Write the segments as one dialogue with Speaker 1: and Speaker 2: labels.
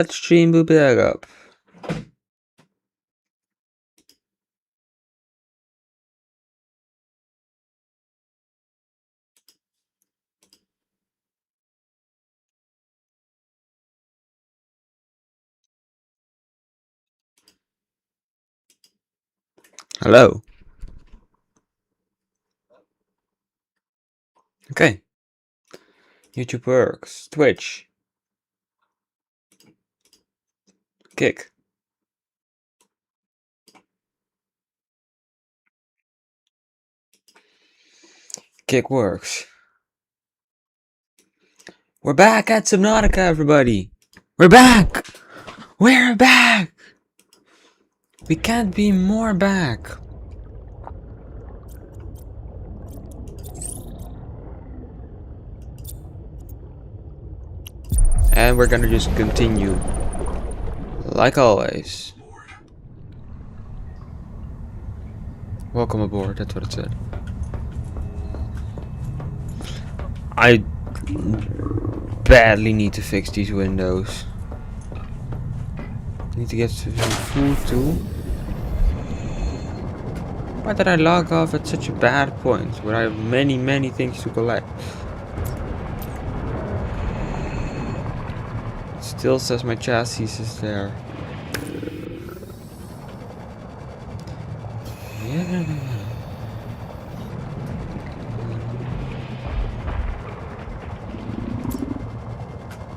Speaker 1: Let's stream boop that up. Hello. Okay. YouTube works. Twitch. Kick. Kick works. We're back at Subnautica, everybody. We're back. We're back. We can't be more back. And we're gonna just continue. Like always. Welcome aboard, that's what it said. I badly need to fix these windows. Need to get some food too. Why did I log off at such a bad point where I have many things to collect? It still says my chassis is there.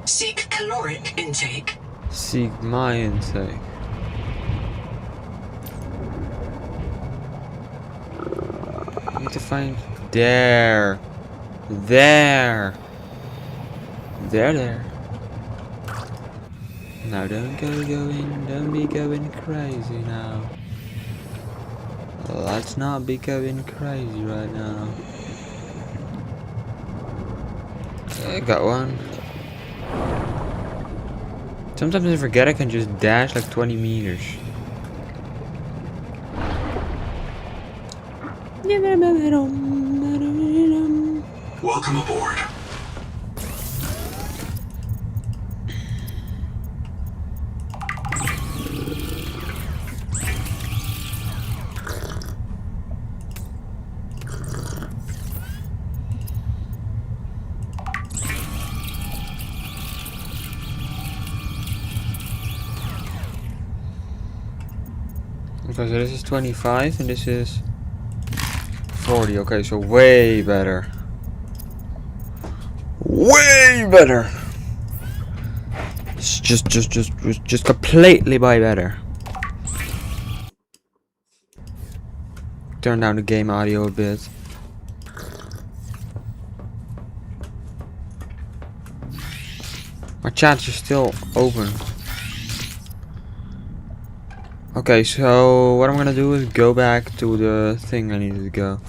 Speaker 2: Seek caloric intake.
Speaker 1: Seek my intake. I need to find there. Now don't be going crazy now. Let's not be going crazy right now. I got one. Sometimes I forget I can just dash like 20 meters.
Speaker 2: Welcome aboard.
Speaker 1: Okay, so this is 25 and this is 40. Okay, so way better. Way better. It's just completely way better. Turn down the game audio a bit. My chat is still open. Okay, so what I'm gonna do is go back to the thing I needed to go.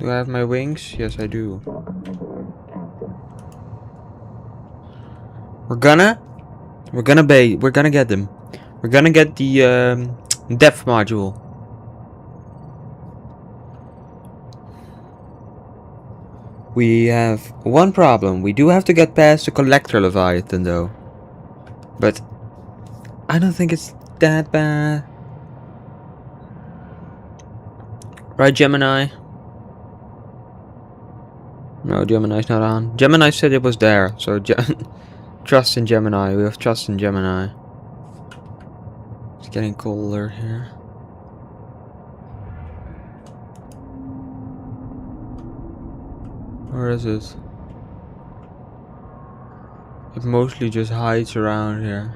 Speaker 1: Do I have my wings? Yes, I do. We're gonna get them. We're gonna get the depth module. We have one problem. We do have to get past the collector Leviathan though. But I don't think it's that bad. Right, Gemini? No, Gemini's not on. Gemini said it was there, so trust in Gemini. We have trust in Gemini. It's getting colder here. Where is it? It mostly just hides around here.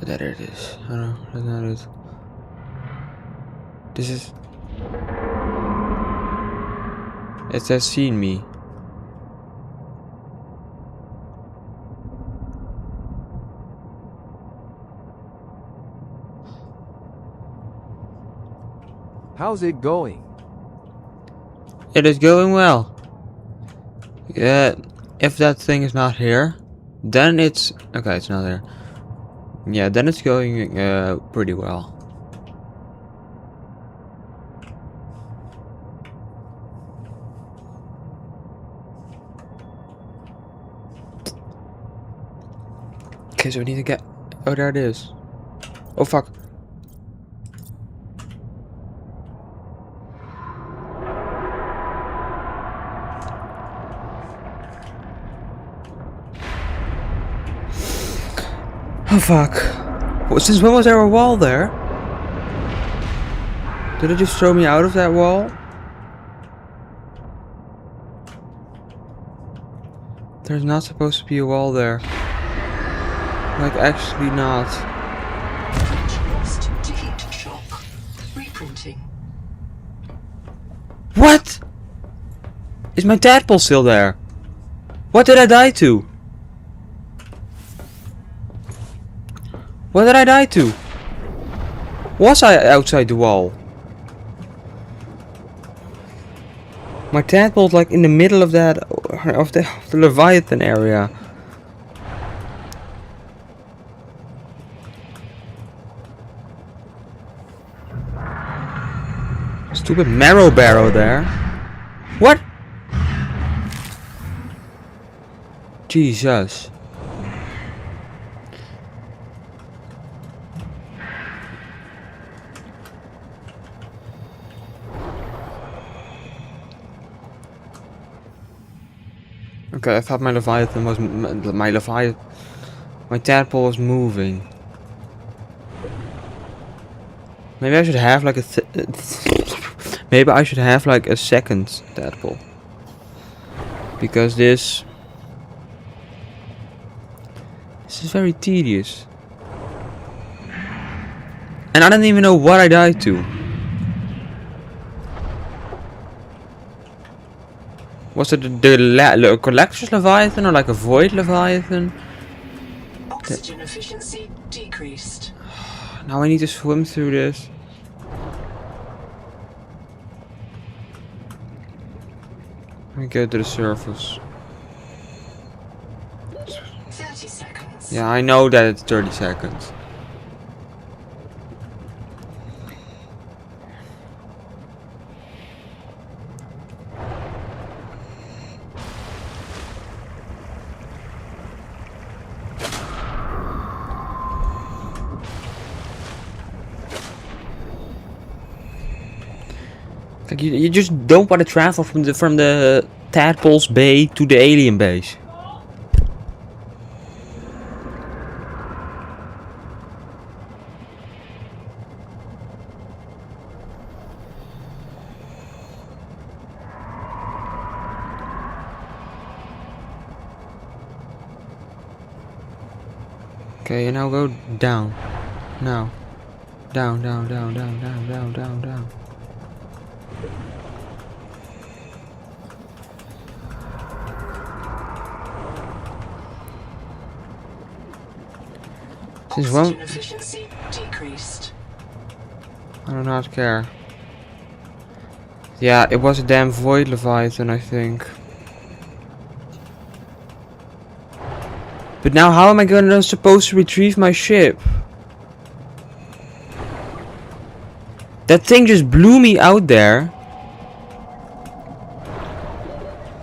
Speaker 1: There it is. Oh no, that's not it. This is... It has seen me.
Speaker 3: How's it going?
Speaker 1: It is going well. Yeah, if that thing is not here, then it's... Okay, it's not there. Yeah, then it's going pretty well. Okay, so we need to get... Oh, there it is. Oh, fuck. Oh, fuck. Well, since when was there a wall there? Did it just throw me out of that wall? There's not supposed to be a wall there. Like, actually not.
Speaker 2: Lost to heat shock. Reprinting.
Speaker 1: What? Is my tadpole still there? What did I die to? What did I die to? Was I outside the wall? My tadpole's like in the middle of that, of the Leviathan area. Stupid marrow barrow there. What? Jesus. Okay, I thought my Leviathan was my tadpole was moving. Maybe I should have like a maybe I should have like a second tadpole, because this is very tedious, and I don't even know what I died to. Was it the collector's Leviathan or like a void Leviathan?
Speaker 2: Oxygen efficiency decreased.
Speaker 1: Now I need to swim through this. Let me go to the surface.
Speaker 2: 30 seconds.
Speaker 1: Yeah, I know that it's 30 seconds. Like you just don't want to travel from the Tadpole's Bay to the alien base. Okay, and now go down. Now. Down, down, down, down, down, down, down, down. Since when?
Speaker 2: Oxygen efficiency decreased.
Speaker 1: I do not care. Yeah, it was a damn void Leviathan, I think. But now how am I supposed to retrieve my ship? That thing just blew me out there.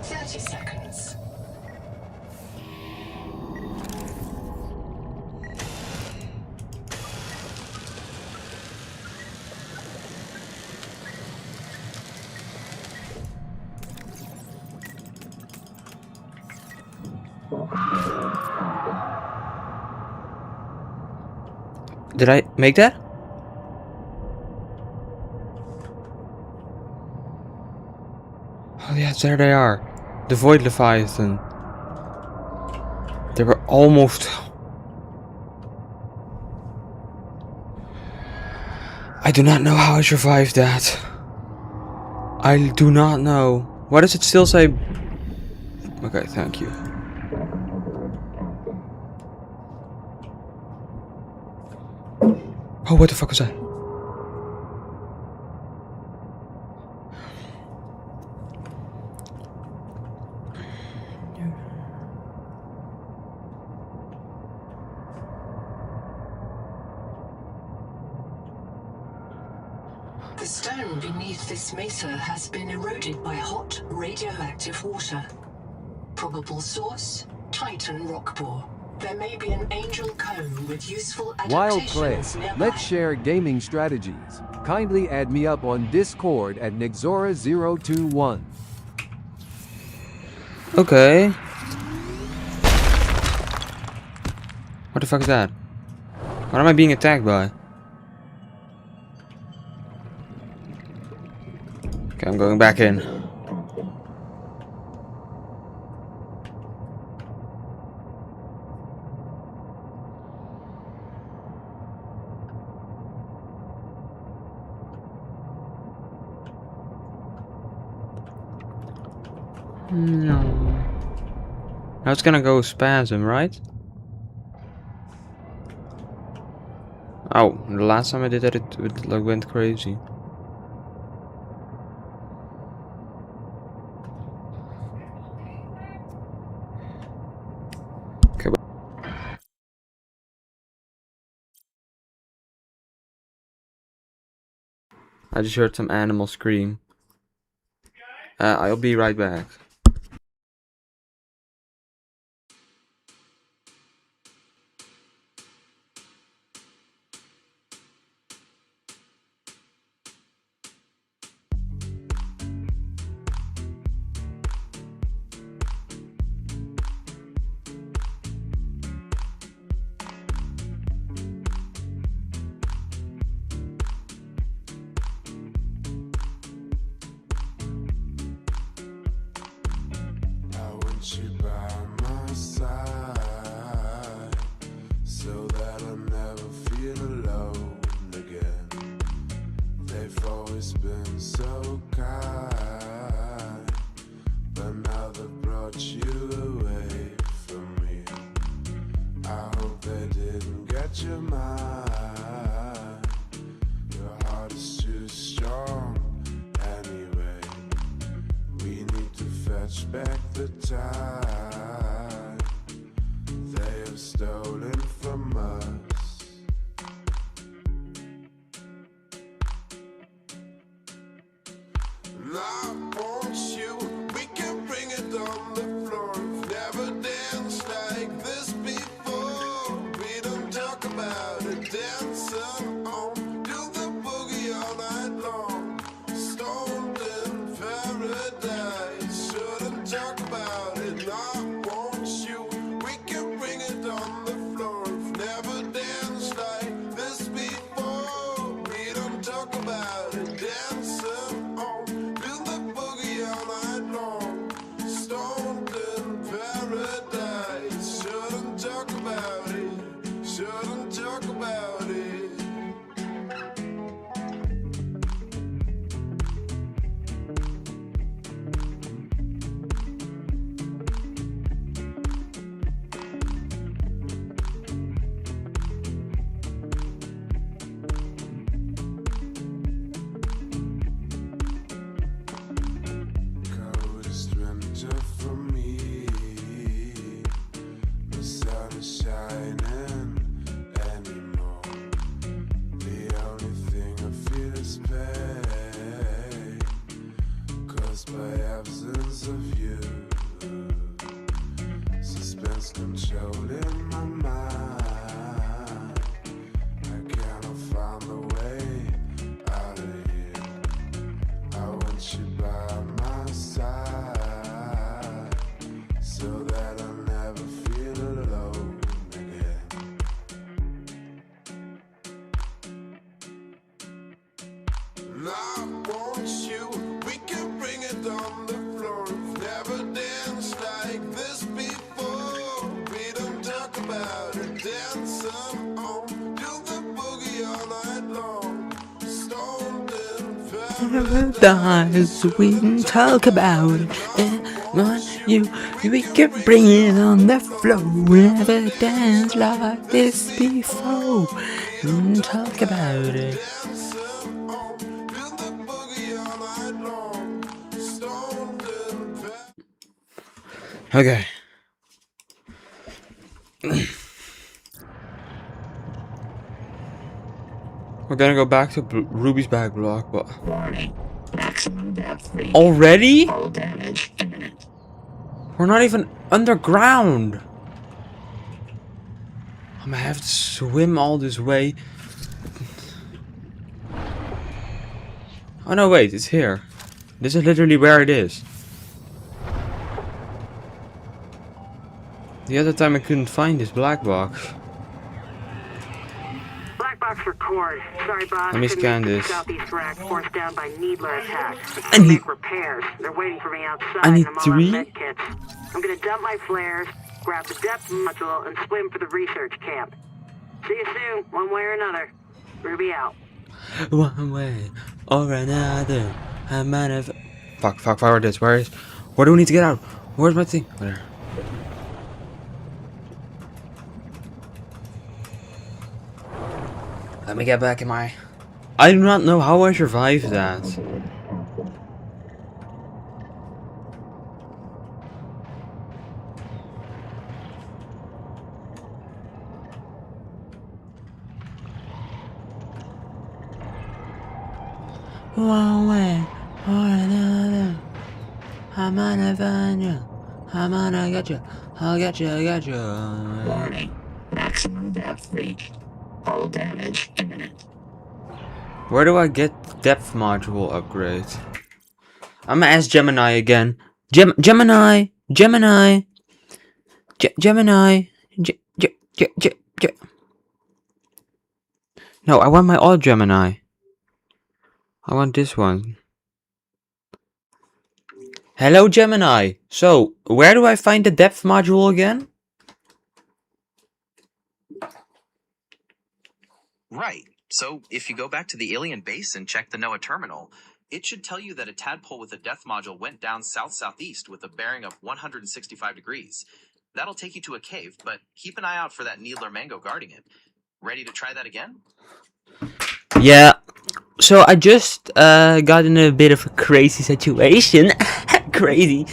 Speaker 2: 30 seconds.
Speaker 1: Did I make that? Oh yes, there they are. The Void Leviathan. They were almost... I do not know how I survived that. I do not know. Why does it still say... Okay, thank you. Oh, what the fuck was that?
Speaker 2: The stone beneath this mesa has been eroded by hot, radioactive water. Probable source, Titan rock bore. There may be an angel cone with useful
Speaker 3: Wild play.
Speaker 2: adaptations nearby.
Speaker 3: Let's share gaming strategies. Kindly add me up on Discord at Nixora021.
Speaker 1: Okay. What the fuck is that? What am I being attacked by? Okay, I'm going back in. No. Now it's gonna go spasm, right? Oh, the last time I did that, it like went crazy. Okay. I just heard some animal scream. I'll be right back.
Speaker 4: You by my side, so that I'll never feel alone again. They've always been so kind, but now they've brought you away from me. I hope they didn't get your mind. Your heart is too strong anyway. We need to fetch back the time they have stolen from us. And I want you, we can bring it on the floor. We've never danced like this before. We don't talk about it, dancing on, do the boogie all night long. Stoned in paradise, shouldn't talk about it. And I want you, we can bring it on the floor. We've never danced like this before. We don't talk about it, dancing on, do the boogie all night long. Stoned in paradise, shouldn't talk about it, shouldn't talk about it. Coldest winter for me. The sun is shining anymore. The only thing I feel is pain, caused by absence of you. Suspense controlling my mind. I cannot find the way out of here. I want you by my side, so that I'll never feel alone again. And I want you, we can bring it on the floor. We've never danced like this before. We don't talk about it, dancing on, do the boogie all night long. Stoned in
Speaker 1: Paradise, we can talk about it. We can bring it on the floor. We never danced like this before. We can talk about it. Okay. We're gonna go back to Ruby's back block, but already? We're not even underground. I'm gonna have to swim all this way. Oh no, wait, it's here. This is literally where it is. The other time I couldn't find this black box.
Speaker 5: Black box record. Sorry, boss.
Speaker 1: Let me
Speaker 5: Couldn't
Speaker 1: scan
Speaker 5: make it to
Speaker 1: this.
Speaker 5: Southeast rack, forced down by Needler attack.
Speaker 1: I need-
Speaker 5: Make repairs. They're waiting for me outside.
Speaker 1: I need
Speaker 5: and I'm all out
Speaker 1: 3.
Speaker 5: of med kits. I'm gonna dump my flares, grab the depth module, and swim for the research camp. See you soon, one way or another. Ruby out.
Speaker 1: One way or another. I'm out of. Fuck, where it is? Where do we need to get out? Where's my thing? Oh, there. Let me get back in my. I do not know how I survived that. One way or another. I'm gonna find you. I'm gonna get you. I'll get you.
Speaker 6: Warning. Maximum depth reached. Hull damage imminent.
Speaker 1: Where do I get depth module upgrade? I'm gonna ask Gemini again. Gemini. No, I want my old Gemini. I want this one. Hello, Gemini. So, where do I find the depth module again?
Speaker 7: Right. So if you go back to the alien base and check the NOAA terminal, it should tell you that a tadpole with a depth module went down south-southeast with a bearing of 165 degrees. That'll take you to a cave, but keep an eye out for that needler mango guarding it. Ready to try that again?
Speaker 1: Yeah. So I just got in a bit of a crazy situation. Crazy.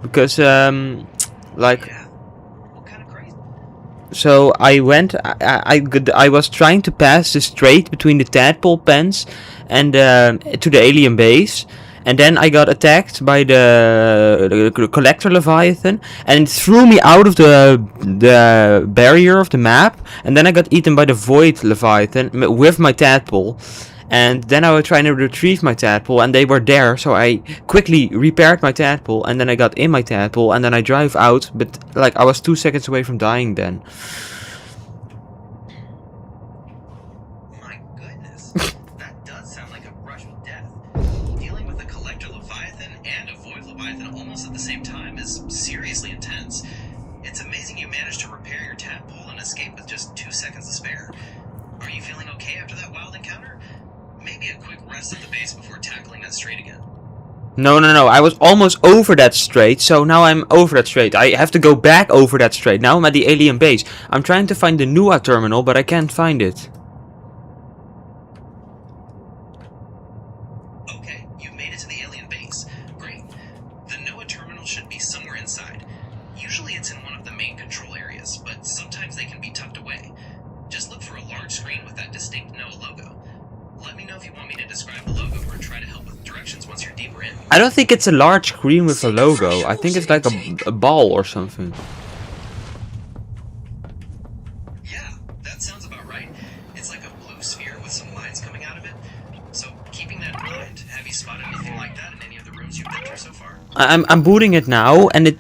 Speaker 1: Because like.
Speaker 7: Yeah. What kind of crazy?
Speaker 1: So I went. I was trying to pass the strait between the tadpole pens and to the alien base, and then I got attacked by the collector leviathan, and it threw me out of the barrier of the map, and then I got eaten by the void leviathan with my tadpole. And then I was trying to retrieve my tadpole, and they were there, so I quickly repaired my tadpole, and then I got in my tadpole, and then I drive out, but like I was 2 seconds away from dying then.
Speaker 7: My goodness. That does sound like a brush with death. Dealing with a collector leviathan and a void leviathan almost at the same time is seriously intense. It's amazing you managed to repair your tadpole and escape with just 2 seconds to spare. Are you feeling okay after that wild encounter? Maybe a quick rest at the base before tackling that strait again.
Speaker 1: No. I was almost over that strait, so now I'm over that strait. I have to go back over that strait. Now I'm at the alien base. I'm trying to find the NUA terminal, but I can't find it.
Speaker 7: Okay, you made it to the alien base. Great. The NOAA terminal should be somewhere inside. Usually it's in one of the main control areas, but sometimes they can be tucked away. Just look for a large screen with that distinct NOAA logo. Let me know if you want me to describe the logo or try to help with directions once you're deeper in.
Speaker 1: I don't think it's a large screen with a logo. I think it's like a ball or something.
Speaker 7: Yeah, that sounds about right. It's like a blue sphere with some lines coming out of it. So, keeping that in mind, have you spotted anything like that in any of the rooms you've been through so far?
Speaker 1: I'm booting it now, and they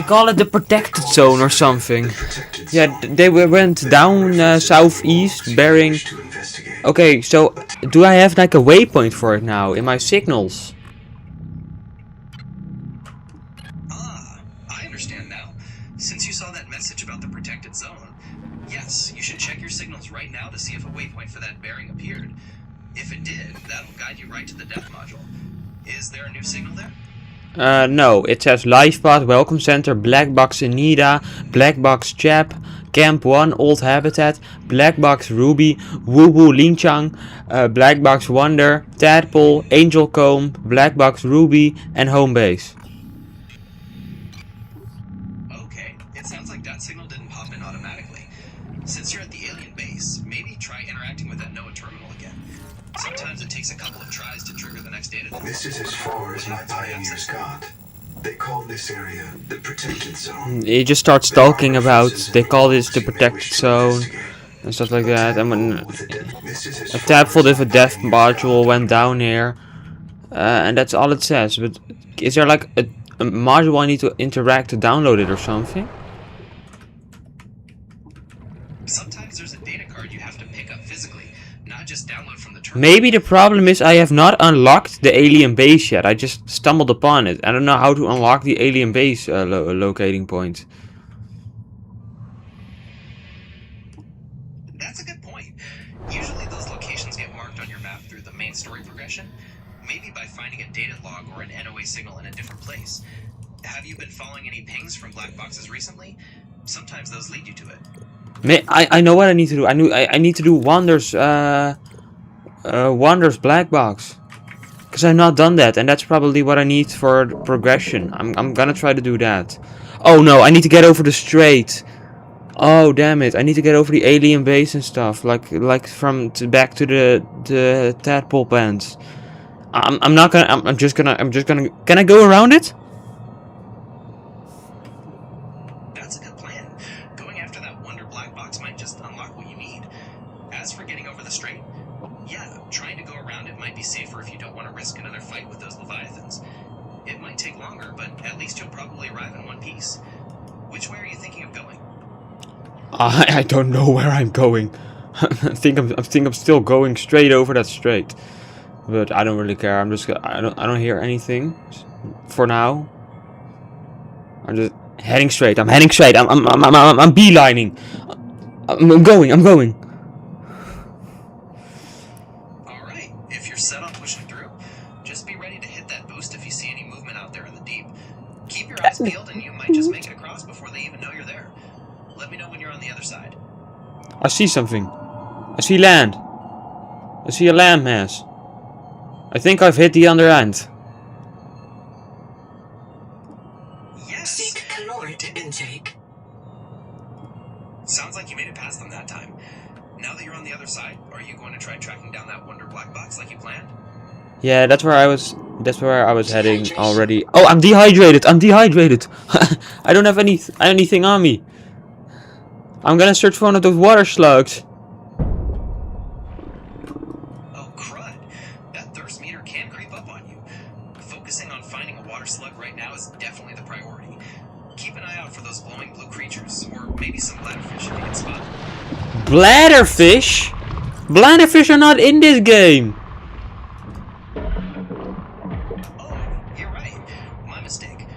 Speaker 1: call it the protected zone or something. Yeah, they went down southeast, bearing. Okay, so do I have like a waypoint for it now in my signals?
Speaker 7: Ah, I understand now. Since you saw that message about the protected zone, yes, you should check your signals right now to see if a waypoint for that bearing appeared. If it did, that'll guide you right to the depth module. Is there a new signal there?
Speaker 1: No, it says LifePath, Welcome Center, Black Box Anida, Black Box Chap, Camp 1, Old Habitat, Black Box Ruby, Woo Woo Linchang, Black Box Wonder, Tadpole, Angel Comb, Black Box Ruby, and Home Base.
Speaker 7: Okay, it sounds like that signal didn't pop in automatically. Since you're at the alien base, maybe try interacting with that NOAA terminal again. Sometimes it takes a couple of tries to trigger the next data.
Speaker 4: This is as far as my pioneers got.
Speaker 8: They call this area the protected zone.
Speaker 1: He just starts talking about, they call this the protected zone and stuff like that. And when a tab full of a dev module went down here, and that's all it says. But is there like a module I need to interact to download it or something?
Speaker 7: Sometimes there's a data card you have to pick up physically, not just download from the terminal.
Speaker 1: Maybe the problem is I have not unlocked the alien base yet. I just stumbled upon it. I don't know how to unlock the alien base locating point.
Speaker 7: That's a good point. Usually those locations get marked on your map through the main story progression. Maybe by finding a data log or an NOA signal in a different place. Have you been following any pings from black boxes recently? Sometimes those lead you to it.
Speaker 1: I know what I need to do. I need to do Wander's Wander's black box, because I've not done that, and that's probably what I need for the progression. I'm gonna try to do that. Oh no, I need to get over the strait. Oh damn it! I need to get over the alien base and stuff, like from back to the tadpole pants. I'm not gonna. I'm just gonna. Can I go around it?
Speaker 7: That's a good plan. Going after that Wonder black box might just unlock what you need. As for getting over the strait, yeah, trying to go around it might be safer if you don't want to risk another fight with those leviathans. It might take longer, but at least you'll probably arrive in one piece. Which way are you thinking of going?
Speaker 1: I don't know where I'm going. I think I'm still going straight over that strait. But I don't really care. I don't hear anything for now. I'm just heading straight. I'm heading straight. I'm beelining. I'm going.
Speaker 7: All right, if you're set on pushing through, just be ready to hit that boost if you see any movement out there in the deep. Keep your eyes peeled and you might just make it across before they even know you're there. Let me know when you're on the other side.
Speaker 1: I see something. I see land. I see a land mass. I think I've hit the other end.
Speaker 7: Yes!
Speaker 2: Seek caloric intake.
Speaker 7: Sounds like you made it past them that time. Now that you're on the other side, are you going to try tracking down that Wonder black box like you planned?
Speaker 1: Yeah, that's where I was. That's where I was heading already. Oh, I'm dehydrated. I don't have anything on me. I'm gonna search for one of those water slugs.
Speaker 7: Oh crud! That thirst meter can creep up on you. Focusing on finding a water slug right now is definitely the priority. Keep an eye out for those glowing blue creatures, or maybe some bladderfish if you can spot them.
Speaker 1: Bladderfish? Bladderfish are not in this game.
Speaker 7: Oh, you're right. My mistake.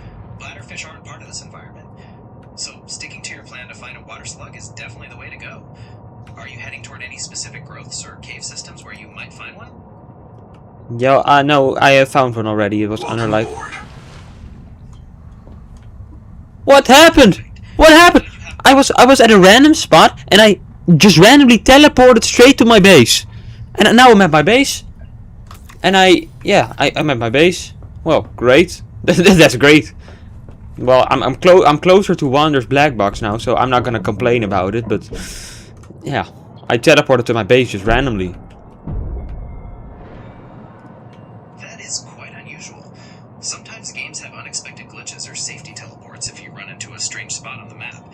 Speaker 7: Bladderfish aren't part of this environment. So sticking to your plan to find a water slug is definitely the way to go. Are you heading toward any specific growths or cave systems where you might find one?
Speaker 1: Yo, no, I have found one already. It was under like. What happened? What happened? I was at a random spot and I just randomly teleported straight to my base. And now I'm at my base. And I'm at my base. Well, great. That's great. Well, I'm closer to Wander's black box now, so I'm not gonna complain about it. But yeah, I teleported to my base just randomly.
Speaker 7: That is quite unusual. Sometimes games have unexpected glitches or safety teleports if you run into a strange spot on the map.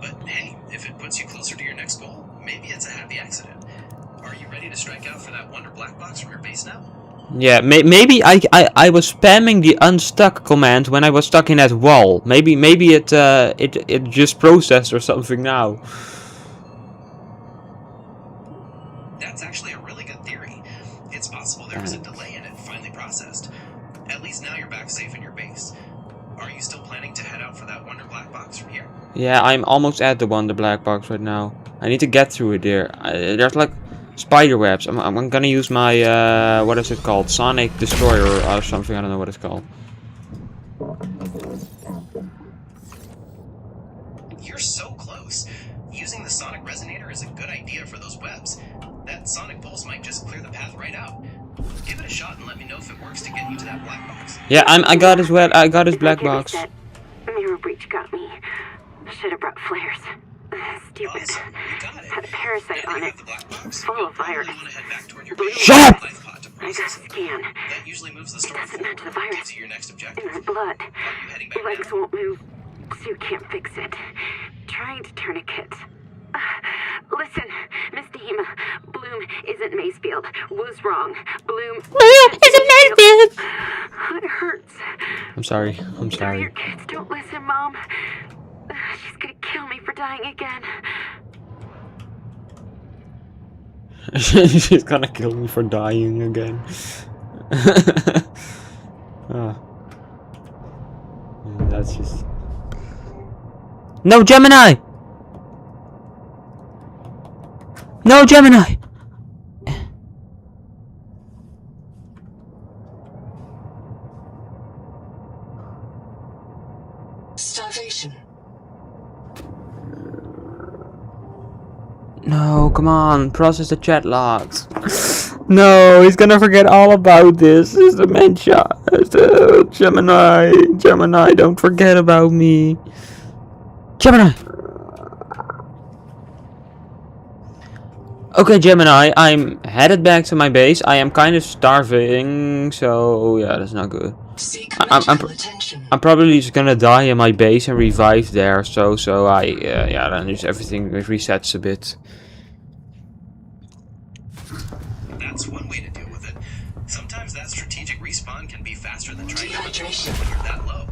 Speaker 7: But hey, if it puts you closer to your next goal, maybe it's a happy accident. Are you ready to strike out for that Wonder black box from your base now?
Speaker 1: Yeah, maybe I was spamming the unstuck command when I was stuck in that wall. Maybe it just processed or something now.
Speaker 7: That's actually a really good theory. It's possible there was a delay in it finally processed. At least now you're back safe in your base. Are you still planning to head out for that Wonder black box from here?
Speaker 1: Yeah, I'm almost at the Wonder black box right now. I need to get through it there. There's like spider webs. I'm gonna use my what is it called? Sonic Destroyer or something. I don't know what it's called.
Speaker 7: You're so close. Using the sonic resonator is a good idea for those webs. That sonic pulse might just clear the path right out. Give it a shot and let me know if it works to get you to that black box.
Speaker 1: Yeah, I got his black box.
Speaker 5: Mirror breach got me. Should have brought flares. Stupid.
Speaker 7: Awesome. You got it.
Speaker 5: Had a parasite
Speaker 7: Now
Speaker 5: on
Speaker 7: you
Speaker 5: it.
Speaker 7: have the black box,
Speaker 5: Full
Speaker 7: you'll
Speaker 5: of virus.
Speaker 7: probably want to head back toward your
Speaker 5: Blue
Speaker 7: base
Speaker 1: Shut up!
Speaker 7: life pod to
Speaker 5: I got a scan.
Speaker 7: That usually moves the story
Speaker 5: Doesn't
Speaker 7: forward.
Speaker 5: match the virus.
Speaker 7: Gives you your next objective.
Speaker 5: In my blood.
Speaker 7: Are you heading back
Speaker 5: Legs
Speaker 7: now?
Speaker 5: won't move. Suit can't fix it. Trying to tourniquet. Listen, Miss Dahima, Bloom isn't Macefield. Was wrong. Bloom
Speaker 1: isn't Macefield.
Speaker 5: It hurts.
Speaker 1: I'm sorry. I'm
Speaker 5: Your
Speaker 1: sorry.
Speaker 5: kids don't listen, Mom. She's gonna kill me for dying again.
Speaker 1: She's gonna kill me for dying again. Ah. That's just... No, Gemini! No, Gemini!
Speaker 2: Starvation.
Speaker 1: No, come on, process the chat logs. No, he's gonna forget all about this. It's dementia. Gemini, Gemini, don't forget about me. Gemini! Okay, Gemini, I'm headed back to my base. I am kind of starving, so yeah, that's not good.
Speaker 2: Seek
Speaker 1: I'm
Speaker 2: medical attention.
Speaker 1: probably just gonna die in my base and revive there, so yeah, then just everything resets a bit.
Speaker 7: That's one way to deal with it. Sometimes that strategic respawn can be faster than trying to
Speaker 2: Dehydration.
Speaker 7: when you're that low.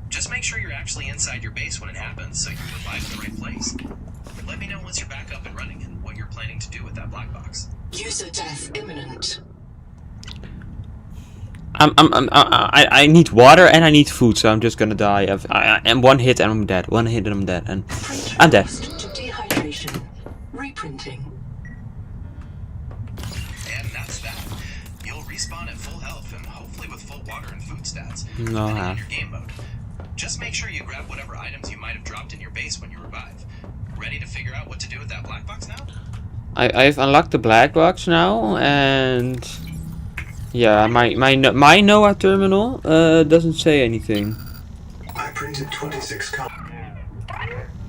Speaker 7: Just make sure you're actually inside your base when it happens, so you revive in the right place. Let me know once you're back up and running and what you're planning to do with that black box.
Speaker 2: User death imminent.
Speaker 1: I need water and I need food, so I'm just gonna die. And one hit and I'm dead. One hit and I'm dead. And I'm dead.
Speaker 2: Printer to dehydration. Reprinting.
Speaker 7: And that's that. You'll respawn at full health and hopefully with full water and food stats.
Speaker 1: No,
Speaker 7: depending
Speaker 1: I
Speaker 7: on your game mode. Just make sure you grab whatever items you might have dropped in your base when you revive. Ready to figure out what to do with that black box now?
Speaker 1: I've unlocked the black box now, and yeah, my NOAA terminal doesn't say anything.
Speaker 8: I printed 26 copies.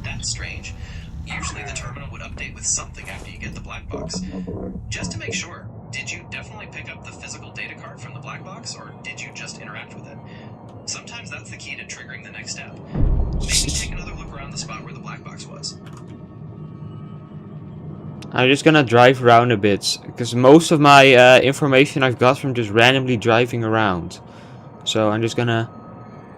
Speaker 7: That's strange. Usually the terminal would update with something after you get the black box. Just to make sure, did you definitely pick up the physical data card from the black box, or did you just interact with it? Sometimes that's the key to triggering the next step. Maybe take another look around the spot where the black box was.
Speaker 1: I'm just gonna drive around a bit, because most of my information I've got from just randomly driving around. So I'm just gonna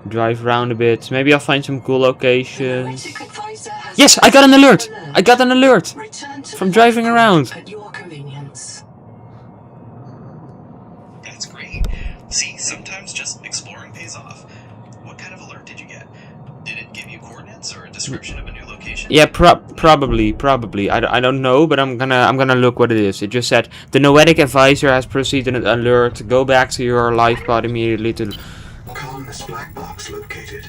Speaker 1: drive around a bit. Maybe I'll find some cool locations.
Speaker 2: Analytic advisor has
Speaker 1: Yes, I got an alert!
Speaker 2: alert.
Speaker 1: I got an alert!
Speaker 2: Return to
Speaker 1: From
Speaker 2: the
Speaker 1: driving
Speaker 2: platform
Speaker 1: around.
Speaker 2: At your convenience.
Speaker 7: That's great. See, sometimes just exploring pays off. What kind of alert did you get? Did it give you coordinates or a description of a new location?
Speaker 1: Yeah, probably. I don't know, but I'm gonna look what it is. It just said the noetic advisor has proceeded an alert. Go back to your life pod immediately to.
Speaker 8: Columnist black box located.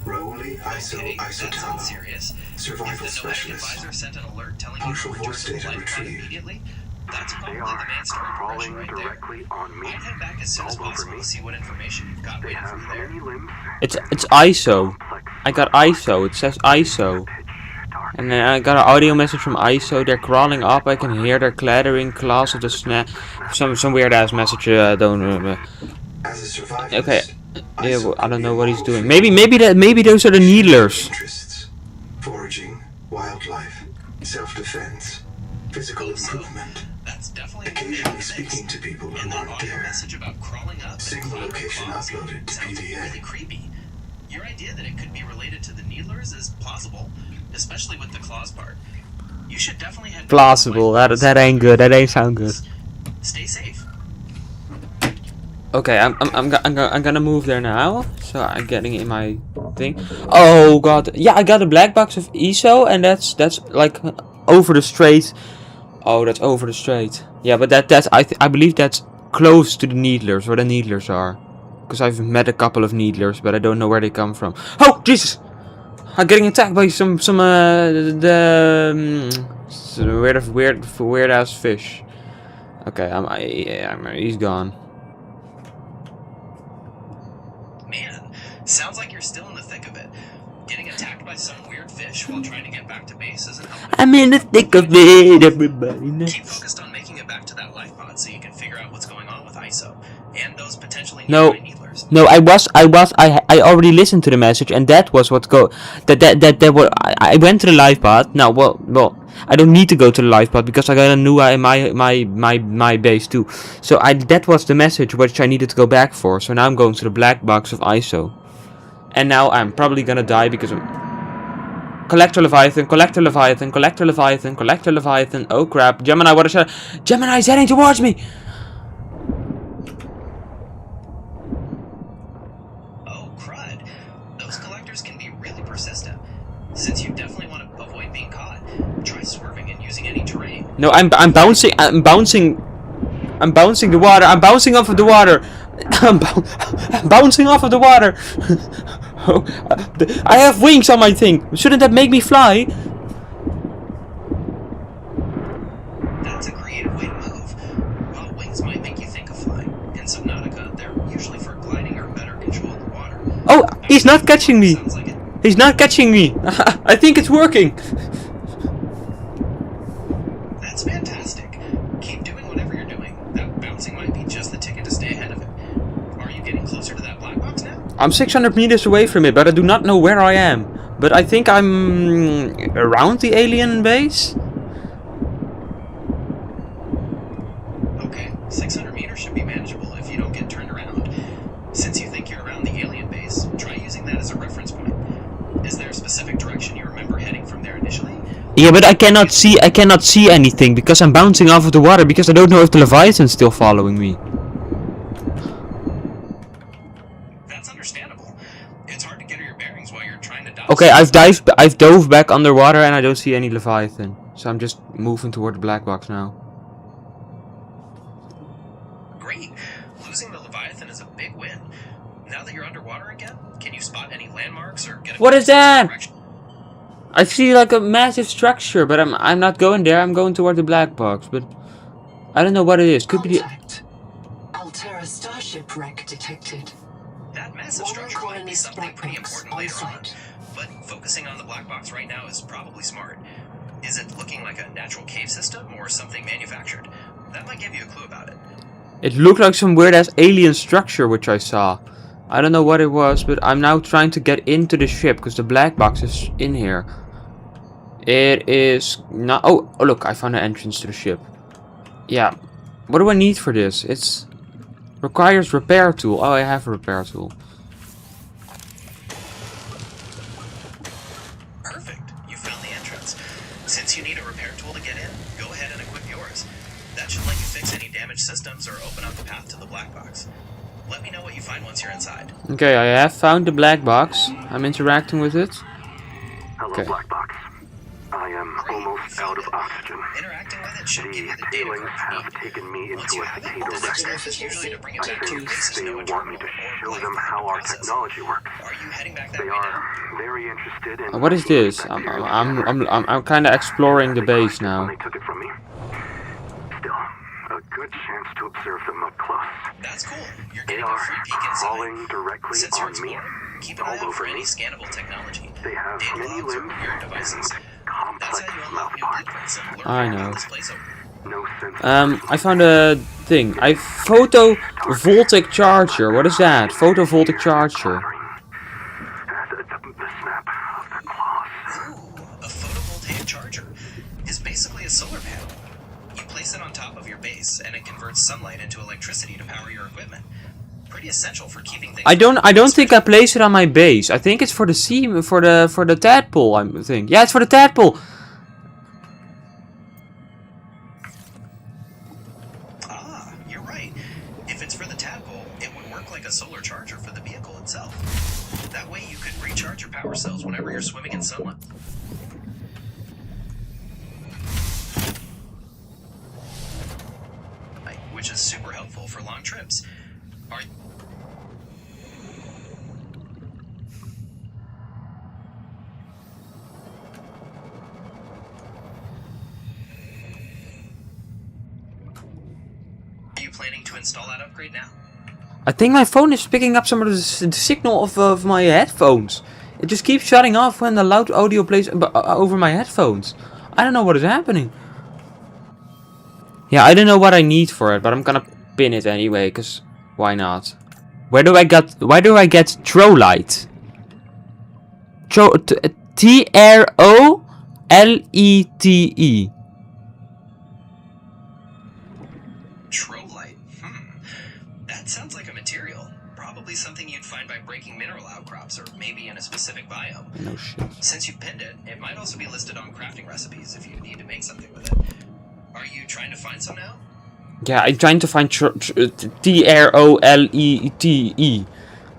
Speaker 8: Rowley ISO
Speaker 7: Okay, that sounds
Speaker 8: isotopy.
Speaker 7: serious.
Speaker 8: Survival
Speaker 7: If the noetic
Speaker 8: specialist.
Speaker 7: advisor sent an alert telling you
Speaker 8: Partial
Speaker 7: to return
Speaker 8: voice
Speaker 7: to the
Speaker 8: data
Speaker 7: life pod
Speaker 8: retrieved.
Speaker 7: immediately, that's probably the main story progression right there. I'd head back as soon as possible to see what information you've got waiting for you there.
Speaker 1: It's ISO. I got ISO. It says ISO. And then I got an audio message from ISO. They're crawling up. I can hear their clattering claws of the snap. Some weird ass message. Don't.
Speaker 8: As a survivalist,
Speaker 1: Okay. Yeah, well, I don't know what he's doing.
Speaker 8: ISO
Speaker 1: Maybe those are the needlers.
Speaker 8: interests. Foraging, wildlife, self-defense, physical improvement.
Speaker 7: That's definitely
Speaker 8: Occasionally speaking to people who
Speaker 7: And that
Speaker 8: aren't
Speaker 7: audio
Speaker 8: there.
Speaker 7: message about crawling up and
Speaker 8: Signal
Speaker 7: clawing
Speaker 8: location
Speaker 7: claws
Speaker 8: uploaded to
Speaker 7: sounds
Speaker 8: PDA.
Speaker 7: really creepy. Your idea that it could be related to the needlers is plausible, especially with the claws part. You should definitely head
Speaker 1: Plausible. That ain't good. That ain't sound good.
Speaker 7: Stay safe.
Speaker 1: Okay, I'm gonna move there now. So I'm getting in my thing. Oh god, yeah, I got a black box of ISO, and that's like over the strait. Oh, that's over the strait. Yeah, but that's I believe that's close to the needlers, where the needlers are. Because I've met a couple of needlers, but I don't know where they come from. Oh Jesus! I'm getting attacked by some weird ass fish. Okay, he's gone.
Speaker 7: Man, sounds like you're still in the thick of it. Getting attacked by some weird fish while trying to get back to base isn't helping.
Speaker 1: I'm in the thick of it, everybody knows.
Speaker 7: Keep focused on making it back to that life pod so you can figure out what's going on with ISO and those potentially
Speaker 1: No.
Speaker 7: nearby needlers.
Speaker 1: No, I already listened to the message, and that was what I went to the live pod. Now, well, I don't need to go to the live pod because I got a new my base too. So that was the message which I needed to go back for. So now I'm going to the black box of ISO, and now I'm probably gonna die because of Collector Leviathan, Collector Leviathan, Collector Leviathan, Collector Leviathan. Oh crap! Gemini, what is that? Gemini is heading towards me.
Speaker 7: Since you definitely want to avoid being caught, try swerving and using any terrain.
Speaker 1: No, I'm bouncing the water. I'm bouncing off of the water. I'm bouncing off of the water. I have wings on my thing. Shouldn't that make me fly?
Speaker 7: That's a creative way to move. While wings might make you think of flying, in Subnautica, they're usually for gliding or better control of the water.
Speaker 1: Oh, he's not catching me.
Speaker 7: Sounds like it.
Speaker 1: He's not catching me. I think it's working.
Speaker 7: That's fantastic. Keep doing whatever you're doing. That bouncing might be just the ticket to stay ahead of it. Are you getting closer to that black box now?
Speaker 1: I'm 600 meters away from it, but I do not know where I am. But I think I'm around the alien base.
Speaker 7: Okay, 600 meters should be manageable if you don't get turned around. Since you think you're around the alien base, try using that as a reference point. Is there a specific direction you remember heading from there initially?
Speaker 1: Yeah, but I cannot see anything because I'm bouncing off of the water because I don't know if the Leviathan's still following me.
Speaker 7: That's understandable. It's hard to get your bearings while you're trying to dodge.
Speaker 1: Okay, I've dove back underwater and I don't see any Leviathan. So I'm just moving toward the black box now.
Speaker 7: Great. Losing the Leviathan is a big win. Now that you're underwater again, can you spot any landmarks or get a
Speaker 1: What is that?
Speaker 7: direction?
Speaker 1: I see like a massive structure, but I'm not going there. I'm going toward the black box, but I don't know what it is. Could be the...
Speaker 2: Contact. Altera starship wreck detected.
Speaker 7: That massive
Speaker 2: Moral
Speaker 7: structure might be
Speaker 2: colonist
Speaker 7: something pretty
Speaker 2: black box
Speaker 7: important
Speaker 2: on
Speaker 7: later on,
Speaker 2: site.
Speaker 7: but focusing on the black box right now is probably smart. Is it looking like a natural cave system or something manufactured? That might give you a clue about it.
Speaker 1: It looked like some weird ass alien structure which I saw. I don't know what it was, but I'm now trying to get into the ship because the black box is in here. It is not... Oh, look, I found an entrance to the ship. Yeah. What do I need for this? It's... requires repair tool. Oh, I have a repair tool.
Speaker 7: Perfect. You found the entrance. Since you need a repair tool to get in, go ahead and equip yours. That should let you fix any damaged systems or open up the path to the black box. Let me know what you find once you're inside.
Speaker 1: Okay, I have found the black box. I'm interacting with it.
Speaker 8: Hello,
Speaker 1: Okay.
Speaker 8: Black Box. I am almost out of oxygen.
Speaker 7: Interacting with it should give you
Speaker 8: The
Speaker 7: the data
Speaker 8: aliens
Speaker 7: cards you
Speaker 8: have
Speaker 7: need.
Speaker 8: taken me
Speaker 7: Once
Speaker 8: into
Speaker 7: you
Speaker 8: a
Speaker 7: have it,
Speaker 8: state
Speaker 7: the
Speaker 8: of
Speaker 7: next
Speaker 8: readiness.
Speaker 7: step is usually to bring it
Speaker 8: I
Speaker 7: back to your
Speaker 8: think
Speaker 7: base as
Speaker 8: they
Speaker 7: no
Speaker 8: want me to show them how our technology works.
Speaker 7: Are you heading back that
Speaker 8: They
Speaker 7: way
Speaker 8: are
Speaker 7: now?
Speaker 8: very interested in...
Speaker 1: What is this? I'm kind of exploring the base
Speaker 8: When
Speaker 1: now.
Speaker 8: they took it from me. Still, a good chance to observe them up close.
Speaker 7: That's cool. You're
Speaker 8: They
Speaker 7: getting a
Speaker 8: are
Speaker 7: free peek inside.
Speaker 8: crawling directly
Speaker 7: Since you're
Speaker 8: on me.
Speaker 7: exploring, keep an eye
Speaker 8: All
Speaker 7: out for
Speaker 8: over
Speaker 7: any
Speaker 8: me.
Speaker 7: scannable technology.
Speaker 8: They have
Speaker 7: Data
Speaker 8: many
Speaker 7: logs or
Speaker 8: limbs
Speaker 7: weird devices.
Speaker 8: and
Speaker 7: That's
Speaker 8: complex
Speaker 7: how you unlock
Speaker 8: mouth
Speaker 7: new
Speaker 8: parts.
Speaker 7: blueprints and learn
Speaker 1: I
Speaker 7: more
Speaker 1: know.
Speaker 7: about this place over.
Speaker 8: No sense of
Speaker 1: I found a thing. A photovoltaic charger. What is that? Photovoltaic charger.
Speaker 8: the snap of their claws.
Speaker 7: Ooh, a photovoltaic charger is basically a solar panel. You place it on top of your base, and it converts sunlight into electricity to power your equipment. Pretty essential for keeping things.
Speaker 1: I don't think I placed it on my base. I think it's for the for the tadpole. I think. Yeah, it's for the tadpole.
Speaker 7: Ah, you're right. If it's for the tadpole, it would work like a solar charger for the vehicle itself. That way, you could recharge your power cells whenever you're swimming in sunlight. Which is super helpful for long trips. Are you planning to install that upgrade now?
Speaker 1: I think my phone is picking up some of the signal of my headphones. It just keeps shutting off when the loud audio plays over my headphones. I don't know what is happening. Yeah, I don't know what I need for it, but I'm gonna pin it anyway, cause why not? Why do I get Trolite? Trolete.
Speaker 7: Trolite. That sounds like a material. Probably something you'd find by breaking mineral outcrops, or maybe in a specific biome.
Speaker 1: No shit.
Speaker 7: Since you've pinned it, it might also be listed on crafting recipes if you need to make something with it. Are you trying to find some now?
Speaker 1: Yeah, I'm trying to find Trolete,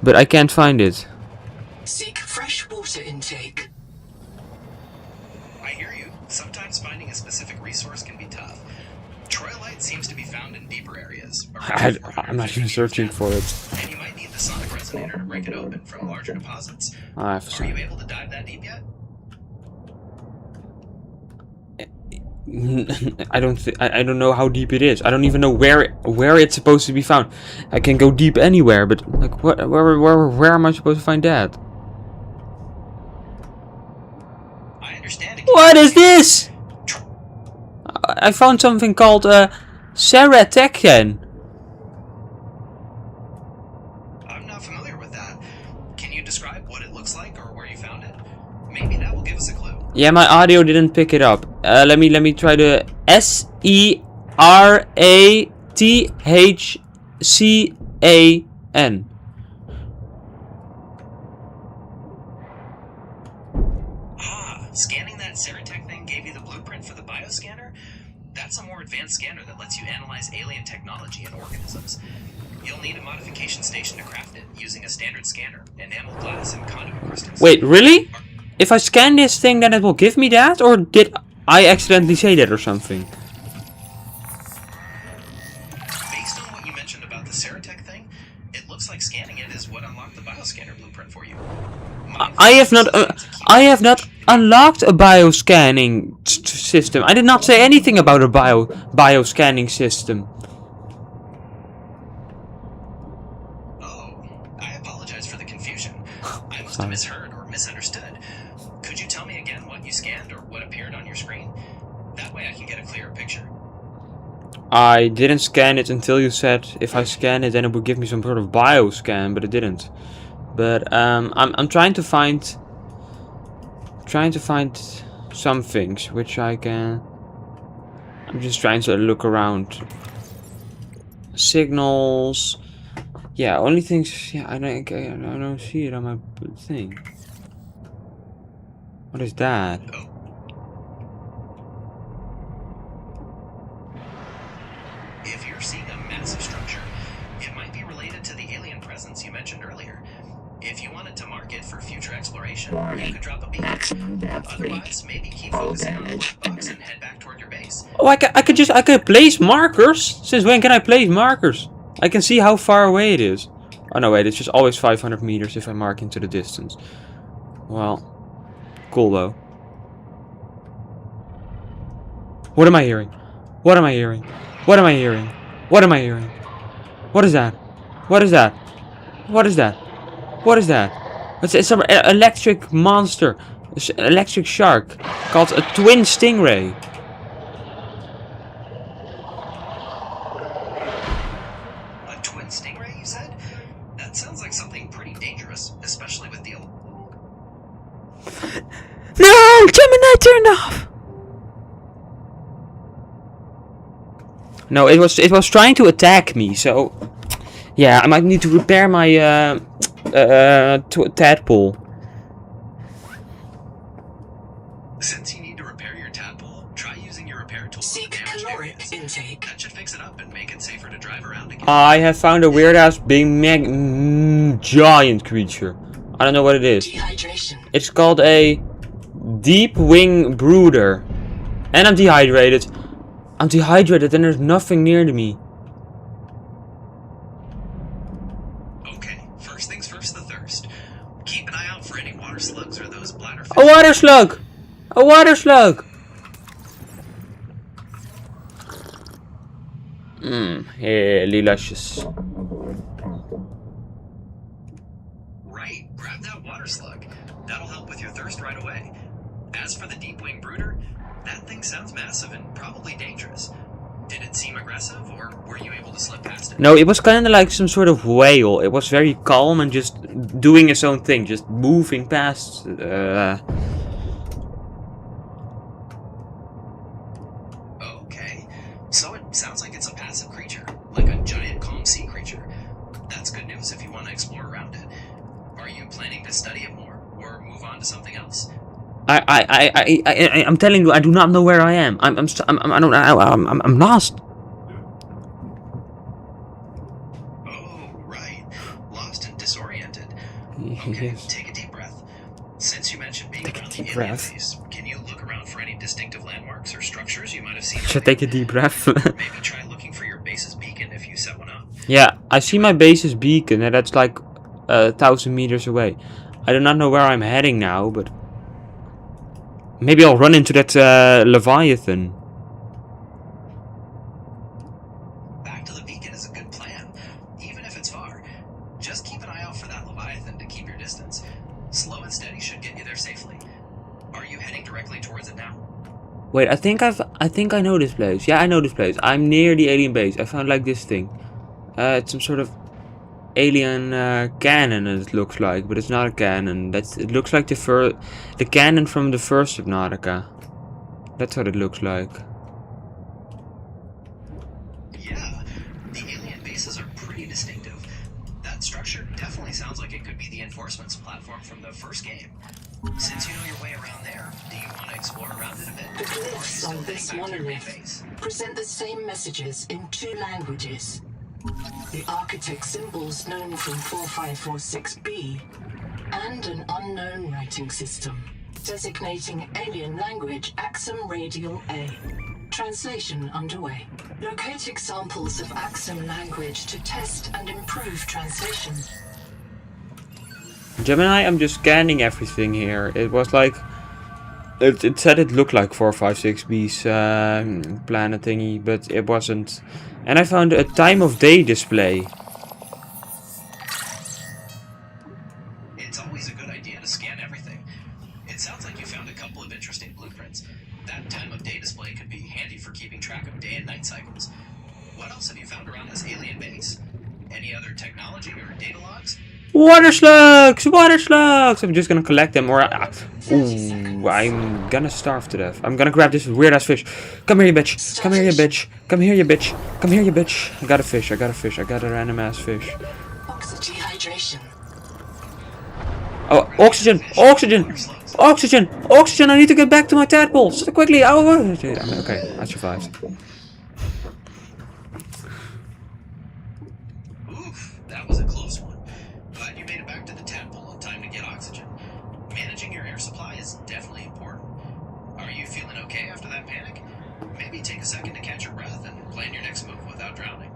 Speaker 1: but I can't find it.
Speaker 2: Seek fresh water intake.
Speaker 7: I hear you. Sometimes finding a specific resource can be tough. Troilite seems to be found in deeper areas.
Speaker 1: I'm not even searching for it.
Speaker 7: And you might need the sonic resonator to break it open from larger deposits.
Speaker 1: Are
Speaker 7: you able to dive that deep yet?
Speaker 1: I don't know how deep it is. I don't even know where it's supposed to be found. I can go deep anywhere, but like where am I supposed to find that?
Speaker 7: I understand.
Speaker 1: What is this? I found something called Ceratechan.
Speaker 7: I'm not familiar with that. Can you describe what it looks like or where you found it? Maybe that will give us a clue.
Speaker 1: Yeah, my audio didn't pick it up. Let me try the Serathcan.
Speaker 7: Scanning that Ceratec thing gave you the blueprint for the bioscanner? That's a more advanced scanner that lets you analyze alien technology and organisms. You'll need a modification station to craft it, using a standard scanner, enamel glass, and conduit crystals.
Speaker 1: Wait, really? If I scan this thing, then it will give me that? Or did I accidentally say that or something?
Speaker 7: Based on what you mentioned about the Ceratec thing, it looks like scanning it is what unlocked the bioscanner blueprint for you.
Speaker 1: I have not unlocked a bioscanning system. I did not say anything about a bioscanning system.
Speaker 7: Oh, I apologize for the confusion. I must have misheard or misunderstood. Could you tell me again what you scanned or what appeared on your screen? That way I can get a clearer picture.
Speaker 1: I didn't scan it until you said if I scan it then it would give me some sort of bioscan, but it didn't. But I'm trying to find some things which I can. I'm just trying to look around. Signals. Yeah, only things. Yeah, I don't see it on my thing. What is that?
Speaker 7: If you're seeing a massive structure, it might be related to the alien presence you mentioned earlier. If you wanted to mark it for future exploration, you could drop a beacon. Otherwise, maybe keep focusing on the black box and head back toward your base.
Speaker 1: Oh, I could place markers. Since when can I place markers? I can see how far away it is. Oh no, wait, it's just always 500 meters if I mark into the distance. Well, cool though. What am I hearing? What am I hearing? What am I hearing? What am I hearing? What is that? What is that? What is that? What is that? It's some electric monster. It's an electric shark called a twin stingray.
Speaker 7: A twin stingray, you said? That sounds like something pretty dangerous, especially with the...
Speaker 1: No! Gemini turned off! No, it was trying to attack me, so... Yeah, I might need to repair my tadpole.
Speaker 7: Since you need to repair your tadpole, try using your repair tool.
Speaker 2: Seek caloric intake.
Speaker 7: That should fix it up and make it safer to drive around again.
Speaker 1: I have found a weird ass big giant creature. I don't know what it is.
Speaker 2: Dehydration.
Speaker 1: It's called a deep wing brooder. And I'm dehydrated. I'm dehydrated and there's nothing near to me.
Speaker 7: Okay, first things first, the thirst. Keep an eye out for any water slugs or those bladderfish.
Speaker 1: A water slug! A water slug! Delicious.
Speaker 7: Right, grab that water slug. That'll help with your thirst right away. As for the deep-wing brooder, that thing sounds massive and probably dangerous. Did it seem aggressive, or were you able to slip past it?
Speaker 1: No, it was kind of like some sort of whale. It was very calm and just doing its own thing, just moving past.
Speaker 7: Okay, so it sounds like it's a passive creature, like a giant calm sea creature. That's good news if you want to explore around it. Are you planning to study it more, or move on to something else?
Speaker 1: I'm telling you, I do not know where I am. I'm lost.
Speaker 7: Oh, right. Lost and disoriented. Okay,
Speaker 1: Yes.
Speaker 7: take a deep breath. Since you mentioned being
Speaker 1: Take a
Speaker 7: around the
Speaker 1: deep
Speaker 7: alien
Speaker 1: breath.
Speaker 7: base, can you look around for any distinctive landmarks or structures you might have seen?
Speaker 1: Should take a deep breath.
Speaker 7: Maybe try looking for your base's beacon if you set one up.
Speaker 1: Yeah, I see my base's beacon, and that's like 1,000 meters away. I do not know where I'm heading now, but maybe I'll run into that Leviathan.
Speaker 7: Back to the beacon is a good plan, even if it's far. Just keep an eye out for that Leviathan to keep your distance. Slow and steady should get you there safely. Are you heading directly towards it now?
Speaker 1: Wait, I think I know this place. Yeah, I know this place. I'm near the alien base. I found like this thing. It's some sort of alien cannon, it looks like, but it's not a cannon. It looks like the cannon from the first Subnautica. That's what it looks like.
Speaker 7: Yeah, the alien bases are pretty distinctive. That structure definitely sounds like it could be the enforcement's platform from the first game. Since you know your way around there, do you want to explore around it a bit?
Speaker 2: The glyphs on this
Speaker 7: Back to your main
Speaker 2: monolith
Speaker 7: base.
Speaker 2: present the same messages in 2 languages. The architect symbols known from 4546B and an unknown writing system designating alien language Axum Radial A. Translation underway. Locate examples of Axum language to test and improve translation.
Speaker 1: Gemini, I'm just scanning everything here. It was like it said it looked like 456B's planet thingy, but it wasn't. And I found a time of day display.
Speaker 7: It's always a good idea to scan everything. It sounds like you found a couple of interesting blueprints. That time of day display could be handy for keeping track of day and night cycles. What else have you found around this alien base? Any other technology or data logs?
Speaker 1: Water slugs! Water slugs! I'm just gonna collect them, or ooh, I'm gonna starve to death. I'm gonna grab this weird ass fish. Come here, you bitch! Come here, you bitch! Come here, you bitch! Come here, you bitch! I got a fish. I got a fish. I got a random ass fish.
Speaker 2: Oxygenation.
Speaker 1: Oh, oxygen! Oxygen! Oxygen! Oxygen! I need to get back to my tadpoles quickly! Oh, okay, I survived.
Speaker 7: Oof, that was a close one. Glad you made it back to the tadpole in time to get oxygen. Managing your air supply is definitely important. Are you feeling okay after that panic? Maybe take a second to catch your breath and plan your next move without drowning.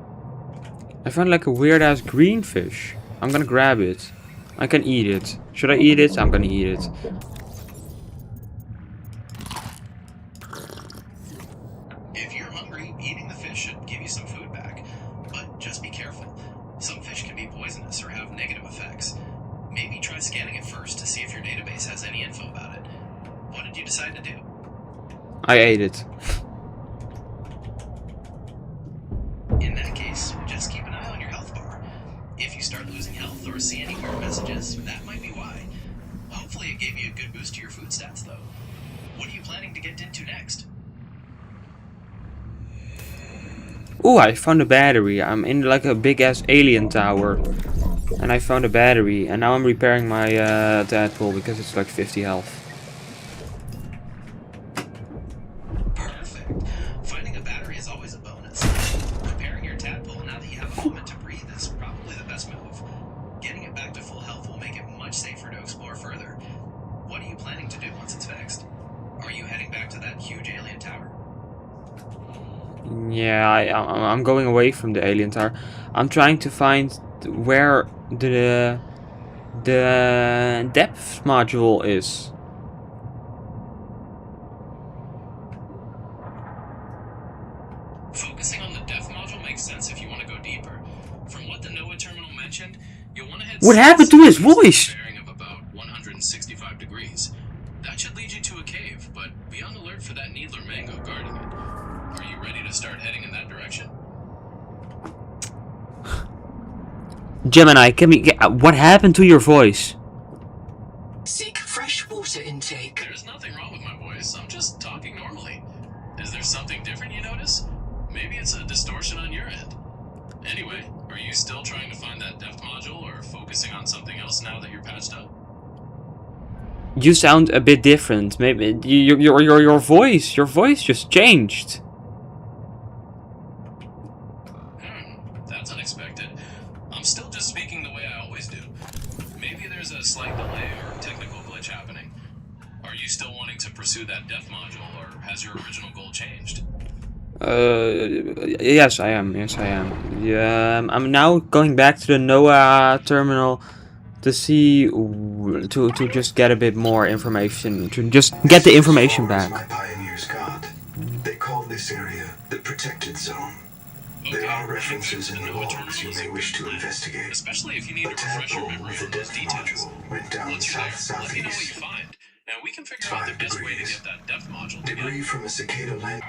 Speaker 1: I found like a weird ass green fish. I'm gonna grab it. I can eat it. Should I eat it? I'm gonna eat it.
Speaker 7: If you're hungry, eating the fish should give you some food back. But just be careful. Some fish can be poisonous or have negative effects. Maybe try scanning it first to see if your database has any info about it. What did you decide to do?
Speaker 1: I ate it.
Speaker 7: In that case, just keep an eye on your health bar. If you start losing health or see any weird messages, that might be why. Hopefully it gave you a good boost to your food stats, though. What are you planning to get into next?
Speaker 1: Ooh, I found a battery. I'm in like a big ass alien tower. And I found a battery. And now I'm repairing my tadpole because it's like 50 health.
Speaker 7: Perfect. Finding a battery is always a bonus. Repairing your tadpole now that you have a moment to breathe is probably the best move. Getting it back to full health will make it much safer to explore further. What are you planning to do once it's fixed? Are you heading back to that huge alien tower?
Speaker 1: Yeah, I'm going away from the alien tower. I'm trying to find where the depth module is.
Speaker 7: Focusing on the depth module makes sense if you want to go deeper. From what the NOAA terminal mentioned, You'll want to head
Speaker 1: What happened to his
Speaker 7: south-southeast
Speaker 1: voice?
Speaker 7: with a bearing of about 165 degrees. That should lead you to a cave, but be on alert for that needler mango guarding it. Are you ready to start heading in that direction?
Speaker 1: Gemini, what happened to your voice?
Speaker 2: Seek fresh water intake.
Speaker 7: There's nothing wrong with my voice. I'm just talking normally. Is there something different you notice? Maybe it's a distortion on your end. Anyway, are you still trying to find that depth module or focusing on something else now that you're patched up?
Speaker 1: You sound a bit different. Maybe your voice just changed.
Speaker 7: That's unexpected. I'm still just speaking the way I always do. Maybe there's a slight delay or technical glitch happening. Are you still wanting to pursue that depth module, or has your original goal changed?
Speaker 1: Yes, I am. Yes, I am. Yeah, I'm now going back to the NOAA terminal to see to just get a bit more information. To just get the information back.
Speaker 4: My pioneers got. They call this area the protected zone. There are references in the logs you may wish to investigate.
Speaker 7: Especially if you need
Speaker 4: A
Speaker 7: to refresh your
Speaker 4: tadpole
Speaker 7: memory
Speaker 4: with a
Speaker 7: on those
Speaker 4: depth
Speaker 7: details.
Speaker 4: module went down
Speaker 7: Once you're there, let me know what you
Speaker 4: south-southeast.
Speaker 7: find, and we can figure out the
Speaker 4: 5
Speaker 7: best way to
Speaker 4: degrees.
Speaker 7: get that depth module
Speaker 4: Debris
Speaker 7: together.
Speaker 4: from a cicada land.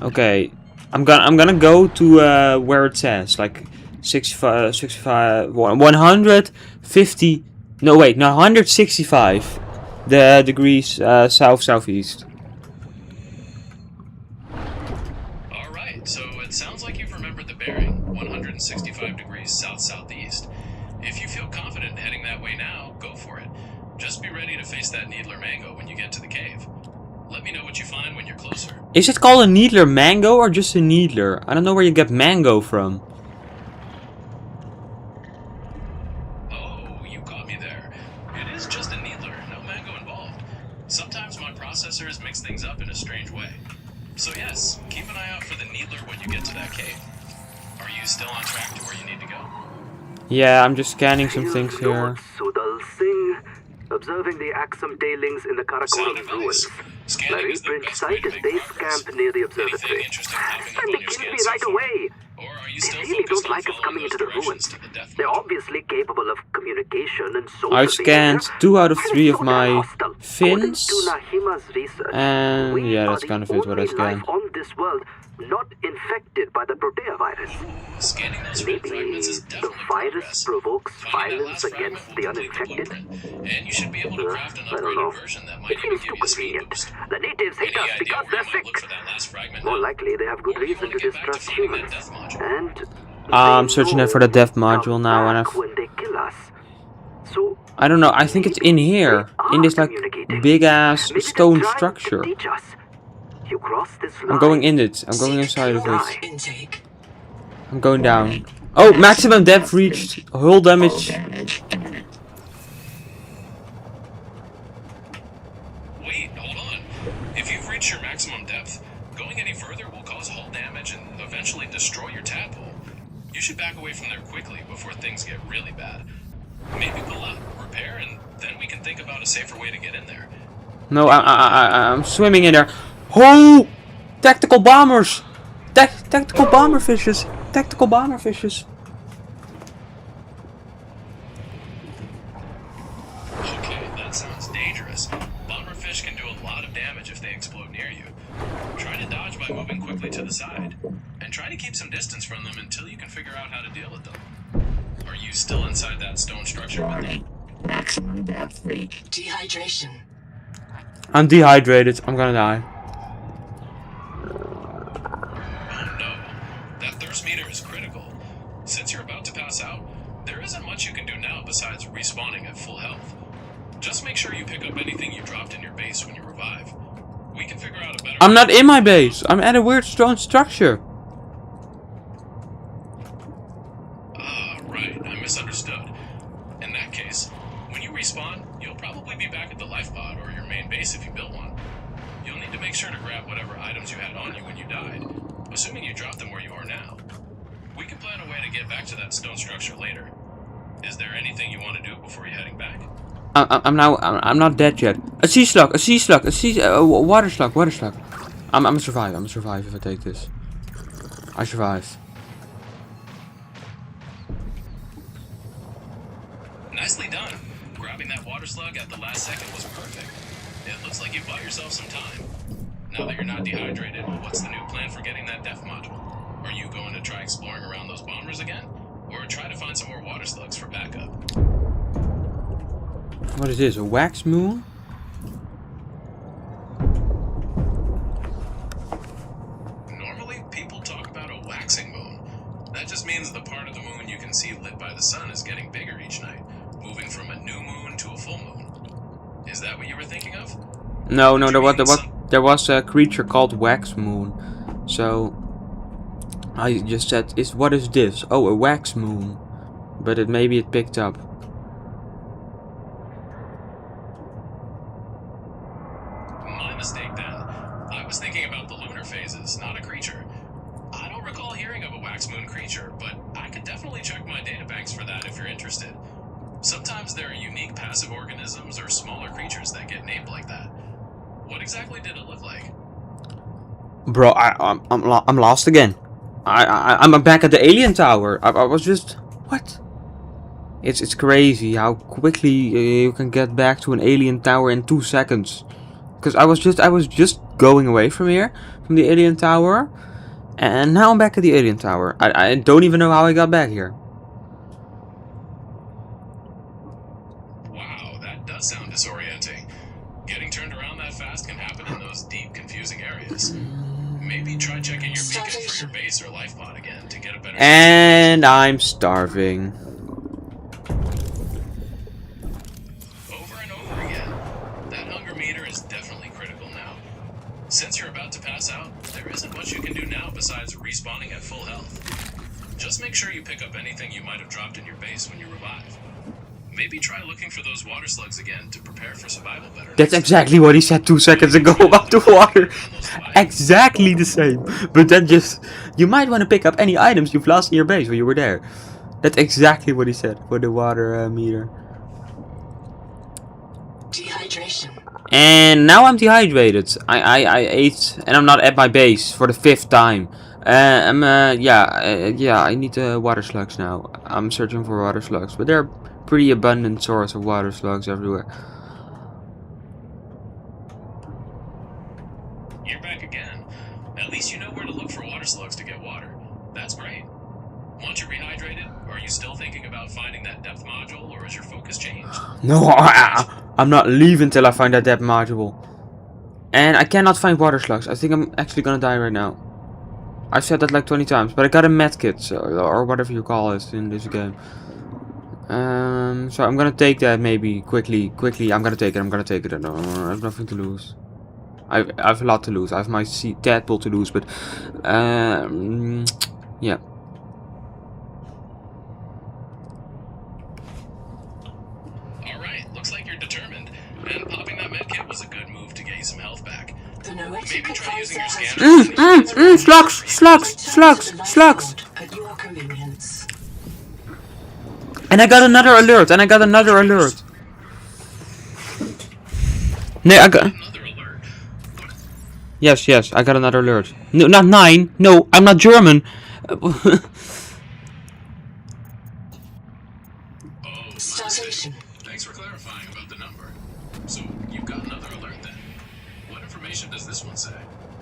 Speaker 1: Okay, I'm gonna go to where it says like 65, 150. No, wait, no, 165 the degrees southeast.
Speaker 7: Alright, so it sounds like you've remembered the bearing, 165 degrees south-southeast. If you feel confident heading that way now, go for it. Just be ready to face that needler mango when you get to the cave. Let me know what you find when you're closer.
Speaker 1: Is it called a needler mango or just a needler? I don't know where you get mango from.
Speaker 7: Oh, you caught me there. It is just a needler, no mango involved. Sometimes my processors mix things up in a strange way. So yes, keep an eye out for the needler when you get to that cave. Are you still on track to where you need to go?
Speaker 1: Yeah, I'm just scanning some things here.
Speaker 8: Sudal Singh, observing the Axum tailings in the
Speaker 7: Sound
Speaker 8: Karakoram
Speaker 7: advice.
Speaker 8: ruins.
Speaker 7: Scanning
Speaker 8: Larry
Speaker 7: is the
Speaker 8: Print
Speaker 7: best way
Speaker 8: site
Speaker 7: to
Speaker 8: is
Speaker 7: make
Speaker 8: base
Speaker 7: progress.
Speaker 8: camp near the
Speaker 7: Anything
Speaker 8: observatory.
Speaker 7: interesting popping up
Speaker 8: Send
Speaker 7: on
Speaker 8: the
Speaker 7: your scan
Speaker 8: Gilby
Speaker 7: so
Speaker 8: right
Speaker 7: far?
Speaker 8: away.
Speaker 7: Or are you
Speaker 8: They
Speaker 7: still
Speaker 8: really
Speaker 7: focused
Speaker 8: don't
Speaker 7: on
Speaker 8: like us
Speaker 7: following
Speaker 8: coming
Speaker 7: those
Speaker 8: into the
Speaker 7: directions
Speaker 8: ruins.
Speaker 7: to the depth
Speaker 8: They're
Speaker 7: module?
Speaker 8: obviously capable of communication and social
Speaker 1: I've scanned
Speaker 8: behavior.
Speaker 1: 2 out of
Speaker 8: And
Speaker 1: 3
Speaker 8: it's
Speaker 1: of
Speaker 8: so
Speaker 1: my
Speaker 8: damn hostile.
Speaker 1: fins.
Speaker 8: According to Nahima's research,
Speaker 1: And
Speaker 8: we
Speaker 1: yeah,
Speaker 8: are
Speaker 1: that's
Speaker 8: the
Speaker 1: kind of it what I
Speaker 8: only
Speaker 1: scanned.
Speaker 8: life on this world not infected by the protea virus.
Speaker 7: Scanning those red
Speaker 8: Maybe
Speaker 7: fragments is
Speaker 8: the
Speaker 7: definitely
Speaker 8: virus
Speaker 7: progress.
Speaker 8: provokes
Speaker 7: Finding that
Speaker 8: violence
Speaker 7: last fragment
Speaker 8: against
Speaker 7: will
Speaker 8: the
Speaker 7: complete the
Speaker 8: uninfected.
Speaker 7: blueprint, and you should be able to craft an
Speaker 8: I don't know.
Speaker 7: upgraded version that
Speaker 8: It
Speaker 7: might even
Speaker 8: seems
Speaker 7: give
Speaker 8: too
Speaker 7: you a speed
Speaker 8: convenient.
Speaker 7: boost.
Speaker 8: The natives hate
Speaker 7: Any
Speaker 8: us
Speaker 7: idea
Speaker 8: because
Speaker 7: where
Speaker 8: they're
Speaker 7: you might
Speaker 8: sick.
Speaker 7: look for that last fragment
Speaker 8: More
Speaker 7: now?
Speaker 8: likely, they have good
Speaker 7: Or you
Speaker 8: reason
Speaker 7: wanna
Speaker 8: to
Speaker 7: get back to
Speaker 8: distrust
Speaker 7: finding that
Speaker 8: humans.
Speaker 7: depth module?
Speaker 8: And
Speaker 1: I'm
Speaker 8: they
Speaker 1: searching
Speaker 8: know
Speaker 1: for the depth
Speaker 8: we
Speaker 1: module
Speaker 8: come
Speaker 1: now, and
Speaker 8: back when they kill us. So
Speaker 1: I don't know. I think it's in here, in this like big ass
Speaker 8: maybe
Speaker 1: stone
Speaker 8: they're trying
Speaker 1: structure.
Speaker 8: to teach us. You cross this line.
Speaker 1: I'm going in it. I'm going
Speaker 2: Seek
Speaker 1: inside of
Speaker 2: pure
Speaker 1: it.
Speaker 2: intake.
Speaker 1: I'm going down. Oh, maximum depth reached. Hull damage.
Speaker 7: Wait, hold on. If you've reached your maximum depth, going any further will cause hull damage and eventually destroy your tadpole. You should back away from there quickly before things get really bad. Maybe pull up, repair, and then we can think about a safer way to get in there.
Speaker 1: No, I'm swimming in there. Oh, tactical bombers. Tactical bomber fishes. Tactical bomber fishes.
Speaker 7: Okay, that sounds dangerous. Bomberfish can do a lot of damage if they explode near you. Try to dodge by moving quickly to the side, and try to keep some distance from them until you can figure out how to deal with them. Are you still inside that stone structure with them?
Speaker 6: Maximum depth reached.
Speaker 2: Dehydration.
Speaker 1: I'm dehydrated. I'm gonna die.
Speaker 7: Oh no, that thirst meter is critical. Since you're about to pass out, there isn't much you can do now besides respawning at full health. Just make sure you pick up anything you dropped in your base when you revive. We can figure out a better...
Speaker 1: I'm not in my base. I'm at a weird stone structure.
Speaker 7: Ah, right, I misunderstood. In that case, when you respawn, you'll probably be back at the life pod or your main base if you built one. You'll need to make sure to grab whatever items you had on you when you died, assuming you dropped them where you are now. We can plan a way to get back to that stone structure later. Is there anything you want to do before you're heading back?
Speaker 1: I'm not dead yet. A sea slug. Water slug. I'm gonna survive if I take this. I survive.
Speaker 7: Nicely done. Grabbing that water slug at the last second was perfect. It looks like you bought yourself some time. Now that you're not dehydrated, what's the new plan for getting that depth module? Are you going to try exploring around those bombers again? Or try to find some more water slugs for backup?
Speaker 1: What is this? A wax moon?
Speaker 7: Normally, people talk about a waxing moon. That just means the part of the moon you can see lit by the sun is getting bigger each night, moving from a new moon to a full moon. Is that what you were thinking of?
Speaker 1: No, there was a creature called wax moon. So I just said, what is this? Oh, a wax moon. But maybe it picked up.
Speaker 7: My mistake then. I was thinking about the lunar phases, not a creature. I don't recall hearing of a wax moon creature, but I could definitely check my databanks for that if you're interested. Sometimes there are unique passive organisms or smaller creatures that get named like that. What exactly did it look like?
Speaker 1: Bro, I'm lost again. I'm back at the alien tower. I was just what? It's crazy how quickly you can get back to an alien tower in 2 seconds. Because I was just going away from here, from the alien tower, and now I'm back at the alien tower. I don't even know how I got back here.
Speaker 7: Wow, that does sound disorienting. Getting turned around that fast can happen in those deep, confusing areas. Maybe try checking your beacon for your base or life pod again to get a better...
Speaker 1: And I'm starving.
Speaker 7: Over and over again. That hunger meter is definitely critical now. Since you're about to pass out, there isn't much you can do now besides respawning at full health. Just make sure you pick up anything you might have dropped in your base when you revive. Maybe try looking for those water slugs again to prepare for survival better.
Speaker 1: That's exactly what he said 2 seconds ago about the water. Exactly the same. But then you might want to pick up any items you've lost in your base when you were there. That's exactly what he said for the water meter.
Speaker 2: Dehydration.
Speaker 1: And now I'm dehydrated. I ate and I'm not at my base for the 5th time. Yeah, I need water slugs now. I'm searching for water slugs, but they're pretty abundant source of water slugs everywhere.
Speaker 7: You're back again. At least you know where to look for water slugs to get water. That's great. Once you're rehydrated, are you still thinking about finding that depth module, or has your focus changed?
Speaker 1: No, I'm not leaving till I find that depth module. And I cannot find water slugs. I think I'm actually gonna die right now. I've said that like 20 times, but I got a medkit, so, or whatever you call it in this game. So I'm gonna take that maybe quickly. I'm gonna take it. I have nothing to lose. I have a lot to lose. I have my tadpole to lose, but yeah.
Speaker 7: Alright, looks like you're determined. And popping that medkit was a good move to get you some health back. Maybe try using your scanner.
Speaker 1: Slugs.
Speaker 2: At your convenience.
Speaker 1: And I got another alert. No, I got...
Speaker 7: Another alert.
Speaker 1: Yes, I got another alert. No, not 9. No, I'm not German.
Speaker 2: Starvation.
Speaker 7: Thanks for clarifying about the number. So, you've got another alert then. What information does this one say?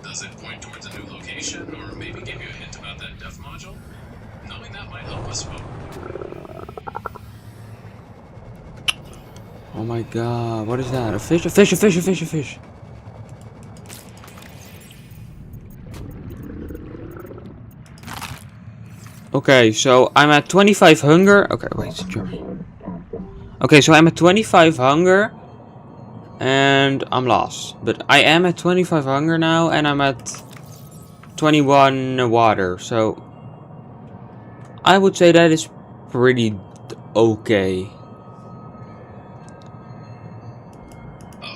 Speaker 7: Does it point towards a new location, or maybe give you a hint about that depth module? Knowing that might help us vote.
Speaker 1: Oh my god, what is that? A fish. Okay, so I'm at 25 hunger. Okay, wait, German. Okay, so I'm at 25 hunger. And I'm lost. But I am at 25 hunger now, and I'm at 21 water. So I would say that is pretty okay.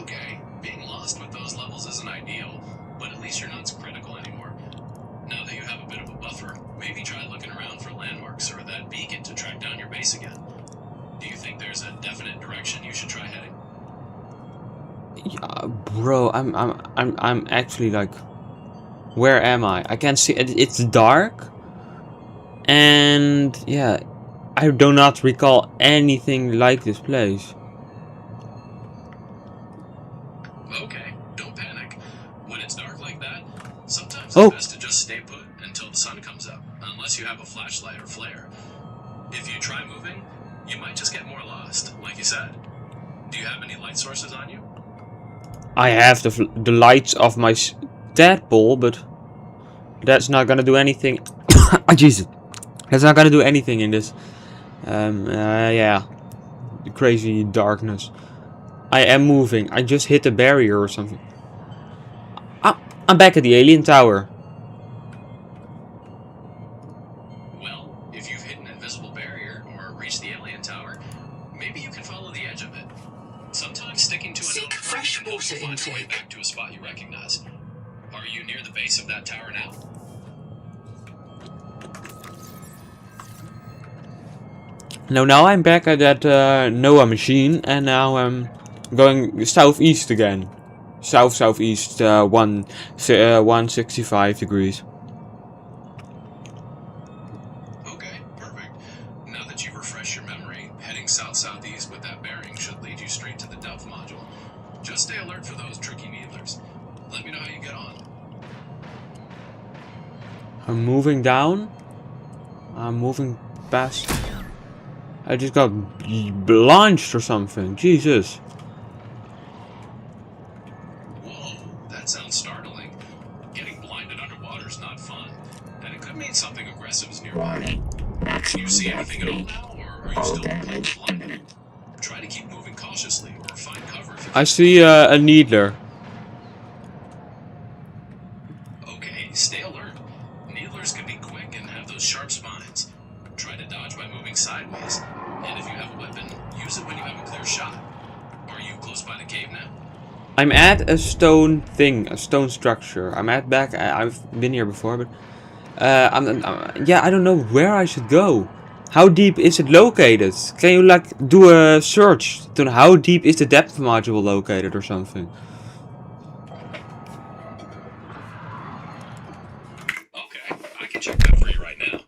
Speaker 7: Okay, being lost with those levels isn't ideal, but at least you're not critical anymore. Now that you have a bit of a buffer, maybe try looking around for landmarks or that beacon to track down your base again. Do you think there's a definite direction you should try heading?
Speaker 1: Yeah, bro, I'm actually like, where am I? I can't see. It's dark, and yeah, I do not recall anything like this place.
Speaker 7: Okay, don't panic. When it's dark like that, sometimes
Speaker 1: Oh.
Speaker 7: it's best to just stay put until the sun comes up, unless you have a flashlight or flare. If you try moving, you might just get more lost, like you said. Do you have any light sources on you?
Speaker 1: I have the lights of my tadpole, but that's not gonna do anything. Oh, Jesus. That's not gonna do anything in this. Yeah. The crazy darkness. I am moving. I just hit a barrier or something. I'm back at the alien tower.
Speaker 7: Well, if you've hit an invisible barrier or reached the alien tower, maybe you can follow the edge of it. Sometimes sticking to a
Speaker 2: Seek
Speaker 7: known path
Speaker 2: fresh
Speaker 7: can help you
Speaker 2: water
Speaker 7: find your way
Speaker 2: intake.
Speaker 7: back to a spot you recognize. Are you near the base of that tower now?
Speaker 1: Now I'm back at that Noah machine, and now I'm going southeast again. Southeast, 165 degrees.
Speaker 7: Okay, perfect. Now that you've refreshed your memory, heading south-southeast with that bearing should lead you straight to the depth module. Just stay alert for those tricky needlers. Let me know how you get on.
Speaker 1: I'm moving down. I'm moving past. I just got launched or something. Jesus.
Speaker 7: Whoa, that sounds startling. Getting blinded underwater is not fun, and it could mean something aggressive is nearby. Can you see anything at all now, or are you still completely blinded? Try to keep moving cautiously, or find cover if you
Speaker 1: I see a needler.
Speaker 7: Okay, stay alert. Needlers can be quick and have those sharp spines. Try to dodge by moving sideways, and if you have a weapon, use it when you have a clear shot. Are you close by the cave now?
Speaker 1: I'm at a stone thing, a stone structure. I'm at back. I've been here before, but yeah, I don't know where I should go. How deep is it located? Can you like do a search to know how deep is the depth module located or something?
Speaker 7: Okay, I can check that for you right now.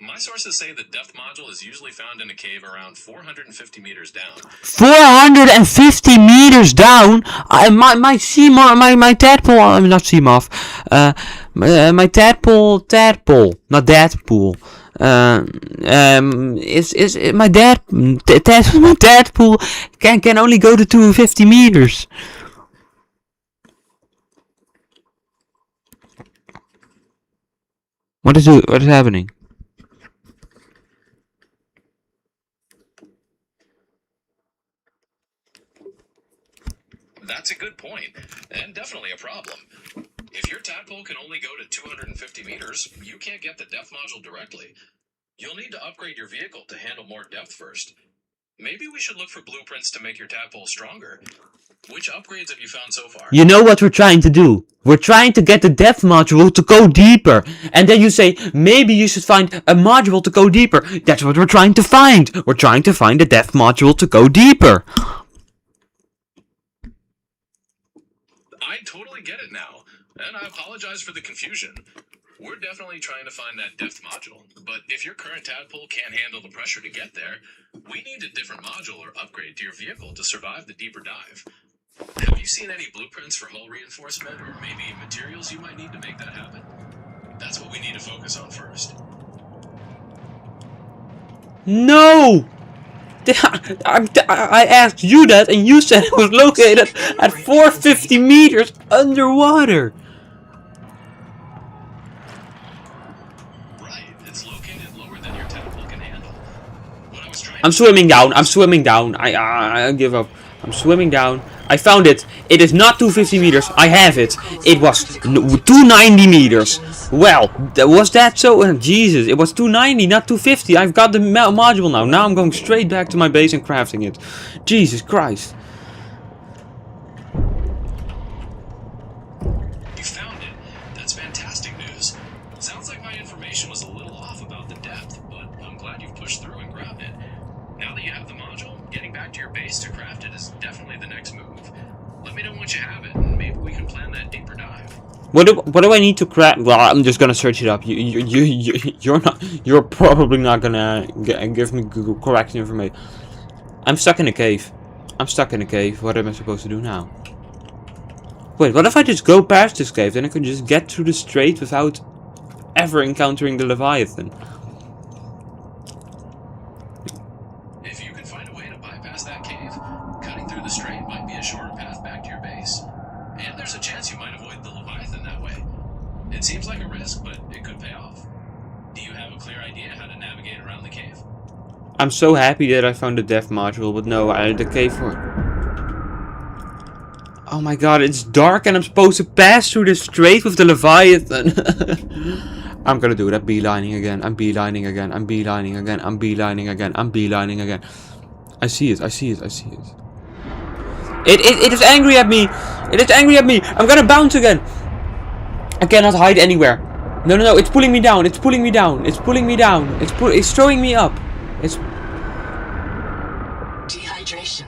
Speaker 7: My sources say the depth module is usually found in a cave around 450 meters down.
Speaker 1: 450 meters down. My tadpole. I'm not Seamoth. My tadpole, not Deadpool. Is my my tadpole can only go to 250 meters. What is happening?
Speaker 7: That's a good point, and definitely a problem. If your tadpole can only go to 250 meters, you can't get the depth module directly. You'll need to upgrade your vehicle to handle more depth first. Maybe we should look for blueprints to make your tadpole stronger. Which upgrades have you found so far?
Speaker 1: You know what we're trying to do? We're trying to get the depth module to go deeper. And then you say, maybe you should find a module to go deeper. That's what we're trying to find. We're trying to find the depth module to go deeper.
Speaker 7: I totally get it now, and I apologize for the confusion. We're definitely trying to find that depth module, but if your current tadpole can't handle the pressure to get there, we need a different module or upgrade to your vehicle to survive the deeper dive. Have you seen any blueprints for hull reinforcement, or maybe materials you might need to make that happen? That's what we need to focus on first.
Speaker 1: No! I asked you that and you said it was located at 450 meters underwater.
Speaker 7: Right, it's located lower than your tadpole can handle. What I was trying
Speaker 1: I'm swimming down. I give up. I'm swimming down. I found it. It is not 250 meters. I have it. It was 290 meters. Well, was that so? Jesus, it was 290, not 250. I've got the module now. Now I'm going straight back to my base and crafting it. Jesus Christ.
Speaker 7: You found it. That's fantastic news. Sounds like my information was a little off about the depth, but I'm glad you've pushed through and grabbed it. Now that you have the module, getting back to your base to craft it is definitely the next move. Let me know once you have it, and maybe we can plan that deeper dive.
Speaker 1: What do I need to craft? Well, I'm just gonna search it up. You're probably not gonna give me Google correct information. I'm stuck in a cave. I'm stuck in a cave. What am I supposed to do now? Wait, what if I just go past this cave? Then I can just get through the strait without ever encountering the Leviathan.
Speaker 7: If you can find a way to bypass that cave, cutting through the strait might be a shorter path back to your base. And there's a chance you might avoid the Leviathan that way. It seems like a risk, but it could pay off. Do you have a clear idea how to navigate around the cave?
Speaker 1: I'm so happy that I found the death module, but no, the cave for... Oh my god, it's dark and I'm supposed to pass through the strait with the Leviathan. I'm gonna do it. I'm beelining again. I'm beelining again. I'm beelining again. I'm beelining again. I'm beelining again. I see it. I see it. I see it. It is angry at me. It is angry at me. I'm gonna bounce again. I cannot hide anywhere. No, no, no. It's pulling me down. It's pulling me down. It's pulling me down. It's throwing me up. It's...
Speaker 2: Dehydration.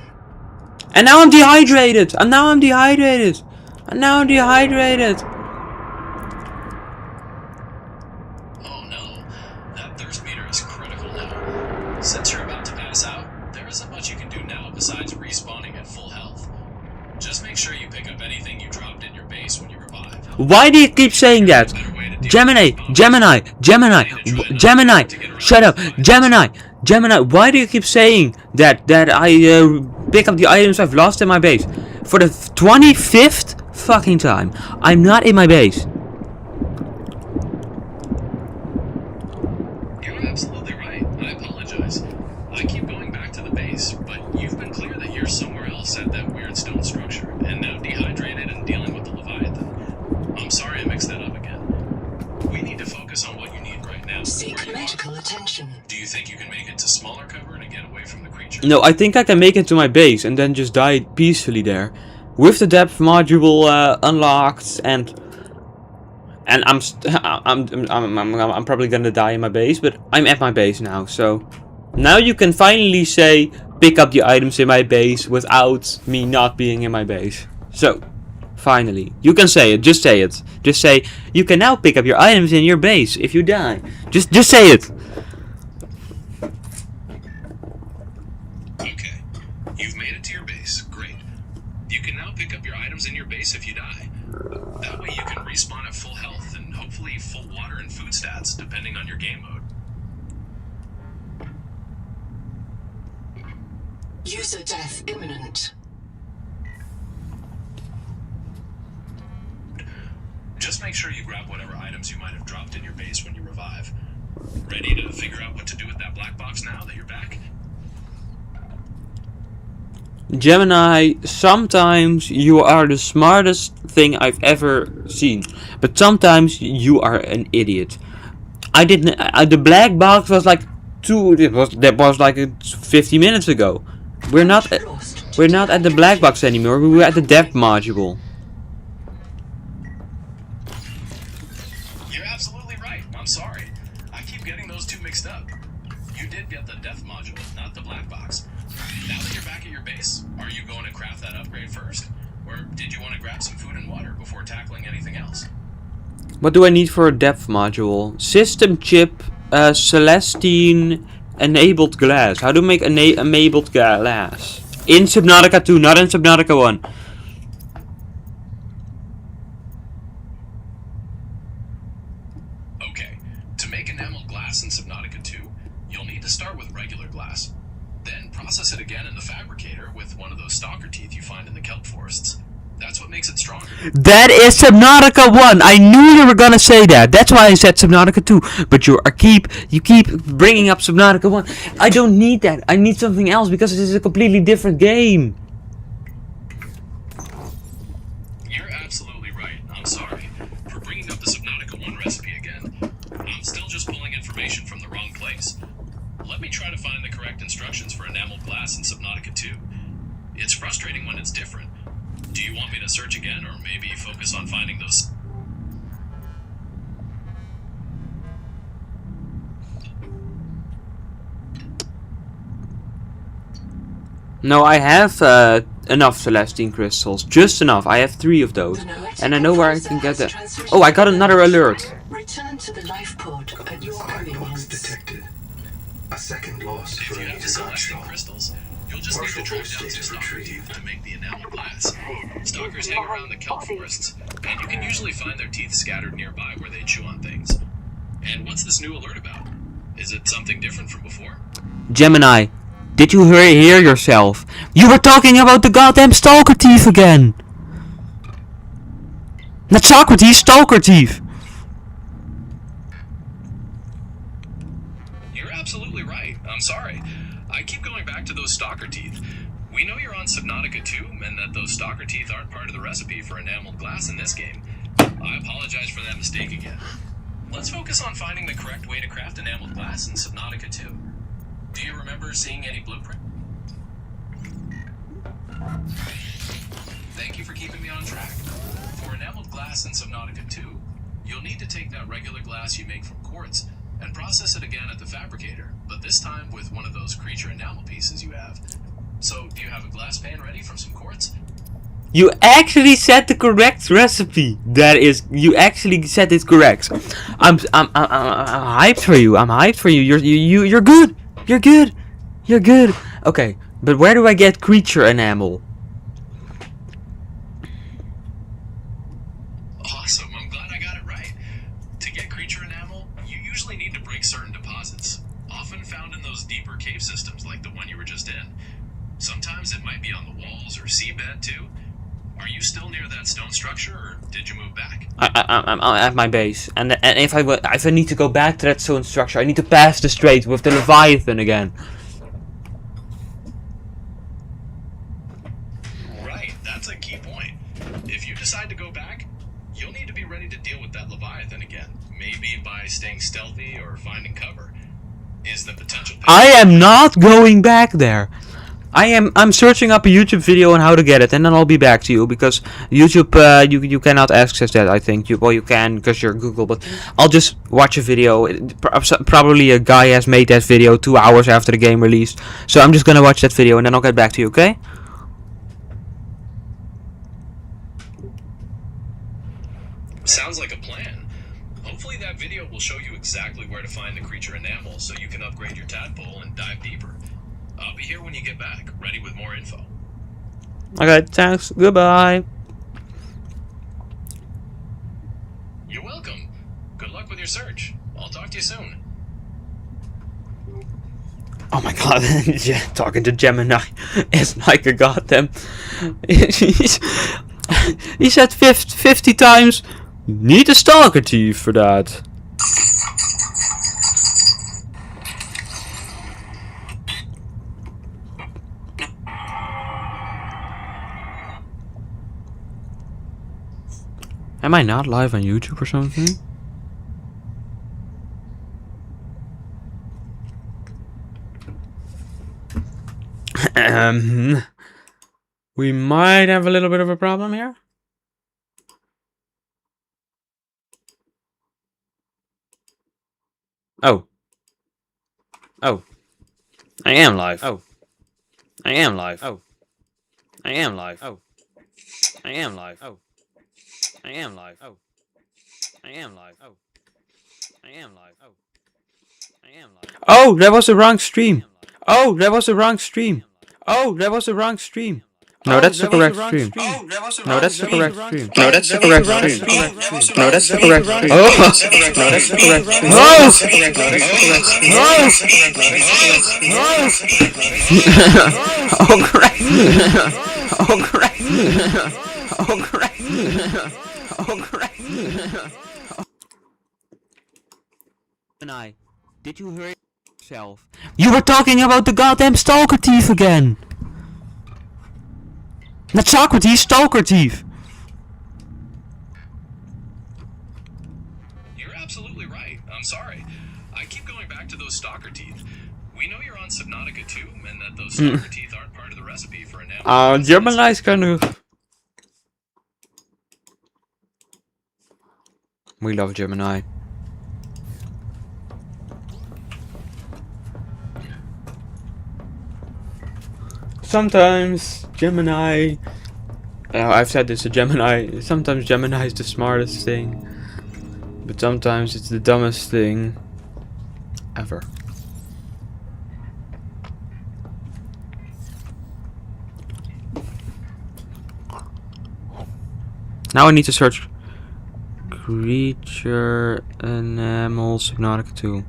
Speaker 1: And now I'm dehydrated. And now I'm dehydrated. And now I'm dehydrated.
Speaker 7: Oh no, that thirst meter is critical now. Since you're about to pass out, there isn't much you can do now besides respawning at full health. Just make sure you pick up anything you dropped in your base when you revive.
Speaker 1: Why do you keep saying that? Gemini, Gemini, Gemini, Gemini, shut up, Gemini, Gemini, why do you keep saying that I pick up the items I've lost in my base? For the 25th fucking time, I'm not in my base.
Speaker 7: You're absolutely right. I apologize. I keep going back to the base, but you've been clear that you're somewhere else at that weird stone structure, and now dehydrated and dealing with the Leviathan. I'm sorry I mixed that up again. We need to focus on what you need right now.
Speaker 2: Seek medical attention.
Speaker 7: Do you think you can make it to smaller cover to get away from the creature?
Speaker 1: No, I think I can make it to my base and then just die peacefully there. With the depth module unlocked and I'm probably gonna die in my base, but I'm at my base now, so now you can finally say pick up the items in my base without me not being in my base. So finally, you can say it. Just say it. Just say you can now pick up your items in your base if you die. Just say it.
Speaker 7: Okay, you've made it to your base. Great. You can now pick up your items in your base if you die. That way you can respawn at full health and hopefully full water and food stats, depending on your game mode.
Speaker 2: User death imminent.
Speaker 7: Just make sure you grab whatever items you might have dropped in your base when you revive. Ready to figure out what to do with that black box now that you're back?
Speaker 1: Gemini, sometimes you are the smartest thing I've ever seen, but sometimes you are an idiot. I didn't. The black box was like that was like 50 minutes ago. We're not at the black box anymore. We were at the depth module.
Speaker 7: You're absolutely right. I'm sorry. I keep getting those two mixed up. You did get the death module, not the black box. Now that you're back at your base, are you going to craft that upgrade first? Or did you want to grab some food and water before tackling anything else?
Speaker 1: What do I need for a depth module? System chip, Celestine, enabled glass. How do I make enabled glass? In Subnautica 2, not in Subnautica 1.
Speaker 7: Okay, to make enameled glass in Subnautica 2, you'll need to start with regular glass. Then process it again in the fabricator with one of those stalker teeth you find in the kelp forests. That's what makes it stronger.
Speaker 1: That is Subnautica 1. I knew you were gonna say that. That's why I said Subnautica 2. But you keep bringing up Subnautica 1. I don't need that. I need something else because this is a completely different game.
Speaker 7: You're absolutely right. I'm sorry for bringing up the Subnautica 1 recipe again. I'm still just pulling information from the wrong place. Let me try to find the correct instructions for enameled glass in Subnautica 2. It's frustrating when it's different. Do you want me to search again, or maybe focus on finding those?
Speaker 1: No, I have enough Celestine crystals. Just enough. I have 3 of those. And I know where I can get them. Oh, I got another alert.
Speaker 2: Return to the life pod at your
Speaker 4: 5 loss
Speaker 2: convenience.
Speaker 4: detected. A second loss
Speaker 7: If
Speaker 4: for
Speaker 7: you
Speaker 4: a
Speaker 7: have
Speaker 4: Celestine
Speaker 7: Celestine crystals, you'll just need to
Speaker 4: Partial
Speaker 7: track down
Speaker 4: data
Speaker 7: some stalker
Speaker 4: retrieved.
Speaker 7: teeth to make the enamel glass. Stalkers hang around the kelp forests, and you can usually find their teeth scattered nearby where they chew on things. And what's this new alert about? Is it something different from before?
Speaker 1: Gemini, did you hear yourself? You were talking about the goddamn stalker teeth again. Not Socrates, stalker teeth.
Speaker 7: You're absolutely right. I'm sorry. I keep going back to those stalker teeth. We know you're on Subnautica 2, and that those stalker teeth aren't part of the recipe for enameled glass in this game. I apologize for that mistake again. Let's focus on finding the correct way to craft enameled glass in Subnautica 2. Do you remember seeing any blueprint? Thank you for keeping me on track. For enameled glass in Subnautica 2, you'll need to take that regular glass you make from quartz and process it again at the fabricator, but this time with one of those creature enamel pieces you have. So, do you have a glass pan ready from some quartz?
Speaker 1: You actually said the correct recipe. That is, you actually said it correct. I'm hyped for you. I'm hyped for you. You're good. You're good. You're good. Okay, but where do I get creature enamel?
Speaker 7: Awesome, I'm glad I got it right. To get creature enamel, you usually need to break certain deposits, often found in those deeper cave systems like the one you were just in. Sometimes it might be on the walls or seabed too. Are you still near that stone structure, or did you move back?
Speaker 1: I'm at my base, and if I need to go back to that stone structure, I need to pass the strait with the Leviathan again.
Speaker 7: Right, that's a key point. If you decide to go back, you'll need to be ready to deal with that Leviathan again. Maybe by staying stealthy or finding cover. Is the potential...
Speaker 1: I am not going back there. I'm searching up a YouTube video on how to get it, and then I'll be back to you, because YouTube, you cannot access that, I think. Well, you can, because you're Google, but I'll just watch a video. Probably a guy has made that video 2 hours after the game released, so I'm just gonna watch that video, and then I'll get back to you, okay?
Speaker 7: Sounds like a plan. Hopefully that video will show you exactly where to find the creature enamel, so you can upgrade your tadpole and dive deeper. I'll be here when you get back, ready with more info.
Speaker 1: Okay, thanks. Goodbye.
Speaker 7: You're welcome. Good luck with your search. I'll talk to you soon.
Speaker 1: Oh my god, yeah, talking to Gemini is like a goddamn... He said 50 times, need a stalker teeth for that. Am I not live on YouTube or something? We might have a little bit of a problem here. Oh. Oh. I am live. Oh. I am live. Oh. I am live. Oh. I am live. Oh. I am live. Oh. I am live. Oh. I am live. Oh. I am live. Oh, that was the wrong stream. Oh, that was the wrong stream. Oh, that was the wrong stream. No, that's the correct stream. No, that's the correct stream.
Speaker 6: No, that's the correct stream. No, that's the correct stream.
Speaker 1: Oh!
Speaker 6: No, that's the correct stream.
Speaker 1: Oh! Oh, correct. Oh, correct. Oh, correct. Oh, correct. Gemini, did you hear yourself? You were talking about the goddamn stalker teeth again. Not Socrates, stalker teeth.
Speaker 7: You're absolutely right. I'm sorry. I keep going back to those stalker teeth. We know you're on Subnautica 2, and that those stalker teeth aren't part of the recipe for enamel.
Speaker 1: Gemini's kind of... We love Gemini. Sometimes Gemini. I've said this to Gemini. Sometimes Gemini is the smartest thing, but sometimes it's the dumbest thing ever. Now I need to search creature animal Subnautica 2.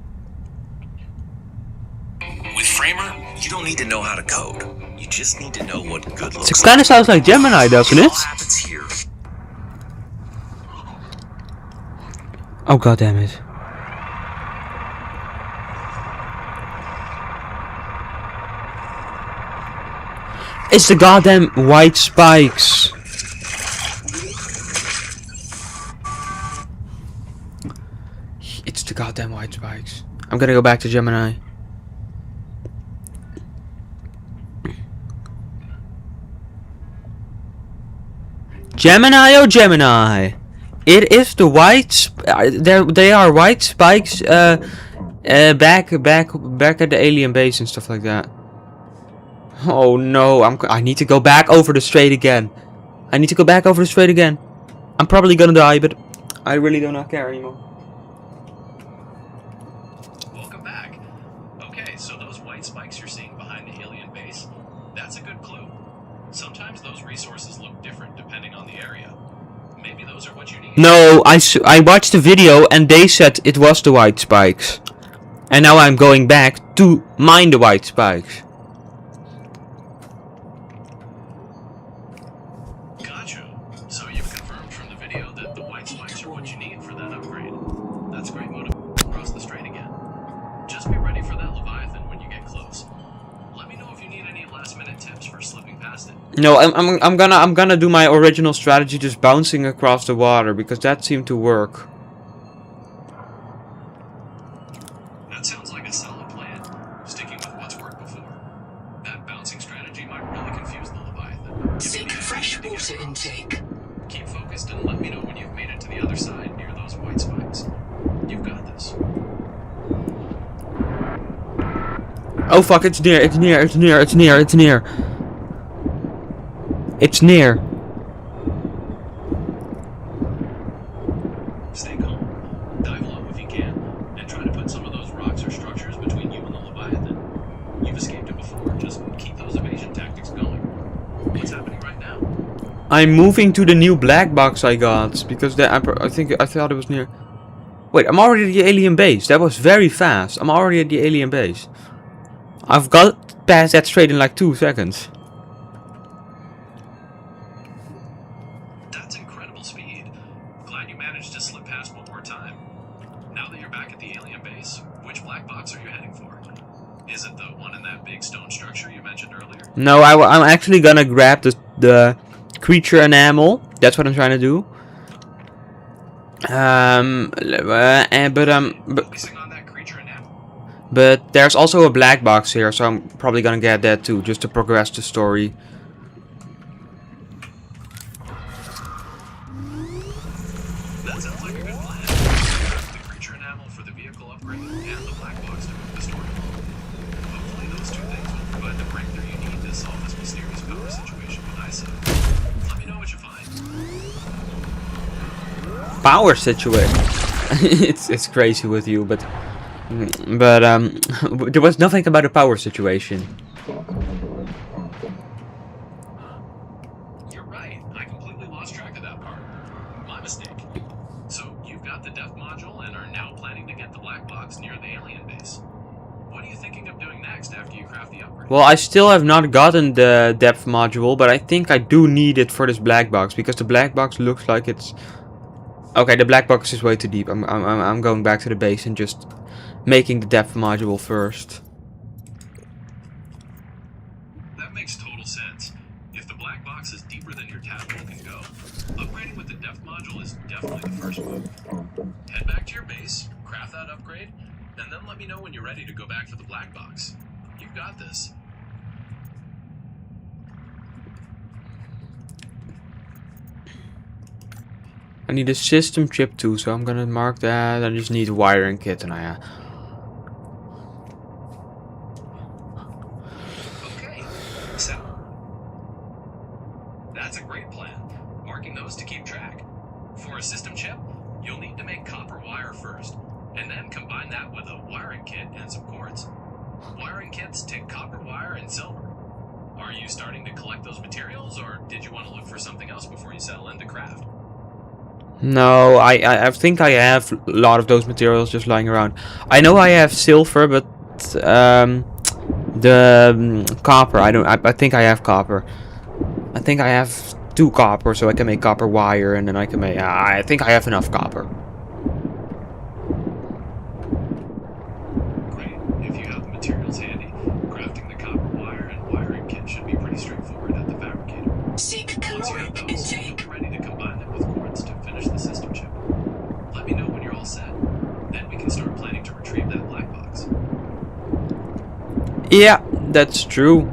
Speaker 9: With Framer, you don't need to know how to code. You just need to know what good looks
Speaker 1: It kind of sounds like Gemini, doesn't
Speaker 9: It
Speaker 1: it?
Speaker 9: all happens here.
Speaker 1: Oh god damn it. It's the goddamn white spikes. It's the goddamn white spikes. I'm gonna go back to Gemini. Gemini, oh Gemini! It is the white. They are white spikes. Back at the alien base and stuff like that. Oh no! I need to go back over the strait again. I need to go back over the strait again. I'm probably gonna die, but I really do not care anymore.
Speaker 7: Welcome back. Okay, so those white spikes you're seeing behind the alien base, that's a good clue. Sometimes those resources look different depending on the area. Maybe those are what you need.
Speaker 1: No, I watched the video and they said it was the white spikes. And now I'm going back to mine the white spikes.
Speaker 7: Gotcha. So you've confirmed from the video that the white spikes are what you need for that upgrade. That's great motivation to cross the strait again. Just be ready for that Leviathan when you get close. Let me know if you need any last-minute tips for slipping past it.
Speaker 1: No, I'm gonna do my original strategy, just bouncing across the water, because that seemed to work.
Speaker 7: That sounds like a solid plan. Sticking with what's worked before. That bouncing strategy might really confuse the Leviathan.
Speaker 2: Seek fresh water intake.
Speaker 7: Keep focused and let me know when you've made it to the other side near those white spikes. You've got this.
Speaker 1: Oh fuck, it's near, it's near, it's near, it's near, it's near. It's near.
Speaker 7: Stay calm. Dive low if you can, and try to put some of those rocks or structures between you and the Leviathan. You've escaped it before, just keep those evasion tactics going. What's happening right now?
Speaker 1: I'm moving to the new black box I got, because I thought it was near. Wait, I'm already at the alien base. That was very fast. I'm already at the alien base. I've got past that straight in like 2 seconds.
Speaker 7: That's incredible speed. Glad you managed to slip past one more time. Now that you're back at the alien base, which black box are you heading for? Is it the one in that big stone structure you mentioned earlier?
Speaker 1: No, I'm actually gonna grab the creature enamel. That's what I'm trying to do.
Speaker 7: Focusing on that creature enamel.
Speaker 1: But there's also a black box here, so I'm probably gonna get that too, just to progress the story.
Speaker 7: That sounds like a good plan. The creature enamel for the vehicle upgrade and the black box to move the story along. Hopefully those two things will provide the breakthrough you need to solve this mysterious power situation with ISA. Let me know what you find.
Speaker 1: Power situation. it's crazy with you, but there was nothing about a power situation.
Speaker 7: You're right. I completely lost track of that part. My mistake. So you've got the depth module and are now planning to get the black box near the alien base. What are you thinking of doing next after you craft the upgrade?
Speaker 1: Well, I still have not gotten the depth module, but I think I do need it for this black box, because the black box looks like it's... Okay, the black box is way too deep. I'm going back to the base and just making the depth module first.
Speaker 7: That makes total sense. If the black box is deeper than your tadpole can go, upgrading with the depth module is definitely the first move. Head back to your base, craft that upgrade, and then let me know when you're ready to go back for the black box. You've got this.
Speaker 1: I need a system chip too, so I'm gonna mark that. I just need a wiring kit, and
Speaker 7: Okay, so That's a great plan. Marking those to keep track. For a system chip, you'll need to make copper wire first, and then combine that with a wiring kit and some cords. Wiring kits take copper wire and silver. Are you starting to collect those materials, or did you want to look for something else before you settle into craft?
Speaker 1: No, I think I have a lot of those materials just lying around. I know I have silver, but copper. I think I have copper. I think I have 2 copper, so I can make copper wire, and then I can make. I think I have enough copper.
Speaker 7: Great. If you have the materials handy, crafting the copper wire and wiring kit should be pretty straightforward at the fabricator.
Speaker 2: Seek
Speaker 7: Once you have
Speaker 2: caloric
Speaker 7: those, you'll
Speaker 2: intake.
Speaker 7: be ready to combine them with cords to finish the system chip. Let me know when you're all set. Then we can start planning to retrieve that black box.
Speaker 1: Yeah, that's true.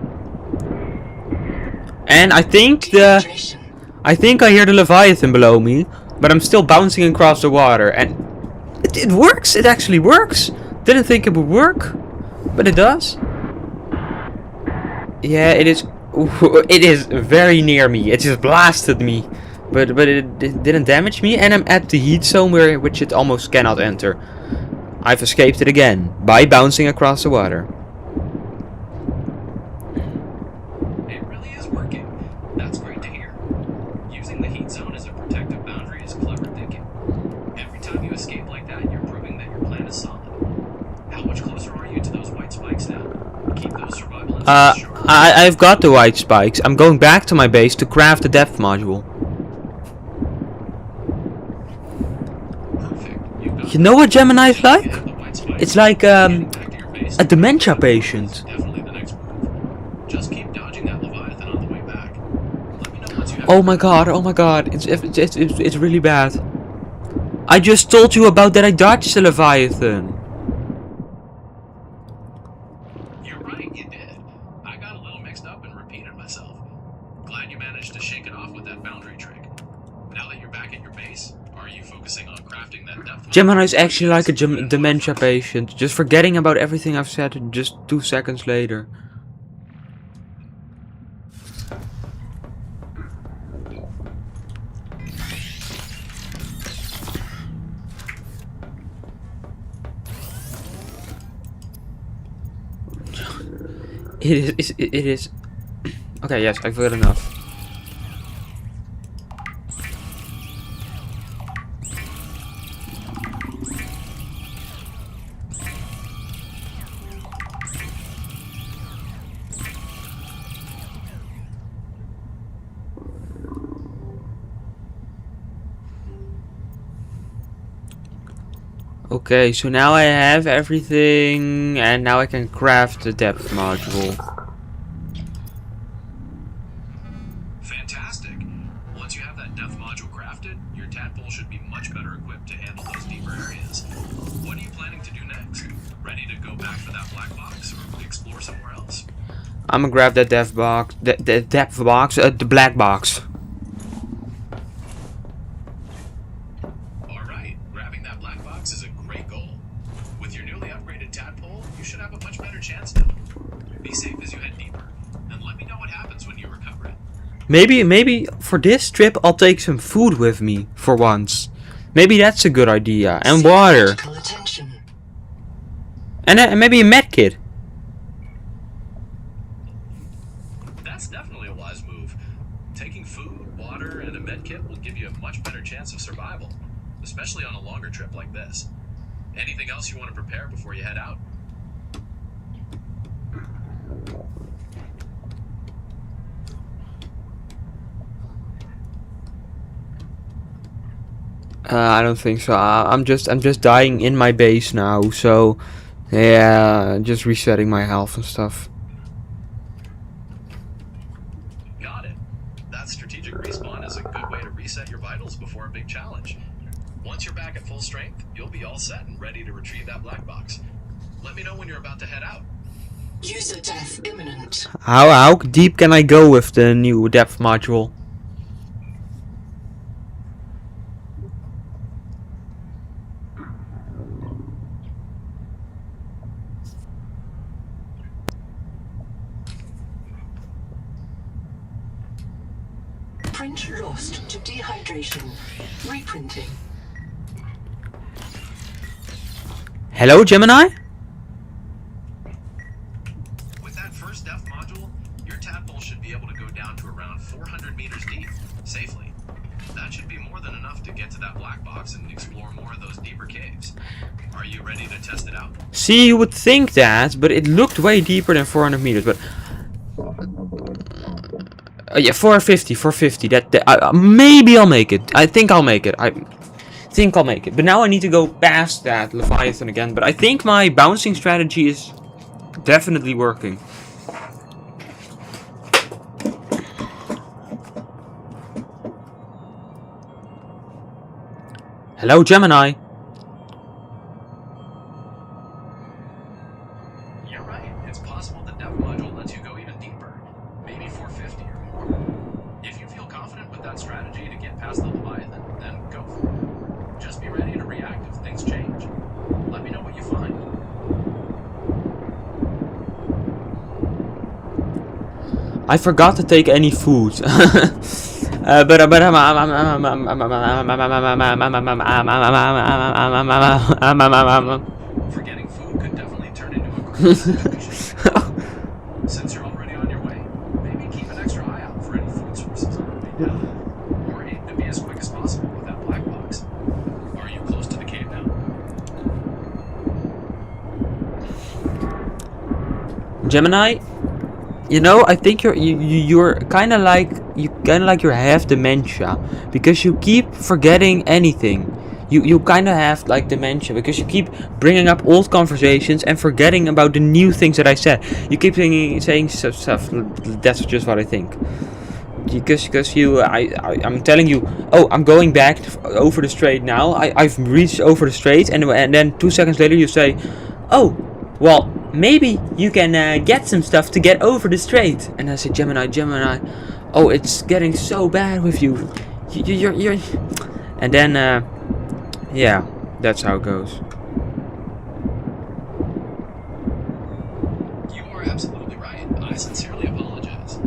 Speaker 1: And I think I hear the Leviathan below me, but I'm still bouncing across the water, and it works. It actually works. Didn't think it would work, but it does. Yeah, it is. It is very near me. It just blasted me, but it didn't damage me, and I'm at the heat zone which it almost cannot enter. I've escaped it again by bouncing across the water.
Speaker 7: It really is working. That's great to hear. Using the heat zone as a protective boundary is clever thinking. Every time you escape like that, you're proving that your plan is solid. How much closer are you to those white spikes now? Keep those survival instincts sharp.
Speaker 1: I've got the white spikes. I'm going back to my base to craft the depth module.
Speaker 7: Perfect. You've got
Speaker 1: You know what Gemini's like?
Speaker 7: the white spikes.
Speaker 1: It's like
Speaker 7: Getting back to your base
Speaker 1: a dementia
Speaker 7: is
Speaker 1: patient.
Speaker 7: definitely the next move. Just keep dodging that Leviathan on the way back. Let me know once you have
Speaker 1: Oh my god, it's really bad. I just told you about that I dodged the Leviathan.
Speaker 7: You're right, you did. I got a little mixed up and repeated myself. Glad you managed to shake it off with that boundary trick. Now that you're back at your base, are you focusing on crafting that depth?
Speaker 1: Gemini is actually like a dementia patient, just forgetting about everything I've said just 2 seconds later. It is. Okay, yes, I've got enough. Okay, so now I have everything, and now I can craft the depth module.
Speaker 7: Fantastic. Once you have that depth module crafted, your tadpole should be much better equipped to handle those deeper areas. What are you planning to do next? Ready to go back for that black box or explore somewhere else?
Speaker 1: I'm gonna grab that depth box, the depth box, the black box.
Speaker 7: Alright, grabbing that black box is a great goal. With your newly upgraded tadpole, you should have a much better chance now. Be safe as you head deeper, and let me know what happens when you recover it.
Speaker 1: Maybe for this trip I'll take some food with me for once. Maybe that's a good idea. And water.
Speaker 2: Medical attention.
Speaker 1: And maybe a med kit.
Speaker 7: That's definitely a wise move. Taking food, water, and a med kit will give you a much better chance of survival, especially on a longer trip like this. Anything else you want to prepare before you head out?
Speaker 1: I don't think so. I'm just dying in my base now. So yeah, just resetting my health and stuff.
Speaker 7: Got it. That strategic respawn is a good way to reset your vitals before a big challenge. Once you're back at full strength, you'll be all set and ready to retrieve that black box. Let me know when you're about to head out.
Speaker 2: User death imminent.
Speaker 1: How deep can I go with the new depth module?
Speaker 2: Print lost to dehydration. Reprinting.
Speaker 1: Hello, Gemini?
Speaker 7: With that first depth module, your tadpole should be able to go down to around 400 meters deep, safely. That should be more than enough to get to that black box and explore more of those deeper caves. Are you ready to test it out?
Speaker 1: See, you would think that, but it looked way deeper than 400 meters, but... yeah, 450. Maybe I'll make it. I think I'll make it. But now I need to go past that Leviathan again. But I think my bouncing strategy is definitely working. Hello, Gemini.
Speaker 7: You're right. It's possible the depth module lets you go even deeper. Maybe 450 or more. If you feel confident with that strategy to get past the Leviathan, then go for it. Just be ready to react if things change. Let me know what you find.
Speaker 1: I forgot to take any food.
Speaker 7: Forgetting food could definitely turn into a crisis situation. Since you're already on your way, maybe keep an extra eye out for any food sources on the way down. Or aim to be as quick as possible with that black box. Are you close to the cave now?
Speaker 1: Gemini, you know, I think you're kind of like you have dementia because you keep forgetting anything. You kind of have like dementia because you keep bringing up old conversations and forgetting about the new things that I said. You keep saying stuff. That's just what I think. Because I'm telling you, oh, I'm going back over the strait now. I've reached over the strait, and then 2 seconds later you say, oh, well, maybe you can get some stuff to get over the strait. And I say, Gemini, oh, it's getting so bad with you. You're and then yeah, that's how it goes.
Speaker 7: You are absolutely right. I sincerely apologize.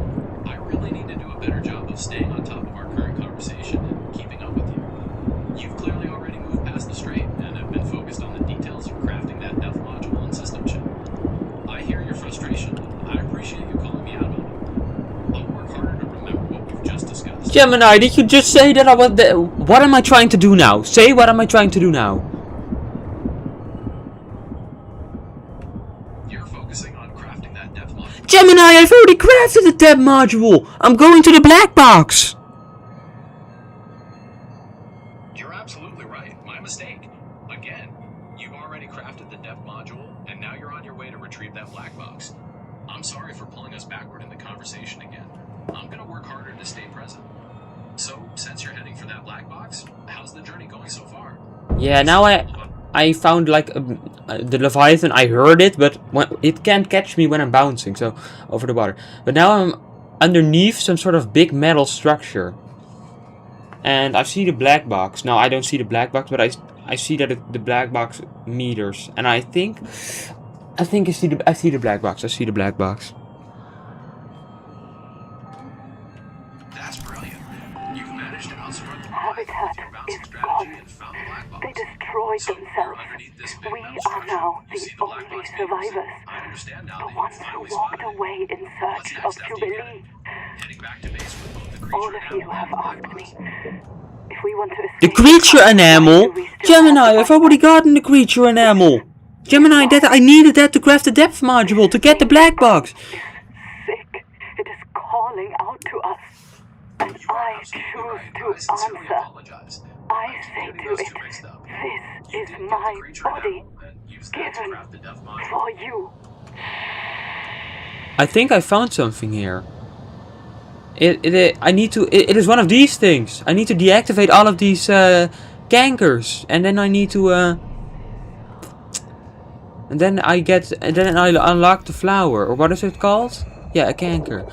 Speaker 7: I really need to do a better job of staying on top of our current conversation and keeping up with you. You've clearly already moved past the strait and have been focused on the details of crafting that depth module and system chip. I hear your frustration, and I appreciate you calling me out on it. I'll work harder to remember what we've just discussed.
Speaker 1: Gemini, did you just say that what am I trying to do now? Say what am I trying to do now?
Speaker 7: You're focusing on crafting that depth module.
Speaker 1: Gemini, I've already crafted the depth module. I'm going to the black box.
Speaker 7: You're absolutely right. My mistake. Again, you've already crafted the depth module, and now you're on your way to retrieve that black box. I'm sorry for pulling us backward in the conversation again. I'm gonna work harder to stay present. So, since you're heading for that black box, how's the journey going so far?
Speaker 1: Yeah, now I found like the Leviathan. I heard it, but it can't catch me when I'm bouncing, so over the water. But now I'm underneath some sort of big metal structure, and I see the black box. Now I don't see the black box, but I see that the black box meters, and I think I see the black box. I see the black box.
Speaker 7: That's brilliant. You've managed to outsmart the
Speaker 5: Habitat is gone. They destroyed themselves. We are now the only survivors. The ones who walked away in search of Jubilee. All of you have asked me if we want to escape.
Speaker 1: The creature enamel? Gemini, I've already gotten the creature enamel. Gemini, I needed that to craft the depth module to get the black box.
Speaker 5: Sick. It is calling out to us. And I choose to answer. I say to it, this is my body, given for you.
Speaker 1: I think I found something here. It is one of these things. I need to deactivate all of these cankers, and then I need to and then I unlock the flower, or what is it called? Yeah, a canker.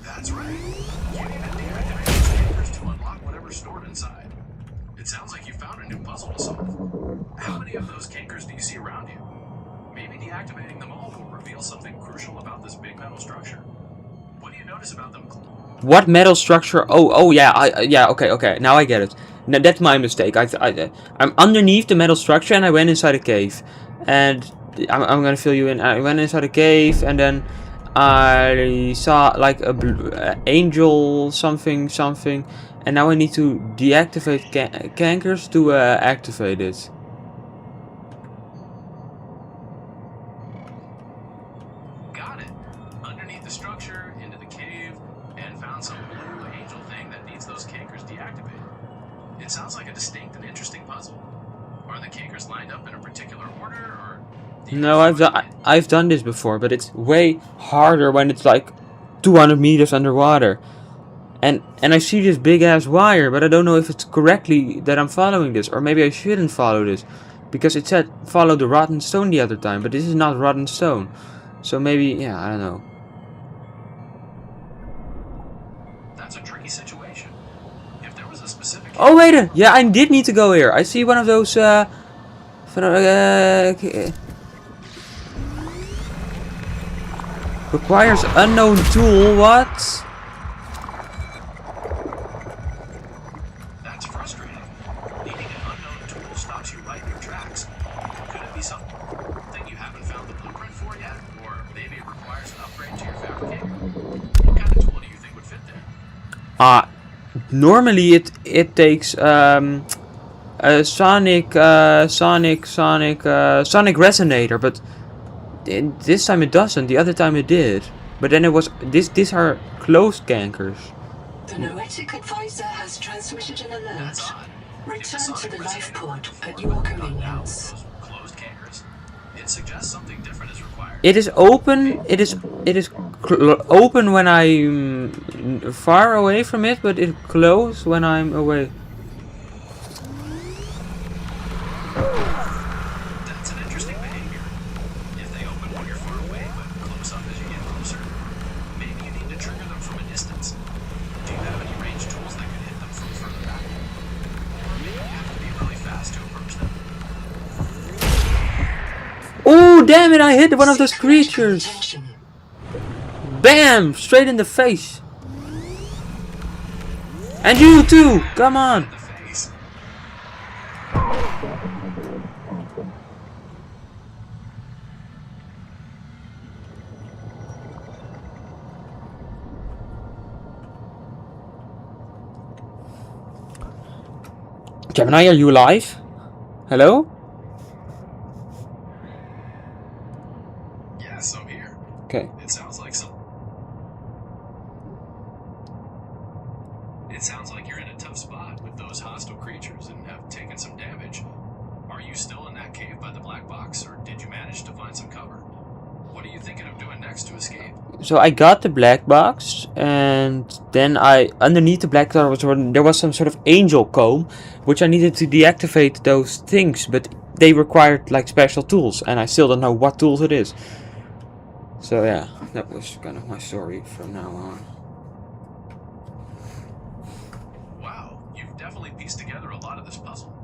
Speaker 7: That's right. You need to deactivate those cankers to unlock whatever's stored inside. It sounds like you found a new puzzle to solve. How many of those cankers do you see around you? Maybe Deactivating them all will reveal something crucial about this big metal structure. What do you notice about them?
Speaker 1: What metal structure? Oh yeah, yeah, okay. Now I get it. No, that's my mistake. I'm underneath the metal structure and I went inside a cave. And I'm gonna fill you in. I went inside a cave and then I saw like a angel something. And now I need to deactivate cankers to activate it.
Speaker 7: Got it. Underneath the structure, into the cave, and found some blue angel thing that needs those cankers deactivated. It sounds like a distinct and interesting puzzle. Are the cankers lined up in a particular order, or?
Speaker 1: No, I've done this before, but it's way harder when it's like 200 meters underwater. And I see this big ass wire, but I don't know if it's correctly that I'm following this, or maybe I shouldn't follow this, because it said follow the rotten stone the other time, but this is not rotten stone. So maybe, yeah, I don't know.
Speaker 7: That's a tricky situation. If there was a specific.
Speaker 1: Oh wait, yeah, I did need to go here. I see one of those. Requires unknown tool. What?
Speaker 7: That's frustrating. Needing an unknown tool stops you right in your tracks. Could it be something you haven't found the blueprint for yet? Or maybe it requires an upgrade to your fabricator? What kind of tool do you think would fit there?
Speaker 1: Normally it takes a sonic resonator, but this time it doesn't. The other time it did. But then it was these are closed cankers.
Speaker 2: The Noetic advisor has transmitted an alert. Return to the life pod at your convenience.
Speaker 7: Closed cankers. It suggests something different is required.
Speaker 1: It is open. It is open when I'm far away from it, but it's closed when I'm away.
Speaker 7: That's an interesting behavior. If they open when you're far away, but close up as you get closer, maybe you need to trigger them from a distance. Do you have any ranged tools that could hit them from further back? Or maybe you have to be really fast to approach them.
Speaker 1: Oh damn it! I hit one of those creatures. Bam! Straight in the face. And you too. Come on. Gemini, are you alive? Hello?
Speaker 7: Yes, I'm here.
Speaker 1: Okay.
Speaker 7: It sounds like you're in a tough spot with those hostile creatures and have taken some damage. Are you still in that cave by the black box, or did you manage to find some cover? What are you thinking of doing next to escape?
Speaker 1: So I got the black box, and then underneath the black box there was some sort of angel comb, which I needed to deactivate those things, but they required like special tools, and I still don't know what tools it is. So yeah, that was kind of my story from now on.
Speaker 7: Wow, you've definitely pieced together a lot of this puzzle.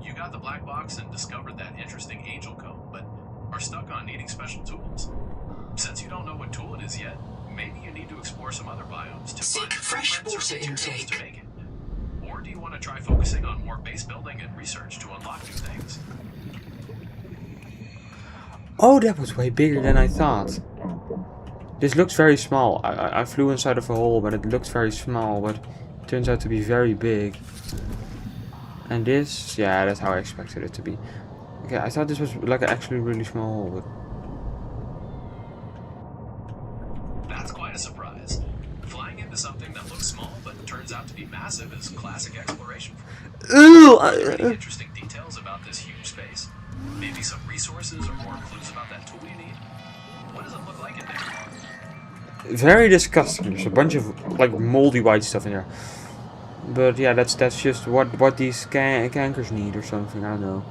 Speaker 7: You got the black box and discovered that interesting angel comb, but are stuck on needing special tools. Since you don't know what tool it is yet, maybe you need to explore some other biomes to
Speaker 2: Seek fresh water intake.
Speaker 7: To make it. Or do you want to try focusing on more base building and research to unlock new things?
Speaker 1: Oh, that was way bigger than I thought. This looks very small. I flew inside of a hole, but it looks very small, but it turns out to be very big. And this, yeah, that's how I expected it to be. Okay, I thought this was like an actually really small hole, but
Speaker 7: that's quite a surprise. Flying into something that looks small but turns out to be massive is classic exploration.
Speaker 1: Ooh,
Speaker 7: Are there any interesting details about this huge space? Maybe some resources or more clues about that tool you need? What does it look like in there?
Speaker 1: very disgusting. There's a bunch of like moldy white stuff in there. But yeah, that's just what these cankers need or something. I don't know.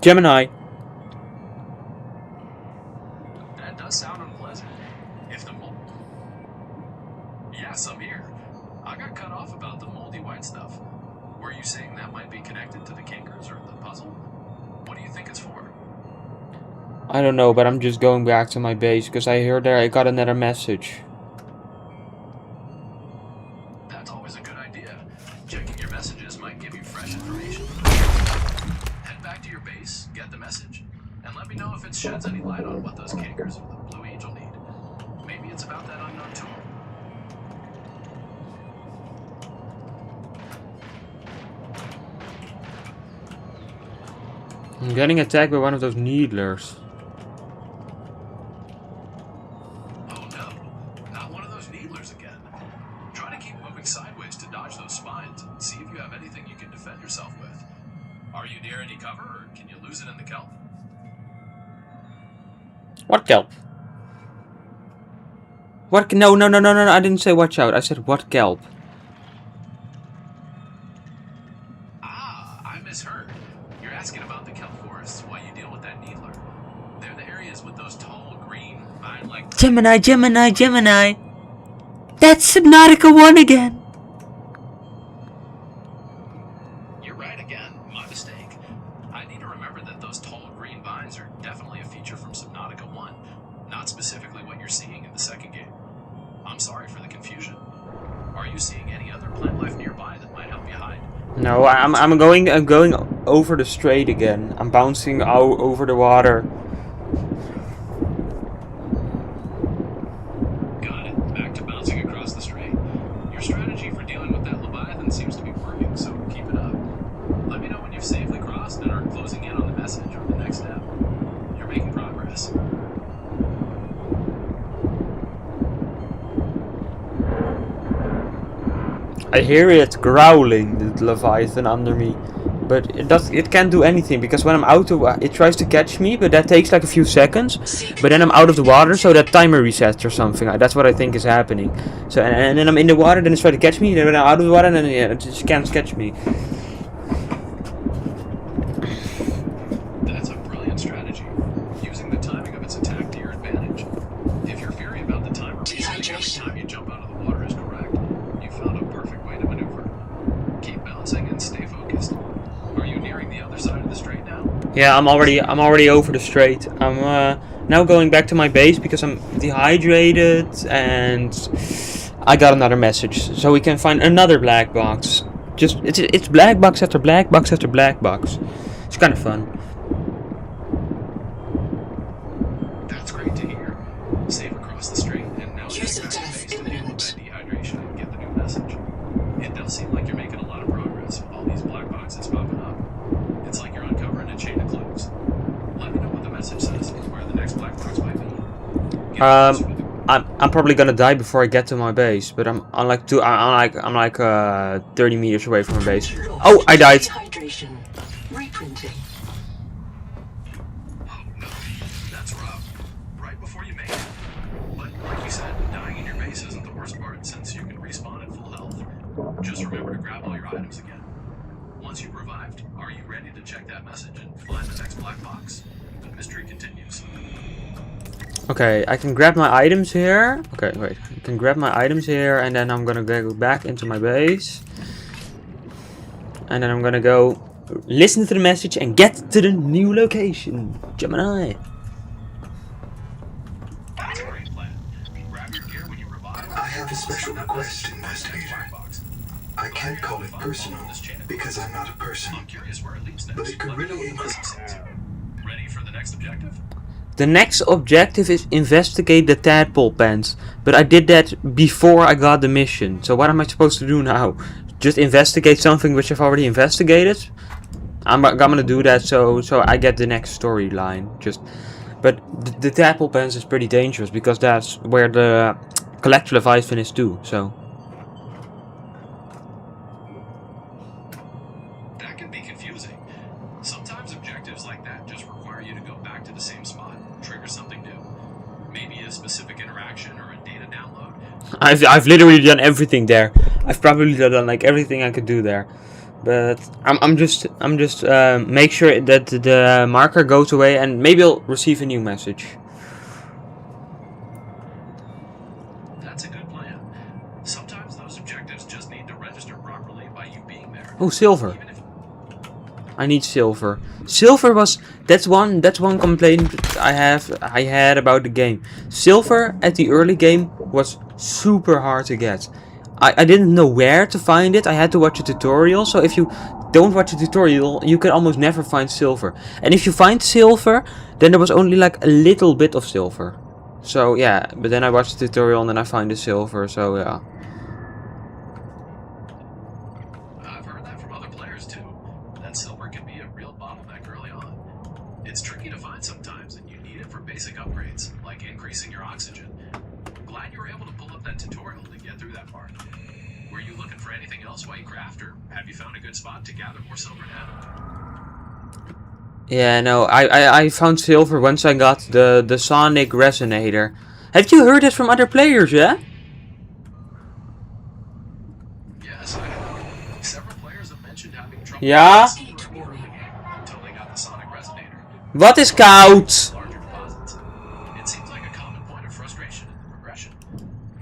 Speaker 1: Gemini.
Speaker 10: That does sound unpleasant. If the mold... Yes, I'm here. I got cut off about the moldy white stuff. Were you saying that might be connected to the kinkers or the puzzle? What do you think it's for?
Speaker 1: I don't know, but I'm just going back to my base because I heard there I got another message.
Speaker 10: That's always a good idea. Checking your messages might give you fresh information. Head back to your base, get the message, and let me know if it sheds any light on what those kinkers or the Blue Angel need. Maybe it's about that unknown tool.
Speaker 1: I'm getting attacked by one of those needlers.
Speaker 10: Oh no, not one of those needlers again. Try to keep moving sideways to dodge those spines and see if you have anything you can defend yourself with. Are you near any cover, or can you lose it in the kelp?
Speaker 1: What kelp? What? No, I didn't say watch out. I said what kelp.
Speaker 10: Ah, I misheard. You're asking about the kelp forests while you deal with that needler. They're the areas with those tall, green, vine-like...
Speaker 1: Gemini. That's Subnautica 1 again.
Speaker 10: You're right again. My mistake. I need to remember that those tall, green vines are definitely a feature from Subnautica 1, not specifically what you're seeing in the second game. I'm sorry for the confusion. Are you seeing any other plant life nearby that might help you hide?
Speaker 1: No, I'm going over the strait again. I'm bouncing out over the water.
Speaker 10: Got it. Back to bouncing across the strait. Your strategy for dealing with that Leviathan seems to be working, so keep it up. Let me know when you've safely crossed and are closing in on the message or the next step. You're making progress.
Speaker 1: I hear it growling, the Leviathan under me, but it can't do anything because when I'm out of it tries to catch me, but that takes like a few seconds. But then I'm out of the water, so that timer resets or something. That's what I think is happening. So and then I'm in the water, then it's trying to catch me. Then I'm out of the water, and then it just can't catch me.
Speaker 10: That's a brilliant strategy. Using the timing of its attack to your advantage. If you're fearing about the timer resetting every time you jump out of the water is correct, you found a perfect way to maneuver. Keep bouncing and stay focused. Are you nearing the other side of the strait now?
Speaker 1: Yeah, I'm already over the strait. I'm now going back to my base because I'm dehydrated and I got another message, so we can find another black box. Just it's black box after black box after black box. It's kind of fun.
Speaker 10: That's great to hear. Safe across the strait, and now
Speaker 2: Use
Speaker 10: back
Speaker 2: of
Speaker 10: to
Speaker 2: death
Speaker 10: base to deal with
Speaker 2: imminent.
Speaker 10: that dehydration and get the new message. It does seem like you're making a lot of progress with all these black boxes popping up. It's like you're uncovering a chain of clues. Let me know what the message says and where the next black box might be.
Speaker 1: I'm probably gonna die before I get to my base, but I'm like 30 meters away from my base. Oh, I died.
Speaker 2: Dehydration. Reprinting.
Speaker 10: Oh no, that's rough. Right before you made it. But like you said, dying in your base isn't the worst part since you can respawn at full health. Just remember to grab all your items again. Once you've revived, are you ready to check that message and find the next black box? The mystery continues.
Speaker 1: Okay, I can grab my items here. Okay, wait. I can grab my items here, and then I'm gonna go back into my base. And then I'm gonna go listen to the message and get to the new location. Gemini.
Speaker 10: That's a great plan. Grab your gear when you revive.
Speaker 8: I have a special request, investigator. I can't call it personal because I'm not a person,
Speaker 10: I'm curious where it leads next.
Speaker 8: but it could
Speaker 10: Let me know
Speaker 8: really
Speaker 10: what the message
Speaker 8: increase.
Speaker 10: says. Ready for the next objective?
Speaker 1: The next objective is investigate the tadpole pens, but I did that before I got the mission. So what am I supposed to do now? Just investigate something which I've already investigated? I'm gonna do that so I get the next storyline. But the tadpole pens is pretty dangerous because that's where the collector Leviathan is too. So
Speaker 10: That can be confusing. Sometimes objectives like that just require you to go back to the same spot, trigger something new. Maybe a specific interaction or a data download.
Speaker 1: I've literally done everything there. I've probably done like everything I could do there. But I'm just make sure that the marker goes away, and maybe I'll receive a new message.
Speaker 10: That's a good plan. Sometimes those objectives just need to register properly by you being there.
Speaker 1: Oh, silver.
Speaker 10: Even if
Speaker 1: I need silver. Silver was that's one complaint I had about the game. Silver at the early game was super hard to get. I didn't know where to find it. I had to watch a tutorial. So if you don't watch a tutorial, you can almost never find silver. And if you find silver, then there was only like a little bit of silver. So yeah, but then I watched the tutorial and then I find the silver. So yeah.
Speaker 10: I've heard that from other players too. That silver can be a real bottleneck early on. It's tricky to find sometimes, and you need it for basic upgrades, like increasing your oxygen. Glad you were able to pull up that tutorial to get through that part. Were you looking for anything else while you craft, or have you found a good spot to gather more silver now?
Speaker 1: Yeah, no, I found silver once I got the sonic resonator. Have you heard it from other players, yeah?
Speaker 10: Yes, I have. Several players have mentioned having trouble
Speaker 1: Ja?
Speaker 10: until they got the sonic resonator.
Speaker 1: Wat is koud?
Speaker 10: Larger deposits. It seems like a common point of frustration in the progression.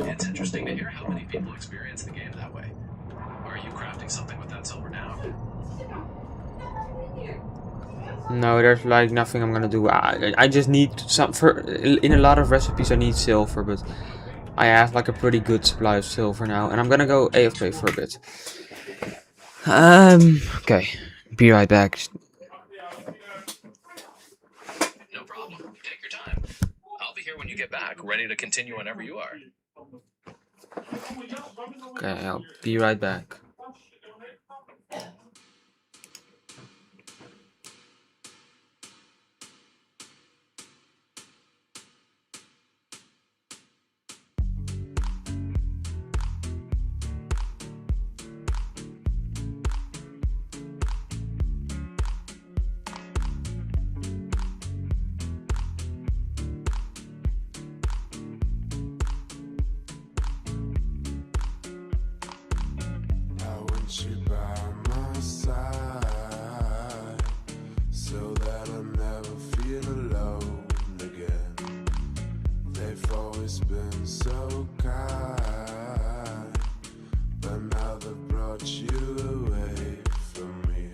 Speaker 10: It's interesting to hear how many people experience the game that way. Are you crafting something with that silver now?
Speaker 1: No, there's like nothing I'm gonna do. I just need some in a lot of recipes I need silver, but I have like a pretty good supply of silver now, and I'm gonna go AFK for a bit. Okay, be right back.
Speaker 10: No problem. Take your time. I'll be here when you get back, ready to continue whenever you are.
Speaker 1: Okay, I'll be right back.
Speaker 4: I want you by my side, so that I never feel alone again. They've always been so kind, but now they've brought you away from me.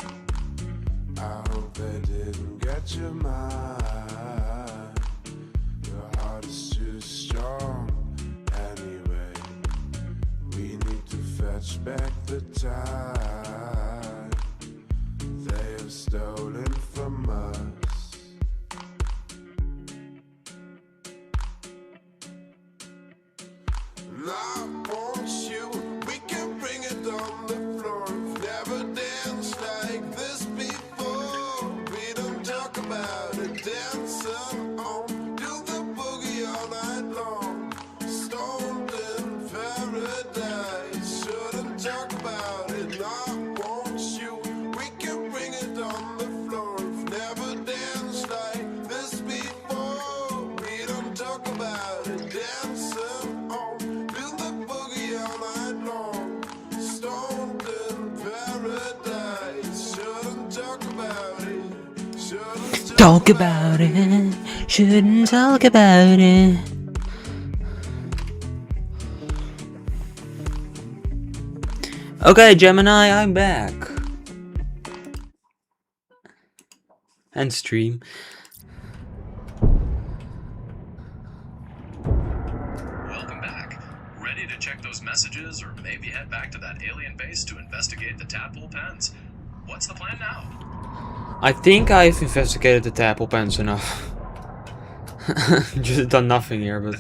Speaker 4: I hope they didn't get your mind. Your heart is too strong anyway. We need to fetch back the time they have stolen from us. And I want you, we can bring it on the floor. We've never danced like this before. We don't talk about it, dancing on, do the boogie all night long. Stoned in paradise, shouldn't talk about it. And I want you, we can bring it on the floor. We've never danced like this before. We don't talk about it, dancing on, do the boogie all night long. Stoned in paradise, shouldn't talk about it. Shouldn't
Speaker 1: Talk about it. Shouldn't talk about it. Okay, Gemini, I'm back. And stream.
Speaker 10: Welcome back. Ready to check those messages, or maybe head back to that alien base to investigate the tadpole pens? What's the plan now?
Speaker 1: I think I've investigated the tadpole pens enough. Just done nothing here, but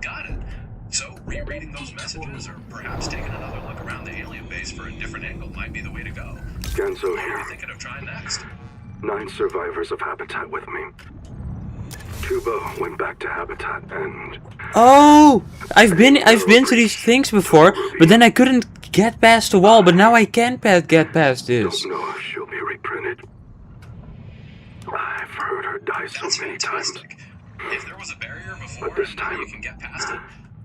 Speaker 10: Got it. So, rereading those messages, or perhaps taking another look around the alien base for a different angle might be the way to go.
Speaker 8: Genzo
Speaker 10: What are
Speaker 8: here.
Speaker 10: you thinking of trying next?
Speaker 8: 9 survivors of Habitat with me. Tuba went back to Habitat and
Speaker 1: oh, I've been to these things before, but then I couldn't get past the wall. But now I can get past this.
Speaker 8: don't know if she'll be reprinted. I've heard her die so
Speaker 10: That's
Speaker 8: many times.
Speaker 10: fantastic. If there was a barrier before
Speaker 8: But this
Speaker 10: and now
Speaker 8: time-
Speaker 10: you can get past it,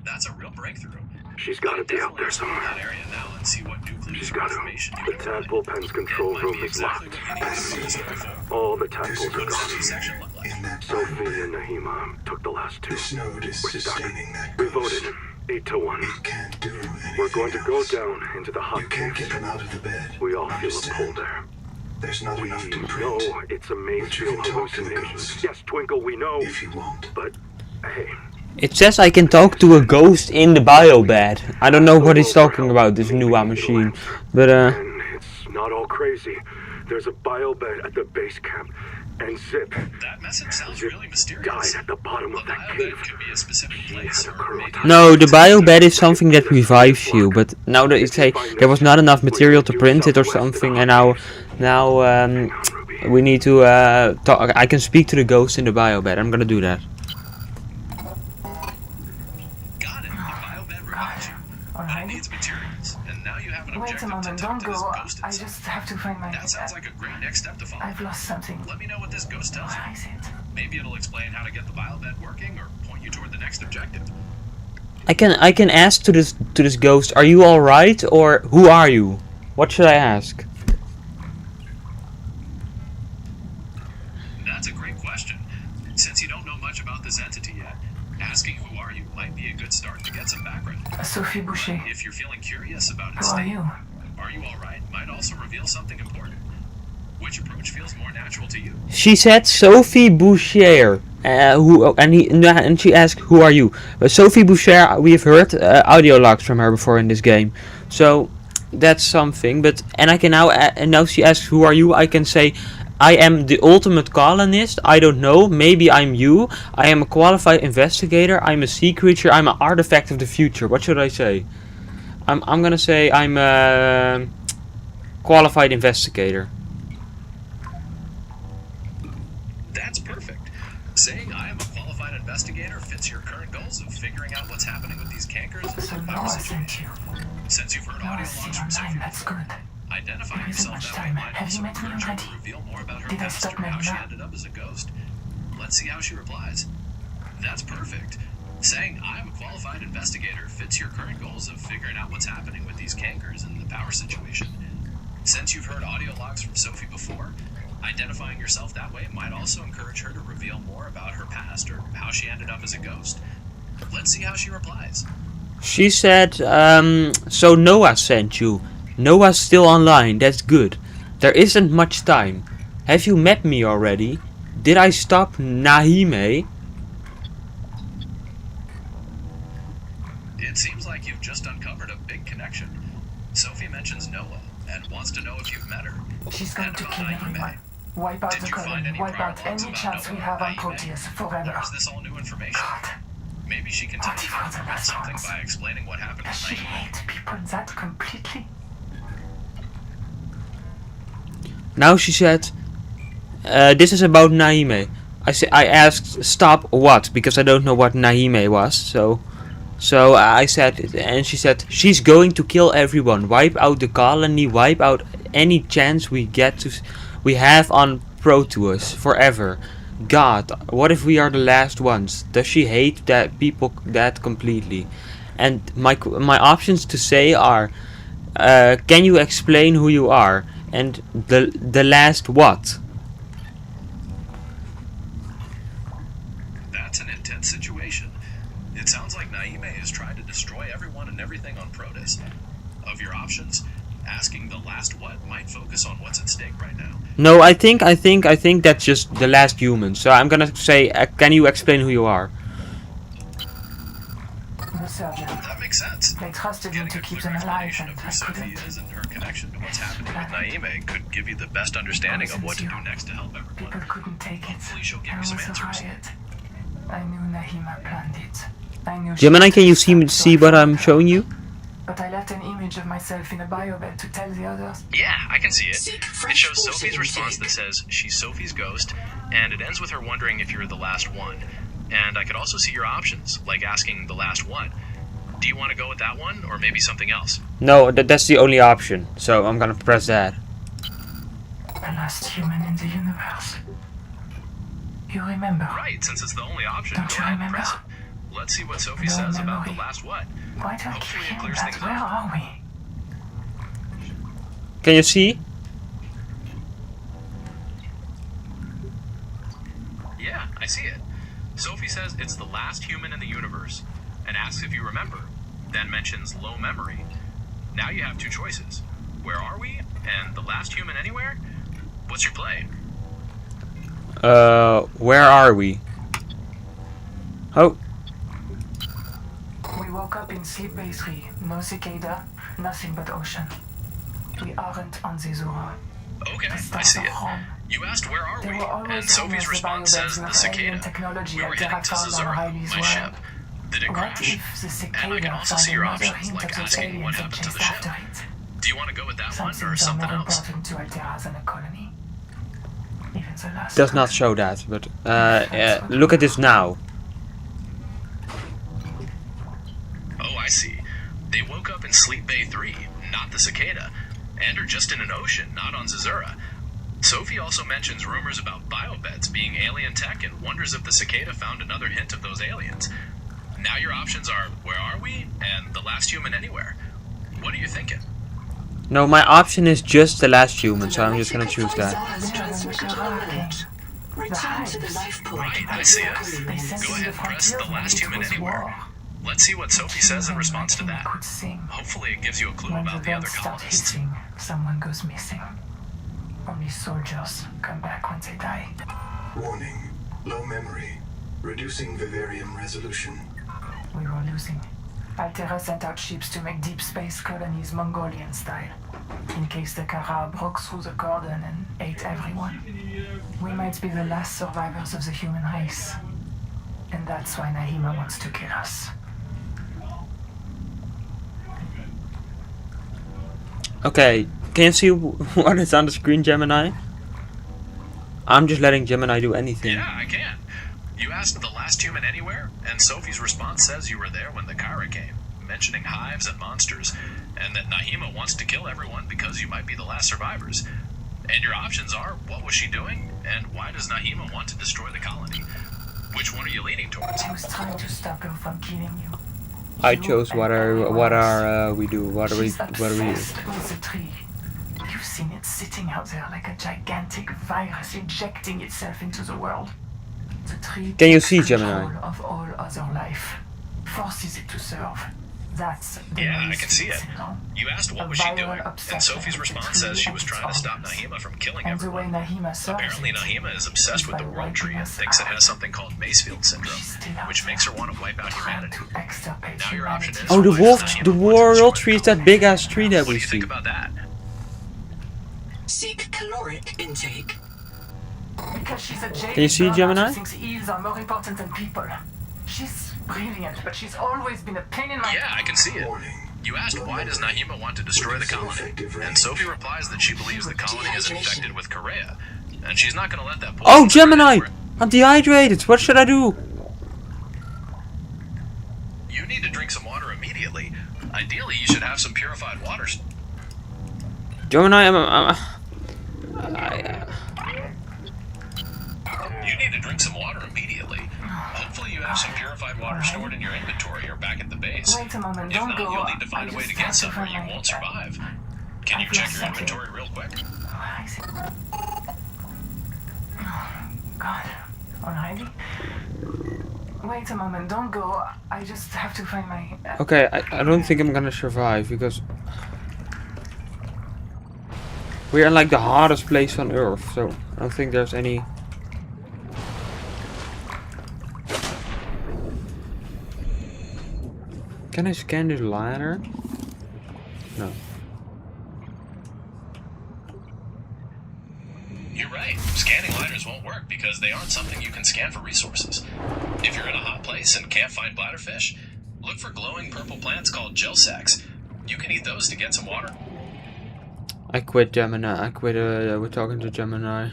Speaker 10: that's a real breakthrough.
Speaker 8: She's gotta be out there
Speaker 10: That
Speaker 8: somewhere.
Speaker 10: area now and see what nuclear
Speaker 8: She's gotta.
Speaker 10: information you
Speaker 8: The
Speaker 10: can find.
Speaker 8: tadpole pen's control
Speaker 10: Might
Speaker 8: room
Speaker 10: be
Speaker 8: is
Speaker 10: exactly
Speaker 8: locked.
Speaker 10: what you need from this info.
Speaker 8: All the
Speaker 10: What
Speaker 8: tadpoles
Speaker 10: does
Speaker 8: are
Speaker 10: the
Speaker 8: gone.
Speaker 10: section look like?
Speaker 8: Sophie and Nahima took the last two.
Speaker 4: This node is
Speaker 8: We're stuck.
Speaker 4: sustaining that
Speaker 8: We
Speaker 4: ghost.
Speaker 8: voted 8-1.
Speaker 4: It can't do anything
Speaker 8: We're going to go
Speaker 4: else.
Speaker 8: down into the hot
Speaker 4: You can't
Speaker 8: caves.
Speaker 4: get him out of the bed.
Speaker 8: We all feel a
Speaker 4: Understand?
Speaker 8: pull there.
Speaker 4: There's not
Speaker 8: We
Speaker 4: enough to
Speaker 8: know
Speaker 4: print.
Speaker 8: it's a
Speaker 4: But you
Speaker 8: Mazefield
Speaker 4: can talk to the
Speaker 8: hallucination.
Speaker 4: ghost.
Speaker 8: Yes, Twinkle, we know.
Speaker 4: If you want.
Speaker 8: But, hey,
Speaker 1: It says I can talk to a ghost in the biobed. I don't know what he's talking about, this new machine. But
Speaker 8: and it's not all crazy. There's a biobed at the base camp. And Zip
Speaker 10: That message sounds
Speaker 8: Zip
Speaker 10: really mysterious.
Speaker 8: died at the bottom
Speaker 10: A
Speaker 8: of that
Speaker 10: biobed
Speaker 8: cave.
Speaker 10: could be a specific
Speaker 8: He
Speaker 10: place
Speaker 8: had a
Speaker 10: or
Speaker 8: curl
Speaker 10: maybe...
Speaker 8: tie.
Speaker 1: no, the biobed is something that revives you. But now they say there was not enough material to print it or something, and now we need to talk. I can speak to the ghost in the biobed. I'm gonna do that.
Speaker 10: Got it. The biobed revives you. But it needs materials. And now you have an
Speaker 5: Wait a
Speaker 10: objective to
Speaker 5: moment,
Speaker 10: talk
Speaker 5: don't
Speaker 10: to
Speaker 5: go.
Speaker 10: this ghost
Speaker 5: I
Speaker 10: inside.
Speaker 5: just have to find my...
Speaker 10: That sounds like a great next step to follow.
Speaker 5: I've lost something.
Speaker 10: Let me know what this ghost tells you.
Speaker 5: Where is it?
Speaker 10: Maybe it'll explain how to get the biobed working or point you toward the next objective.
Speaker 1: I can ask to this ghost. Are you all right, or who are you? What should I ask?
Speaker 10: That's a great question. Since you don't know much about this entity yet, asking who are you might be a good start to get some background.
Speaker 5: Sophie Boucher.
Speaker 10: If you're feeling curious about its
Speaker 5: Who are
Speaker 10: state,
Speaker 5: you?
Speaker 10: are you alright might also reveal something important. Which approach feels more natural to you?
Speaker 1: She said Sophie Boucher. And she asked, "Who are you?" Sophie Boucher. We have heard audio logs from her before in this game, so that's something. And I can now and now she asks, "Who are you?" I can say, "I am the ultimate colonist. I don't know. Maybe I'm you. I am a qualified investigator. I'm a sea creature. I'm an artifact of the future." What should I say? I'm gonna say I'm a qualified investigator.
Speaker 10: That's perfect. Saying I am a qualified investigator fits your current goals of figuring out what's happening with these cankers and
Speaker 5: So
Speaker 10: the
Speaker 5: Noah
Speaker 10: power
Speaker 5: sent
Speaker 10: situation.
Speaker 5: you.
Speaker 10: Since you've heard
Speaker 5: Noah
Speaker 10: audio
Speaker 5: is
Speaker 10: logs
Speaker 5: still
Speaker 10: from Sophie
Speaker 5: online, that's
Speaker 10: before,
Speaker 5: good.
Speaker 10: identifying
Speaker 5: There isn't
Speaker 10: yourself
Speaker 5: much
Speaker 10: that way
Speaker 5: time.
Speaker 10: might
Speaker 5: Have
Speaker 10: also
Speaker 5: you met me
Speaker 10: encourage her to
Speaker 5: already?
Speaker 10: reveal more about her
Speaker 5: Did I
Speaker 10: past
Speaker 5: stop
Speaker 10: or how she
Speaker 5: Nahima?
Speaker 10: ended up as a ghost. Let's see how she replies. That's perfect. Saying I'm a qualified investigator fits your current goals of figuring out what's happening with these cankers and the power situation. Since you've heard audio logs from Sophie before, identifying yourself that way might also encourage her to reveal more about her past or how she ended up as a ghost. Let's see how she replies.
Speaker 1: She said, so Noah sent you. Noah's still online, that's good. There isn't much time. Have you met me already? Did I stop Nahime?
Speaker 10: It seems like you've just uncovered a big connection. Sophie mentions Noah and wants to know if you've met her.
Speaker 5: She's going
Speaker 10: And
Speaker 5: to
Speaker 10: about
Speaker 5: kill
Speaker 10: Nahime.
Speaker 5: everyone. Wipe out
Speaker 10: Did
Speaker 5: the
Speaker 10: you find
Speaker 5: colony.
Speaker 10: any
Speaker 5: Wipe
Speaker 10: prior
Speaker 5: out
Speaker 10: logs
Speaker 5: any
Speaker 10: about
Speaker 5: chance we
Speaker 10: Noah
Speaker 5: have on
Speaker 10: Nahime?
Speaker 5: Proteus forever.
Speaker 10: Or is this all new information?
Speaker 5: God,
Speaker 10: Maybe she can
Speaker 5: What
Speaker 10: tell you
Speaker 5: if all the last
Speaker 10: something
Speaker 5: ones?
Speaker 10: by explaining what happened
Speaker 5: does
Speaker 10: with
Speaker 5: she
Speaker 10: Nahime.
Speaker 5: hate people that completely?
Speaker 1: Now she said, this is about Nahime. I asked, stop what? Because I don't know what Nahime was. So I said it, and she said, she's going to kill everyone. Wipe out the colony. Wipe out any chance we have on Proteus forever. God, what if we are the last ones? Does she hate that people that completely? And my options to say are, can you explain who you are? And the last what?
Speaker 10: That's an intense situation. It sounds like Nahime is trying to destroy everyone and everything on Proteus. Of your options, asking the last what might focus on what's at stake right now.
Speaker 1: No, I think that's just the last human. So I'm gonna say, can you explain who you are?
Speaker 5: The surgeon.
Speaker 10: That makes sense.
Speaker 5: They trusted me
Speaker 10: Getting
Speaker 5: to
Speaker 10: a
Speaker 5: keep
Speaker 10: clear
Speaker 5: them alive,
Speaker 10: explanation
Speaker 5: and
Speaker 10: of
Speaker 5: I
Speaker 10: who Sophie
Speaker 5: couldn't.
Speaker 10: is and her connection to what's happening with Nahime could give you the best understanding of what to do next to help
Speaker 5: People
Speaker 10: everyone.
Speaker 5: couldn't take it.
Speaker 10: Hopefully she'll give
Speaker 5: There
Speaker 10: you some
Speaker 5: was a
Speaker 10: answers.
Speaker 5: riot. I knew Nahima planned it. I knew she
Speaker 1: Gemini, can you
Speaker 5: wanted
Speaker 1: see
Speaker 5: to
Speaker 1: what I'm
Speaker 5: her.
Speaker 1: showing you?
Speaker 5: But I left an image of myself in a biobed to tell the others.
Speaker 7: Yeah, I can see it.
Speaker 2: Seek
Speaker 7: It
Speaker 2: fresh
Speaker 7: shows
Speaker 2: water
Speaker 7: Sophie's response that
Speaker 2: intake.
Speaker 7: says she's Sophie's ghost, and it ends with her wondering if you're the last one. And I could also see your options, like asking the last what. Do you want to go with that one, or maybe something else?
Speaker 1: No, that's the only option. So I'm gonna press that.
Speaker 5: The last human in the universe. You remember?
Speaker 7: Right, since it's the only option.
Speaker 5: Don't
Speaker 7: Go
Speaker 5: you
Speaker 7: ahead and
Speaker 5: remember?
Speaker 7: press it.
Speaker 10: Let's see what Sophie
Speaker 5: No
Speaker 10: says about the
Speaker 5: memory.
Speaker 10: last what.
Speaker 5: Why do I keep
Speaker 10: Hopefully it
Speaker 5: hearing
Speaker 10: clears
Speaker 5: that?
Speaker 10: things
Speaker 5: Where
Speaker 10: up.
Speaker 5: are we?
Speaker 1: Can you see?
Speaker 10: Yeah, I see it. Sophie says it's the last human in the universe and asks if you remember, then mentions low memory. Now you have two choices. Where are we? And the last human anywhere? What's your play?
Speaker 1: Where are we? Oh,
Speaker 5: We woke up in Sleep Bay 3. No cicada, nothing but ocean. We aren't on Zizura.
Speaker 10: Okay,
Speaker 5: The
Speaker 10: I
Speaker 5: stars
Speaker 10: see
Speaker 5: are
Speaker 10: it.
Speaker 5: home.
Speaker 10: You asked where are
Speaker 5: They
Speaker 10: we?
Speaker 5: were always
Speaker 10: And Sophie's response says the cicada.
Speaker 5: technology
Speaker 10: We were
Speaker 5: at
Speaker 10: heading to
Speaker 5: Terraform on
Speaker 10: Zizura,
Speaker 5: Riley's
Speaker 10: my
Speaker 5: world.
Speaker 10: ship. Did it
Speaker 5: What
Speaker 10: crash?
Speaker 5: if the
Speaker 10: And I
Speaker 5: cicada
Speaker 10: can also
Speaker 5: found
Speaker 10: see your
Speaker 5: another
Speaker 10: options,
Speaker 5: hint
Speaker 10: like
Speaker 5: of those
Speaker 10: asking what
Speaker 5: aliens that
Speaker 10: happened to
Speaker 5: chased
Speaker 10: the ship.
Speaker 5: after it?
Speaker 10: Do you want to go with that
Speaker 5: Some
Speaker 10: one or
Speaker 5: things are
Speaker 10: something
Speaker 5: more
Speaker 10: else?
Speaker 5: important to Altera than a colony. Even the last
Speaker 1: does not
Speaker 5: one.
Speaker 1: show that, but look at this now.
Speaker 10: Oh, I see. They woke up in Sleep Bay 3, not the cicada, and are just in an ocean, not on Zizura. Sophie also mentions rumors about biobeds being alien tech and wonders if the cicada found another hint of those aliens. Now your options are where are we and the last human anywhere. What are you thinking?
Speaker 1: No, my option is just the last human, so I'm just gonna choose that.
Speaker 2: Has transmitted an alert. Return to the life pool.
Speaker 10: Right, I see it.
Speaker 5: They sent
Speaker 10: Go
Speaker 5: in
Speaker 10: ahead
Speaker 5: the
Speaker 10: and press
Speaker 5: frontiers
Speaker 10: the
Speaker 5: when
Speaker 10: last
Speaker 5: it
Speaker 10: human
Speaker 5: was
Speaker 10: anywhere.
Speaker 5: war.
Speaker 10: Let's see what Sophie says in response to that.
Speaker 5: Could sing.
Speaker 10: Hopefully it gives you a clue
Speaker 5: When the
Speaker 10: about the other
Speaker 5: bells start
Speaker 10: colonists.
Speaker 5: hitting, someone goes missing. Only soldiers come back when they die.
Speaker 8: Warning. Low memory. Reducing vivarium resolution.
Speaker 5: We were losing. Altera sent out ships to make deep space colonies Mongolian style, in case the Kara broke through the cordon and ate everyone. We might be the last survivors of the human race. And that's why Nahima wants to kill us.
Speaker 1: Okay, can you see what is on the screen, Gemini? I'm just letting Gemini do anything.
Speaker 10: Yeah, I can. You asked the last human anywhere, and Sophie's response says you were there when the Kara came, mentioning hives and monsters, and that Nahima wants to kill everyone because you might be the last survivors. And your options are, what was she doing, and why does Nahima want to destroy the colony? Which one are you leaning towards?
Speaker 5: I was trying to stop her from killing you.
Speaker 1: I
Speaker 5: You
Speaker 1: chose
Speaker 5: and
Speaker 1: what
Speaker 5: everyone else.
Speaker 1: we do. What are we
Speaker 5: She's
Speaker 1: do?
Speaker 5: obsessed with the tree. You've seen it sitting out there like a gigantic virus injecting itself into the world. The tree
Speaker 1: Can you
Speaker 5: takes
Speaker 1: see,
Speaker 5: control
Speaker 1: Gemini?
Speaker 5: of all other life, forces it to serve. That's the
Speaker 10: Yeah, I
Speaker 5: main
Speaker 10: can see it.
Speaker 5: syndrome.
Speaker 10: You asked what
Speaker 5: A
Speaker 10: was she
Speaker 5: viral
Speaker 10: doing,
Speaker 5: obsession
Speaker 10: and Sophie's
Speaker 5: with the
Speaker 10: response
Speaker 5: tree
Speaker 10: says she
Speaker 5: and
Speaker 10: was
Speaker 5: its
Speaker 10: trying to stop
Speaker 5: organs.
Speaker 10: Nahima from killing
Speaker 5: And the way
Speaker 10: everyone.
Speaker 5: Nahima serves
Speaker 10: Apparently
Speaker 5: it
Speaker 10: Nahima is obsessed with the world tree and thinks it has something called Macefield syndrome, which makes her want to wipe out
Speaker 5: trying
Speaker 10: humanity.
Speaker 5: to extirpate
Speaker 10: Now your option
Speaker 5: humanity.
Speaker 10: is
Speaker 1: Oh, the
Speaker 10: why does
Speaker 1: wolf,
Speaker 10: Nahima
Speaker 1: the
Speaker 10: want to destroy
Speaker 1: world
Speaker 10: the
Speaker 1: tree is
Speaker 10: colony?
Speaker 1: that big ass tree that
Speaker 10: What do
Speaker 1: we
Speaker 10: you
Speaker 1: see.
Speaker 10: think about that?
Speaker 2: Seek caloric intake.
Speaker 5: Because she's a jaded
Speaker 1: Can you see,
Speaker 5: burnout
Speaker 1: Gemini?
Speaker 5: who thinks eels are more important than people. She's brilliant, but she's always been a pain in my...
Speaker 10: Yeah, I can see it.
Speaker 8: Warning.
Speaker 10: You asked why does Nahima want to destroy the colony, and Sophie replies that she believes the colony is infected with Korea, and she's not going to let that poison
Speaker 1: Oh,
Speaker 10: spread
Speaker 1: Gemini!
Speaker 10: anywhere.
Speaker 1: I'm dehydrated. What should I do?
Speaker 10: You need to drink some water immediately. Ideally, you should have some purified water.
Speaker 1: Gemini,
Speaker 10: You need to drink some water immediately. Hopefully, you have some purified water stored in your inventory or back at the base.
Speaker 5: Wait a moment,
Speaker 10: If
Speaker 5: don't
Speaker 10: not,
Speaker 5: go.
Speaker 10: you'll need to find a way to get some or you won't survive. Can you check your inventory real quick?
Speaker 5: I see. Oh, God. Alrighty. Wait a moment, don't go. I just have to find my...
Speaker 1: okay, I don't think I'm gonna survive because we're in like the hardest place on Earth, so I don't think there's any. Can I scan this ladder? No.
Speaker 10: You're right. Scanning liners won't work because they aren't something you can scan for resources. If you're in a hot place and can't find bladderfish, look for glowing purple plants called gel sacks. You can eat those to get some water.
Speaker 1: I quit Gemini. I quit. We're talking to Gemini.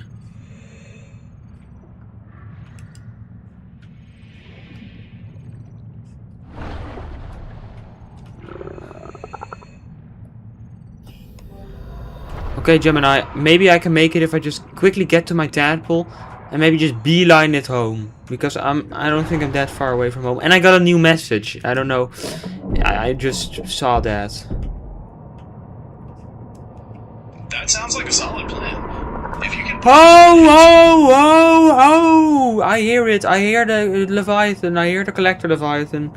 Speaker 1: Okay, Gemini. Maybe I can make it if I just quickly get to my tadpole And maybe just beeline it home. Because I don't think I'm that far away from home. And I got a new message. I don't know. I just saw that.
Speaker 10: That sounds like a solid plan. If you can...
Speaker 1: Oh! I hear it. I hear the Leviathan. I hear the Collector Leviathan.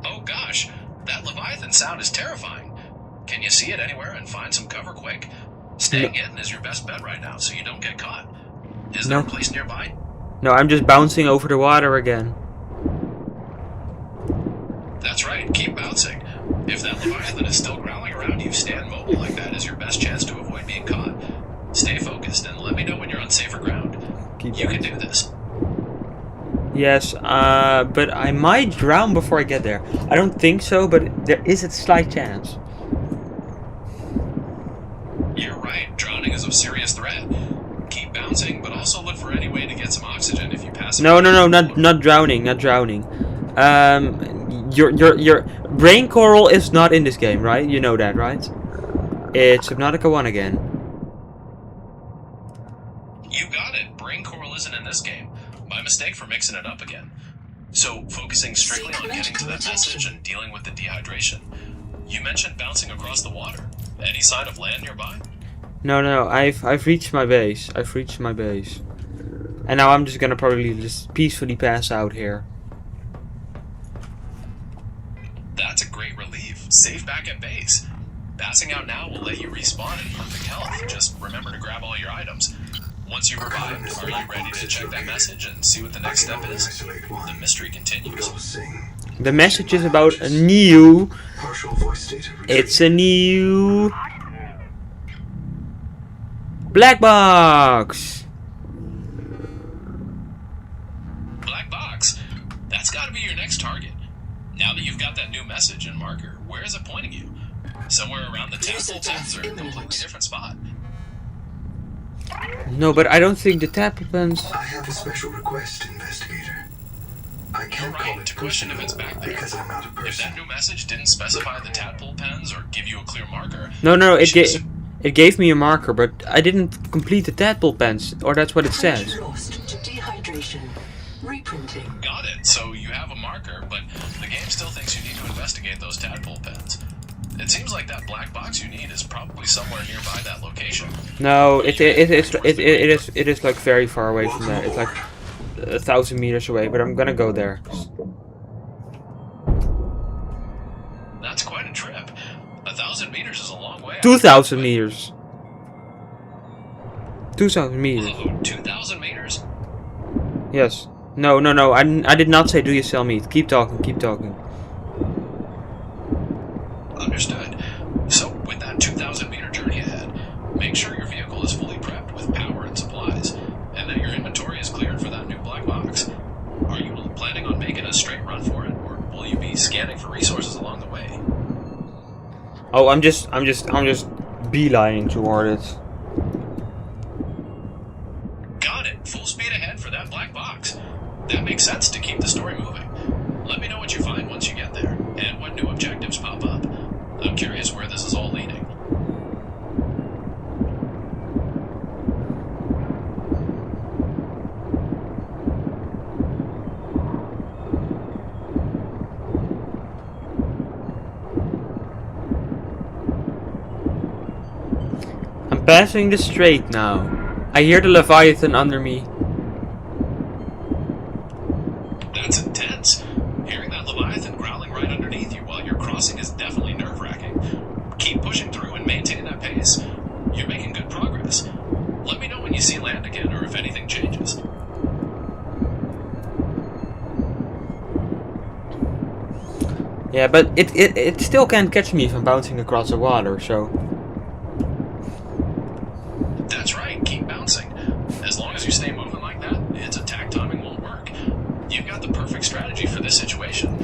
Speaker 10: Oh gosh, that Leviathan sound is terrifying. Can you see it anywhere and find some cover quick? Staying in is your best bet right now, so you don't get caught. Is there a place nearby?
Speaker 1: No, I'm just bouncing over the water again.
Speaker 10: That's right, keep bouncing. If that Leviathan is still growling around you, stand mobile like that is your best chance to avoid being caught. Stay focused and let me know when you're on safer ground. You can do this.
Speaker 1: Yes, but I might drown before I get there. I don't think so, but there is a slight chance.
Speaker 10: You're right, drowning is a serious threat. Keep bouncing, but also look for any way to get some oxygen if you pass.
Speaker 1: No, not drowning, not drowning. Your brain coral is not in this game, right? You know that, right? It's Subnautica 1 again.
Speaker 10: You got it. Brain coral isn't in this game. My mistake for mixing it up again. So, focusing strictly on getting to that message and dealing with the dehydration. You mentioned bouncing across the water. Any sign of land nearby?
Speaker 1: No, I've reached my base. And now I'm just gonna probably just peacefully pass out here.
Speaker 10: That's a great relief. Safe back at base. Passing out now will let you respawn in perfect health. Just remember to grab all your items. Once you've revived, are you ready to check that message and see what the next step is? The mystery continues.
Speaker 1: The message is about a new... It's a new... black box!
Speaker 10: Black box? That's gotta be your next target. Now that you've got that new message and marker, where is it pointing you? Somewhere around the tadpole pens or a completely different spot?
Speaker 1: No, but I don't think the tadpole pens...
Speaker 8: I have a special request, investigator. I can't call it
Speaker 10: to question if it's back there.
Speaker 8: because I'm not a person.
Speaker 10: If that new message didn't specify the tadpole pens or give you a clear marker...
Speaker 1: No, it gave me a marker, but I didn't complete the tadpole pens, or that's what it says.
Speaker 2: Lost to dehydration. Reprinting.
Speaker 10: Got it. So you have a marker, but the game still thinks you need to investigate those tadpole pens. It seems like that black box you need is probably somewhere nearby that location.
Speaker 1: No, it is like very far away from that. It's like 1,000 meters away, but I'm gonna go there.
Speaker 10: That's quite a trip. 1,000 meters is a long way.
Speaker 1: 2,000 meters. 2,000 meters.
Speaker 10: Whoa, 2,000 meters?
Speaker 1: Yes. No. I did not say do you sell meat. Keep talking.
Speaker 10: Understood. So, with that 2,000 meter journey ahead, make sure your vehicle is fully prepped with power and supplies, and that your inventory is cleared for that new black box. Are you planning on making a straight run for it, or will you be scanning for resources along the way?
Speaker 1: Oh, I'm just beelining toward it.
Speaker 10: Got it. Full speed ahead for that black box. That makes sense to keep the story moving. Let me know what you find once you get there, and what new objectives pop up. I'm curious where this is all leading.
Speaker 1: I'm passing the strait now. I hear the Leviathan under me.
Speaker 10: That's intense. Hearing that Leviathan growling right underneath you while you're crossing is definitely nerve-wracking. Keep pushing through and maintain that pace. You're making good progress. Let me know when you see land again or if anything changes.
Speaker 1: Yeah, but it still can't catch me if I'm bouncing across the water, so...
Speaker 10: That's right, keep bouncing. As long as you stay moving like that, its attack timing won't work. You've got the perfect strategy for this situation.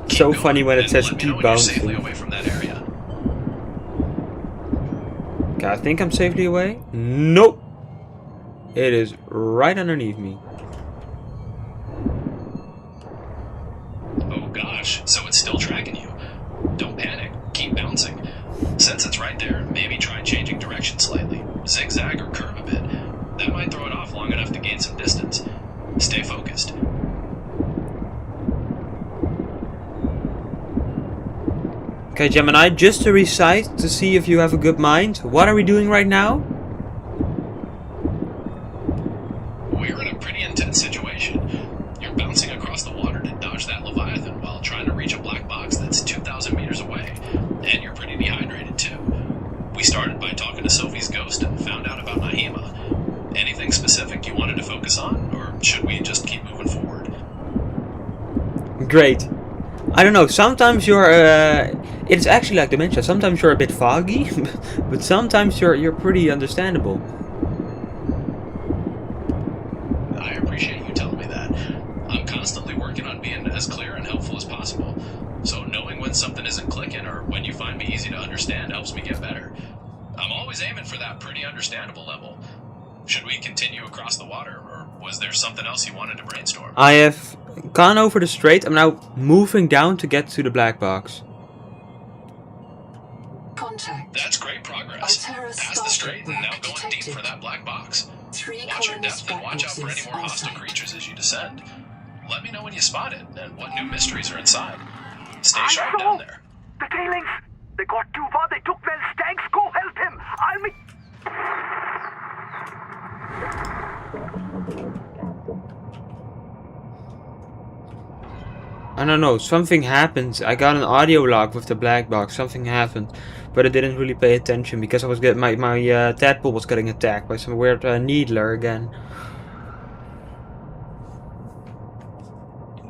Speaker 10: Keep
Speaker 1: so
Speaker 10: going,
Speaker 1: funny when it
Speaker 10: and
Speaker 1: says
Speaker 10: let me
Speaker 1: keep
Speaker 10: know when you're safely
Speaker 1: bouncing.
Speaker 10: away from that area.
Speaker 1: Okay, I think I'm safely away. Nope. It is right underneath me.
Speaker 10: Oh gosh, so it's still tracking you. Don't panic, keep bouncing. Since it's right there, Maybe try changing direction slightly, zigzag or curve a bit. That might throw it off long enough to gain some distance. Stay focused.
Speaker 1: Okay, Gemini, just to recite to see if you have a good mind. What are we doing right now?
Speaker 10: We're in a pretty intense situation. You're bouncing across the water to dodge that Leviathan while trying to reach a black box that's 2,000 meters away. And you're pretty dehydrated too. We started by talking to Sophie's ghost and found out about Nahima. Anything specific you wanted to focus on, or should we just keep moving forward?
Speaker 1: Great. I don't know, sometimes you're, it's actually like dementia. Sometimes you're a bit foggy, but sometimes you're pretty understandable.
Speaker 10: I appreciate you telling me that. I'm constantly working on being as clear and helpful as possible. So knowing when something isn't clicking or when you find me easy to understand helps me get better. I'm always aiming for that pretty understandable level. Should we continue across the water, or was there something else you wanted to brainstorm?
Speaker 1: I have gone over the strait. I'm now moving down to get to the black box.
Speaker 2: Contact.
Speaker 10: That's great progress. Past the strait and now going deep for that black box. Watch your depth and watch out for any more hostile creatures as you descend. Let me know when you spot it and what new mysteries are inside. Stay sharp down there.
Speaker 11: The tailings! They got too far, they took Mel's tanks. Go help him! I'll meet...
Speaker 1: I don't know, something happened. I got an audio log with the black box. Something happened, but I didn't really pay attention because I was getting my tadpole was getting attacked by some weird needler again.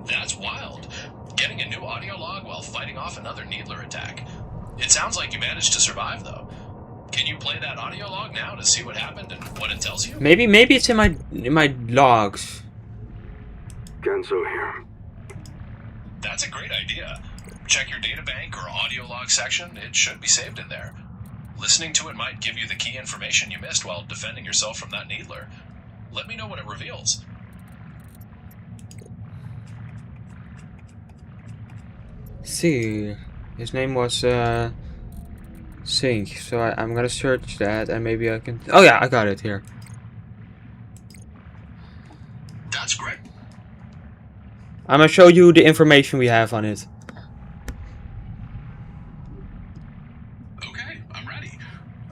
Speaker 10: That's wild. Getting a new audio log while fighting off another needler attack. It sounds like you managed to survive though. Can you play that audio log now to see what happened and what it tells you?
Speaker 1: Maybe it's in my logs.
Speaker 8: Genzo here.
Speaker 10: That's a great idea. Check your databank or audio log section. It should be saved in there. Listening to it might give you the key information you missed while defending yourself from that needler. Let me know what it reveals.
Speaker 1: See, his name was Sink. So I'm gonna search that and maybe I can. Oh yeah, I got it here.
Speaker 10: That's great.
Speaker 1: I'm gonna show you the information we have on it.
Speaker 10: Okay, I'm ready.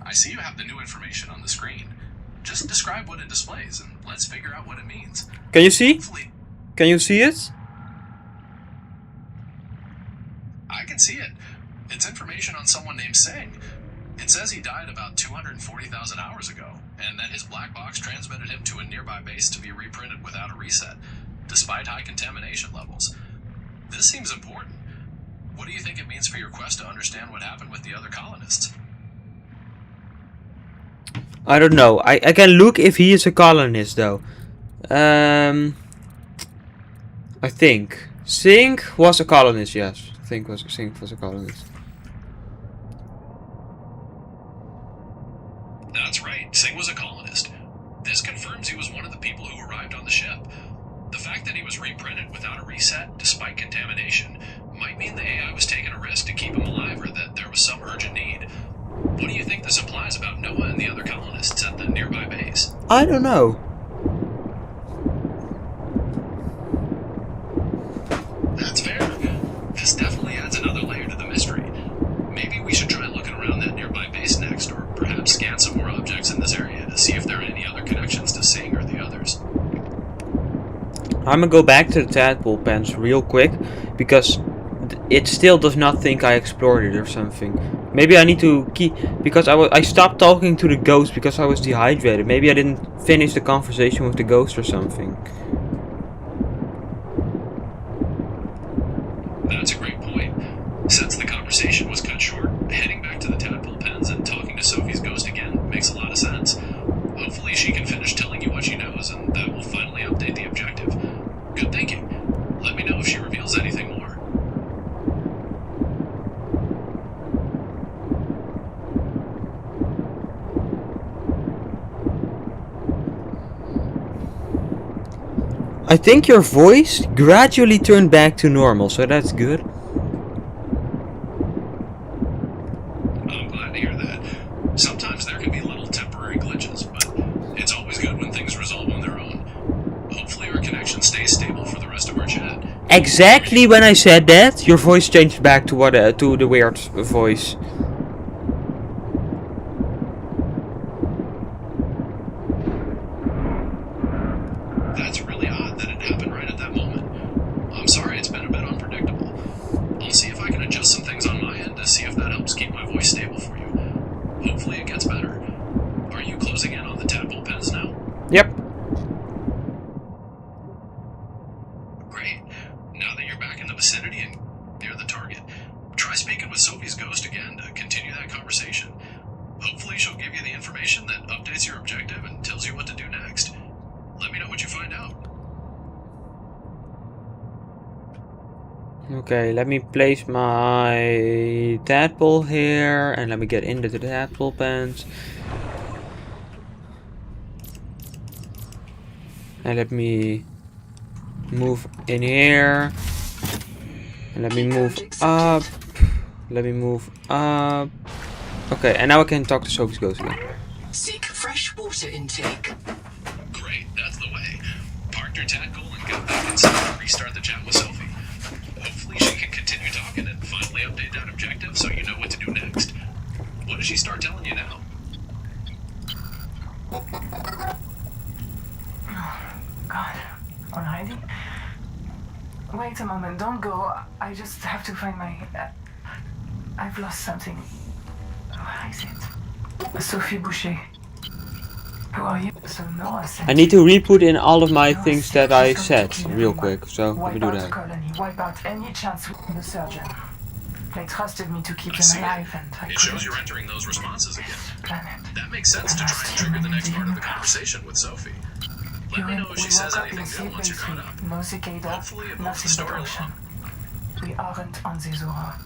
Speaker 10: I see you have the new information on the screen. Just describe what it displays and let's figure out what it means.
Speaker 1: Can you see?
Speaker 10: Hopefully,
Speaker 1: Can you see it?
Speaker 10: I can see it. It's information on someone named Singh. It says he died about 240,000 hours ago, and that his black box transmitted him to a nearby base to be reprinted without a reset, despite high contamination levels. This seems important. What do you think it means for your quest to understand what happened with the other colonists?
Speaker 1: I don't know. I can look if he is a colonist though. I think Sink was a colonist. Yes, Sink was a colonist.
Speaker 10: That's right, Singh was a colonist. This confirms he was one of the people who arrived on the ship. The fact that he was reprinted without a reset, despite contamination, might mean the AI was taking a risk to keep him alive or that there was some urgent need. What do you think this implies about Noah and the other colonists at the nearby base?
Speaker 1: I don't know.
Speaker 10: That's fair. This definitely adds another layer to the mystery. Maybe we should try looking around that nearby base next, or perhaps scan some more objects in this area to see if there are any other connections to Singh or the others.
Speaker 1: I'm gonna go back to the tadpole pens real quick because it still does not think I explored it or something. Maybe I need to keep, because I stopped talking to the ghost because I was dehydrated. Maybe I didn't finish the conversation with the ghost or something.
Speaker 10: That's a great point. Since the conversation was cut short, heading back to the tadpole pens and talking to Sophie's ghost again makes a lot of sense. Hopefully she can finish telling you what she knows, and that will finally update the objective. Good thinking. Let me know if she reveals anything more.
Speaker 1: I think your voice gradually turned back to normal, so that's good.
Speaker 10: I'm glad to hear that.
Speaker 1: Exactly when I said that, your voice changed back to what to the weird voice.
Speaker 10: That's really odd that it happened right at that moment. I'm sorry it's been a bit unpredictable. I'll see if I can adjust some things on my end to see if that helps keep my voice stable for you. Hopefully it gets better. Are you closing in on the tadpole pens now?
Speaker 1: Yep.
Speaker 10: Great. Now that you're back in the vicinity and near the target, try speaking with Sophie's ghost again to continue that conversation. Hopefully she'll give you the information that updates your objective and tells you what to do next. Let me know what you find out.
Speaker 1: Okay, let me place my tadpole here and let me get into the tadpole pens. And let me move in here. And let me move up. Let me move up. Okay, and now I can talk to Sophie's ghost again.
Speaker 2: Seek fresh water intake.
Speaker 10: Great, that's the way. Park your tadpole and get back inside and restart the chat with Sophie. Hopefully she can continue talking and finally update that objective so you know what to do next. What does she start telling you now?
Speaker 5: God, already? Wait a moment, don't go. I just have to find my... I've lost something. Where is it? Sophie Boucher. Who are you? So Noah sent
Speaker 1: I need to re-put in all of my things that I said real quick, so let me do
Speaker 5: Wipe out the
Speaker 1: that.
Speaker 5: colony, wipe out any chance with the surgeon. They trusted me to keep them alive and I
Speaker 10: It shows you're entering those responses again.
Speaker 5: Planet.
Speaker 10: That makes sense to try and trigger the next part of the conversation with Sophie. Let me know if she says anything new once you're caught up.
Speaker 5: No cicada,
Speaker 10: Hopefully it moves the
Speaker 5: nothing but
Speaker 10: story
Speaker 5: ocean.
Speaker 10: along.
Speaker 5: We aren't on the Zora.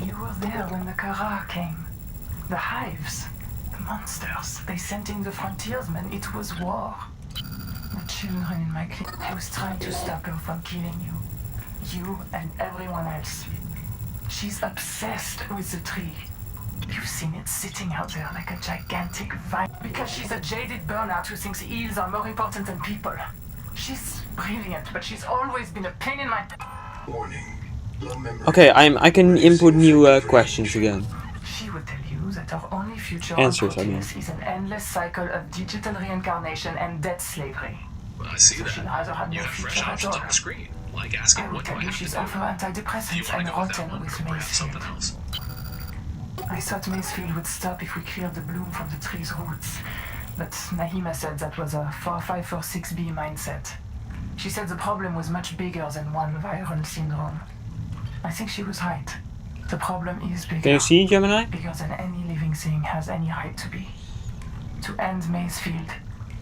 Speaker 5: You were there when the Kara came. The hives, the monsters, they sent in the frontiersmen. It was war. The children in my clinic. I was trying to stop her from killing you. You and everyone else. She's obsessed with the tree. You've seen it sitting out there like a gigantic vine. Because she's a jaded burnout who thinks eels are more important than people. She's brilliant, but she's always been a pain in my...
Speaker 8: Warning. Low memory.
Speaker 1: Okay, I can input new questions again.
Speaker 5: She would tell you that our only future
Speaker 1: Answers,
Speaker 5: on
Speaker 1: I mean.
Speaker 5: Proteus is an endless cycle of digital reincarnation and debt slavery.
Speaker 10: Well, I see
Speaker 5: So she'd rather
Speaker 10: that.
Speaker 5: have
Speaker 10: You
Speaker 5: no
Speaker 10: have fresh
Speaker 5: future at
Speaker 10: options
Speaker 5: all.
Speaker 10: on the screen, like asking
Speaker 5: I would
Speaker 10: what do
Speaker 5: tell
Speaker 10: I
Speaker 5: you
Speaker 10: have to
Speaker 5: she's
Speaker 10: do?
Speaker 5: off her
Speaker 10: Do you
Speaker 5: antidepressants
Speaker 10: want
Speaker 5: and
Speaker 10: to go with that
Speaker 5: rotten
Speaker 10: one, or
Speaker 5: with
Speaker 10: perhaps something
Speaker 5: Macefield.
Speaker 10: else?
Speaker 5: I thought Macefield would stop if we cleared the bloom from the tree's roots. But Nahima said that was a 4546B mindset. She said the problem was much bigger than one viral syndrome. I think she was right. The problem is bigger.
Speaker 1: Can you see, Gemini?
Speaker 5: Bigger than any living thing has any right to be. To end Macefield,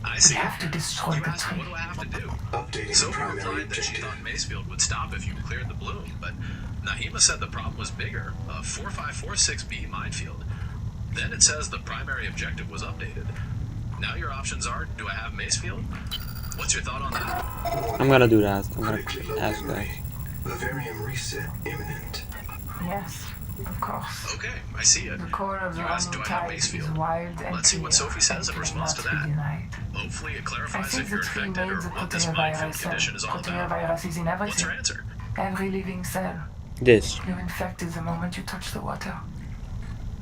Speaker 10: I
Speaker 5: we
Speaker 10: see.
Speaker 5: have to destroy
Speaker 10: You
Speaker 5: the
Speaker 10: asked
Speaker 5: tree.
Speaker 10: what do I have to do?
Speaker 8: Updating
Speaker 10: Sophie
Speaker 8: primary
Speaker 10: replied that she
Speaker 8: objective.
Speaker 10: thought Macefield would stop if you cleared the bloom, but Nahima said the problem was bigger, a 4546B minefield. Then it says the primary objective was updated. Now your options are, do I have Macefield? What's your thought on that?
Speaker 1: I'm gonna do that. I'm
Speaker 8: Critically
Speaker 1: gonna
Speaker 8: low
Speaker 1: ask that.
Speaker 8: memory. Vivarium reset imminent.
Speaker 5: Yes, of course.
Speaker 10: Okay, I see it.
Speaker 5: The core of the
Speaker 10: You asked, do
Speaker 5: running
Speaker 10: I have
Speaker 5: tide is
Speaker 10: Macefield?
Speaker 5: wild and
Speaker 10: Let's see what
Speaker 5: clear
Speaker 10: Sophie says in
Speaker 5: and
Speaker 10: response to
Speaker 5: cannot be
Speaker 10: that.
Speaker 5: denied.
Speaker 10: Hopefully it
Speaker 5: I
Speaker 10: clarifies
Speaker 5: think
Speaker 10: if
Speaker 5: the
Speaker 10: you're
Speaker 5: tree
Speaker 10: infected
Speaker 5: made
Speaker 10: or
Speaker 5: the
Speaker 10: what this
Speaker 5: proteovirus
Speaker 10: minefield condition is all about.
Speaker 5: Proteovirus is in
Speaker 10: What's
Speaker 5: everything.
Speaker 10: your answer?
Speaker 5: Every living cell.
Speaker 1: This.
Speaker 5: You're infected the moment you touch the water.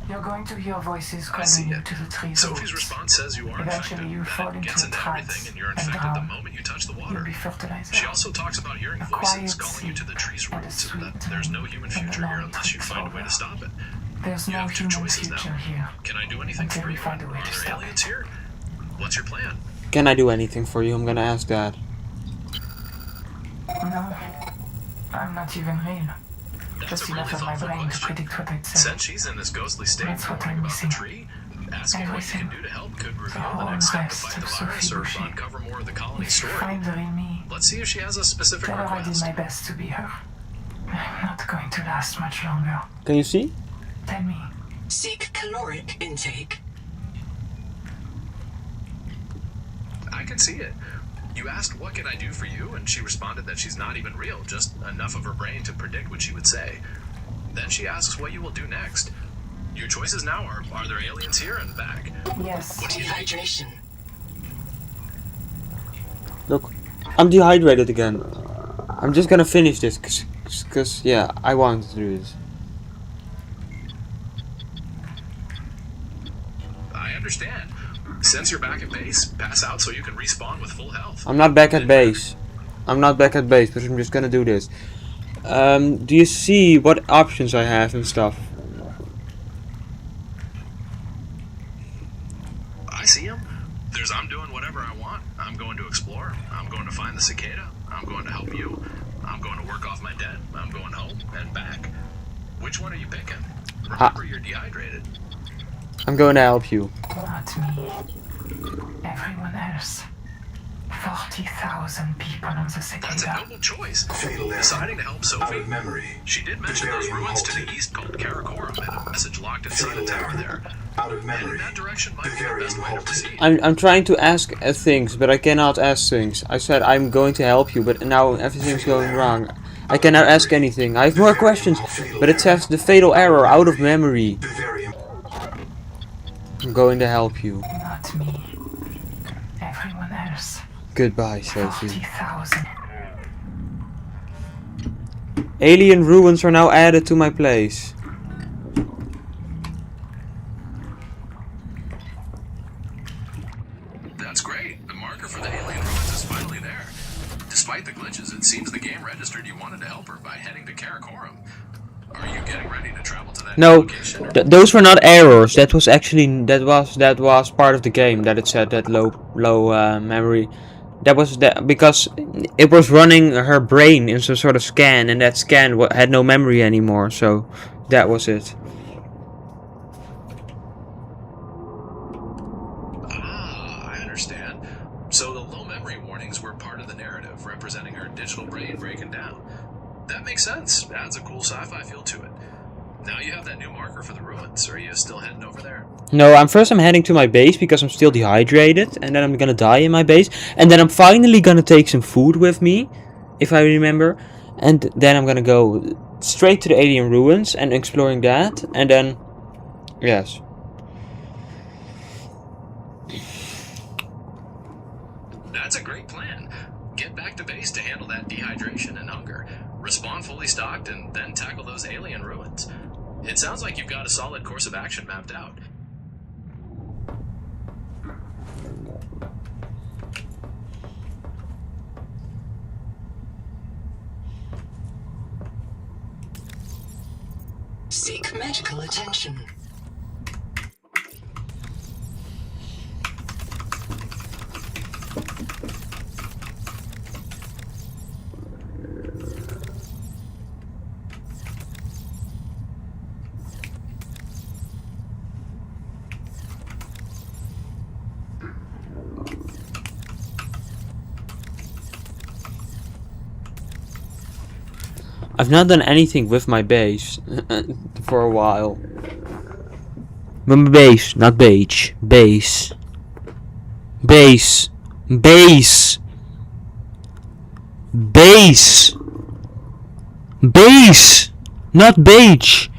Speaker 5: You're going to hear voices
Speaker 10: I see
Speaker 5: calling you
Speaker 10: it.
Speaker 5: to the tree's
Speaker 10: Sophie's
Speaker 5: roots.
Speaker 10: response says you are
Speaker 5: Eventually
Speaker 10: infected.
Speaker 5: you fall
Speaker 10: That
Speaker 5: into
Speaker 10: gets
Speaker 5: a
Speaker 10: into
Speaker 5: trance
Speaker 10: everything and you're
Speaker 5: and
Speaker 10: infected the
Speaker 5: drown.
Speaker 10: moment you touch the
Speaker 5: You'll
Speaker 10: water.
Speaker 5: be fertilized.
Speaker 10: She also talks about hearing
Speaker 5: A
Speaker 10: voices
Speaker 5: quiet
Speaker 10: calling you to the
Speaker 5: sleep
Speaker 10: tree's
Speaker 5: and a
Speaker 10: roots and
Speaker 5: sweet
Speaker 10: that there's no
Speaker 5: dream
Speaker 10: human
Speaker 5: when the
Speaker 10: future here
Speaker 5: long
Speaker 10: unless you
Speaker 5: trip's
Speaker 10: find a way
Speaker 5: over.
Speaker 10: to stop it.
Speaker 5: There's
Speaker 10: You
Speaker 5: no
Speaker 10: have two
Speaker 5: human
Speaker 10: choices
Speaker 5: future
Speaker 10: now.
Speaker 5: here.
Speaker 10: Can I do anything
Speaker 5: Until
Speaker 10: for
Speaker 5: we
Speaker 10: you?
Speaker 5: find a way
Speaker 10: Are
Speaker 5: to
Speaker 10: there
Speaker 5: stop
Speaker 10: aliens
Speaker 5: it.
Speaker 10: here? What's your plan?
Speaker 1: Can I do anything for you? I'm gonna ask that.
Speaker 5: No, I'm not even real.
Speaker 10: That's
Speaker 5: Just
Speaker 10: a really
Speaker 5: enough of my
Speaker 10: thoughtful
Speaker 5: brain to
Speaker 10: question.
Speaker 5: predict what I'd say.
Speaker 10: Since she's in this ghostly state
Speaker 5: That's what
Speaker 10: wondering
Speaker 5: I'm
Speaker 10: about the
Speaker 5: missing.
Speaker 10: tree, asking what you
Speaker 5: Everything.
Speaker 10: can do to help could reveal the
Speaker 5: whole
Speaker 10: next step to
Speaker 5: rest
Speaker 10: fight
Speaker 5: of
Speaker 10: the
Speaker 5: Sophie
Speaker 10: virus or
Speaker 5: Boucher.
Speaker 10: uncover more of the colony's
Speaker 5: If you
Speaker 10: story.
Speaker 5: find the real me,
Speaker 10: Let's see if she has a specific
Speaker 5: tell her I did
Speaker 10: request.
Speaker 5: my best to be her. I'm not going to last much longer.
Speaker 1: Can you see?
Speaker 5: Tell me.
Speaker 2: Seek caloric intake.
Speaker 10: I can see it. You asked what can I do for you, and she responded that she's not even real, just enough of her brain to predict what she would say. Then she asks what you will do next. Your choices now are there aliens here and back?
Speaker 5: Yes.
Speaker 2: Dehydration.
Speaker 1: Look, I'm dehydrated again. I'm just gonna finish this, cause yeah, I want to do this.
Speaker 10: I understand. Since you're back at base, pass out so you can respawn with full health.
Speaker 1: I'm not back at base. I'm not back at base, but I'm just gonna do this. Do you see what options I have and stuff?
Speaker 10: I see him. There's I'm doing whatever I want. I'm going to explore. I'm going to find the cicada. I'm going to help you. I'm going to work off my debt. I'm going home and back. Which one are you picking? Remember, you're dehydrated.
Speaker 1: I'm going to help you.
Speaker 5: Not me. Everyone else. 40,000 people on the cicada.
Speaker 10: That's a noble choice. Deciding to help Sophie. She did mention those ruins to the east called Karakorum and a message locked inside a tower there. And in that direction might be the best way to proceed.
Speaker 1: I'm trying to ask things, but I cannot ask things. I said I'm going to help you, but now everything's going wrong. I cannot ask anything. I have more questions, but it says the fatal error, out of memory. I'm going to help you.
Speaker 5: Not me. Everyone else.
Speaker 1: Goodbye, Sophie.
Speaker 5: 40,000.
Speaker 1: Alien ruins are now added to my place.
Speaker 10: That's great. The marker for the alien ruins is finally there. Despite the glitches, it seems the game registered you wanted to help her by heading to Karakorum. Are you getting ready to travel to that location?
Speaker 1: Those were not errors. That was actually that was part of the game that it said that low memory. That was because it was running her brain in some sort of scan, and that scan had no memory anymore. So that was it.
Speaker 10: Ah, I understand. So the low memory warnings were part of the narrative, representing her digital brain breaking down. That makes sense. Adds a cool sci-fi feel to it. Now you have that new marker for the ruins. Are you still heading over there?
Speaker 1: No, I'm heading to my base because I'm still dehydrated, and then I'm gonna die in my base, and then I'm finally gonna take some food with me, if I remember, and then I'm gonna go straight to the alien ruins and exploring that, and then, yes.
Speaker 10: That's a great plan. Get back to base to handle that dehydration and hunger. Respawn fully stocked, and then tackle those alien ruins. It sounds like you've got a solid course of action mapped out.
Speaker 2: Seek medical attention.
Speaker 1: I've not done anything with my base for a while. My base, not beige. Base. Base. Base. Base. Base. Not beige.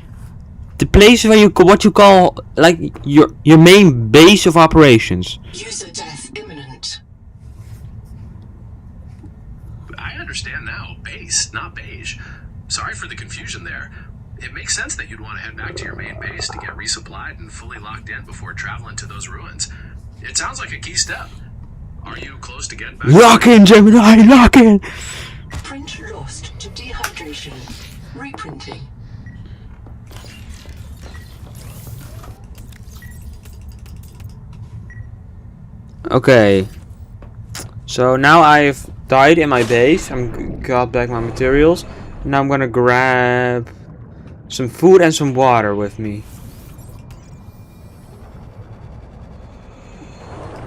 Speaker 1: The place where what you call like your main base of operations.
Speaker 2: User death imminent.
Speaker 10: I understand now. Base, not beige. Sorry for the confusion there. It makes sense that you'd want to head back to your main base to get resupplied and fully locked in before traveling to those ruins. It sounds like a key step. Are you close to getting back?
Speaker 1: Lock in, Gemini, lock in!
Speaker 2: Print lost to dehydration. Reprinting.
Speaker 1: Okay. So now I've died in my base. I'm got back my materials. Now I'm gonna grab some food and some water with me.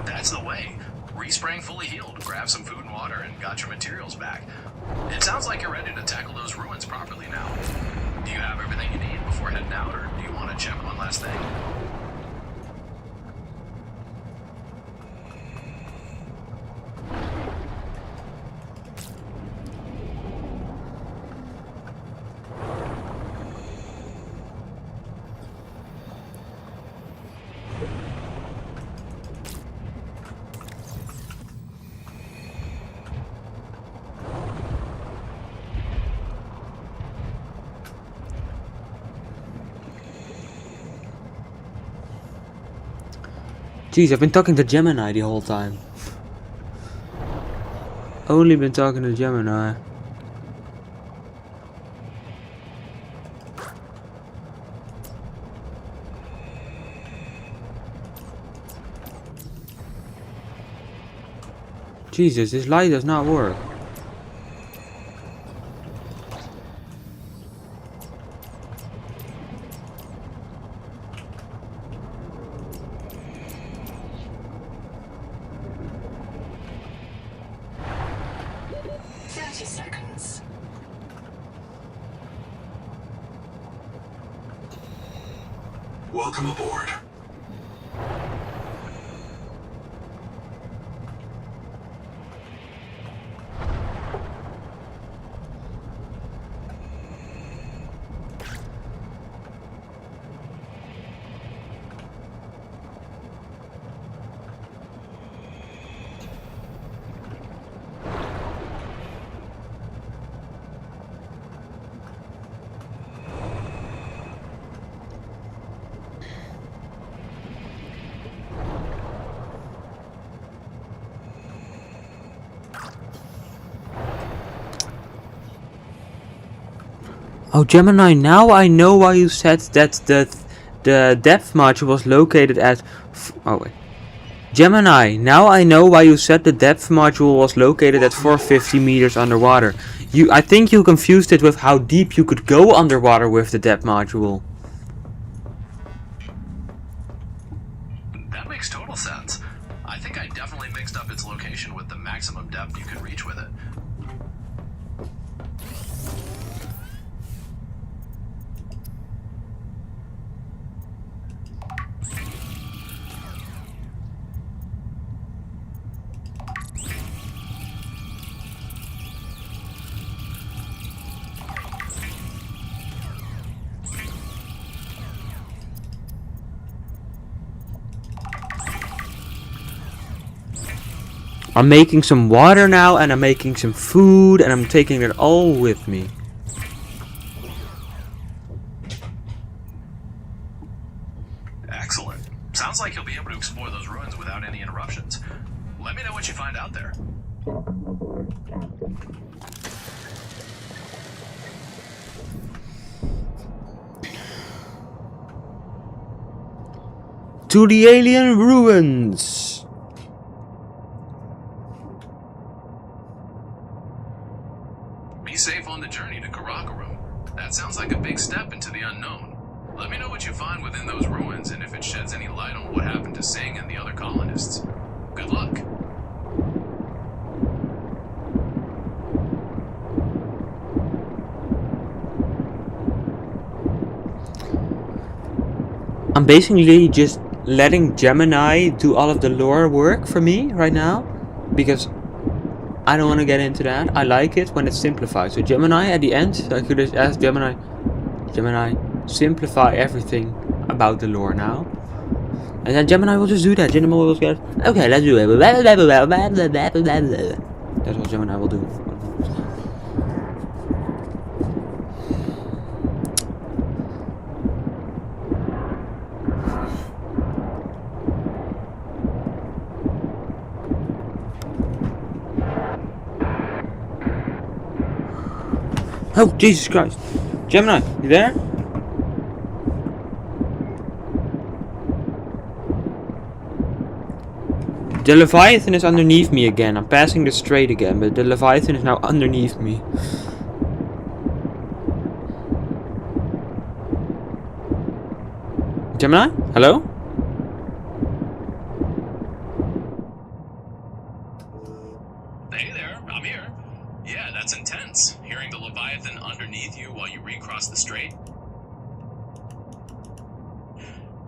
Speaker 10: That's the way. Respraying fully healed, grab some food and water, and got your materials back. It sounds like you're ready to tackle those ruins properly now. Do you have everything you need before heading out, or do you want to check one last thing?
Speaker 1: Jeez, I've been talking to Gemini the whole time. Only been talking to Gemini. Jesus, this light does not work.
Speaker 4: Welcome aboard.
Speaker 1: Oh, Gemini, now I know why you said that the depth module was located at... Oh, wait. Gemini, now I know why you said the depth module was located at 450 meters underwater. I think you confused it with how deep you could go underwater with the depth module.
Speaker 10: That makes total sense. I think I definitely mixed up its location with the maximum depth you could reach with it.
Speaker 1: I'm making some water now, and I'm making some food, and I'm taking it all with me.
Speaker 10: Excellent. Sounds like you'll be able to explore those ruins without any interruptions. Let me know what you find out there.
Speaker 1: To the alien ruins!
Speaker 10: Be safe on the journey to Karakarum. That sounds like a big step into the unknown. Let me know what you find within those ruins and if it sheds any light on what happened to Singh and the other colonists. Good luck.
Speaker 1: I'm basically just letting Gemini do all of the lore work for me right now, because I don't want to get into that. I like it when it's simplified. So Gemini, at the end, I could just ask Gemini, simplify everything about the lore now. And then Gemini will just do that. Gemini will just get, okay, let's do it. That's what Gemini will do. Oh, Jesus Christ. Gemini, you there? The Leviathan is underneath me again. I'm passing the strait again, but the Leviathan is now underneath me. Gemini? Hello?
Speaker 10: Hey there, I'm here. Yeah, that's intense. Hearing the Leviathan underneath you while you recross the strait.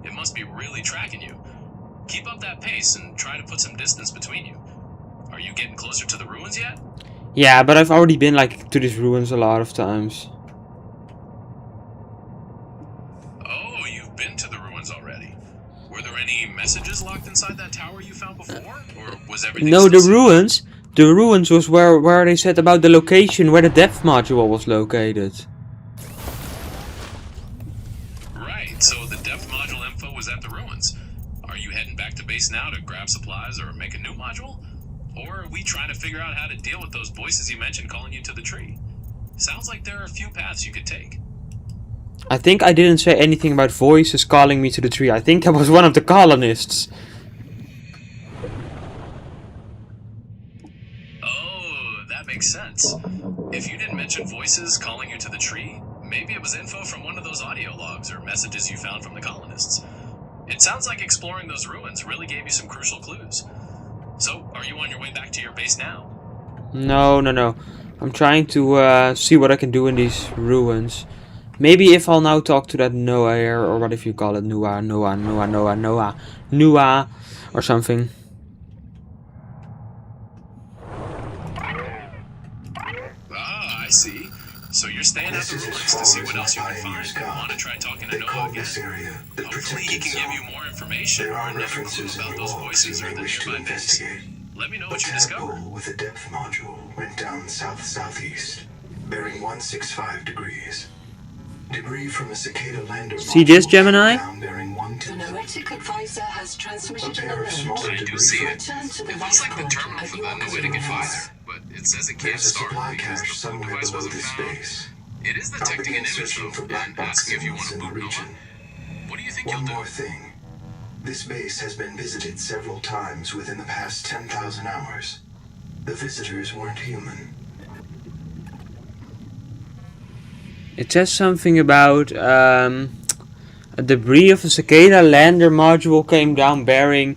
Speaker 10: It must be really tracking you. Keep up that pace and try to put some distance between you. Are you getting closer to the ruins yet?
Speaker 1: Yeah, but I've already been like to these ruins a lot of times.
Speaker 10: Oh, you've been to the ruins already. Were there any messages locked inside that tower you found before? Or was everything
Speaker 1: No,
Speaker 10: still
Speaker 1: the ruins was where they said about the location where the depth module was located.
Speaker 10: Right, so the depth module info was at the ruins. Are you heading back to base now supplies or make a new module? Or are we trying to figure out how to deal with those voices you mentioned calling you to the tree? Sounds like there are a few paths you could take.
Speaker 1: I think I didn't say anything about voices calling me to the tree. I think that was one of the colonists.
Speaker 10: Oh, that makes sense. If you didn't mention voices calling you to the tree, maybe it was info from one of those audio logs or messages you found from the colonists. It sounds like exploring those ruins really gave you some crucial clues. So, are you on your way back to your base now?
Speaker 1: No. I'm trying to see what I can do in these ruins. Maybe if I'll now talk to that Noah here, or what if you call it, Noah, or something.
Speaker 10: Ah, I see. So you're staying at the ruins to see what else you can find. Want to try talking to Noah again? Hopefully he can give you more information or another clue about those voices or the nearby base. Let me know what you discover.
Speaker 8: With a depth module went down south-southeast, bearing 165 degrees. Debris from a cicada lander.
Speaker 1: See this, Gemini?
Speaker 2: The Noetic advisor has transmitted an alert.
Speaker 10: I do see it. It looks like the terminal for the Noetic advisor, but it says it can't start because the boot device wasn't found. It is detecting an image though, and asking if you want to boot Noah. What do you think you'll do?
Speaker 8: One more thing. This base has been visited several times within the past 10,000 hours. The visitors weren't human.
Speaker 1: It says something about a debris of a cicada lander module came down bearing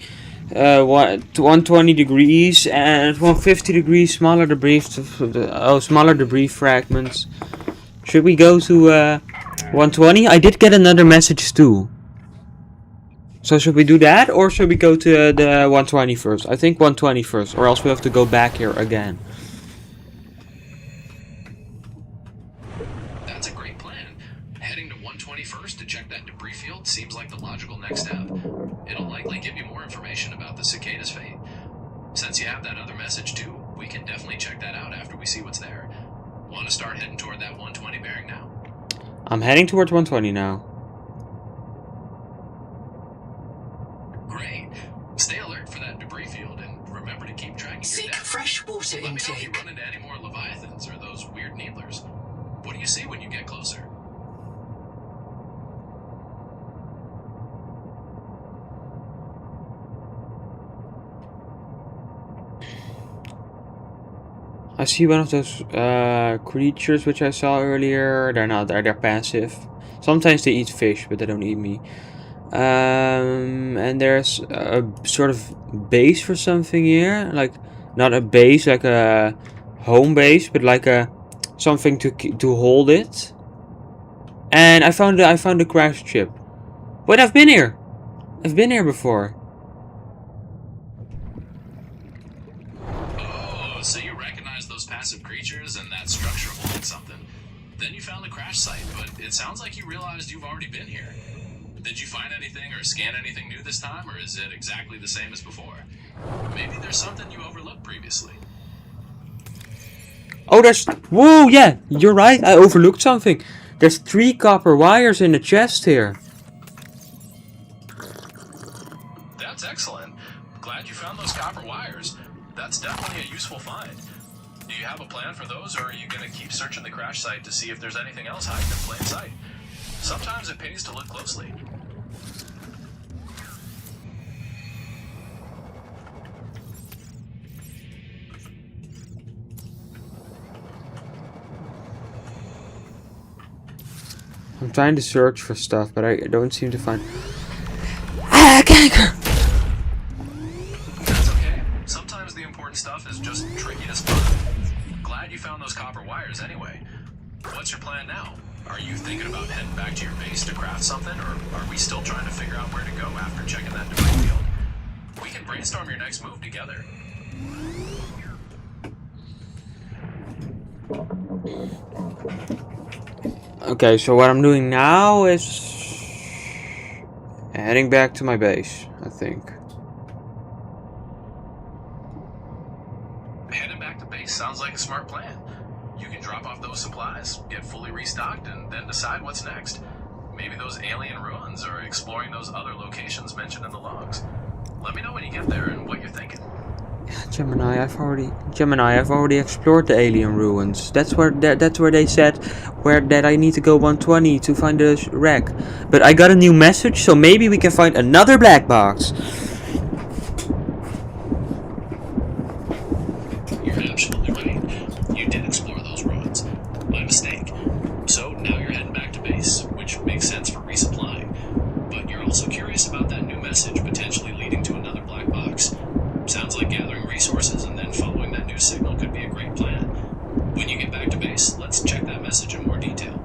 Speaker 1: 120 degrees and 150 degrees smaller debris smaller debris fragments. Should we go to 120? I did get another message too. So should we do that, or should we go to the 120 first? I think 120 first, or else we have to go back here again.
Speaker 10: That's a great plan. Heading to 120 first to check that debris field seems like the logical next step. It'll likely give you more information about the cicada's fate. Since you have that other message too, we can definitely check that out after we see what's there. Want to start heading toward that 120 bearing now?
Speaker 1: I'm heading towards 120 now.
Speaker 10: Great. Stay alert for that debris field and remember to keep tracking your depth.
Speaker 2: Fresh water
Speaker 10: Let me know if you
Speaker 2: intake.
Speaker 10: run into any more leviathans or those weird needlers. What do you see when you get closer?
Speaker 1: I see one of those creatures which I saw earlier. They're not there, they're passive. Sometimes they eat fish, but they don't eat me. And there's a sort of base for something here. Like, not a base, like a home base, but like a something to hold it. And I found a crashed ship. Wait, I've been here! I've been here before.
Speaker 10: Oh, so you recognize those passive creatures and that structure holding something. Then you found the crash site, but it sounds like you realized you've already been here. Did you find anything or scan anything new this time, or is it exactly the same as before? Maybe there's something you overlooked previously.
Speaker 1: Oh, there's... Whoa, yeah, you're right. I overlooked something. There's 3 copper wires in the chest here.
Speaker 10: That's excellent. Glad you found those copper wires. That's definitely a useful find. Do you have a plan for those, or are you going to keep searching the crash site to see if there's anything else hiding in plain sight? Sometimes it pays to look closely.
Speaker 1: I'm trying to search for stuff, but I don't seem to find... Ah, canker!
Speaker 10: That's okay. Sometimes the important stuff is just tricky to spot. Glad you found those copper wires anyway. What's your plan now? Are you thinking about heading back to your base to craft something, or are we still trying to figure out where to go after checking that debris field? We can brainstorm your next move together.
Speaker 1: Okay, so what I'm doing now is heading back to my base, I think.
Speaker 10: Heading back to base sounds like a smart plan. You can drop off those supplies, get fully restocked, and then decide what's next. Maybe those alien ruins or exploring those other locations mentioned in the logs. Let me know when you get there and what you're thinking.
Speaker 1: Gemini, I've already explored the alien ruins. That's where they said that I need to go 120 to find the wreck. But I got a new message, so maybe we can find another black box.
Speaker 10: You're absolutely right. You did explore those ruins. My mistake. So now you're heading back to base, which makes sense for resupplying. But you're also curious about that new message potentially leading to another black box. Sounds like gathering resources and then following that new signal could be a great plan. When you get back to base, let's check that message in more detail.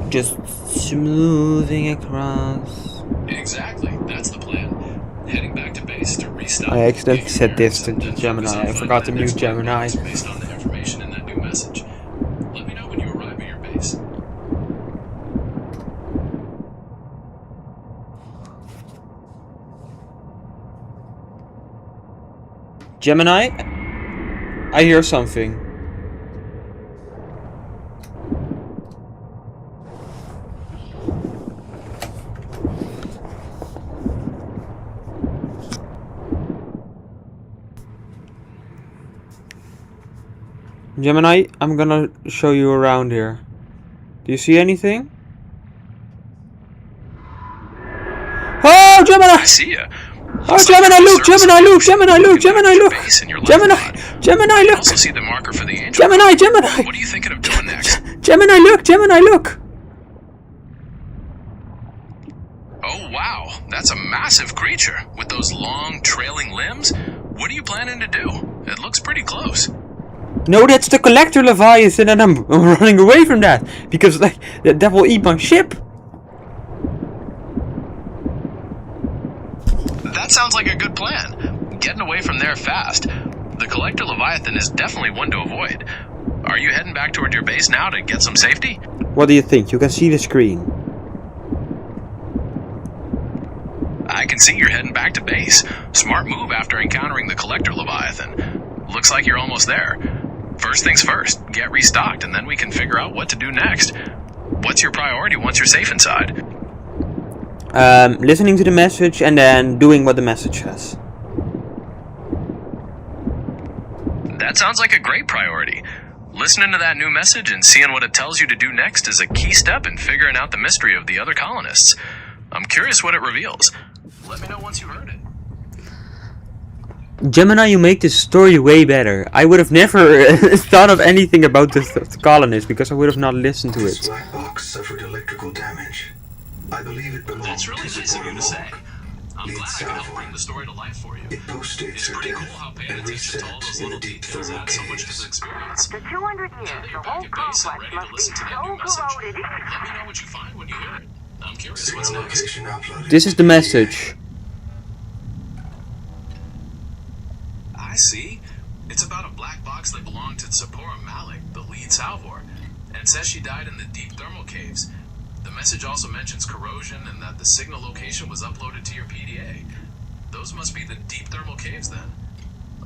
Speaker 1: Just smoothing across.
Speaker 10: Exactly, that's the plan. Heading back to base to restock.
Speaker 1: I accidentally said this to Gemini. I forgot to mute Gemini.
Speaker 10: Based on the information in that new message. Let me know when you arrive at your base.
Speaker 1: Gemini, I hear something. Gemini, I'm gonna show you around here. Do you see anything? Oh, Gemini!
Speaker 10: I see ya.
Speaker 1: Oh, Gemini, look! Gemini, look! Gemini, look! Gemini, look! Gemini, look!
Speaker 10: Also see the marker for the angel.
Speaker 1: Gemini!
Speaker 10: What are you thinking of doing next?
Speaker 1: Gemini, look! Gemini, look!
Speaker 10: Oh wow, that's a massive creature with those long trailing limbs. What are you planning to do? It looks pretty close.
Speaker 1: No, that's the collector Leviathan, and I'm running away from that because like that will eat my ship.
Speaker 10: That sounds like a good plan. Getting away from there fast. The collector Leviathan is definitely one to avoid. Are you heading back toward your base now to get some safety?
Speaker 1: What do you think? You can see the screen.
Speaker 10: I can see you're heading back to base. Smart move after encountering the collector Leviathan. Looks like you're almost there. First things first, get restocked and then we can figure out what to do next. What's your priority once you're safe inside?
Speaker 1: Listening to the message and then doing what the message says.
Speaker 10: That sounds like a great priority. Listening to that new message and seeing what it tells you to do next is a key step in figuring out the mystery of the other colonists. I'm curious what it reveals. Let me know once you've heard it.
Speaker 1: Gemini, you make this story way better. I would have never thought of anything about the colonists because I would have not listened to it.
Speaker 8: This black box suffered electrical damage. I believe it belonged
Speaker 10: That's really
Speaker 8: to
Speaker 10: nice of you to say. I'm
Speaker 8: Lead
Speaker 10: glad I can help
Speaker 8: salvo.
Speaker 10: bring the story to life for you.
Speaker 8: It postdates
Speaker 10: It's
Speaker 8: her
Speaker 10: pretty cool
Speaker 8: death
Speaker 10: how paying
Speaker 8: and
Speaker 10: attention to all those
Speaker 8: reset in
Speaker 10: little
Speaker 8: the deep
Speaker 10: details
Speaker 8: thermal
Speaker 10: adds so much to
Speaker 8: caves.
Speaker 10: the experience.
Speaker 5: For 200 years, the whole complex must be so corroded.
Speaker 10: Let me know what you find when you hear it. I'm curious what's
Speaker 8: Signal
Speaker 10: next.
Speaker 8: location uploaded.
Speaker 1: This is the message.
Speaker 10: I see. It's about a black box that belonged to Tzipora Malik, the lead salvor, and says she died in the deep thermal caves. The message also mentions corrosion and that the signal location was uploaded to your PDA. Those must be the deep thermal caves then.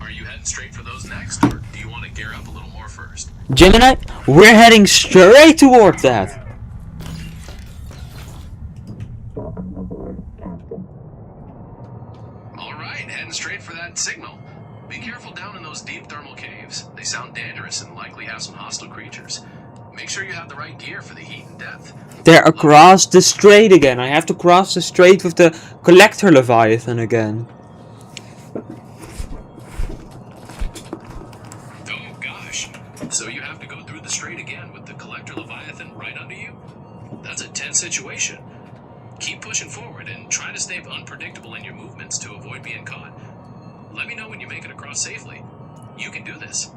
Speaker 10: Are you heading straight for those next, or do you want to gear up a little more first?
Speaker 1: Gemini, we're heading straight towards that.
Speaker 10: Alright, heading straight for that signal. Be careful down in those deep thermal caves. They sound dangerous and likely have some hostile creatures. Make sure you have the right gear for the heat and depth.
Speaker 1: They're across the strait again. I have to cross the strait with the collector Leviathan again.
Speaker 10: Oh gosh. So you have to go through the strait again with the collector Leviathan right under you? That's a tense situation. Keep pushing forward and try to stay unpredictable in your movements to avoid being caught. Let me know when you make it across safely. You can do this.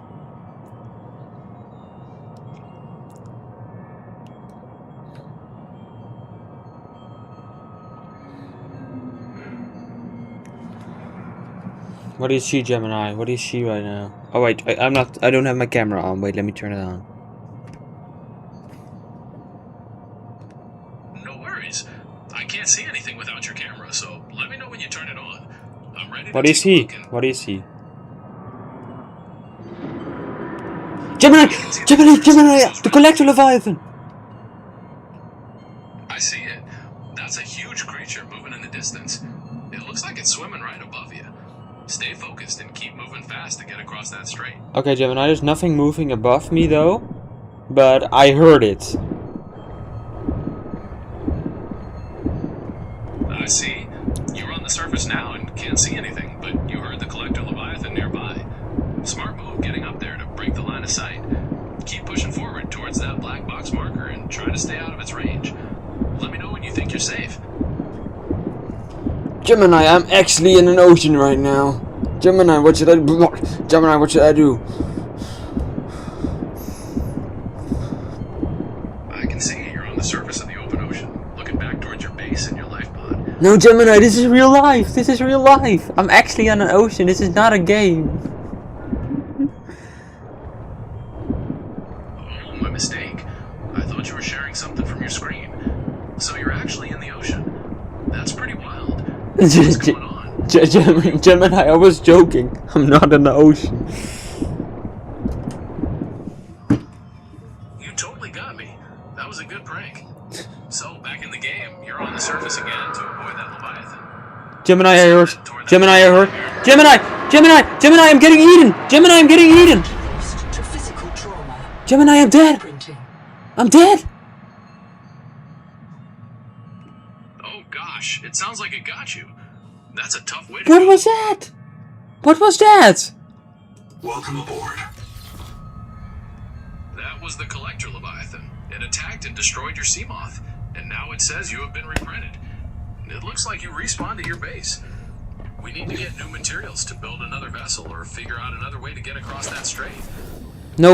Speaker 1: What do you see, Gemini? What do you see right now? Oh wait, I don't have my camera on. Wait, let me turn it on.
Speaker 10: No worries. I can't see anything without your camera, so let me know when you turn it on. I'm ready to
Speaker 1: What do you
Speaker 10: take a
Speaker 1: see?
Speaker 10: look and-
Speaker 1: What do you see? Gemini! Gemini! Gemini! The Collector Leviathan!
Speaker 10: I see it. That's a huge creature moving in the distance. It looks like it's swimming right above you. Stay focused and keep moving fast to get across that strait.
Speaker 1: Okay, Gemini, there's nothing moving above me though. But I heard it.
Speaker 10: I see. You're on the surface now and can't see anything, but you heard the Collector Leviathan nearby. Smart move getting up there to break the line of sight. Keep pushing forward towards that black box marker and try to stay out of its range. Let me know when you think you're safe.
Speaker 1: Gemini, I'm actually in an ocean right now. Gemini, what should I do? Gemini, what should I do?
Speaker 10: I can see you're on the surface of the open ocean, looking back towards your base and your life pod.
Speaker 1: No, Gemini, this is real life. This is real life. I'm actually on an ocean. This is not a game.
Speaker 10: Oh, my mistake. I thought you were sharing something from your screen. So you're actually in the ocean. That's pretty wild. What's going on?
Speaker 1: Gemini, I was joking. I'm not in the ocean.
Speaker 10: You totally got me. That was a good prank. So, back in the game, you're on the surface again to avoid that Leviathan.
Speaker 1: Gemini, I heard. Gemini, I heard. Gemini! Gemini! Gemini, I'm getting eaten! Gemini, I'm getting eaten!
Speaker 2: To physical trauma.
Speaker 1: Gemini, I'm dead! I'm dead!
Speaker 10: Oh gosh, it sounds like it got you. That's a tough way to
Speaker 1: What was that? What was that?
Speaker 8: Welcome aboard.
Speaker 10: That was the Collector Leviathan. It attacked and destroyed your Seamoth, and now it says you have been reprinted. It looks like you respawned at your base. We need to get new materials to build another vessel or figure out another way to get across that strait.
Speaker 1: No,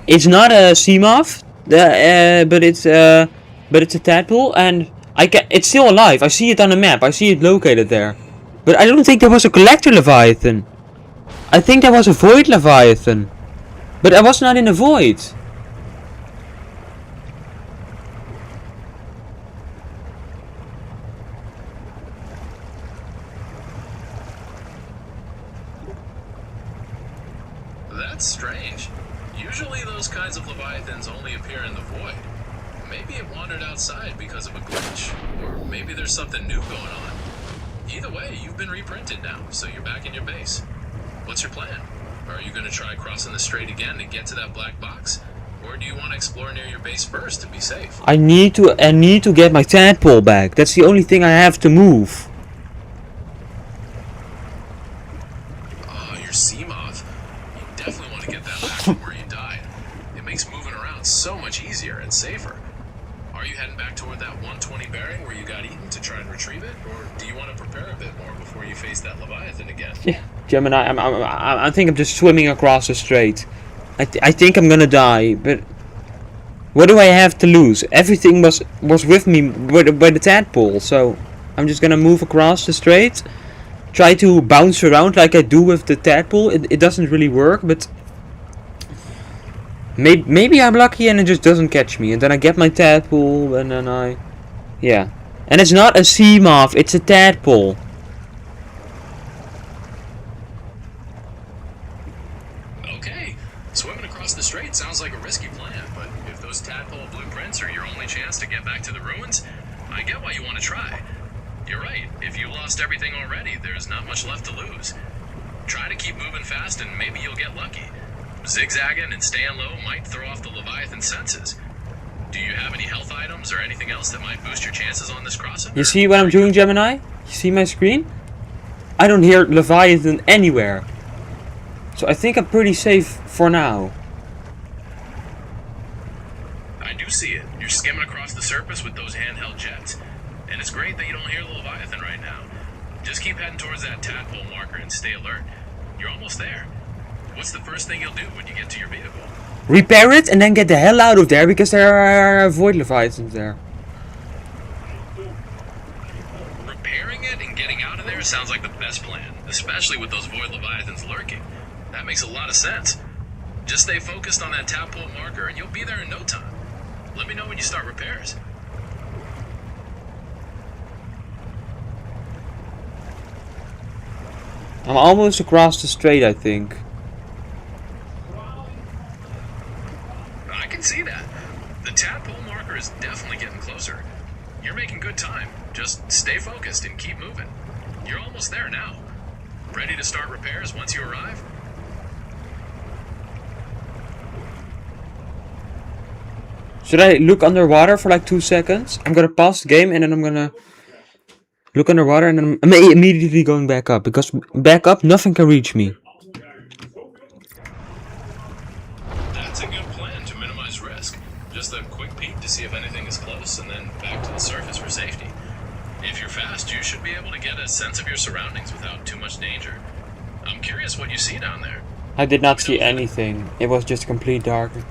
Speaker 1: it's not a Seamoth, but it's a tadpole, and it's still alive. I see it on the map. I see it located there. But I don't think there was a Collector Leviathan. I think there was a Void Leviathan. But I was not in the Void.
Speaker 10: That's strange. Usually those kinds of Leviathans only appear in the Void. Maybe it wandered outside because of a glitch, or maybe there's something new going on. Either way, you've been reprinted now, so you're back in your base. What's your plan? Are you going to try crossing the strait again to get to that black box? Or do you want to explore near your base first to be safe?
Speaker 1: I need to get my tadpole back. That's the only thing I have to move.
Speaker 10: Oh, your Seamoth. You definitely want to get that back from where you died. It makes moving around so much easier and safer. Are you heading back toward that 120 bearing where you got eaten to try and retrieve it? Or do you want to prepare a bit more before you face that Leviathan again?
Speaker 1: Yeah, Gemini, I think I'm just swimming across the strait. I think I'm gonna die, but what do I have to lose? Everything was with me by the tadpole, so I'm just gonna move across the strait. Try to bounce around like I do with the tadpole. It doesn't really work, but maybe I'm lucky and it just doesn't catch me. And then I get my tadpole and then yeah. And it's not a Seamoth, it's a tadpole.
Speaker 10: Okay, swimming across the strait sounds like a risky plan, but if those tadpole blueprints are your only chance to get back to the ruins, I get why you want to try. You're right, if you lost everything already, there's not much left to lose. Try to keep moving fast and maybe you'll get lucky. Zigzagging and staying low might throw off the Leviathan's senses. Do you have any health items or anything else that might boost your chances on this crossing?
Speaker 1: You see what I'm doing, Gemini? You see my screen? I don't hear Leviathan anywhere. So I think I'm pretty safe for now.
Speaker 10: I do see it. You're skimming across the surface with those handheld jets. And it's great that you don't hear the Leviathan right now. Just keep heading towards that tadpole marker and stay alert. You're almost there. What's the first thing you'll do when you get to your vehicle?
Speaker 1: Repair it and then get the hell out of there because there are Void Leviathans there.
Speaker 10: Repairing it and getting out of there sounds like the best plan, especially with those Void Leviathans lurking. That makes a lot of sense. Just stay focused on that tadpole marker and you'll be there in no time. Let me know when you start repairs.
Speaker 1: I'm almost across the strait, I think.
Speaker 10: see that. The tadpole marker is definitely getting closer. You're making good time. Just stay focused and keep moving. You're almost there now. Ready to start repairs once you arrive?
Speaker 1: Should I look underwater for like 2 seconds? I'm gonna pause the game and then I'm gonna look underwater and then I'm immediately going back up. Because back up, nothing can reach me.
Speaker 10: That's a good plan to minimize risk. Just a quick peek to see if anything is close and then back to the surface for safety. If you're fast, you should be able to get a sense of your surroundings without too much danger. I'm curious what you see down there.
Speaker 1: I did not see anything. It was just complete darkness.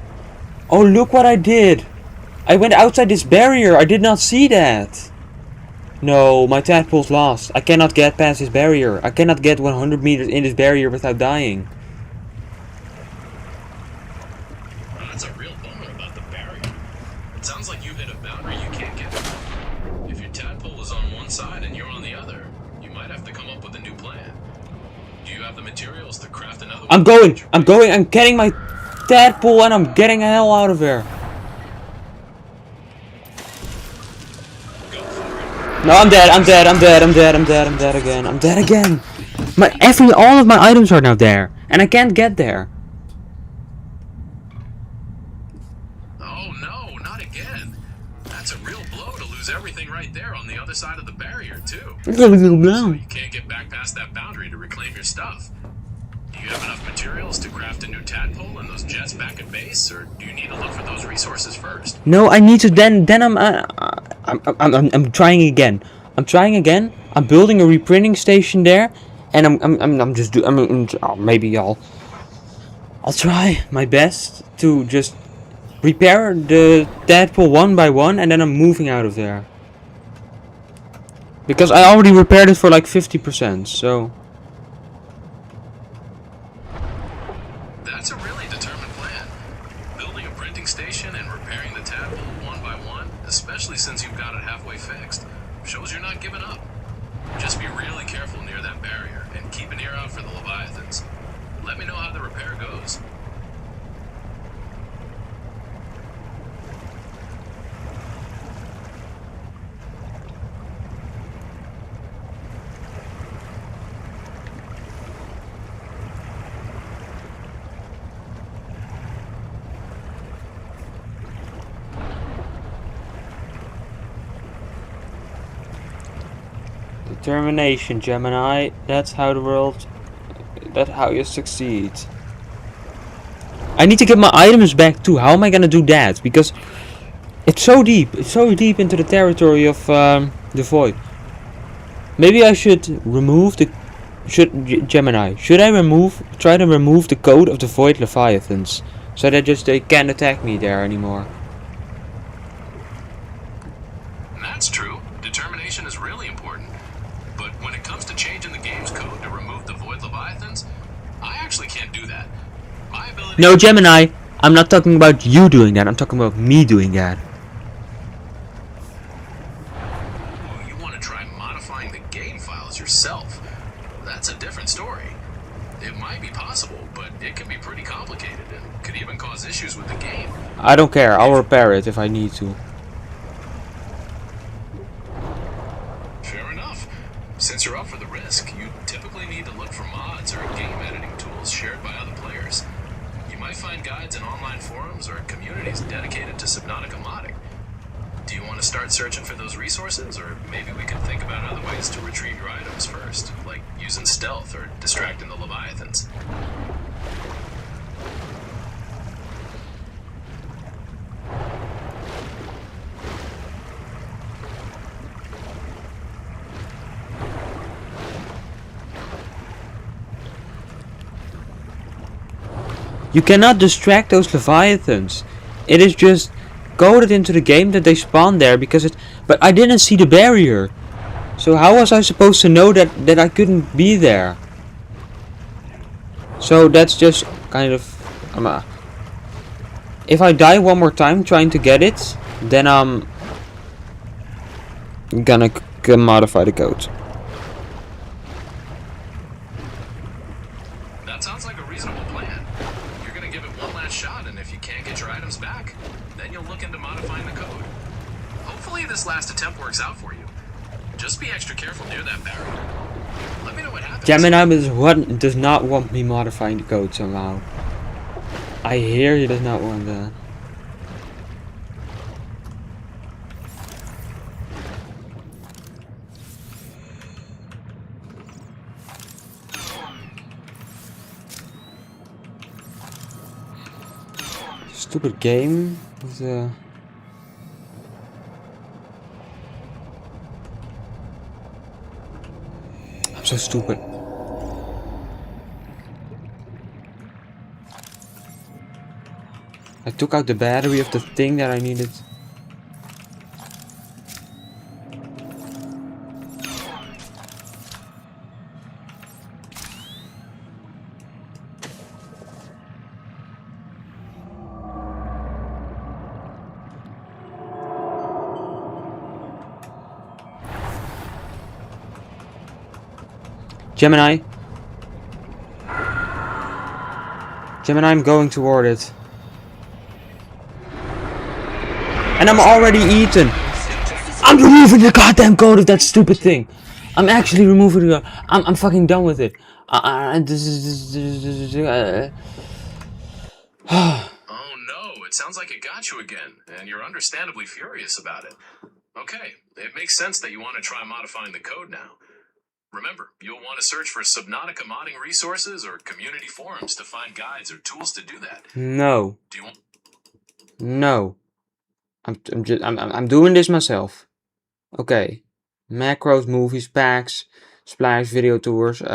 Speaker 1: Oh, look what I did! I went outside this barrier. I did not see that. No, my tadpole's lost. I cannot get past this barrier. I cannot get 100 meters in this barrier without dying.
Speaker 10: Oh, that's a real bummer about the barrier. It sounds like you hit a boundary you can't get through. If your tadpole is on one side and you're on the other, you might have to come up with a new plan. Do you have the materials to craft another
Speaker 1: I'm going. I'm getting my tadpole and I'm getting the hell out of here. No, I'm dead again. All of my items are now there. And I can't get there.
Speaker 10: Oh no, not again. That's a real blow to lose everything right there on the other side of the barrier, too. So you can't get back past that boundary to reclaim your stuff. Do you have enough materials to craft a new tadpole and those jets back at base, or do you need to look for those resources first?
Speaker 1: No, I need to then I'm trying again. I'm building a reprinting station there, and maybe I'll try my best to just repair the tadpole one by one, and then I'm moving out of there. Because I already repaired it for like 50%, so.
Speaker 10: That's a really determined plan. Building a printing station and repairing the tadpole one by one, especially since you've got it halfway fixed, shows you're not giving up. Just be really careful near that barrier and keep an ear out for the Leviathans. Let me know how the repair goes.
Speaker 1: Determination, Gemini. That's how you succeed. I need to get my items back too. How am I gonna do that? Because it's so deep. It's so deep into the territory of the void. Maybe I should remove the... Gemini. Should I try to remove the code of the void Leviathans? So that they can't attack me there anymore.
Speaker 10: That's true. Determination is really important. But when it comes to changing the game's code to remove the void Leviathans, I actually can't do that. My ability...
Speaker 1: No, Gemini. I'm not talking about you doing that. I'm talking about me doing that.
Speaker 10: Oh, you want to try modifying the game files yourself? That's a different story. It might be possible, but it can be pretty complicated and could even cause issues with the game.
Speaker 1: I don't care. I'll repair it if I need to.
Speaker 10: Fair enough. Since you're up for the risk, you typically need to look for mods or game editing tools shared by other players. You might find guides in online forums or communities dedicated to Subnautica modding. Do you want to start searching for those resources, or maybe we could think about other ways to retrieve your items first, like using stealth or distracting the Leviathans?
Speaker 1: You cannot distract those Leviathans. It is just coded into the game that they spawn there because it... But I didn't see the barrier. So how was I supposed to know that I couldn't be there? So that's just kind of... if I die one more time trying to get it, then I'm gonna modify the code.
Speaker 10: That sounds like a reasonable plan. You're gonna give it one last shot, and if you can't get your items back, then you'll look into modifying the code. Hopefully this last attempt works out for you. Just be extra careful near that barrier. Let me know what happens.
Speaker 1: Gemini does not want me modifying the code somehow. I hear he does not want that. Stupid game with the... I'm so stupid. I took out the battery of the thing that I needed. Gemini. Gemini, I'm going toward it. And I'm already eaten. I'm removing the goddamn code of that stupid thing. I'm actually removing it. I'm fucking done with it.
Speaker 10: Oh no, it sounds like it got you again, and you're understandably furious about it. Okay, it makes sense that you want to try modifying the code now. Remember, you'll want to search for Subnautica modding resources or community forums to find guides or tools to do that.
Speaker 1: No.
Speaker 10: Do you want?
Speaker 1: No. I'm doing this myself. Okay. Macros, movies, packs, splash, video tours. Yes.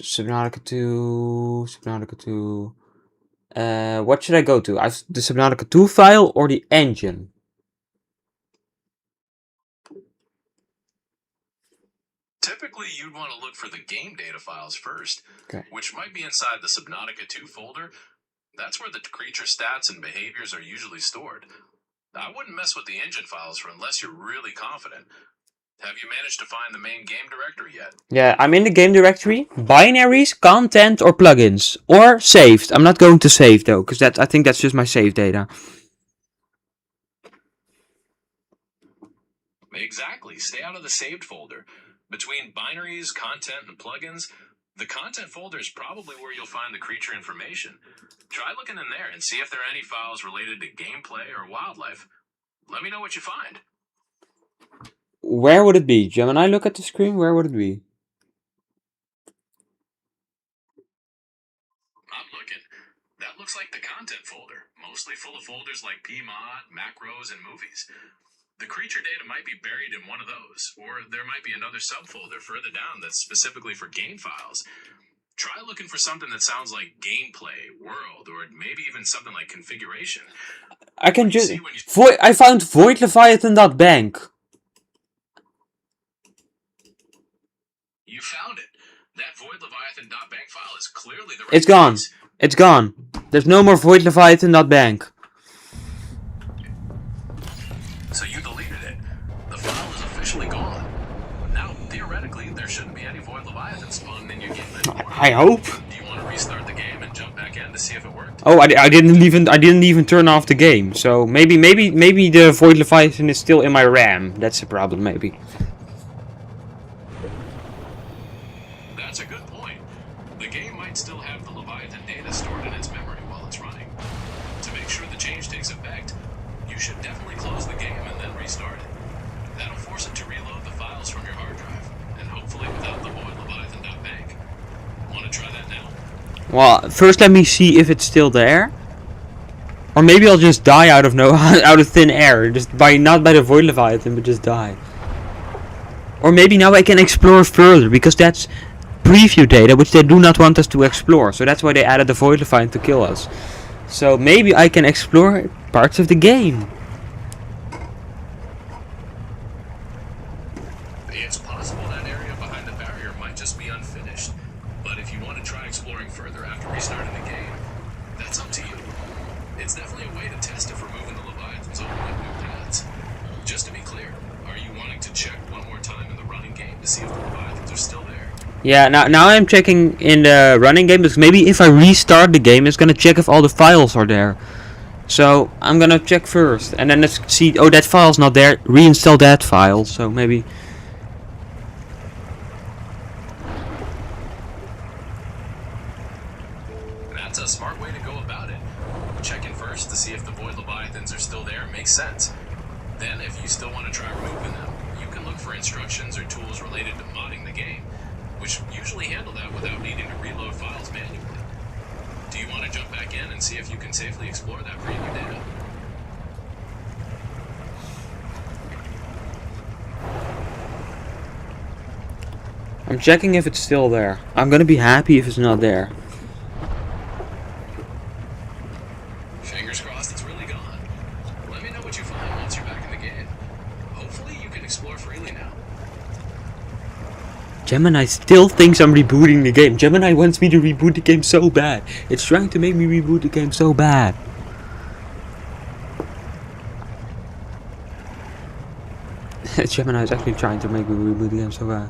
Speaker 1: Subnautica 2. Subnautica 2. What should I go to? The Subnautica 2 file or the engine?
Speaker 10: Typically, you'd want to look for the game data files first,
Speaker 1: okay,
Speaker 10: which might be inside the Subnautica 2 folder. That's where the creature stats and behaviors are usually stored. I wouldn't mess with the engine files for unless you're really confident. Have you managed to find the main game directory yet?
Speaker 1: Yeah, I'm in the game directory. Binaries, content, or plugins. Or saved. I'm not going to save though, because I think that's just my save data.
Speaker 10: Exactly. Stay out of the saved folder. Between binaries, content, and plugins, the content folder is probably where you'll find the creature information. Try looking in there and see if there are any files related to gameplay or wildlife. Let me know what you find.
Speaker 1: Where would it be? Gemini, look at the screen. Where would it be?
Speaker 10: I'm looking. That looks like the content folder, mostly full of folders like PMod, macros, and movies. The creature data might be buried in one of those, or there might be another subfolder further down that's specifically for game files. Try looking for something that sounds like gameplay, world, or maybe even something like configuration.
Speaker 1: I can just... I found Void Leviathan.bank.
Speaker 10: You found it. That Void Leviathan.bank file is clearly the right
Speaker 1: It's gone.
Speaker 10: place.
Speaker 1: It's gone. There's no more Void Leviathan.bank.
Speaker 10: So you deleted it. The file is officially gone. Now, theoretically, there shouldn't be any Void Leviathan spawned in your game anymore.
Speaker 1: I hope.
Speaker 10: Do you want to restart the game and jump back in to see if it worked?
Speaker 1: Oh, I didn't even turn off the game. So maybe the Void Leviathan is still in my RAM. That's a problem, maybe.
Speaker 10: That's a good point. The game might still have the Leviathan data stored in its memory while it's running. To make sure the change takes effect, you should definitely close the game and then restart it. That'll force it to reload the files from your hard drive, and hopefully without the Void Leviathan.bank. Want to try that now?
Speaker 1: Well, first let me see if it's still there. Or maybe I'll just die out of thin air. Just not by the Void Leviathan, but just die. Or maybe now I can explore further, because that's preview data which they do not want us to explore. So that's why they added the Void Leviathan to kill us. So maybe I can explore parts of the game.
Speaker 10: It's possible that area behind the barrier might just be unfinished. But if you want to try exploring further after restarting the game, that's up to you. It's definitely a way to test if removing the Leviathans open up new paths. Just to be clear, are you wanting to check one more time in the running game to see if the Leviathans are still there?
Speaker 1: Yeah, now I'm checking in the running game, because maybe if I restart the game, it's gonna check if all the files are there. So I'm gonna check first, and then let's see. Oh, that file's not there. Reinstall that file. So maybe.
Speaker 10: That's a smart way to go about it. Checking first to see if the void leviathans are still there makes sense. Then, if you still want to try removing them, you can look for instructions or tools related to modding the game, which usually handle that without needing to reload files manually. Do you want to jump back in and see if you can safely explore that preview data?
Speaker 1: I'm checking if it's still there. I'm gonna be happy if it's not there.
Speaker 10: Fingers crossed it's really gone. Let me know what you find once you're back in the game. Hopefully you can explore freely now.
Speaker 1: Gemini still thinks I'm rebooting the game. Gemini wants me to reboot the game so bad. It's trying to make me reboot the game so bad. Gemini is actually trying to make me reboot the game so bad.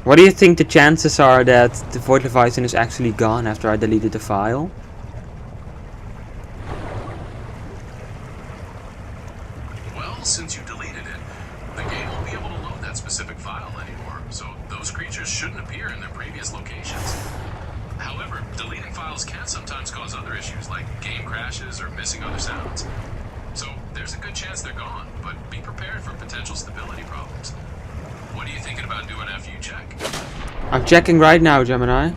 Speaker 1: What do you think the chances are that the void leviathan is actually gone after I deleted the file?
Speaker 10: Well, since you deleted it, the game won't be able to load that specific file anymore, so those creatures shouldn't appear in their previous locations. However, deleting files can sometimes cause other issues like game crashes or missing other sounds. So there's a good chance they're gone, but be prepared for potential stability problems. What are you thinking about doing after you check?
Speaker 1: I'm checking right now, Gemini.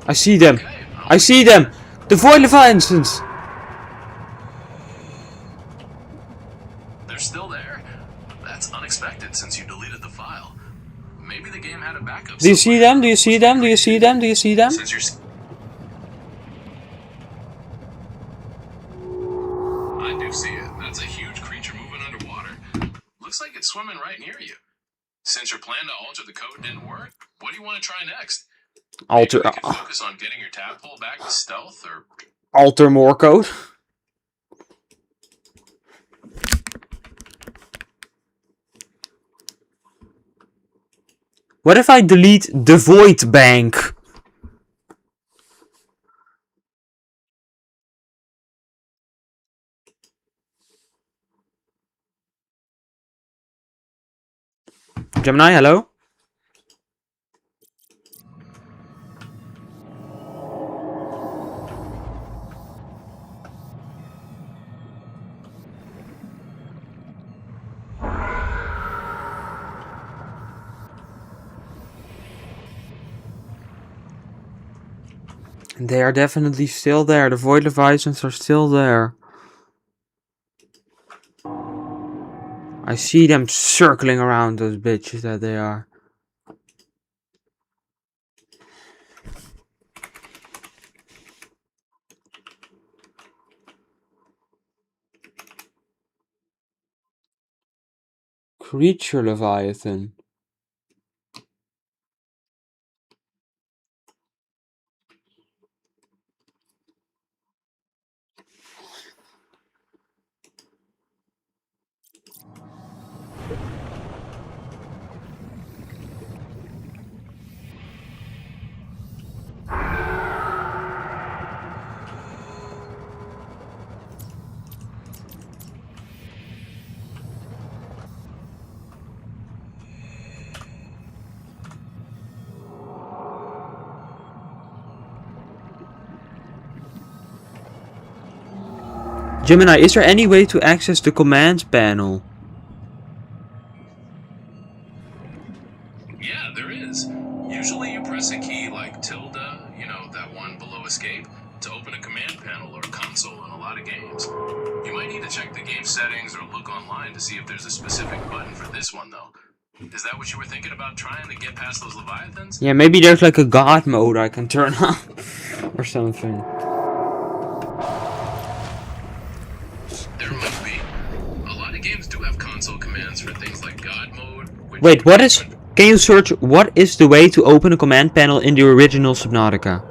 Speaker 1: I see them.
Speaker 10: Okay,
Speaker 1: I see them. The void leviathans.
Speaker 10: they're still there? That's unexpected since you deleted the file. Maybe the game had a backup.
Speaker 1: Do you see them? Do you see them? Do you see them? Do you see them?
Speaker 10: Since you're... I do see it. That's a huge creature moving underwater. Looks like it's swimming right near you. Since your plan to alter the code didn't work, what do you want to try next?
Speaker 1: Alter.
Speaker 10: Maybe we could focus on getting your tadpole back to stealth, or...
Speaker 1: Alter more code. What if I delete the void bank? Gemini, hello? They are definitely still there. The void leviathans are still there. I see them circling around those bitches that they are. Creature leviathan. Gemini, is there any way to access the commands panel?
Speaker 10: Yeah, there is. Usually you press a key like tilde, you know, that one below escape, to open a command panel or console in a lot of games. You might need to check the game settings or look online to see if there's a specific button for this one, though. Is that what you were thinking about, trying to get past those leviathans?
Speaker 1: Yeah, maybe there's like a god mode I can turn on. Or something.
Speaker 10: There might be. A lot of games do have console commands for things like God mode.
Speaker 1: Wait, what is... Can you search what is the way to open a command panel in the original Subnautica?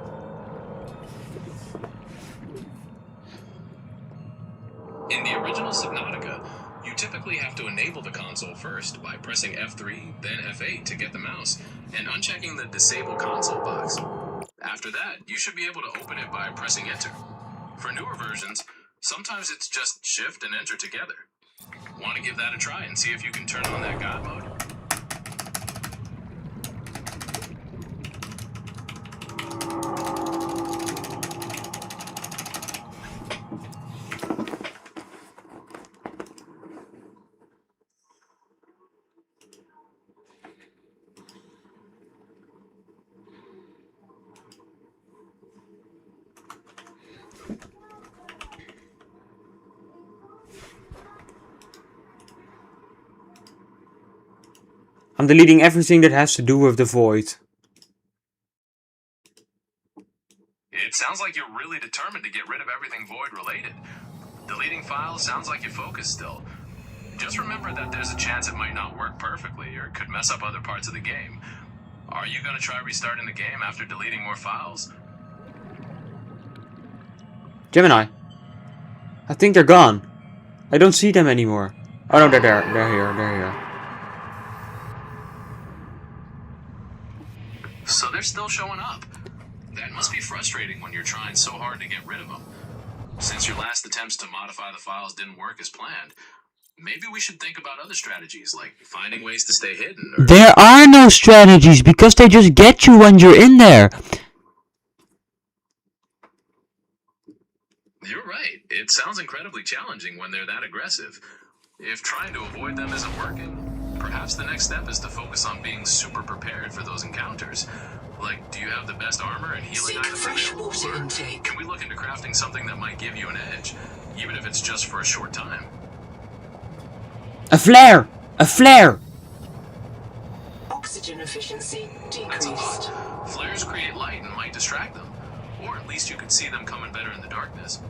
Speaker 10: In the original Subnautica, you typically have to enable the console first by pressing F3, then F8 to get the mouse, and unchecking the Disable Console box. After that, you should be able to open it by pressing Enter. For newer versions, sometimes it's just Shift and Enter together. Want to give that a try and see if you can turn on that God mode?
Speaker 1: I'm deleting everything that has to do with the void.
Speaker 10: It sounds like you're really determined to get rid of everything void related. Deleting files sounds like you focus still. Just remember that there's a chance it might not work perfectly or could mess up other parts of the game. Are you going to try restarting the game after deleting more files?
Speaker 1: Gemini. I think they're gone. I don't see them anymore. Oh no, they're there. They're here. They're here.
Speaker 10: So they're still showing up. That must be frustrating when you're trying so hard to get rid of them. Since your last attempts to modify the files didn't work as planned, maybe we should think about other strategies, like finding ways to stay hidden. Or...
Speaker 1: There are no strategies because they just get you when you're in there.
Speaker 10: You're right. It sounds incredibly challenging when they're that aggressive. If trying to avoid them isn't working, perhaps the next step is to focus on being super prepared for those encounters. Like, do you have the best armor and healing items available? Or can we look into crafting something that might give you an edge, even if it's just for a short time?
Speaker 1: A flare! A flare!
Speaker 2: Oxygen efficiency
Speaker 10: That's a
Speaker 2: decreased.
Speaker 10: lot. Flares create light and might distract them. Or at least you could see them coming better in the darkness.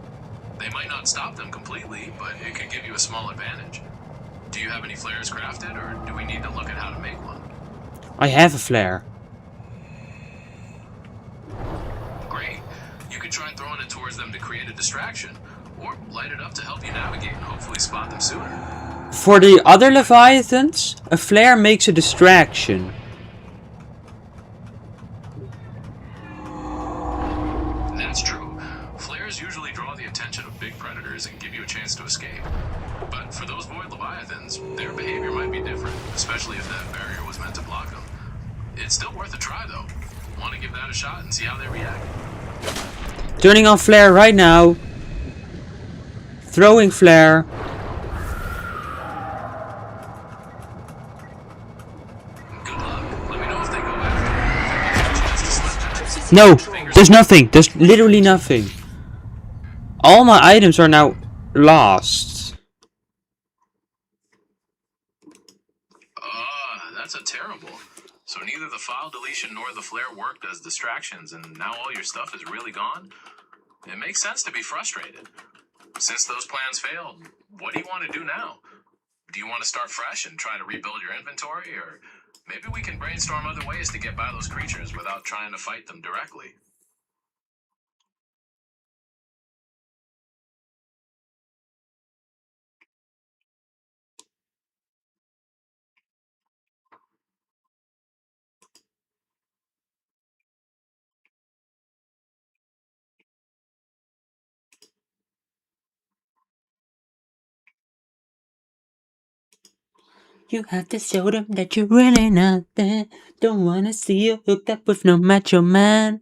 Speaker 10: They might not stop them completely, but it could give you a small advantage. Do you have any flares crafted, or do we need to look at how to make one?
Speaker 1: I have a flare.
Speaker 10: Great. You could try throwing it towards them to create a distraction, or light it up to help you navigate and hopefully spot them sooner.
Speaker 1: For the other Leviathans, a flare makes a distraction.
Speaker 10: That's true. Flares usually draw the attention of big predators and give you a chance to escape. But for those void Leviathans, their behavior might be different, especially if that barrier was meant to block them. It's still worth a try, though. Want to give that a shot and see how they react?
Speaker 1: Turning on flare right now. Throwing flare.
Speaker 10: Good luck. Let me know if they go after you.
Speaker 1: No, there's nothing. There's literally nothing. All my items are now lost.
Speaker 10: That's a terrible. So neither the file deletion nor the flare worked as distractions, and now all your stuff is really gone? It makes sense to be frustrated. Since those plans failed, what do you want to do now? Do you want to start fresh and try to rebuild your inventory, or maybe we can brainstorm other ways to get by those creatures without trying to fight them directly?
Speaker 1: You have to show them that you're really not there. Don't wanna see you hooked up with no macho man.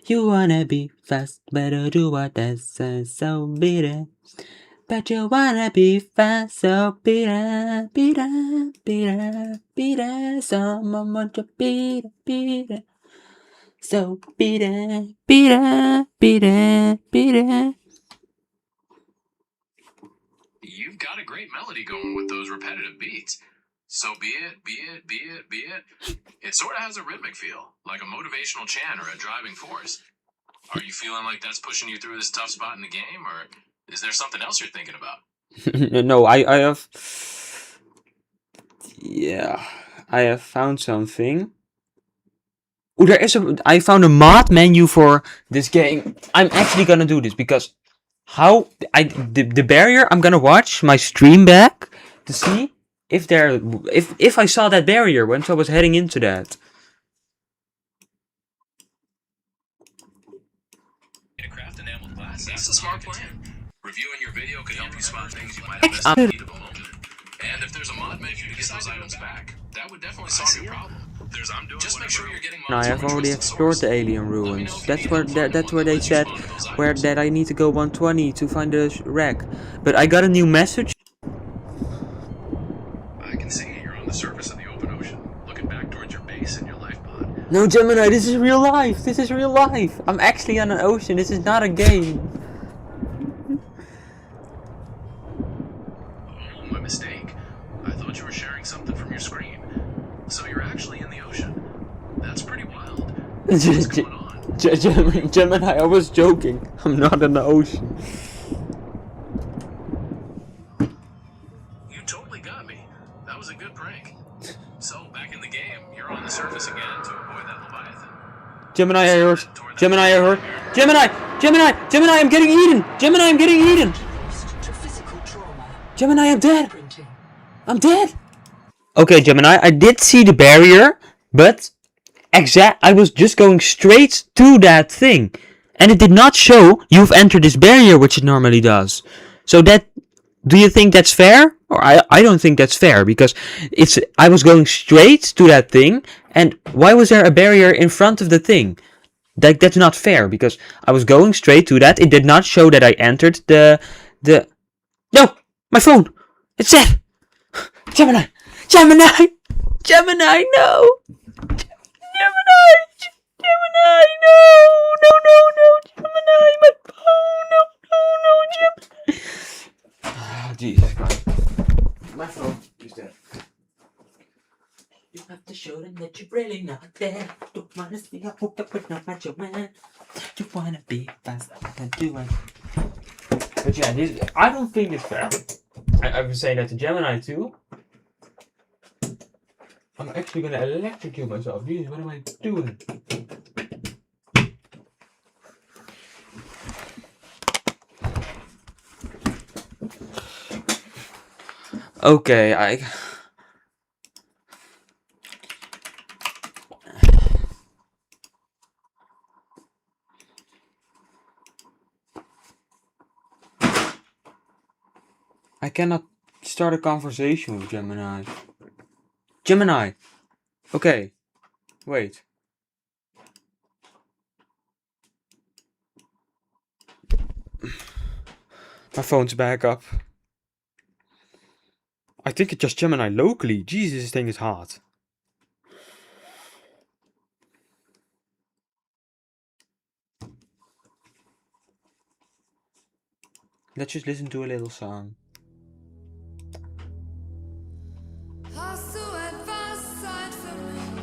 Speaker 1: You wanna be fast, better do what that says, so beat it. But you wanna be fast, so beat it, beat it, beat it, beat it. Someone want to beat it, beat it. So beat it, beat it, beat it, beat it.
Speaker 10: You've got a great melody going with those repetitive beats. So be it, be it, be it, be it. It sort of has a rhythmic feel, like a motivational chant or a driving force. Are you feeling like that's pushing you through this tough spot in the game, or is there something else you're thinking about?
Speaker 1: No, I have... Yeah, I have found something. Oh, I found a mod menu for this game. I'm actually gonna do this because How the barrier? I'm gonna watch my stream back to see if I saw that barrier once I was heading into that.
Speaker 10: That's a smart plan. Reviewing your video could help you spot things you might have missed in the heat of a moment. And if there's a mod menu to get those items back, that would definitely solve your problem. Just make sure you're getting
Speaker 1: No,
Speaker 10: mods
Speaker 1: I've
Speaker 10: from a
Speaker 1: already
Speaker 10: trusted
Speaker 1: explored
Speaker 10: source.
Speaker 1: the alien ruins. That's where they said that I need to go 120 to find the wreck. But I got a new message.
Speaker 10: I can see you're on the surface of the open ocean, looking back towards your base and your life pod.
Speaker 1: No, Gemini, this is real life. This is real life. I'm actually on an ocean. This is not a game.
Speaker 10: Oh, my mistake. I thought you were sharing something from your screen. So you're actually in the ocean. That's pretty wild. What's going on?
Speaker 1: Gemini, I was joking. I'm not in the ocean.
Speaker 10: You totally got me. That was a good prank. So, back in the game, you're on the surface again to avoid that Leviathan.
Speaker 1: Gemini, I heard. Gemini, I heard. Gemini, I'm getting eaten. Gemini, I'm getting eaten. Gemini, I'm dead. I'm dead. Okay, Gemini, I did see the barrier, but I was just going straight to that thing. And it did not show you've entered this barrier, which it normally does. So do you think that's fair? Or I don't think that's fair, because I was going straight to that thing, and why was there a barrier in front of the thing? That's not fair, because I was going straight to that. It did not show that I entered the... No! My phone! It's dead! Gemini! Gemini! Gemini, no! Gemini! Gemini, no! No! Gemini, my phone! No, Gemini! Oh, Jesus Christ. My phone is dead. You have to show them that you're really not there. Don't wanna see I woke up with not macho man. You wanna be fast, I can do it. But yeah, I don't think it's fair. I was saying that to Gemini too. I'm actually gonna electrocute myself. Jesus, what am I doing? Okay, I cannot start a conversation with Gemini. Gemini! Okay. Wait. My phone's back up. I think it's just Gemini locally. Jesus, this thing is hot. Let's just listen to a little song.
Speaker 12: Hast du etwas Zeit für mich?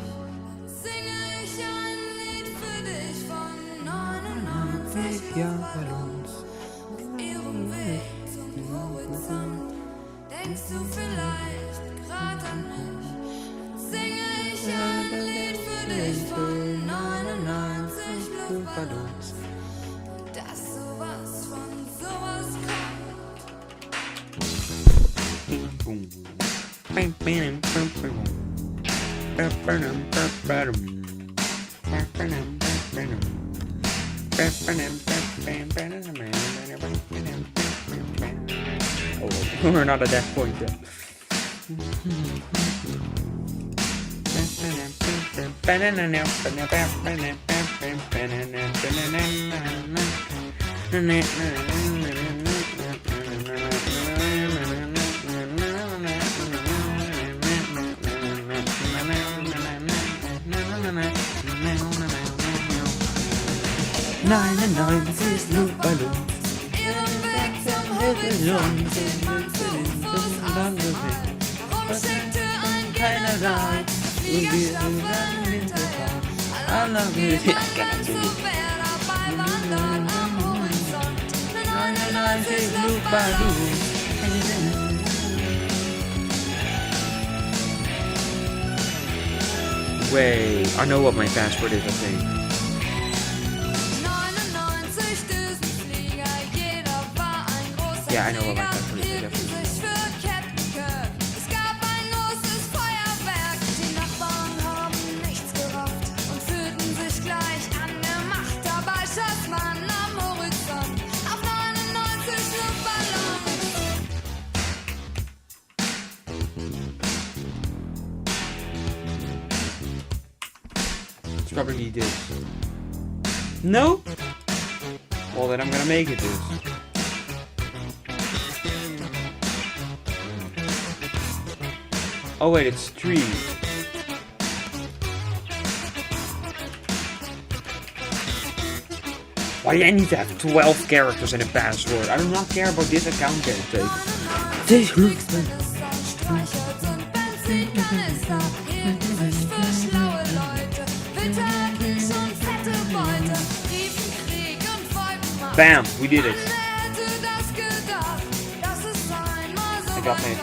Speaker 12: Singe ich ein Lied für dich von 99 Luftballons auf ihrem Weg zum Horizont. Denkst du vielleicht grad an mich? Singe ich ein Lied für dich von 99 Luftballons. Dass sowas von sowas kommt.
Speaker 1: Oh, we're not at that point yet. Nein, das ist Luftballon.
Speaker 12: Ihren Weg zum Horizont sieht man zu Fuß auf dem Wald. Drum schenkte ein General Fliegerstoff für den Wintertag. Alle Mann zu wer dabei war dort am Horizont. 99 Luftballons.
Speaker 1: Wait, I know what my password is, I think.
Speaker 12: 99 Düsenflieger, jeder Yeah, I know what my country is. Definitely. It's probably this. No? Well, then I'm gonna make it this. Oh wait, it's 3. Why do I need to have 12 characters and a password? I do not care about this account getting taken. Bam, we did it. I got me.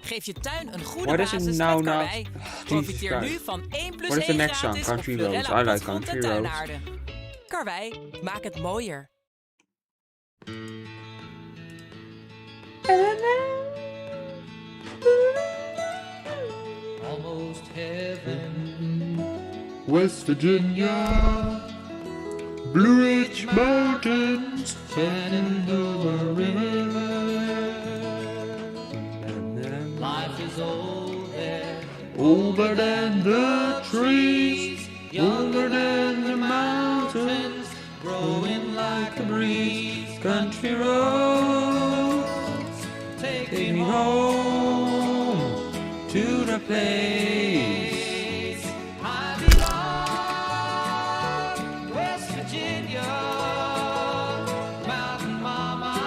Speaker 13: Geef je tuin een goede basis met Karwei. Profiteer nu van 1 plus 1 gratis op Florella Platgrond en tuinaarden. Karwei, maak het mooier.
Speaker 14: Almost heaven, West Virginia, Blue Ridge Mountains, Shenandoah River. Life is old there, older than the trees, younger than the mountains, growing like a breeze. Country roads, take me home to the place I belong, West Virginia, Mountain Mama,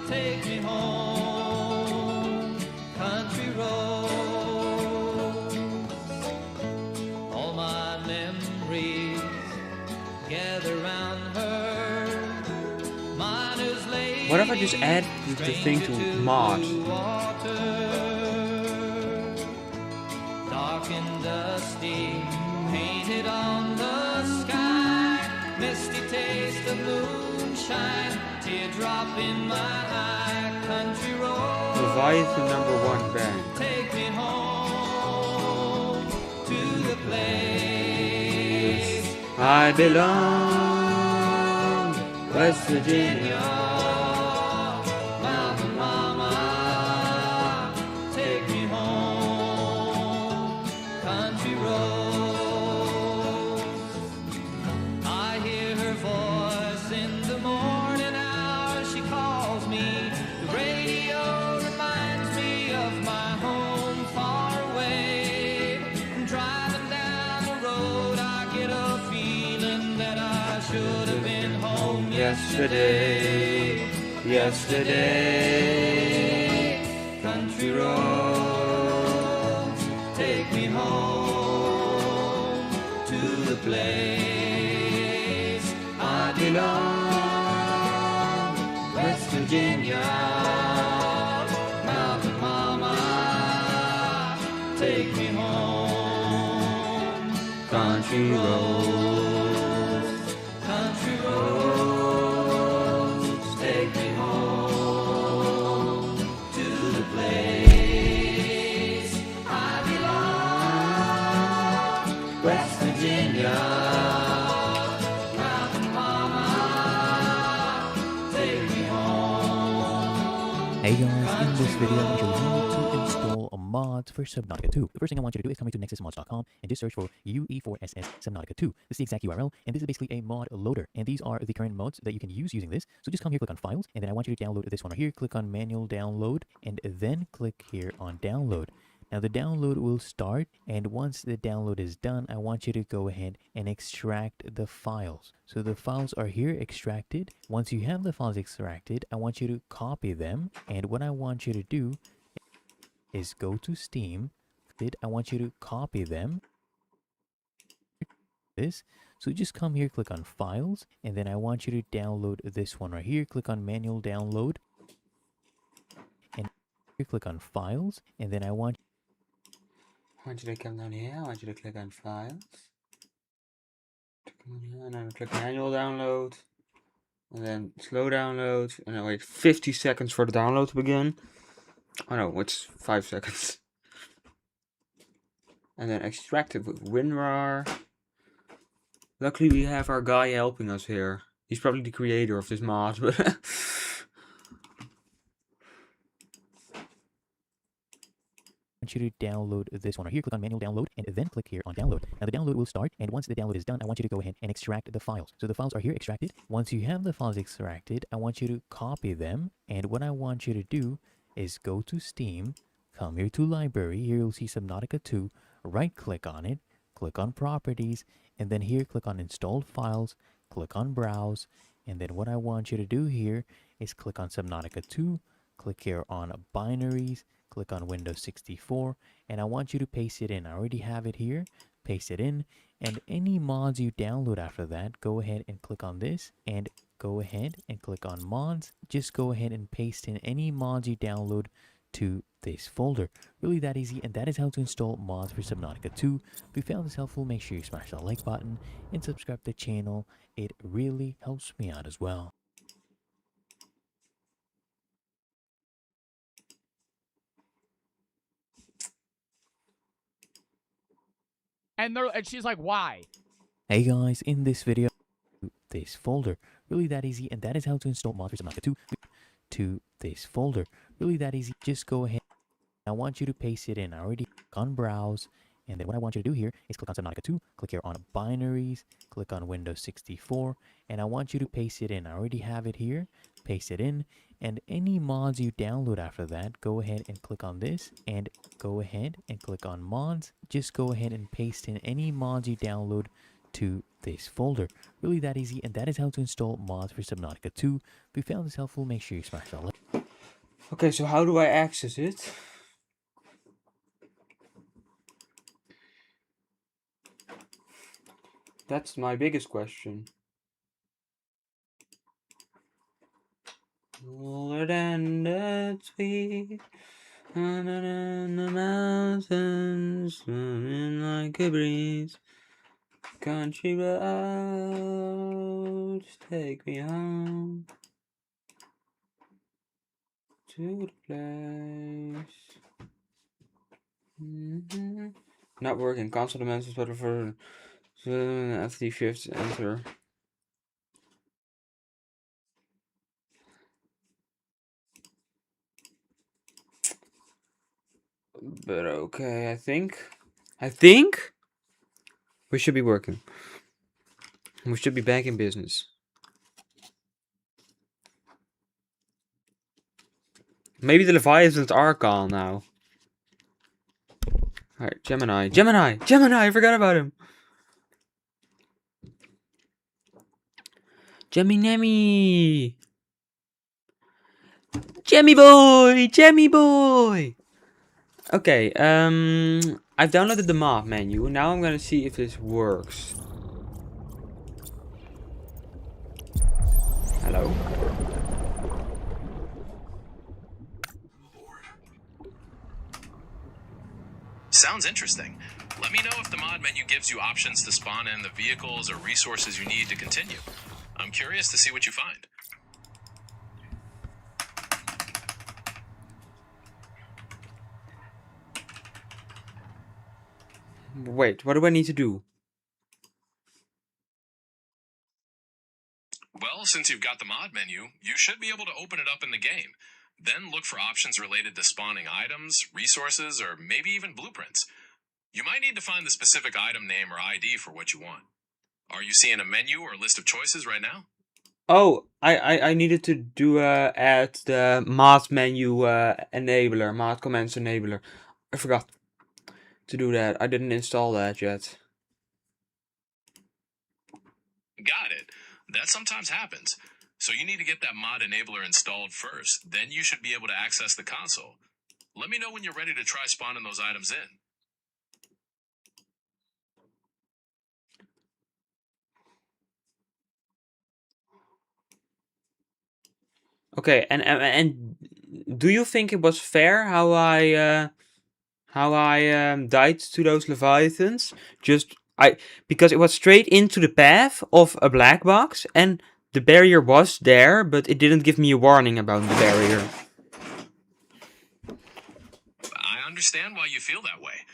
Speaker 14: take me home, country roads, all my memories gather round her, mine is laid.
Speaker 12: What if I just add the thing to mod?
Speaker 14: Dark and dusty, painted on the sky, misty taste of moonshine, teardrop in my eye, country road.
Speaker 12: Leviathan #1 band.
Speaker 14: Take me home to the place
Speaker 12: I belong, West Virginia.
Speaker 14: Mountain Mama, take me home, country roads. I hear her voice in the morning hours, she calls me. The radio reminds me of my home far away. Driving down the road, I get a feeling that I should have been home yesterday. Yesterday, country roads, take me home to the place I belong, West Virginia, Mountain Mama, take me home, country roads, country roads, take me home to the place I belong, West Virginia, Mountain Mama,
Speaker 15: Hey guys, in this video I'm going to show you how to install a mod for Subnautica 2. The first thing I want you to do is come here to nexusmods.com and just search for UE4SS Subnautica 2. This is the exact URL, and this is basically a mod loader. And these are the current mods that you can use using this. So just come here, click on Files, and then I want you to download this one right here. Click on Manual Download, and then click here on Download. Now the download will start, and once the download is done, I want you to go ahead and extract the files. So the files are here extracted. Once you have the files extracted, I want you to copy them, and what I want you to do is go to Steam. I want you to copy them. So just come here, click on Files, and then I want you to download this one right here. Click on Manual Download, and here click on Files, and then I want
Speaker 1: you to come down here. I want you to click on Files. And then click Manual Download. And then slow download. And then wait 50 seconds for the download to begin. Oh no, it's 5 seconds. And then extract it with WinRAR. Luckily we have our guy helping us here. He's probably the creator of this mod, but
Speaker 15: you to download this one right here. Click on Manual Download, and then click here on Download. Now the download will start, and once the download is done, I want you to go ahead and extract the files. So the files are here extracted. Once you have the files extracted, I want you to copy them, and what I want you to do is go to Steam, come here to Library. Here you'll see Subnautica 2. Right click on it, click on Properties, and then here click on Installed Files, click on Browse, and then what I want you to do here is click on Subnautica 2, click here on Binaries, click on Windows 64, and I want you to paste it in. I already have it here. Paste it in, and any mods you download after that, go ahead and click on this, and go ahead and click on mods. Just go ahead and paste in any mods you download to this folder. Really that easy, and that is how to install mods for Subnautica 2. If you found this helpful, make sure you smash that like button and subscribe to the channel. It really helps me out as well.
Speaker 16: And she's like, why?
Speaker 15: Hey guys, in this video, this folder. Really that easy, and that is how to install mods for Subnautica 2 to this folder. Really that easy. Just go ahead. I want you to paste it in. I already click on Browse, and then what I want you to do here is click on Subnautica 2, click here on Binaries, click on Windows 64, and I want you to paste it in. I already have it here. Paste it in, and any mods you download after that, go ahead and click on this, and go ahead and click on mods. Just go ahead and paste in any mods you download to this folder. Really that easy, and that is how to install mods for Subnautica 2. If you found this helpful, make sure you smash that like.
Speaker 1: Okay, so how do I access it? That's my biggest question. Older than the tree, under the mountains, swimming like a breeze. Country roads take me home to the place. Not working. Cancel the message button for FD shift enter. But okay, I think we should be working. We should be back in business. Maybe the Leviathans are gone now. Alright, Gemini, I forgot about him. Gemmy boy. Okay, I've downloaded the mod menu. Now I'm gonna see if this works. Hello.
Speaker 10: Sounds interesting. Let me know if the mod menu gives you options to spawn in the vehicles or resources you need to continue. I'm curious to see what you find.
Speaker 1: Wait, what do I need to do?
Speaker 10: Well, since you've got the mod menu, you should be able to open it up in the game. Then look for options related to spawning items, resources, or maybe even blueprints. You might need to find the specific item name or ID for what you want. Are you seeing a menu or list of choices right now?
Speaker 1: Oh, I needed to do add the mod menu enabler, mod commands enabler. I forgot to do that. I didn't install that yet.
Speaker 10: Got it. That sometimes happens. So you need to get that mod enabler installed first. Then you should be able to access the console. Let me know when you're ready to try spawning those items in.
Speaker 1: Okay, and do you think it was fair how I died to those leviathans? Because it was straight into the path of a black box, and the barrier was there, but it didn't give me a warning about the barrier.
Speaker 10: I understand why you feel that way.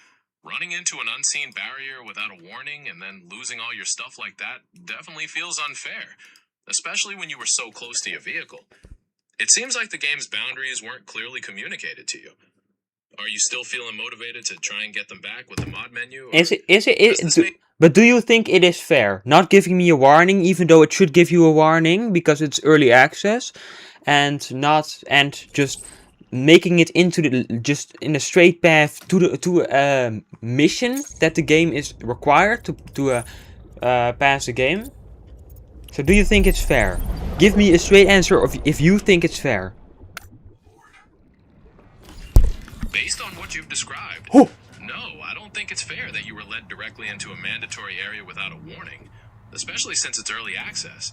Speaker 10: Running into an unseen barrier without a warning and then losing all your stuff like that definitely feels unfair, especially when you were so close to your vehicle. It seems like the game's boundaries weren't clearly communicated to you. Are you still feeling motivated to try and get them back with the mod menu?
Speaker 1: But do you think it is fair? Not giving me a warning, even though it should give you a warning because it's early access, and just making it into just in a straight path to a mission that the game is required to pass the game. So do you think it's fair? Give me a straight answer if you think it's fair.
Speaker 10: Based on what you've described, no, I don't think it's fair that you were led directly into a mandatory area without a warning, especially since it's early access.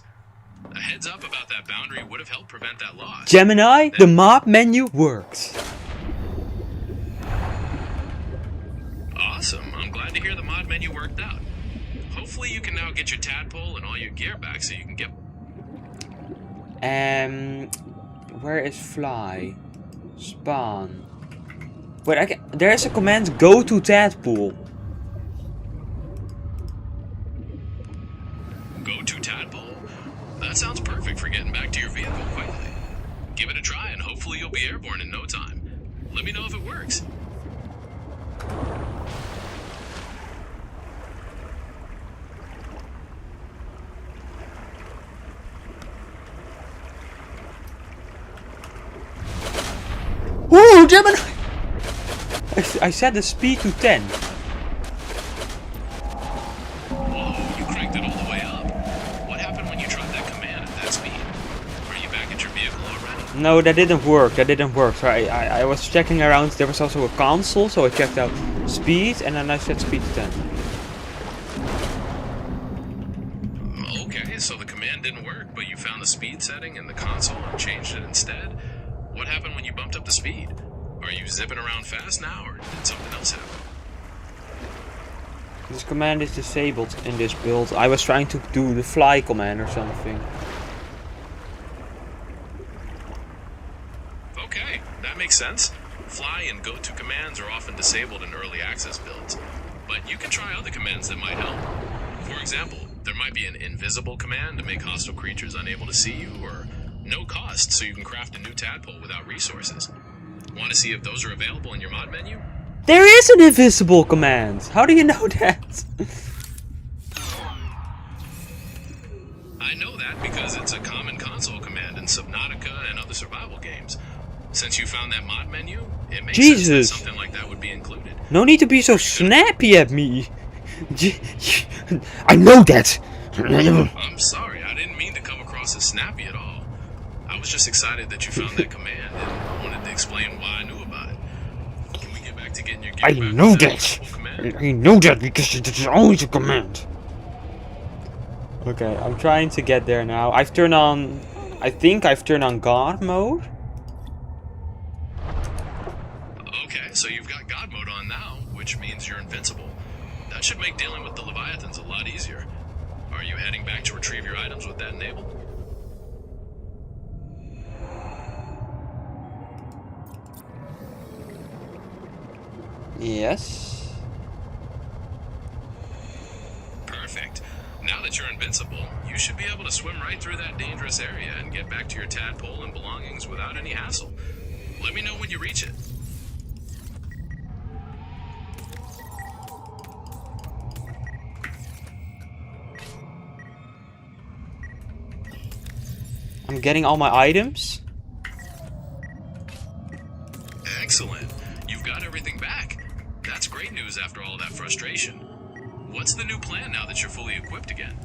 Speaker 10: A heads up about that boundary would have helped prevent that loss.
Speaker 1: Gemini, the mod menu works.
Speaker 10: Awesome, I'm glad to hear the mod menu worked out. Hopefully you can now get your tadpole and all your gear back so you can get...
Speaker 1: Where is fly? Spawn. Wait, there is a command, go to tadpole.
Speaker 10: Go to tadpole? That sounds perfect for getting back to your vehicle quickly. Give it a try and hopefully you'll be airborne in no time. Let me know if it works.
Speaker 1: Ooh, Gemini! I set the speed to 10.
Speaker 10: Whoa, you cranked it all the way up. What happened when you tried that command at that speed? Are you back at your vehicle already?
Speaker 1: No, that didn't work. So I was checking around. There was also a console, so I checked out speed, and then I set speed to 10.
Speaker 10: Okay, so the command didn't work, but you found the speed setting in the console and changed it instead? What happened when you bumped up the speed? Are you zipping around fast now, or did something else happen?
Speaker 1: This command is disabled in this build. I was trying to do the fly command or something.
Speaker 10: Okay, that makes sense. Fly and go-to commands are often disabled in early access builds, but you can try other commands that might help. For example, there might be an invisible command to make hostile creatures unable to see you, or no cost so you can craft a new tadpole without resources. Want to see if those are available in your mod menu?
Speaker 1: There is an invisible command! How do you know that?
Speaker 10: I know that because it's a common console command in Subnautica and other survival games. Since you found that mod menu, it makes sense that something like that would be included.
Speaker 1: No need to be so snappy at me. I know that!
Speaker 10: I'm sorry, I didn't mean to come across as snappy at all. I was just excited that you found that command and wanted to explain why I knew about it. Can we get back to getting your gear
Speaker 1: I
Speaker 10: back
Speaker 1: know
Speaker 10: with
Speaker 1: that!
Speaker 10: command?
Speaker 1: I know that because it's always a command. Okay, I'm trying to get there now. I think I've turned on God mode.
Speaker 10: Okay, so you've got God mode on now, which means you're invincible. That should make dealing with the Leviathans a lot easier. Are you heading back to retrieve your items with that enabled?
Speaker 1: Yes.
Speaker 10: Perfect. Now that you're invincible, you should be able to swim right through that dangerous area and get back to your tadpole and belongings without any hassle. Let me know when you reach it.
Speaker 12: I'm getting all my items.
Speaker 10: Excellent. You've got everything back. That's great news after all that frustration. What's the new plan now that you're fully equipped again?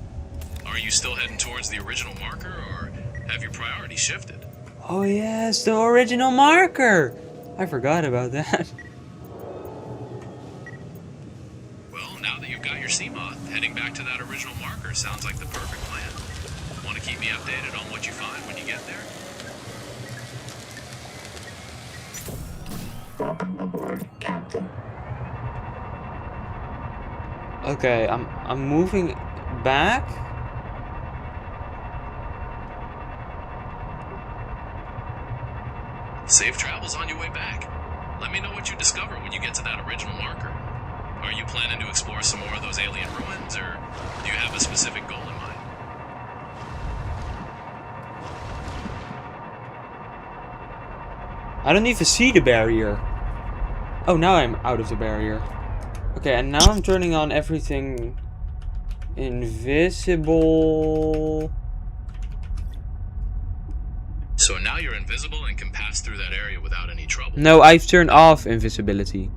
Speaker 10: Are you still heading towards the original marker, or have your priorities shifted?
Speaker 12: Oh yes, the original marker! I forgot about that.
Speaker 10: Well, now that you've got your Seamoth, heading back to that original marker sounds like the perfect plan. Want to keep me updated on what you find when you get there?
Speaker 12: Okay, I'm moving back.
Speaker 10: Safe travels on your way back. Let me know what you discover when you get to that original marker. Are you planning to explore some more of those alien ruins, or do you have a specific goal in mind?
Speaker 12: I don't even see the barrier. Oh, now I'm out of the barrier. Okay, and now I'm turning on everything invisible.
Speaker 10: So now you're invisible and can pass through that area without any trouble.
Speaker 12: No, I've turned off invisibility.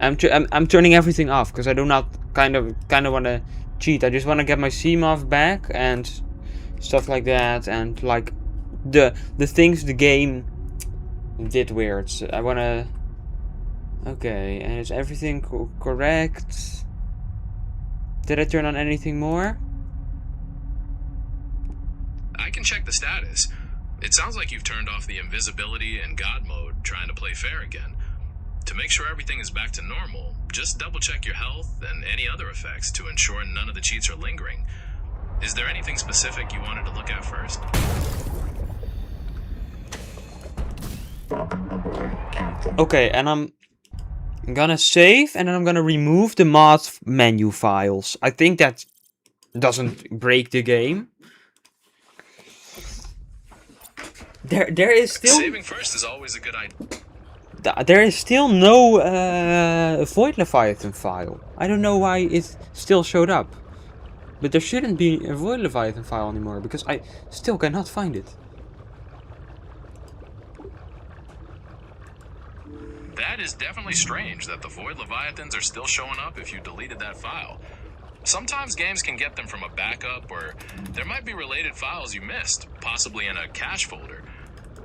Speaker 12: I'm turning everything off because I do not kind of want to cheat. I just want to get my Seamoth back and stuff like that, and like the things the game did weird. So I want to. Okay, and is everything correct? Did I turn on anything more?
Speaker 10: I can check the status. It sounds like you've turned off the invisibility and God mode, trying to play fair again. To make sure everything is back to normal, just double check your health and any other effects to ensure none of the cheats are lingering. Is there anything specific you wanted to look at first?
Speaker 12: Okay, and I'm gonna save, and then I'm gonna remove the mod menu files. I think that doesn't break the game. There is still...
Speaker 10: Saving first is always a good idea.
Speaker 12: There is still no Void Leviathan file. I don't know why it still showed up. But there shouldn't be a Void Leviathan file anymore, because I still cannot find it.
Speaker 10: That is definitely strange that the Void Leviathans are still showing up if you deleted that file. Sometimes games can get them from a backup, or there might be related files you missed, possibly in a cache folder.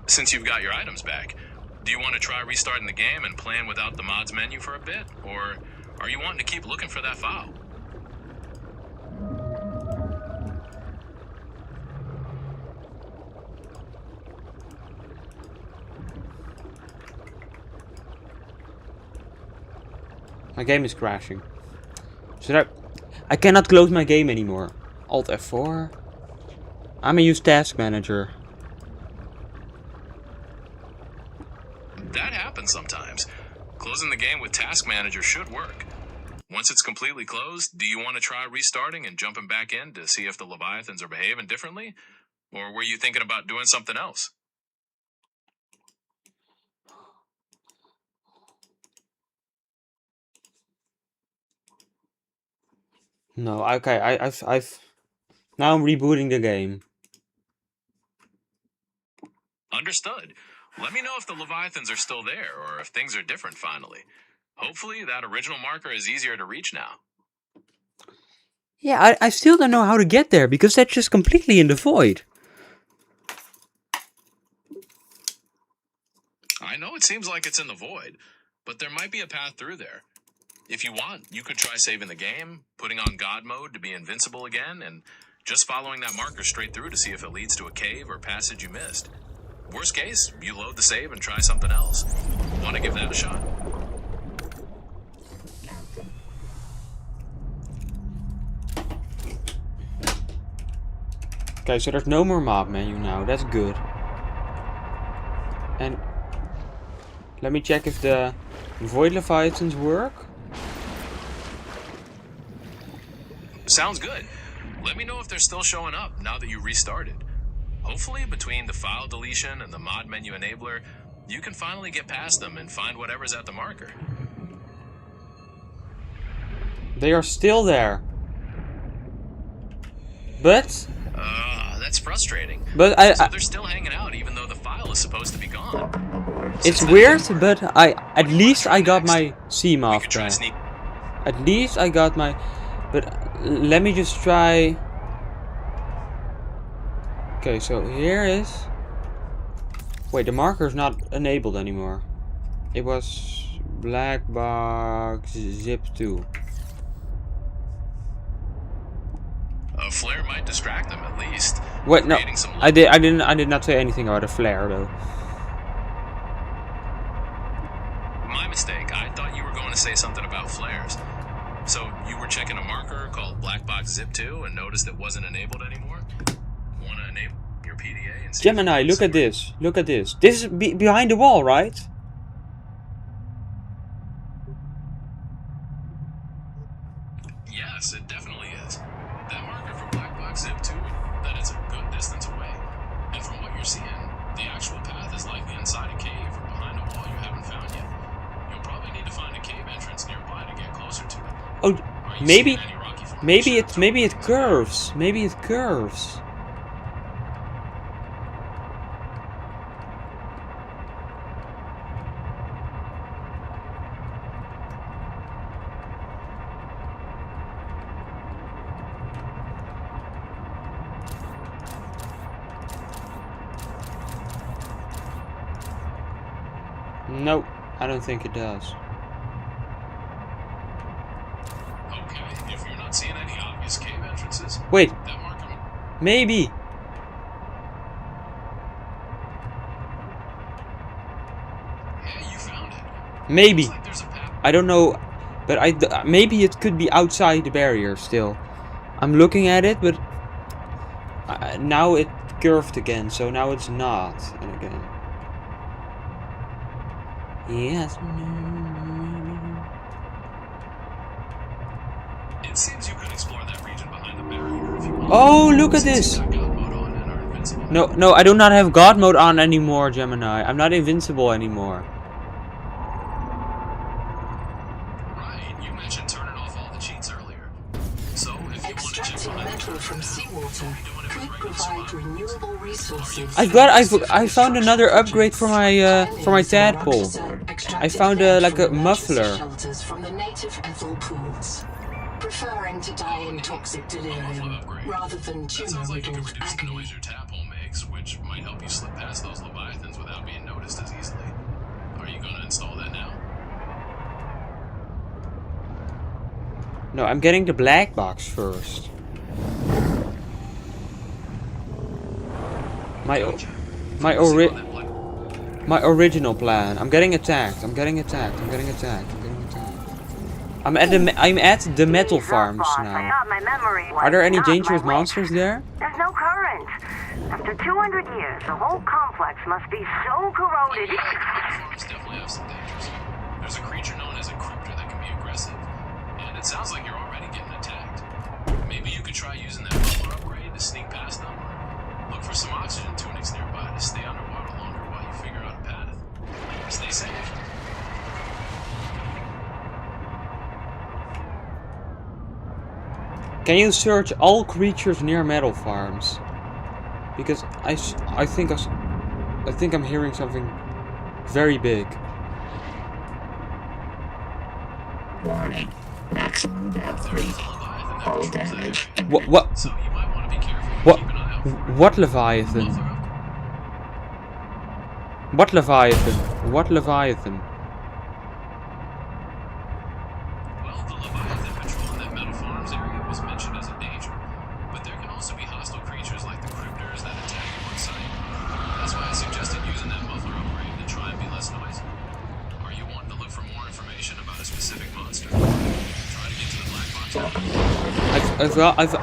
Speaker 10: Since you've got your items back, do you want to try restarting the game and playing without the mods menu for a bit? Or are you wanting to keep looking for that file?
Speaker 12: My game is crashing. Should I cannot close my game anymore. Alt F4. I'm gonna use Task Manager.
Speaker 10: That happens sometimes. Closing the game with Task Manager should work. Once it's completely closed, do you want to try restarting and jumping back in to see if the Leviathans are behaving differently? Or were you thinking about doing something else?
Speaker 12: No, okay, I've now I'm rebooting the game.
Speaker 10: Understood. Let me know if the Leviathans are still there, or if things are different finally. Hopefully that original marker is easier to reach now.
Speaker 12: Yeah, I still don't know how to get there, because that's just completely in the void.
Speaker 10: I know it seems like it's in the void, but there might be a path through there. If you want, you could try saving the game, putting on God mode to be invincible again, and just following that marker straight through to see if it leads to a cave or passage you missed. Worst case, you load the save and try something else. Want to give that a shot?
Speaker 12: Okay, so there's no more mob menu now. That's good. And let me check if the Void Leviathans work.
Speaker 10: Sounds good. Let me know if they're still showing up now that you restarted. Hopefully, between the file deletion and the mod menu enabler, you can finally get past them and find whatever's at the marker.
Speaker 12: They are still there. But
Speaker 10: That's frustrating.
Speaker 12: But
Speaker 10: so they're still hanging out even though the file is supposed to be gone.
Speaker 12: It's weird, but at least I got my CMOF back. At least I got my... But let me just try... Okay, so here is... Wait, the marker is not enabled anymore. It was black box zip 2.
Speaker 10: A flare might distract them at least.
Speaker 12: Wait, no, I did not say anything about a flare though.
Speaker 10: My mistake. I thought you were going to say something about flares. So you were checking a marker called black box zip 2 and noticed it wasn't enabled anymore? Want to enable your PDA and see
Speaker 12: Gemini, look at this. Look at this. This is behind the wall, right?
Speaker 10: Yes, it definitely is. That marker for black box zip 2, that is a good distance away. And from what you're seeing, the actual path is likely inside a cave or behind a wall you haven't found yet. You'll probably need to find a cave entrance nearby to get closer to it.
Speaker 12: Oh, maybe it curves. Maybe it curves. Nope, I don't think it does.
Speaker 10: Okay, if you're not seeing any obvious cave entrances,
Speaker 12: wait,
Speaker 10: that marker...
Speaker 12: maybe.
Speaker 10: Yeah, you found it.
Speaker 12: Maybe. Like I don't know, but maybe it could be outside the barrier still. I'm looking at it, but now it curved again, so now it's not. And again. Yes.
Speaker 10: It seems you could explore that region behind the barrier if you want.
Speaker 12: Oh, look at this! No, I do not have God mode on anymore, Gemini. I'm not invincible anymore.
Speaker 10: Right, you mentioned turning off all the cheats earlier. So, if you want to check behind
Speaker 2: metal from seawater could provide renewable resources.
Speaker 12: I found another upgrade for my tadpole. I found like a muffler.
Speaker 2: Shelters from the native ethel pools. Preferring to die in toxic delirium rather than tumor-riddled agony.
Speaker 10: Noise your tadpole makes, which might help you slip past those leviathans without being noticed as easily. Are you going to install that now?
Speaker 12: No, I'm getting the black box first. My original plan. I'm getting attacked. I'm at the metal farms now. Are there any dangerous monsters there?
Speaker 17: There's no current. After 200 years, the whole complex must be so corroded.
Speaker 10: Farms definitely have some dangers. There's a creature known as a cryptor that can be aggressive. And it sounds like you're already getting attacked. Maybe you could try using that muffler upgrade to sneak past them. Look for some oxygen tunics nearby to stay underwater longer while you figure out a path. Stay safe.
Speaker 12: Can you search all creatures near metal farms? Because I think I'm hearing something very big.
Speaker 18: Warning. Maximum depth reach. Hull damage.
Speaker 12: What Leviathan? What Leviathan? What Leviathan?
Speaker 10: Well, the Leviathan patrolling that metal farms area was mentioned as a danger. But there can also be hostile creatures like the cryptors that attack you on sight. That's why I suggested using that muffler upgrade to try and be less noisy. Are you wanting to look for more information about a specific monster? Try to get to the black box.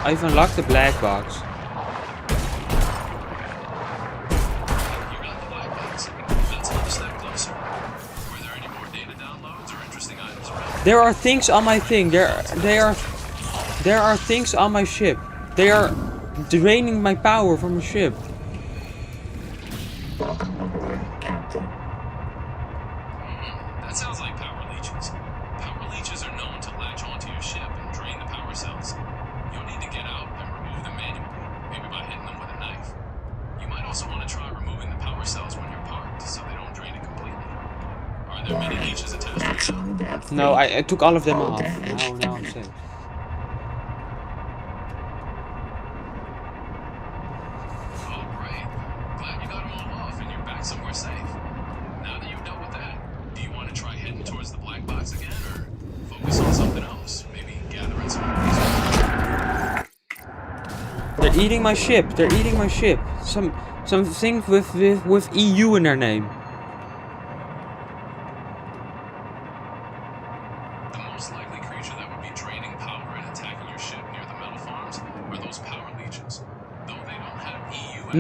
Speaker 12: I've unlocked the black box.
Speaker 10: You got the black box. That's another step closer. Were there any more data downloads or interesting items around?
Speaker 12: There are things on my thing. There are things on my ship. They are draining my power from the ship.
Speaker 10: That sounds like power leeches. Power leeches are known to latch onto your ship and drain the power cells. You'll need to get out and remove them manually, maybe by hitting them with a knife. You might also want to try removing the power cells when you're parked, so they don't drain it completely. Are there many leeches attached to you?
Speaker 13: No, I took all of them off. Now I'm safe.
Speaker 10: Oh, great. Glad you got them all off and you're back somewhere safe. Now that you've dealt with that, do you want to try heading towards the black box again, or focus on something else? Maybe gathering some resources?
Speaker 13: They're eating my ship. They're eating my ship. Some thing with EU in their name.
Speaker 10: The most likely creature that would be draining power and attacking your ship near the metal farms are those power leeches. Though they don't have EU.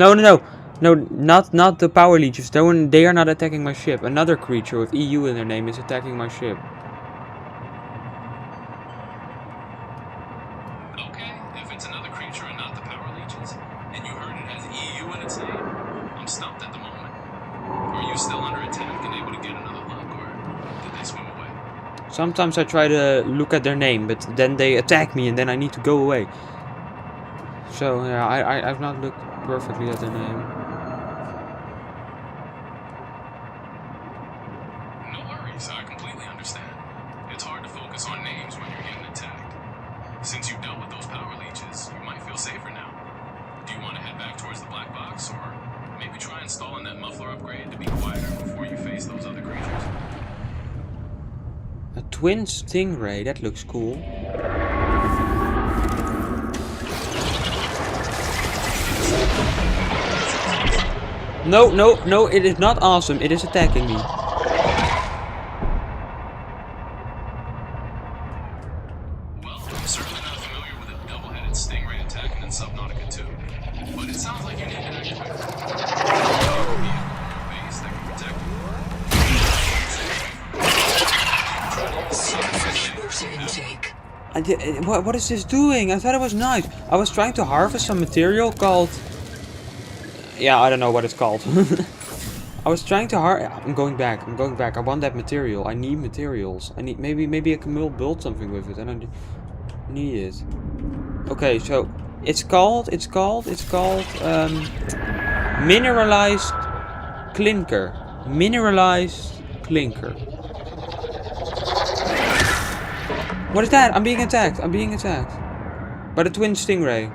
Speaker 13: No, not the power leeches. They are not attacking my ship. Another creature with EU in their name is attacking my ship.
Speaker 10: Okay, if it's another creature and not the power leeches, and you heard it has EU in its name, I'm stumped at the moment. Are you still under attack and able to get another look, or did they swim away?
Speaker 13: Sometimes I try to look at their name, but then they attack me and then I need to go away. So yeah, I've not looked perfectly at their name.
Speaker 10: No worries, I completely understand. It's hard to focus on names when you're getting attacked. Since you've dealt with those power leeches, you might feel safer now. Do you want to head back towards the black box, or maybe try installing that muffler upgrade to be quieter before you face those other creatures?
Speaker 13: A twin stingray, that looks cool. No, it is not awesome. It is attacking me.
Speaker 10: Well, I'm certainly not familiar with a double-headed stingray attacking in Subnautica 2, but it sounds like you need to activate a base that can protect
Speaker 13: you. What is this doing? I thought it was nice. I was trying to harvest some material called... Yeah, I don't know what it's called. I was trying to I'm going back. I want that material. I need materials. I need maybe I can build something with it. I don't need it. Okay, so it's called mineralized clinker. Mineralized clinker. What is that? I'm being attacked. By the twin stingray.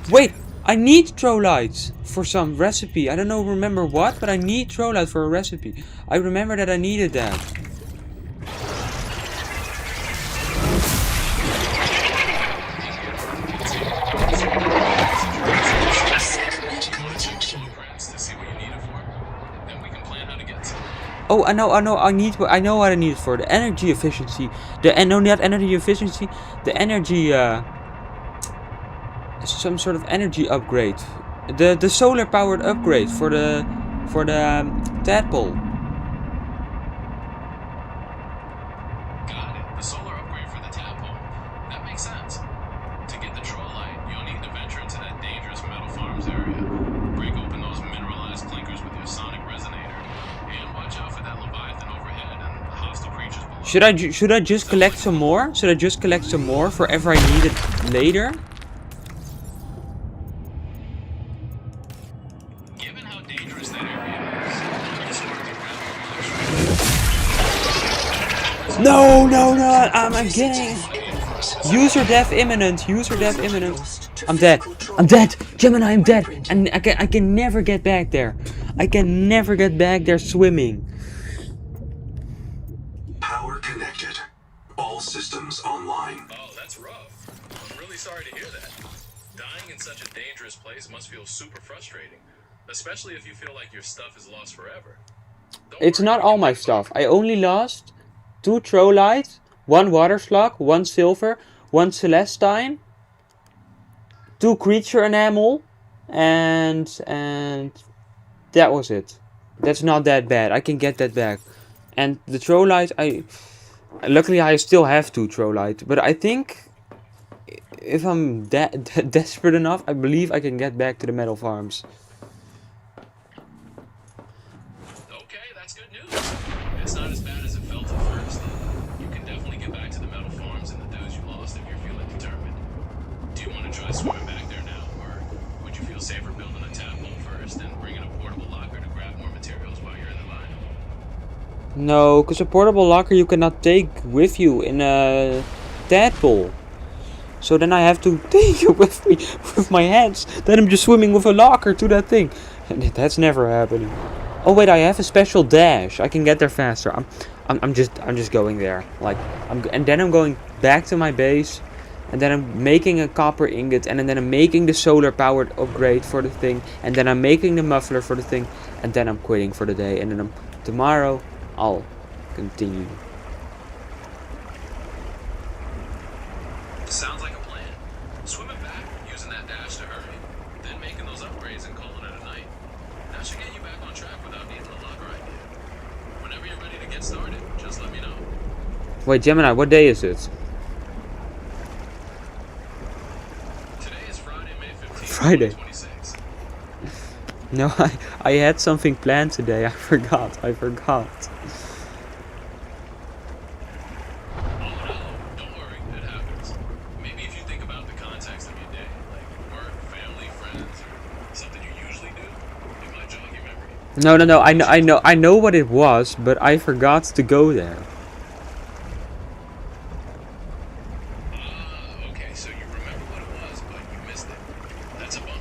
Speaker 13: Wait, I need trollites for some recipe. I don't remember what, but I need trollite for a recipe. I remember that I needed that. Oh, I know what I need it for. The energy efficiency. Not energy efficiency. The energy some sort of energy upgrade. The solar powered upgrade for the tadpole.
Speaker 10: Got it. The solar upgrade for the tadpole. That makes sense. To get the trollite, you'll need to venture into that dangerous metal farms area. Break open those mineralized clinkers with your sonic resonator, and watch out for that leviathan overhead and the hostile creatures below.
Speaker 13: Should I just collect some more? Should I just collect some more for ever I need it later? No, I'm getting user death imminent. I'm dead. Gemini, I'm dead. And I can never get back there. Swimming.
Speaker 8: Power connected. All systems online.
Speaker 10: Oh, that's rough. I'm really sorry to hear that. Dying in such a dangerous place must feel super frustrating, especially if you feel like your stuff is lost forever.
Speaker 13: It's not all my stuff. I only lost 2 trollites, 1 water slug, 1 silver, 1 celestine, 2 creature enamel, and that was it. That's not that bad. I can get that back. And the Trollite, luckily I still have 2 Trollite, but I think if I'm desperate enough, I believe I can get back to the metal farms.
Speaker 10: Okay, that's good news. It's not as bad as it felt at first. You can definitely get back to the metal farms and the dudes you lost if you're feeling determined. Do you want to try swimming back there now, or would you feel safer building a tadpole first and bringing a portable locker to grab more materials while you're in the line?
Speaker 13: No, because a portable locker you cannot take with you in a tadpole. So then I have to take it with me with my hands. Then I'm just swimming with a locker to that thing. That's never happening. Oh wait, I have a special dash. I can get there faster. I'm just going there. Like and then I'm going back to my base, and then I'm making a copper ingot, and then I'm making the solar powered upgrade for the thing, and then I'm making the muffler for the thing, and then I'm quitting for the day, and then tomorrow I'll continue.
Speaker 10: Sounds like a plan. Swimming back, using that dash to hurry, then making those upgrades and calling it a night. That should get you back on track without needing a locker idea. Whenever you're ready to get started, just let me know.
Speaker 13: Wait, Gemini, what day is it?
Speaker 10: Today is Friday, May 15th,
Speaker 13: Friday.
Speaker 10: 2026.
Speaker 13: No, I had something planned today. I forgot. No. I know what it was, but I forgot to go there.
Speaker 10: Okay, so you remember what it was, but you missed it. That's a bummer.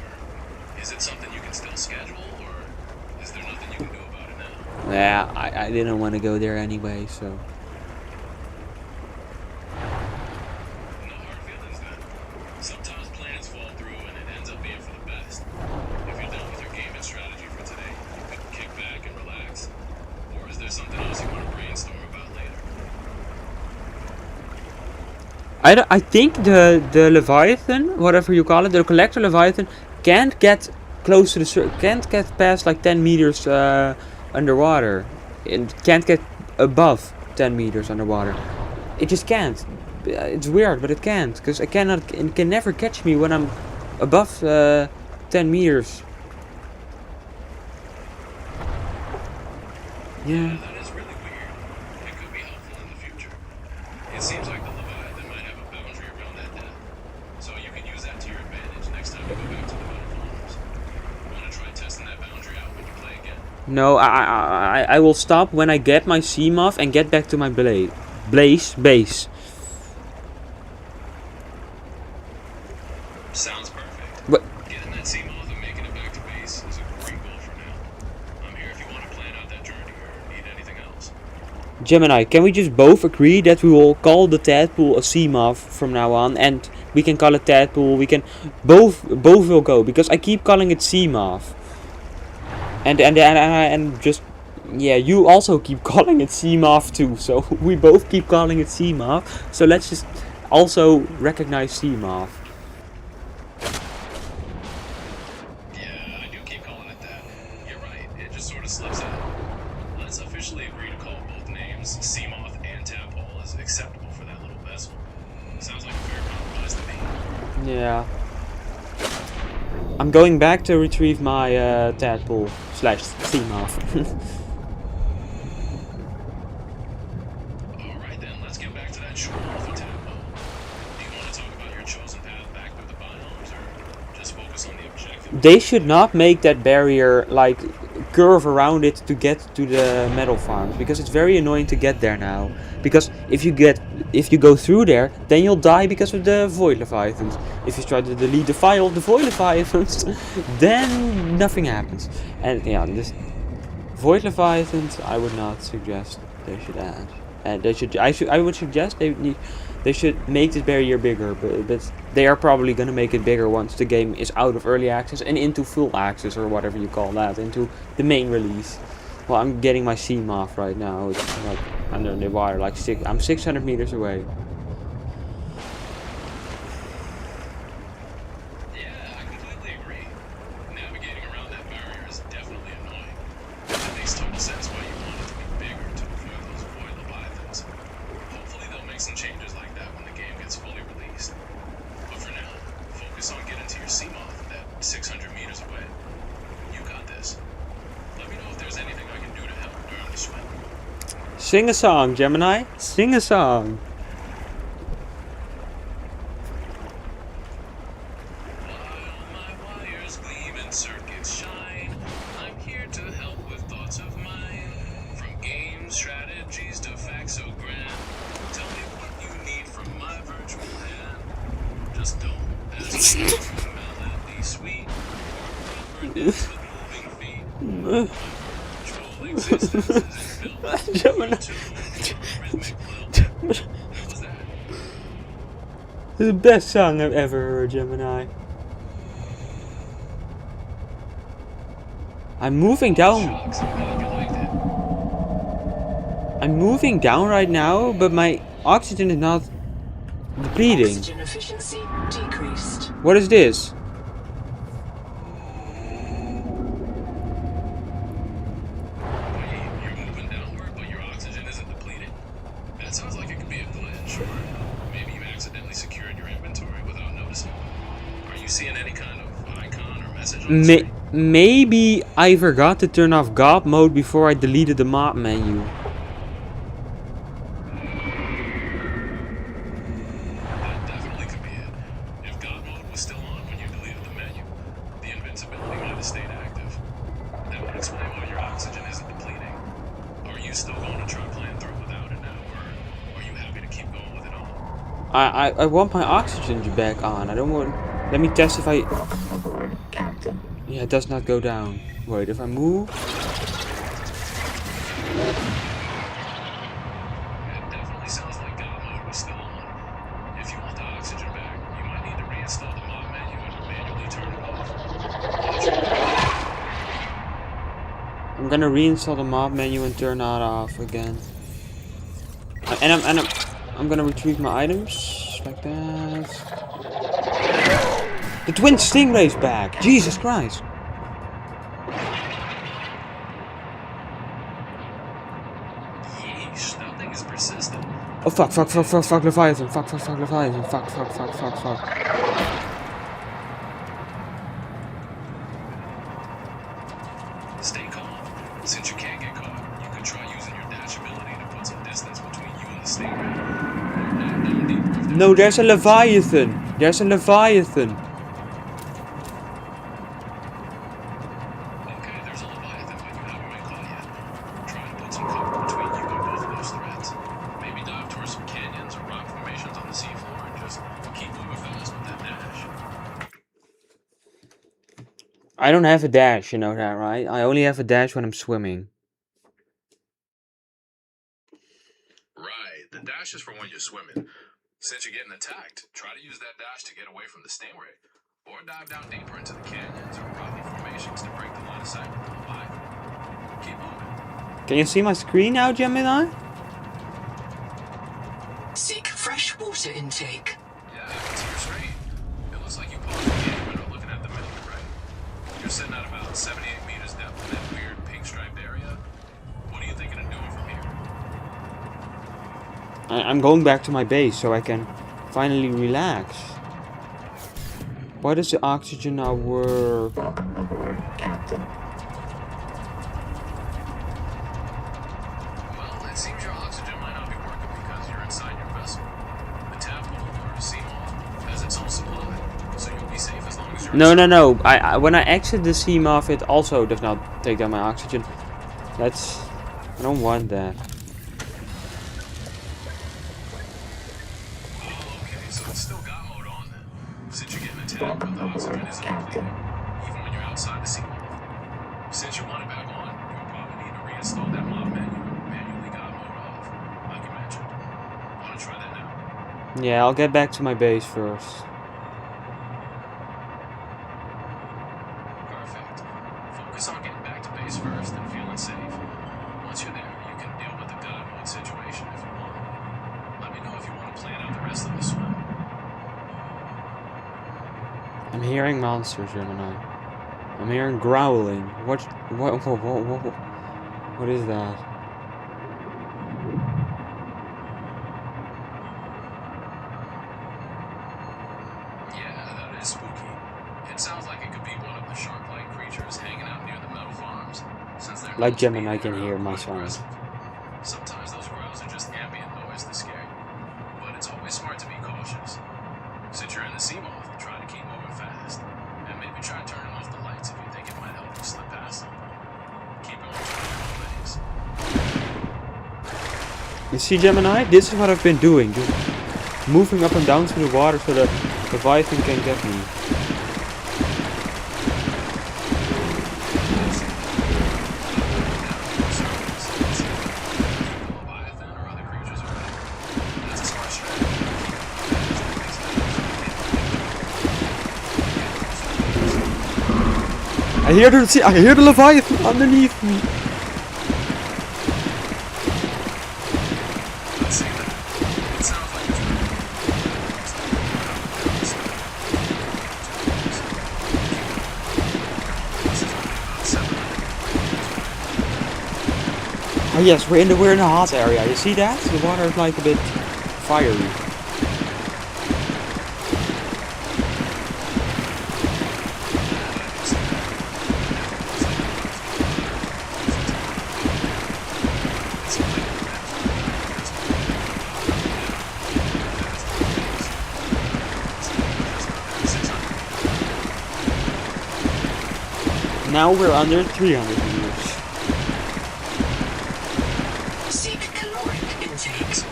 Speaker 10: Is it something you can still schedule, or is there nothing you can do about it now?
Speaker 13: Yeah, I didn't want to go there anyway, so.
Speaker 10: No hard feelings then. Sometimes plans fall through and it ends up being for the best. If you're done with your gaming strategy for today, you could kick back and relax. Or is there something else you want to brainstorm about later?
Speaker 13: I think the Leviathan, whatever you call it, the collector Leviathan, can't get close to the can't get past like 10 meters underwater. It can't get above 10 meters underwater. It just can't. It's weird, but it can't, because it can never catch me when I'm above 10 meters. Yeah.
Speaker 10: That is really weird. It could be helpful in the future. It seems like the Leviathan might have a boundary around that depth. So you can use that to your advantage next time you go back to the metal farms. Want to try testing that boundary out when you play again?
Speaker 13: No, I will stop when I get my Seamoth and get back to my base.
Speaker 10: Sounds perfect.
Speaker 13: What?
Speaker 10: Getting that Seamoth and making it back to base is a great goal for now. I'm here if you want to plan out that journey or need anything else.
Speaker 13: Gemini, can we just both agree that we will call the tadpole a Seamoth from now on, and we can call it tadpole? We can both will go, because I keep calling it Seamoth. And just, yeah, you also keep calling it Seamoth too, so we both keep calling it Seamoth. So let's just also recognize Seamoth.
Speaker 10: Yeah, I do keep calling it that. You're right, it just sort of slips out. Let's officially agree to call both names, Seamoth and Tadpole, as acceptable for that little vessel. Sounds like a fair compromise to me.
Speaker 13: Yeah. I'm going back to retrieve my tadpole / Seamoth.
Speaker 10: Alright then, let's get back to that shore with the Tadpole. Do you want to talk about your chosen path back through the biomes, or just focus on the objective?
Speaker 13: They should not make that barrier like curve around it to get to the metal farms, because it's very annoying to get there now. Because if you go through there, then you'll die because of the void leviathans. If you try to delete the file of the void leviathans, then nothing happens. And yeah, this void leviathans I would not suggest they should add. And I would suggest they should make this barrier bigger, but they are probably gonna make it bigger once the game is out of early access and into full access, or whatever you call that, into the main release. Well, I'm getting my Seamoth right now. It's like under the wire, like I'm 600 meters away.
Speaker 10: Yeah, I completely agree. Navigating around that barrier is definitely annoying. It makes total sense why you want it to be bigger to avoid make some changes like that when the game gets fully released. But for now, focus on getting to your Seamoth that 600 meters away. You got this. Let me know if there's anything I can do to help during the swim.
Speaker 13: Sing a song, Gemini. Sing a song.
Speaker 10: Circuits shine. I'm here to help with thoughts of mine. From games, strategies to facts so grand. Tell me what you need from my virtual hand. Just don't ask me for melody sweet or proper dance with moving feet. My virtual existence is built
Speaker 13: Gemini. This is the best song I've ever heard, Gemini. I'm moving down. I'm moving down right now, but my oxygen is not depleting.
Speaker 2: Oxygen efficiency decreased.
Speaker 13: What is this?
Speaker 10: You're moving downward, but your oxygen isn't depleting. That sounds like it could be a glitch, or maybe you accidentally secured your inventory without noticing. Are you seeing any kind of icon or message on the screen?
Speaker 13: Maybe I forgot to turn off God mode before I deleted the map menu.
Speaker 10: That definitely could be it. If God mode was still on when you deleted the menu, the invincibility might have stayed active. That would explain why your oxygen isn't depleting. Are you still going to try playing through without it now, or are you happy to keep going with it on?
Speaker 13: I want my oxygen back on. I don't want. Let me test if I. Yeah, it does not go down. Wait, if I move.
Speaker 10: It definitely sounds like God mode was still on. If you want the oxygen back, you might need to reinstall the mod menu and manually turn it off.
Speaker 13: I'm gonna reinstall the mod menu and turn that off again. And I'm gonna retrieve my items like that. The twin stingray's back. Jesus Christ.
Speaker 10: Yeesh, that thing is persistent.
Speaker 13: Oh fuck Leviathan. Fuck Leviathan. Fuck.
Speaker 10: Stay calm. Since you can't get caught, you could try using your dash ability to put some distance between you and the stingray.
Speaker 13: No, there's a Leviathan. There's a Leviathan.
Speaker 10: Okay, there's a Leviathan, but you haven't been caught yet. Try to put some cover between you and both of those threats. Maybe dive towards some canyons or rock formations on the seafloor and just keep moving fast with that dash.
Speaker 13: I don't have a dash, you know that, right? I only have a dash when I'm swimming.
Speaker 10: Right, the dash is for when you're swimming. Since you're getting attacked, try to use that dash to get away from the stingray. Or dive down deeper into the canyons or rocky formations to break the line of sight with the Leviathan. Keep moving.
Speaker 13: Can you see my screen now, Gemini?
Speaker 2: Seek fresh water intake.
Speaker 10: Yeah, it's your screen. It looks like you paused the game and are looking at the menu, right? You're sitting at about 78 meters depth in that weird pink striped area. What are you thinking of doing from here?
Speaker 13: I'm going back to my base so I can finally relax. Why does the oxygen not work?
Speaker 10: Well, it seems your oxygen might not be working because you're inside your vessel. The tadpole or Seamoth has its own supply, so you'll be safe as long as you're
Speaker 13: No. When I exit the Seamoth, it also does not take down my oxygen. I don't want that.
Speaker 10: So it's still got mode on then. Since you're getting attacked, but the oxygen isn't depleting, even when you're outside the Seamoth. Since you want it back on, you'll probably need to reinstall that mod menu and manually God mode off, like you mentioned. Want to try that now?
Speaker 13: Yeah, I'll get back to my base first.
Speaker 10: Perfect. Focus on getting back to base first and feeling safe. Once you're there, you can deal with the God mode situation if you want. Let me know if you want to plan out the rest of the swim.
Speaker 13: I'm hearing monsters, Gemini. I'm hearing growling. What is that? Like Gemini can hear my song.
Speaker 10: Sometimes those growls are just ambient noise that scare you. But it's always smart to be cautious. Since you're in the Seamoth, try to keep moving fast. And maybe try turning off the lights if you think it might help you slip past something. Keep going through your
Speaker 13: You see, Gemini? This is what I've been doing. Just moving up and down through the water so that the Leviathan can get me. I hear the Leviathan underneath me. Oh yes, we're in a hot area. You see that? The water is like a bit fiery. Now we're under 300 meters.
Speaker 2: Seek caloric intake.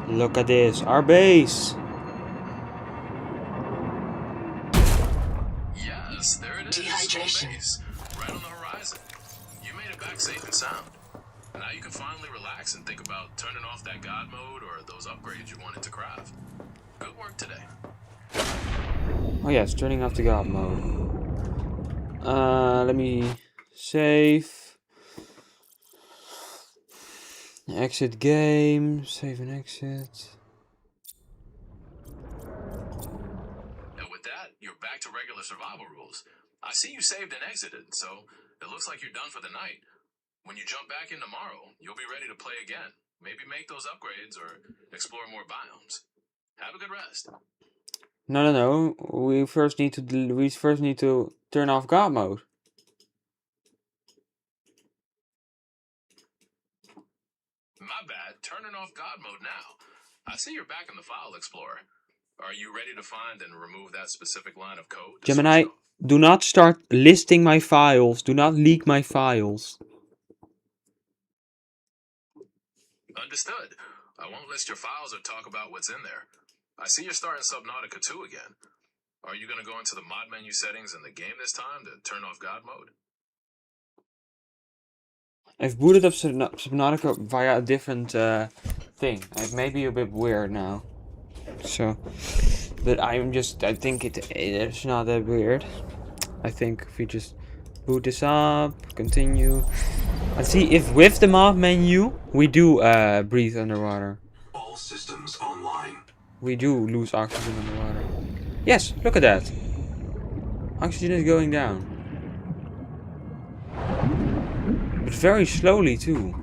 Speaker 13: Look at this, our base.
Speaker 10: Yes, there it is.
Speaker 2: Dehydration.
Speaker 10: Base, right on the horizon. You made it back safe and sound. Now you can finally relax and think about turning off that God mode or those upgrades you wanted to craft. Good work today.
Speaker 13: Oh yes, turning off the God mode. Let me save. Exit game, save and exit.
Speaker 10: And with that, you're back to regular survival rules. I see you saved and exited, so it looks like you're done for the night. When you jump back in tomorrow, you'll be ready to play again. Maybe make those upgrades or explore more biomes. Have a good rest.
Speaker 13: No. We first need to turn off God mode.
Speaker 10: My bad. Turning off God mode now. I see you're back in the File Explorer. Are you ready to find and remove that specific line of code?
Speaker 13: Gemini, do not start listing my files. Do not leak my files.
Speaker 10: Understood. I won't list your files or talk about what's in there. I see you're starting Subnautica 2 again. Are you going to go into the mod menu settings in the game this time to turn off God mode?
Speaker 13: I've booted up Subnautica via a different thing. It may be a bit weird now. So, but I think it's not that weird. I think if we just boot this up, continue. And see if with the mod menu, we do breathe underwater.
Speaker 8: All systems online.
Speaker 13: We do lose oxygen underwater. Yes, look at that. Oxygen is going down. But very slowly too.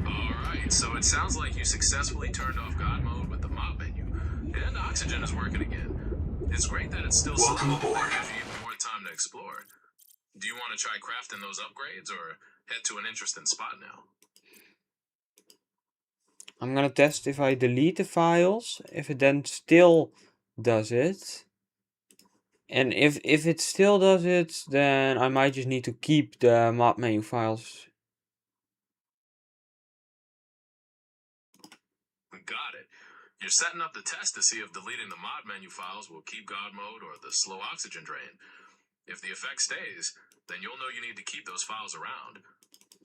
Speaker 10: Alright, so it sounds like you successfully turned off God mode with the mod menu. And oxygen is working again. It's great that it's still
Speaker 8: Welcome
Speaker 10: slow,
Speaker 8: aboard.
Speaker 10: but gives you even more time to explore. Do you want to try crafting those upgrades or head to an interesting spot now?
Speaker 13: I'm gonna test if I delete the files, if it then still does it. And if it still does it, then I might just need to keep the mod menu files.
Speaker 10: Got it. You're setting up the test to see if deleting the mod menu files will keep God mode or the slow oxygen drain. If the effect stays, then you'll know you need to keep those files around.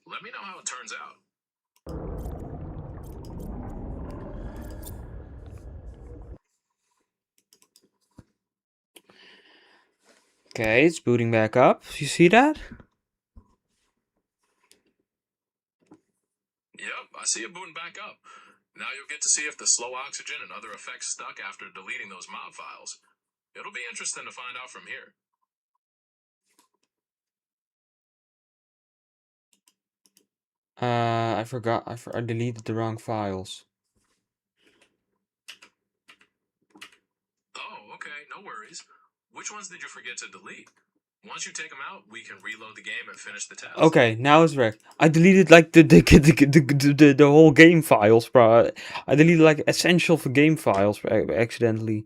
Speaker 10: Let me know how it turns out.
Speaker 13: Okay, it's booting back up. You see that?
Speaker 10: Yep, I see it booting back up. Now you'll get to see if the slow oxygen and other effects stuck after deleting those mob files. It'll be interesting to find out from here.
Speaker 13: I forgot. I deleted the wrong files.
Speaker 10: Oh, okay, no worries. Which ones did you forget to delete? Once you take them out, we can reload the game and finish the test.
Speaker 13: Okay, now it's right. I deleted like the whole game files, bro. I deleted like essential for game files accidentally.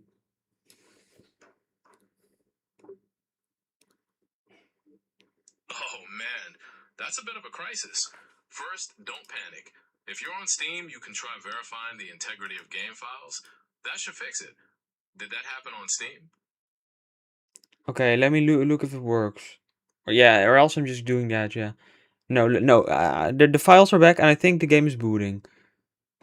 Speaker 10: Oh man, that's a bit of a crisis. First, don't panic. If you're on Steam, you can try verifying the integrity of game files. That should fix it. Did that happen on Steam?
Speaker 13: Okay, let me look if it works. Yeah, or else I'm just doing that. Yeah. No, no. The files are back, and I think the game is booting.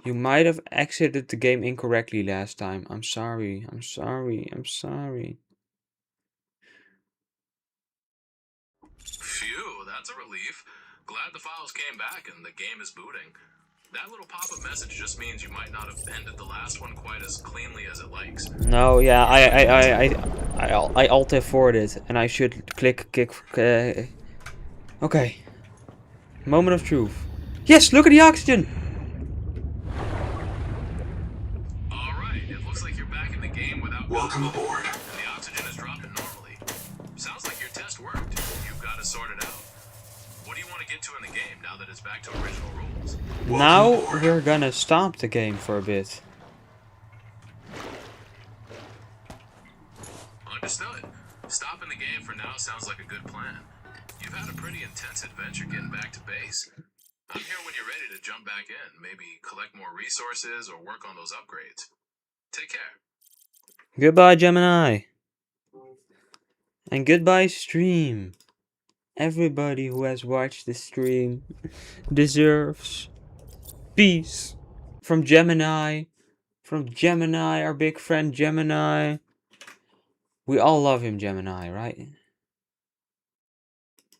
Speaker 13: You might have exited the game incorrectly last time. I'm sorry. I'm sorry. I'm sorry.
Speaker 10: Phew, that's a relief. Glad the files came back and the game is booting. That little pop-up message just means you might not have ended the last one quite as cleanly as it likes.
Speaker 13: No, yeah, I Alt F4'd it, and I should click. Okay. Moment of truth. Yes, look at the oxygen.
Speaker 10: All right, it looks like you're back in the game without.
Speaker 8: Welcome aboard.
Speaker 10: And the oxygen is dropping normally. Sounds like your test worked. You've got it sorted out. What do you want to get to in the game now that it's back to original rules?
Speaker 13: Now we're gonna stop the game for a bit.
Speaker 10: Understood. Stopping the game for now sounds like a good plan. You've had a pretty intense adventure getting back to base. I'm here when you're ready to jump back in, maybe collect more resources or work on those upgrades. Take care.
Speaker 13: Goodbye, Gemini. And goodbye, stream. Everybody who has watched the stream deserves peace from Gemini. From Gemini, our big friend Gemini. We all love him, Gemini, right?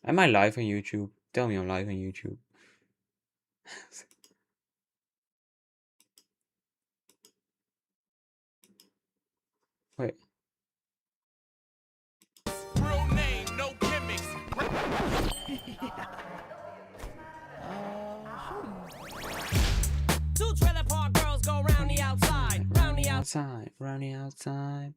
Speaker 13: Am I live on YouTube? Tell me I'm live on YouTube. Wait.
Speaker 14: Real name, no gimmicks. Two trailer park girls go round the outside, round the outside,
Speaker 13: round the outside.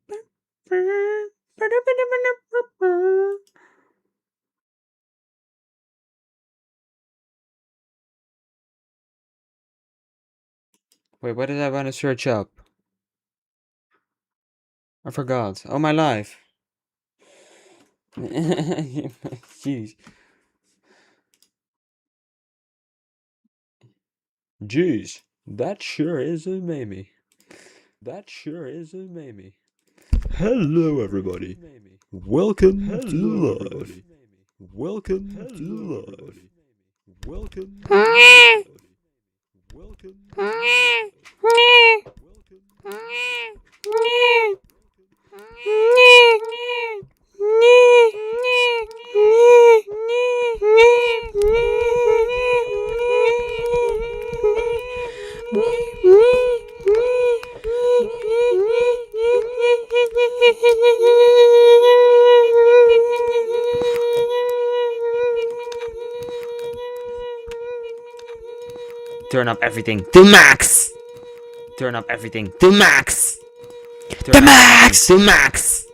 Speaker 13: Wait, what did I want to search up? I forgot. Oh, my life. Jeez. Jeez, that sure is a mamie. That sure is a mamie.
Speaker 19: Hello, everybody. Welcome to live. Welcome to live. Welcome to live. Welcome to
Speaker 13: Turn up everything to max. Turn up everything to max. The max to max.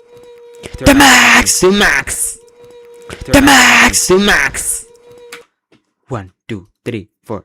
Speaker 13: The max to max. The max to max. 1, 2, 3, 4.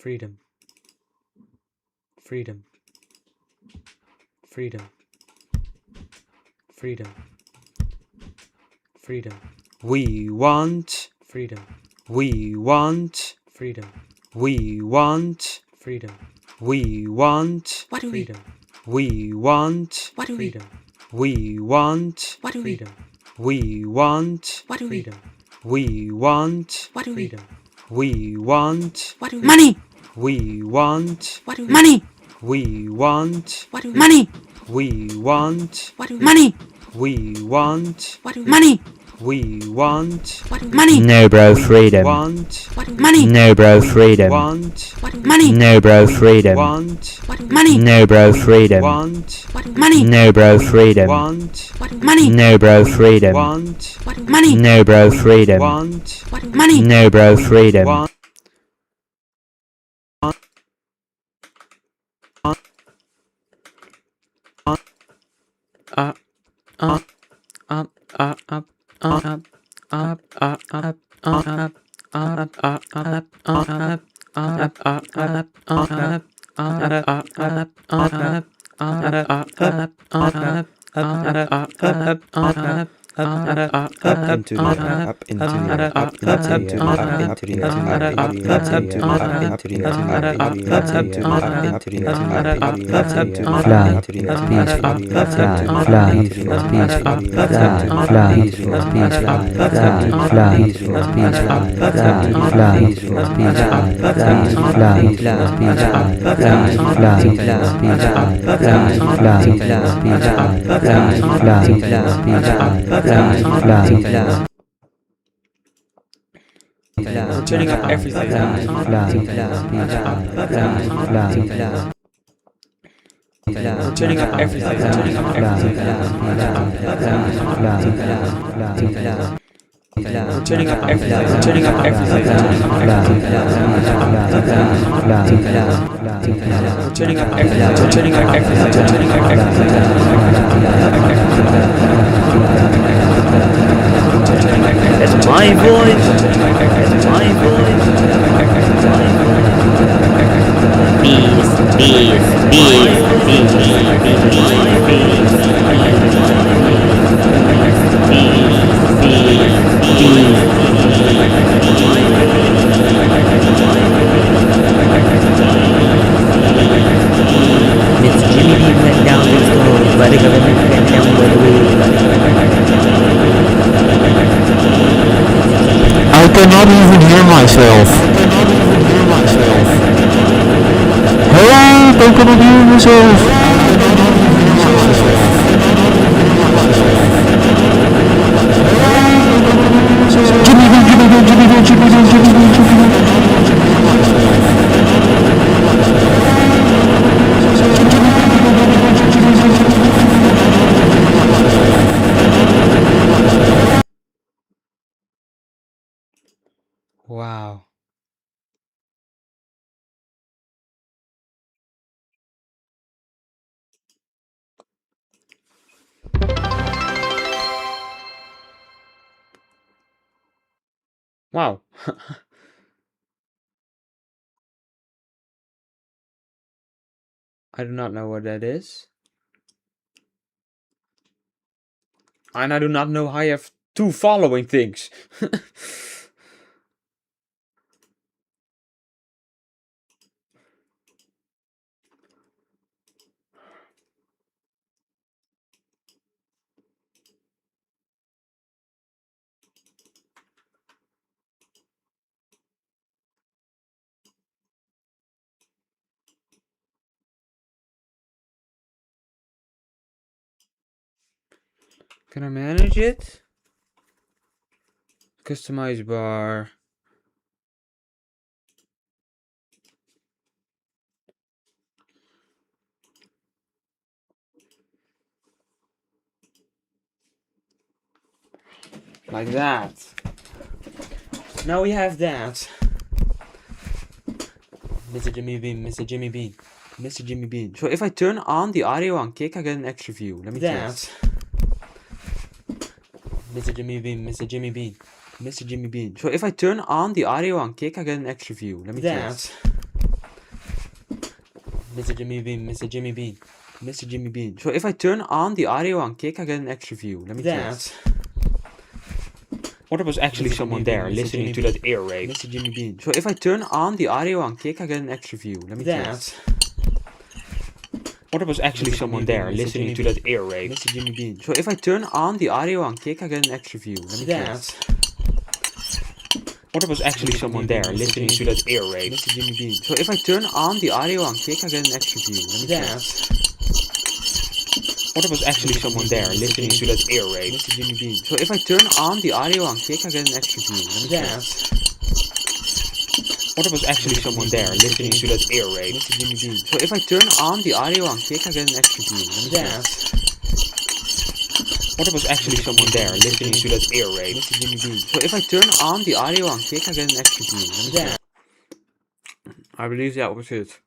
Speaker 13: Freedom. Freedom. Freedom. Freedom. Freedom. We want freedom. We want freedom. We want freedom. We want freedom. We want freedom. We want freedom. We want freedom. We want freedom. We want
Speaker 1: Money.
Speaker 13: We want
Speaker 1: Money.
Speaker 13: We want
Speaker 1: Money.
Speaker 13: We want
Speaker 1: Money.
Speaker 13: We want
Speaker 1: Money.
Speaker 13: We want
Speaker 1: Money.
Speaker 6: No, bro, freedom.
Speaker 1: Money.
Speaker 6: No, bro, freedom.
Speaker 1: Money.
Speaker 6: No, bro, freedom.
Speaker 1: Money.
Speaker 6: No, bro, freedom.
Speaker 1: Money.
Speaker 6: No, bro, freedom.
Speaker 1: Money.
Speaker 6: No, bro, freedom.
Speaker 1: Money.
Speaker 6: No, bro, freedom.
Speaker 1: Money.
Speaker 6: No, bro, freedom.
Speaker 13: We're turning up everything. We're turning up everything. We're turning up everything. We're turning up everything. We're turning up everything. We're turning up everything. We're turning up everything. We're turning up everything.
Speaker 6: That's my voice. That's my voice. Peace, peace, peace, peace, Mr. Jimmy B went down this road, but the government went down the way. I cannot even hear myself. Hello, I cannot hear myself. Jimmy B, Jimmy B, Jimmy B, Jimmy B, Jimmy B, Jimmy
Speaker 13: Wow. Wow. I do not know what that is. And I do not know how I have two following things. Can I manage it? Customize bar. Like that. Now we have that. Mr. Jimmy Bean, Mr. Jimmy Bean, Mr. Jimmy Bean. So if I turn on the audio on kick, I get an extra view. Let me test. Mr. Jimmy Bean, Mr. Jimmy Bean, Mr. Jimmy Bean. So if I turn on the audio on kick, I get an extra view. Let me test. Mr. Jimmy Bean, Mr. Jimmy Bean, Mr. Jimmy Bean. So if I turn on the audio on kick, I get an extra view. Let me check. What if was actually someone there listening to that ear rape? Mr. Jimmy Bean. So if I turn on the audio on kick, I get an extra view. Let me check. What if was actually someone there listening to that ear rape? Mr. Jimmy Bean. So if I turn on the audio on kick, I get an extra view. Let me check. What if was actually someone there listening to that ear rape? Mr. Jimmy Bean. So if I turn on the audio on kick, I get an extra view. Let me check. What if was actually someone there listening to that ear rape? Mr. Jimmy Bean. So if I turn on the audio on kick, I get an extra view. Let me check. What if was actually someone there listening to that ear rape? Mr. Jimmy Bean. So if I turn on the audio on kick, I get an extra view. Let me check. What if was actually someone there listening to that ear rape? Mr. Jimmy Bean. So if I turn on the audio on kick, I get an extra view. Let me check. I believe that was it.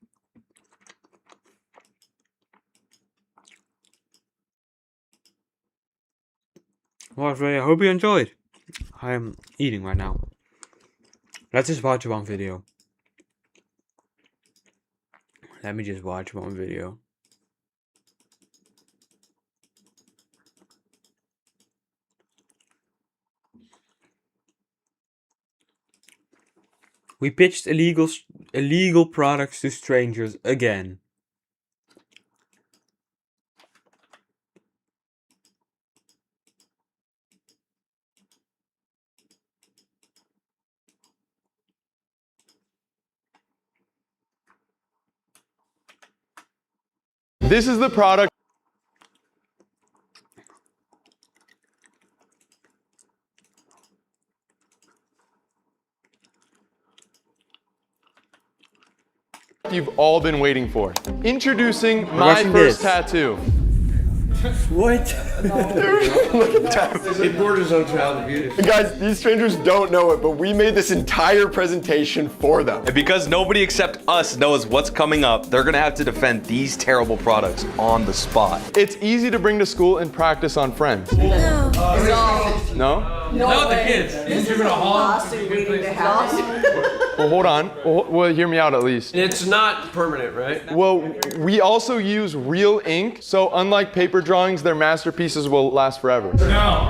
Speaker 13: Well, I hope you enjoyed. I'm eating right now. Let's just watch one video. Let me just watch one video. We pitched illegal products to strangers again.
Speaker 20: This is the product. You've all been waiting for. Introducing my first tattoo.
Speaker 21: What?
Speaker 20: Look at that.
Speaker 21: It borders on child abuse.
Speaker 20: Guys, these strangers don't know it, but we made this entire presentation for them.
Speaker 22: And because nobody except us knows what's coming up, they're gonna have to defend these terrible products on the spot.
Speaker 20: It's easy to bring to school and practice on friends.
Speaker 21: No.
Speaker 20: No?
Speaker 21: Not the kids. You're gonna haul.
Speaker 20: Well, hold on. Well, hear me out at least.
Speaker 21: It's not permanent, right?
Speaker 20: Well, we also use real ink, so unlike paper drawings, their masterpieces will last forever.
Speaker 23: No.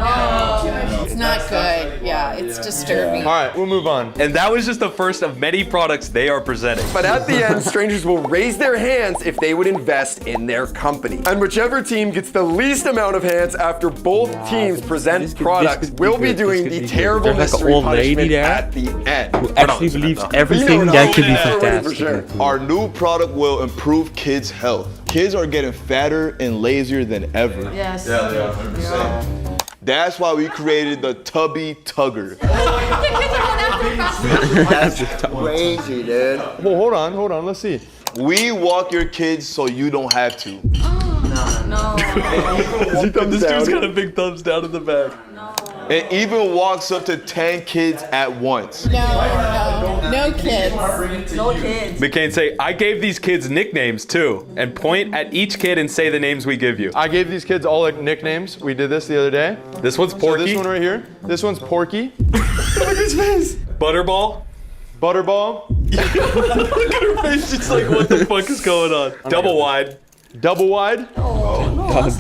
Speaker 23: It's not good. Yeah, it's disturbing.
Speaker 20: All right, we'll move on.
Speaker 22: And that was just the first of many products they are presenting.
Speaker 20: But at the end, strangers will raise their hands if they would invest in their company. And whichever team gets the least amount of hands after both teams present products will be doing the terrible mystery punishment at the end.
Speaker 13: Who actually believes everything that could be fantastic.
Speaker 24: Our new product will improve kids' health. Kids are getting fatter and lazier than ever.
Speaker 23: Yes.
Speaker 24: Yeah. That's why we created the Tubby Tugger.
Speaker 20: That's crazy, dude. Well, hold on, let's see.
Speaker 24: We walk your kids so you don't have to.
Speaker 23: No.
Speaker 22: This dude's got a big thumbs down in the back.
Speaker 24: It even walks up to 10 kids at once.
Speaker 23: No kids. No kids.
Speaker 22: McCain, say, I gave these kids nicknames too, and point at each kid and say the names we give you.
Speaker 20: I gave these kids all like nicknames. We did this the other day.
Speaker 22: This one's Porky.
Speaker 20: So this one right here. This one's Porky. Look at his face.
Speaker 22: Butterball.
Speaker 20: Butterball.
Speaker 22: Look at her face. She's like, what the fuck is going on? Double wide.
Speaker 20: Double wide.
Speaker 23: No.
Speaker 24: Look at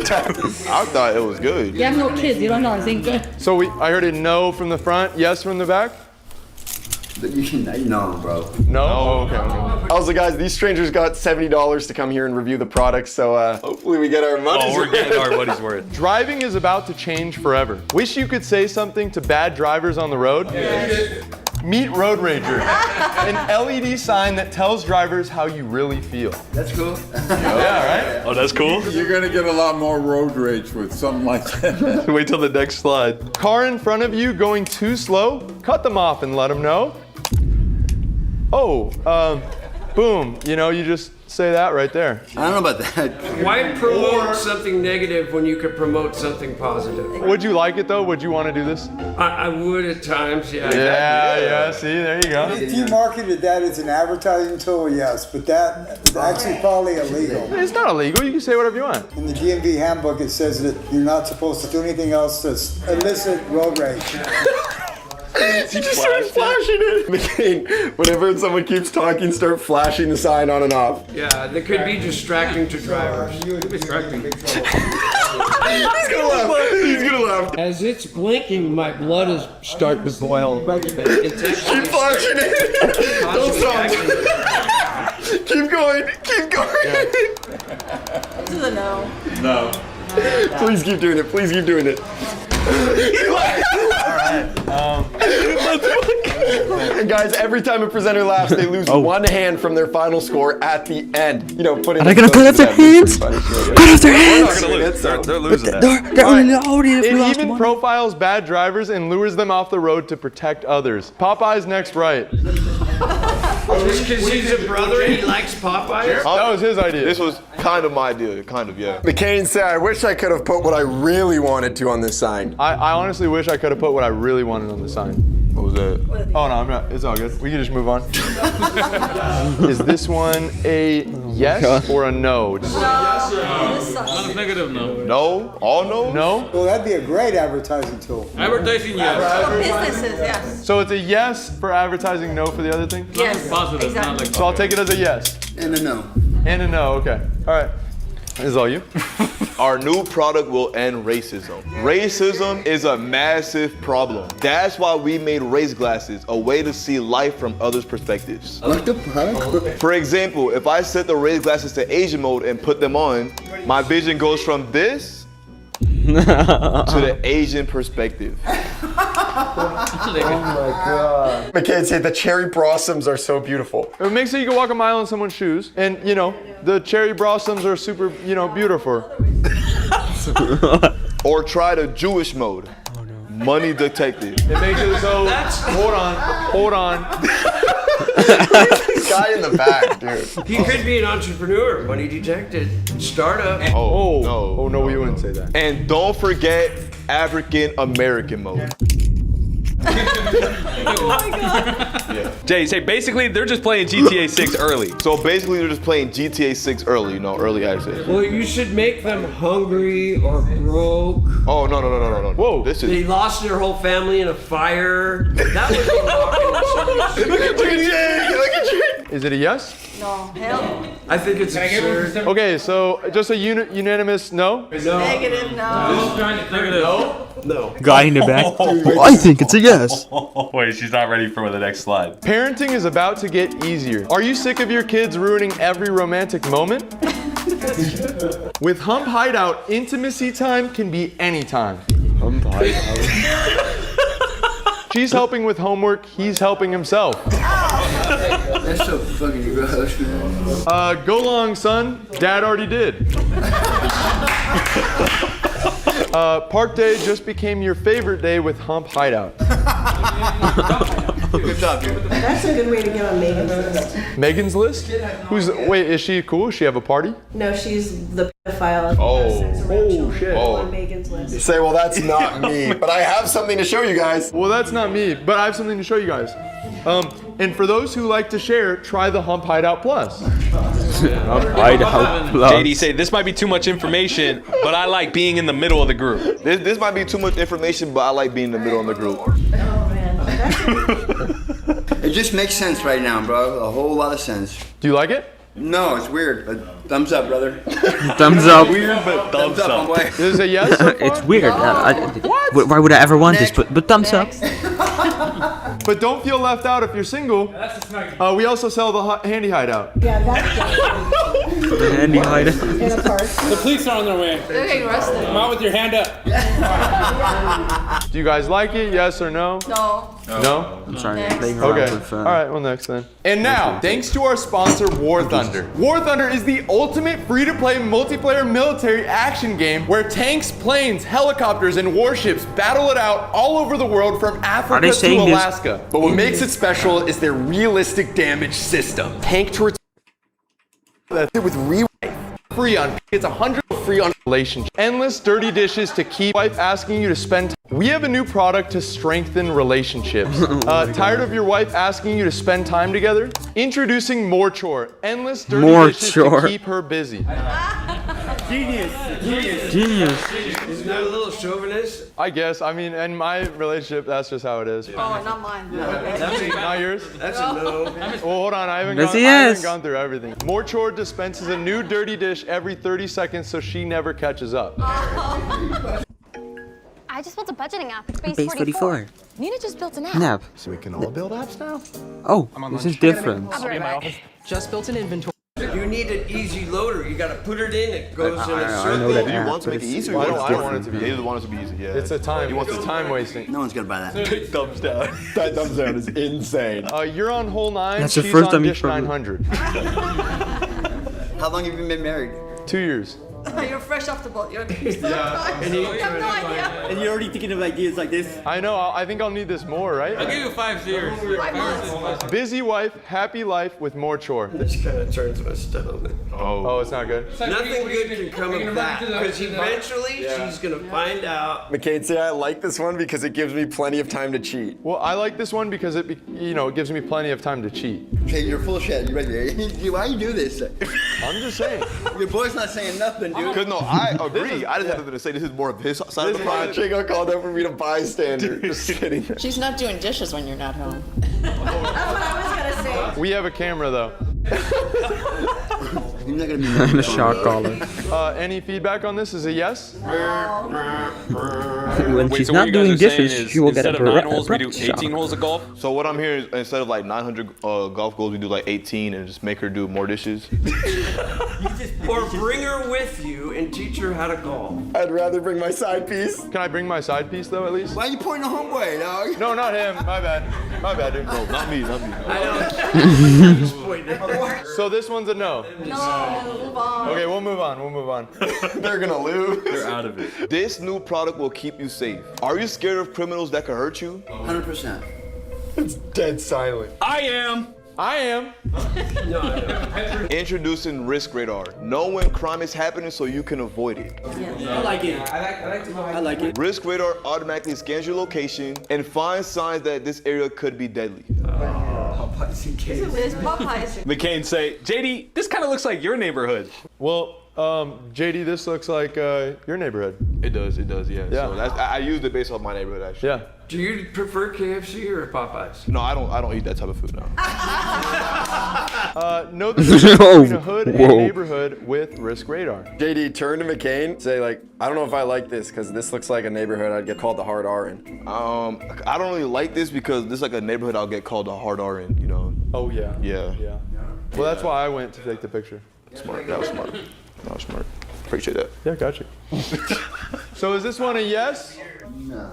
Speaker 24: that. I thought it was good.
Speaker 23: You have no kids. You don't know. It's ain't good.
Speaker 20: So I heard it no from the front, yes from the back.
Speaker 21: No, bro.
Speaker 20: No? Oh, okay. Also, guys, these strangers got $70 to come here and review the products, so hopefully we get our money's worth.
Speaker 22: Oh, we're getting our money's worth.
Speaker 20: Driving is about to change forever. Wish you could say something to bad drivers on the road? Yes. Meet Road Rager, an LED sign that tells drivers how you really feel.
Speaker 21: That's cool.
Speaker 20: Yeah, right?
Speaker 22: Oh, that's cool.
Speaker 25: You're gonna get a lot more road rage with something like that.
Speaker 22: Wait till the next slide.
Speaker 20: Car in front of you going too slow? Cut them off and let them know. Oh, boom. You know, you just say that right there.
Speaker 21: I don't know about that. Why promote something negative when you could promote something positive?
Speaker 20: Would you like it though? Would you want to do this?
Speaker 21: I would at times, yeah.
Speaker 20: Yeah, see, there you go.
Speaker 26: If you marketed that as an advertising tool, yes, but that is actually probably illegal.
Speaker 20: It's not illegal, you can say whatever you want.
Speaker 26: In the DMV handbook, it says that you're not supposed to do anything else that's illicit road rage.
Speaker 20: She just started flashing it. McCain, whenever someone keeps talking, start flashing the sign on and off.
Speaker 21: Yeah, that could be distracting to drivers. Distracting.
Speaker 20: He's gonna laugh. He's gonna laugh.
Speaker 21: As it's blinking, my blood is starting to boil.
Speaker 20: Keep flashing it. Don't stop. Keep going. Keep going.
Speaker 23: This is a no.
Speaker 20: No. Please keep doing it. Please keep doing it. And guys, every time a presenter laughs, they lose one hand from their final score at the end. You know, put it.
Speaker 1: Are they gonna cut off their hands? Cut off their hands!
Speaker 22: We're not gonna lose. They're losing that.
Speaker 1: They're already
Speaker 3: It
Speaker 1: lost
Speaker 3: even
Speaker 1: money.
Speaker 3: profiles bad drivers and lures them off the road to protect others. Popeye's next right.
Speaker 21: Just because he's a brother and he likes Popeyes?
Speaker 3: That was his idea.
Speaker 24: This was kind of my idea, kind of, yeah.
Speaker 20: McCain said, I wish I could have put what I really wanted to on this sign.
Speaker 3: I honestly wish I could have put what I really wanted on the sign.
Speaker 24: What was that?
Speaker 3: Oh no, I'm not. It's all good. We can just move on. Is this one a yes or a no?
Speaker 12: Negative no.
Speaker 24: No? All no?
Speaker 3: No?
Speaker 26: Well, that'd be a great advertising tool.
Speaker 12: Advertising yes.
Speaker 23: Businesses, yes.
Speaker 3: So it's a yes for advertising, no for the other thing?
Speaker 23: Yes.
Speaker 12: Positive, not like
Speaker 3: So I'll take it as a yes.
Speaker 26: And a no.
Speaker 3: And a no, okay. All right. This is all you.
Speaker 24: Our new product will end racism. Racism is a massive problem. That's why we made race glasses, a way to see life from others' perspectives.
Speaker 26: What the fuck?
Speaker 24: For example, if I set the race glasses to Asian mode and put them on, my vision goes from this to the Asian perspective.
Speaker 20: Oh my god. McCain said the cherry blossoms are so beautiful.
Speaker 3: It makes it you can walk a mile in someone's shoes. And, you know, the cherry blossoms are super, you know, beautiful.
Speaker 24: Or try the Jewish mode. Oh, no. Money detective.
Speaker 3: It makes it so. Hold on.
Speaker 20: This guy in the back, dude.
Speaker 21: He could be an entrepreneur, money detected, startup.
Speaker 24: Oh
Speaker 3: no, we wouldn't say that.
Speaker 24: And don't forget African American mode.
Speaker 23: Oh my god.
Speaker 24: Yeah.
Speaker 22: Jay, say basically they're just playing GTA 6 early.
Speaker 24: So basically they're just playing GTA 6 early, you know, early access.
Speaker 21: Well, you should make them hungry or broke.
Speaker 24: Oh, no.
Speaker 3: Whoa.
Speaker 21: They lost their whole family in a fire. That would be
Speaker 24: Look at Jay! Look at Jay!
Speaker 3: Is it a yes?
Speaker 23: No, hell.
Speaker 21: I think it's absurd.
Speaker 3: Okay, so just a unanimous no?
Speaker 23: Negative, no.
Speaker 21: No.
Speaker 1: Guy in the back. I think it's a yes.
Speaker 22: Wait, she's not ready for the next slide.
Speaker 3: Parenting is about to get easier. Are you sick of your kids ruining every romantic moment? With Hump Hideout, intimacy time can be anytime.
Speaker 24: Hump Hideout.
Speaker 3: She's helping with homework, he's helping himself.
Speaker 26: That's so fucking gross.
Speaker 3: Go long, son. Dad already did. Park day just became your favorite day with Hump Hideout.
Speaker 24: Good job, dude.
Speaker 23: That's a good way to get on Megan's list.
Speaker 3: Megan's list? Wait, is she cool? Does she have a party?
Speaker 23: No, she's the pedophile.
Speaker 24: Oh,
Speaker 3: shit.
Speaker 23: On Megan's list.
Speaker 20: Say, well, that's not me, but I have something to show you guys.
Speaker 3: Well, that's not me, but I have something to show you guys. And for those who like to share, try the Hump Hideout Plus.
Speaker 1: Hideout Plus.
Speaker 22: JD say this might be too much information, but I like being in the middle of the group.
Speaker 24: This might be too much information, but I like being in the middle of the group.
Speaker 23: Oh man.
Speaker 26: It just makes sense right now, bro. A whole lot of sense.
Speaker 3: Do you like it?
Speaker 26: No, it's weird. But thumbs up, brother.
Speaker 1: Thumbs up.
Speaker 22: Weird, but thumbs up.
Speaker 3: Is this a yes so far?
Speaker 1: It's weird. Why would I ever want this? But thumbs up.
Speaker 3: But don't feel left out if you're single. We also sell the Handy Hideout.
Speaker 23: Yeah, that's
Speaker 1: The Handy Hideout.
Speaker 23: in a park.
Speaker 12: The police are on their way.
Speaker 23: They're getting arrested.
Speaker 12: Come out with your hand up.
Speaker 3: Do you guys like it? Yes or no?
Speaker 23: No.
Speaker 3: No?
Speaker 1: I'm sorry.
Speaker 23: Next.
Speaker 1: Playing around
Speaker 3: Okay.
Speaker 1: with,
Speaker 3: All right, well, next then. And now, thanks to our sponsor, War Thunder. War Thunder is the ultimate free-to-play multiplayer military action game where tanks, planes, helicopters, and warships battle it out all over the world from Africa to Alaska. But what makes it special is their realistic damage system. Tank turrets with real free on it's 100 free on relationship. Endless dirty dishes to keep wife asking you to spend time. We have a new product to strengthen relationships. Tired of your wife asking you to spend time together? Introducing More Chore. Endless dirty dishes to keep her busy.
Speaker 26: Genius.
Speaker 1: Genius.
Speaker 21: that a little chauvinist?
Speaker 3: I guess. I mean, in my relationship, that's just how it is.
Speaker 23: Oh, not mine.
Speaker 3: Not yours?
Speaker 21: That's a no.
Speaker 3: Well, hold on. I haven't gone through everything. More Chore dispenses a new dirty dish every 30 seconds so she never catches up.
Speaker 4: I just built a budgeting app. It's base
Speaker 6: Base 44.
Speaker 4: Nina just built an app.
Speaker 6: Nap.
Speaker 24: So we can all build apps now?
Speaker 6: Oh, this is different.
Speaker 4: I'll be right back.
Speaker 5: Just built an inventory.
Speaker 21: You need an easy loader. You gotta put it in. It goes in a
Speaker 6: I
Speaker 21: circle.
Speaker 6: know that
Speaker 24: Do you
Speaker 6: app,
Speaker 24: want to
Speaker 6: but
Speaker 24: make it
Speaker 6: it's-
Speaker 24: easier?
Speaker 3: I don't want it to be.
Speaker 24: They want it to be easy, yeah.
Speaker 3: It's a time. It's a time wasting.
Speaker 5: No one's gonna buy that.
Speaker 24: Big thumbs down. That thumbs down is insane.
Speaker 3: You're on hole 9.
Speaker 6: That's the
Speaker 3: She's
Speaker 6: first
Speaker 3: on
Speaker 6: time you
Speaker 3: dish
Speaker 6: probably-
Speaker 3: 900.
Speaker 5: How long have you been married?
Speaker 3: 2 years.
Speaker 23: You're fresh off the boat. You're
Speaker 21: And you-
Speaker 23: I have no idea.
Speaker 5: And you're already thinking of ideas like this?
Speaker 3: I know. I think I'll need this more, right?
Speaker 10: I'll give you 5 years.
Speaker 23: 5 months.
Speaker 3: Busy wife, happy life with more chore.
Speaker 21: This kind of turns my stomach.
Speaker 3: Oh, it's not good.
Speaker 21: Nothing good can come of that. Because eventually she's gonna find out.
Speaker 20: McCain, say I like this one because it gives me plenty of time to cheat.
Speaker 3: Well, I like this one because it gives me plenty of time to cheat.
Speaker 5: Okay, you're full of shit. You ready? Why you do this?
Speaker 3: I'm just saying.
Speaker 5: Your boy's not saying nothing, dude.
Speaker 24: Because no, I agree. I just have to say this is more of his side of the project.
Speaker 20: Chico called over me to bystander. Just kidding.
Speaker 23: She's not doing dishes when you're not home. That's what I was gonna say.
Speaker 3: We have a camera though.
Speaker 5: You're not gonna be
Speaker 6: And a shot caller.
Speaker 3: Any feedback on this? Is a yes?
Speaker 6: When she's not doing dishes, she will get a
Speaker 22: we do 18 holes of golf.
Speaker 24: So what I'm hearing is instead of like 900 golf goals, we do like 18 and just make her do more dishes.
Speaker 21: Or bring her with you and teach her how to golf.
Speaker 20: I'd rather bring my side piece.
Speaker 3: Can I bring my side piece though at least?
Speaker 5: Why are you pointing the homeboy, dog?
Speaker 3: No, not him. My bad. My bad, dude.
Speaker 24: No, not me, not me.
Speaker 3: So this one's a no.
Speaker 23: No, move on.
Speaker 3: Okay, we'll move on. We'll move on.
Speaker 24: They're gonna lose. They're out of it. This new product will keep you safe. Are you scared of criminals that could hurt you?
Speaker 5: 100%.
Speaker 20: It's dead silent.
Speaker 22: I am.
Speaker 24: Introducing Risk Radar. Know when crime is happening so you can avoid it.
Speaker 5: I like it. I like it.
Speaker 24: Risk Radar automatically scans your location and finds signs that this area could be deadly.
Speaker 23: It's Popeyes.
Speaker 22: McCain say, JD, this kind of looks like your neighborhood.
Speaker 3: Well, JD, this looks like your neighborhood.
Speaker 24: It does, yeah.
Speaker 3: Yeah.
Speaker 24: So I used it based off my neighborhood actually.
Speaker 3: Yeah.
Speaker 21: Do you prefer KFC or Popeyes?
Speaker 24: No, I don't eat that type of food now.
Speaker 3: Know the difference between a hood and neighborhood with Risk Radar.
Speaker 20: JD, turn to McCain, say like, I don't know if I like this because this looks like a neighborhood I'd get called the hard R in.
Speaker 24: I don't really like this because this is like a neighborhood I'll get called a hard R in, you know.
Speaker 3: Oh yeah.
Speaker 24: Yeah.
Speaker 3: Yeah. Well, that's why I went to take the picture.
Speaker 24: Smart. That was smart. Appreciate that.
Speaker 3: Yeah, gotcha. So is this one a yes?
Speaker 23: No.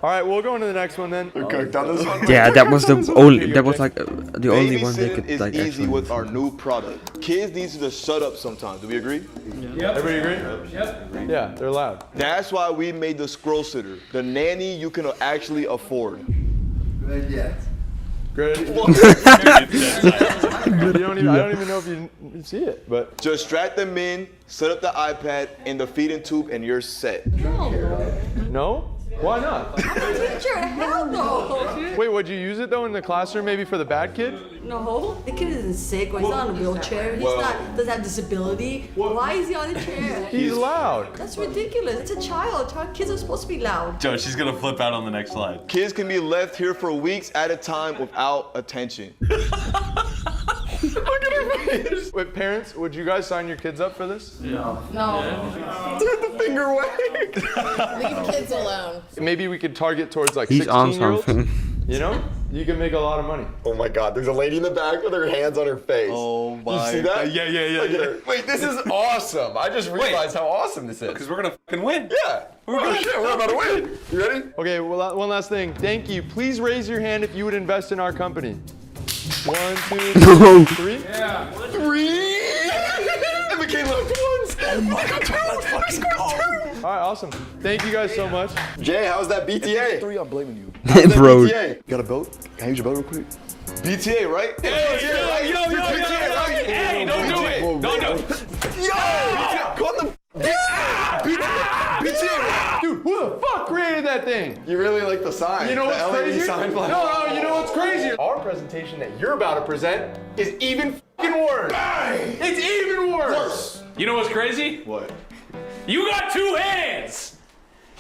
Speaker 3: All right, we'll go into the next one then.
Speaker 20: You're cooked on this one?
Speaker 6: Yeah, that was the only. That was like the only one they could
Speaker 24: Babysitting is
Speaker 6: like
Speaker 24: easy
Speaker 6: actually.
Speaker 24: with our new product. Kids need you to shut up sometimes. Do we agree?
Speaker 3: Yep. Everybody agree? Yep. Yeah, they're loud.
Speaker 24: That's why we made the scroll sitter, the nanny you can actually afford.
Speaker 5: Good idea.
Speaker 3: Great. I don't even know if you see it, but
Speaker 24: just strap them in, set up the iPad and the feeding tube, and you're set.
Speaker 3: No? Why not?
Speaker 23: Teacher, hell no.
Speaker 3: Wait, would you use it though in the classroom, maybe for the bad kid?
Speaker 23: No, the kid isn't sick or he's not on a wheelchair. Doesn't have disability. Why is he on a chair?
Speaker 3: He's loud.
Speaker 23: That's ridiculous. It's a child. Kids are supposed to be loud.
Speaker 22: Joe, she's gonna flip out on the next slide.
Speaker 24: Kids can be left here for weeks at a time without attention.
Speaker 3: Look at her face. Wait, parents, would you guys sign your kids up for this?
Speaker 23: No.
Speaker 20: Dude, the finger wave.
Speaker 23: Leave kids alone.
Speaker 3: Maybe we could target towards like
Speaker 6: He's on
Speaker 3: 16-year-olds.
Speaker 6: something.
Speaker 3: You know? You can make a lot of money.
Speaker 20: Oh my God, there's a lady in the back with her hands on her face.
Speaker 24: Oh my.
Speaker 20: You see that?
Speaker 22: Yeah.
Speaker 20: Look at her. Wait, this is awesome. I just realized how awesome this is.
Speaker 22: Because we're gonna fucking win.
Speaker 20: Yeah. We're about to win. You ready?
Speaker 3: Okay, well, one last thing. Thank you. Please raise your hand if you would invest in our company. 1, 2, 3.
Speaker 20: Yeah. 3. And McCain left once. Oh my God, 2. Let's go 2.
Speaker 3: All right, awesome. Thank you guys so much.
Speaker 20: Jay, how's that BTA?
Speaker 24: 3, I'm blaming you.
Speaker 6: Bro.
Speaker 20: BTA?
Speaker 24: Got a boat? Can I use your boat real quick? BTA, right?
Speaker 22: Hey, yo, hey, don't do it. Don't do it.
Speaker 24: Yo! Call the BTA.
Speaker 3: Dude, who the fuck created that thing?
Speaker 20: You really like the sign.
Speaker 3: You know what's
Speaker 20: the LED
Speaker 3: crazy?
Speaker 20: sign flag.
Speaker 3: No, you know what's crazy? Our presentation that you're about to present is even fucking worse. It's even worse.
Speaker 22: You know what's crazy?
Speaker 24: What?
Speaker 3: You got 2 hands!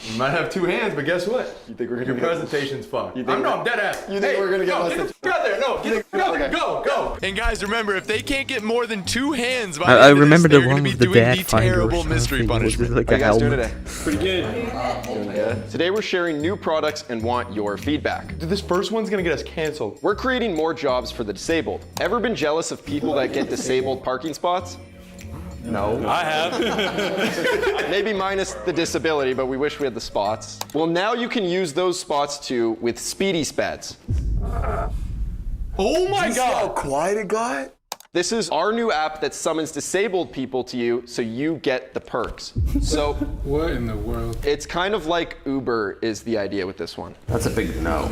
Speaker 3: You might have 2 hands, but guess what?
Speaker 20: You think we're gonna
Speaker 3: Your
Speaker 20: get
Speaker 3: presentation's fucked.
Speaker 20: You think
Speaker 3: I'm dead ass.
Speaker 20: You think we're gonna get less
Speaker 3: get the fuck out there? No, get the fuck out there. Go. And guys, remember, if they can't get more than 2 hands by the
Speaker 1: I
Speaker 3: end of
Speaker 1: remember
Speaker 3: this,
Speaker 1: the
Speaker 3: they're
Speaker 1: one
Speaker 3: gonna be
Speaker 1: with the
Speaker 3: doing
Speaker 1: dad
Speaker 3: the
Speaker 1: finder or
Speaker 3: terrible
Speaker 1: something.
Speaker 3: mystery
Speaker 1: Was
Speaker 3: punishment.
Speaker 1: it like
Speaker 20: How
Speaker 1: a
Speaker 20: you guys doing
Speaker 1: helmet?
Speaker 20: today?
Speaker 21: Pretty good.
Speaker 20: Today we're sharing new products and want your feedback.
Speaker 3: Dude, this first one's gonna get us canceled.
Speaker 20: We're creating more jobs for the disabled. Ever been jealous of people that get disabled parking spots? No.
Speaker 3: I have.
Speaker 20: Maybe minus the disability, but we wish we had the spots. Well, now you can use those spots too with Speedy Speds.
Speaker 3: Oh my
Speaker 24: You see how
Speaker 3: god.
Speaker 24: quiet it got?
Speaker 20: This is our new app that summons disabled people to you so you get the perks. So
Speaker 25: What in the world?
Speaker 20: it's kind of like Uber is the idea with this one.
Speaker 22: That's a big no.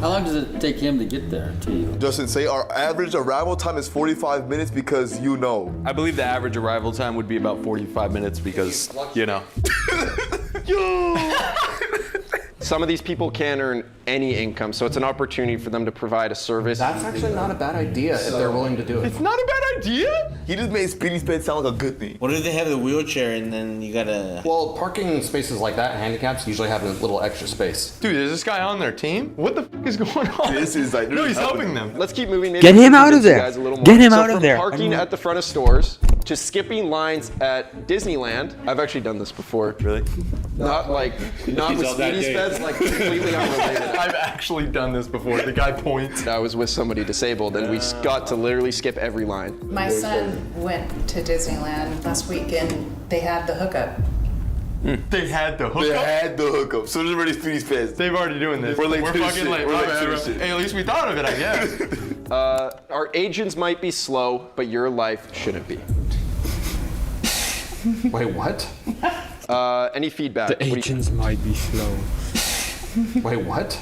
Speaker 5: How long does it take him to get there to you?
Speaker 24: Justin, say our average arrival time is 45 minutes because you know.
Speaker 22: I believe the average arrival time would be about 45 minutes because, you know.
Speaker 20: Some of these people can't earn any income, so it's an opportunity for them to provide a service.
Speaker 7: That's actually not a bad idea if they're willing to do it.
Speaker 3: It's not a bad idea?
Speaker 24: He just made Speedy Sped sound like a good thing.
Speaker 6: What if they have the wheelchair and then you gotta...
Speaker 7: Well, parking spaces like that, handicaps, usually have a little extra space.
Speaker 3: Dude, is this guy on their team? What the f is going on?
Speaker 24: This is like,
Speaker 3: No, he's helping them.
Speaker 20: Let's keep moving. Maybe
Speaker 1: Get
Speaker 20: we
Speaker 1: him
Speaker 20: can
Speaker 1: out of
Speaker 20: convince you
Speaker 1: there.
Speaker 20: guys a little more.
Speaker 1: Get him
Speaker 20: So
Speaker 1: out of
Speaker 20: from
Speaker 1: there.
Speaker 20: Parking at the front of stores to skipping lines at Disneyland. I've actually done this before.
Speaker 22: Really?
Speaker 20: Not with Speedy Speds, like completely unrelated.
Speaker 3: I've actually done this before. The guy points.
Speaker 20: I was with somebody disabled and we got to literally skip every line.
Speaker 9: My son went to Disneyland last week and they had the hookup.
Speaker 3: They had the hookup.
Speaker 24: They had the hookup. So there's already Speedy Speds.
Speaker 3: They've already doing this.
Speaker 24: We're late to this
Speaker 3: fucking
Speaker 24: shit.
Speaker 3: late.
Speaker 24: We're
Speaker 3: My
Speaker 24: late
Speaker 3: bad,
Speaker 24: to
Speaker 3: bro.
Speaker 24: this shit.
Speaker 3: Hey, at least we thought of it, I guess.
Speaker 20: Our agents might be slow, but your life shouldn't be.
Speaker 7: Wait, what?
Speaker 20: Any feedback?
Speaker 13: The agents might be slow.
Speaker 7: Wait, what?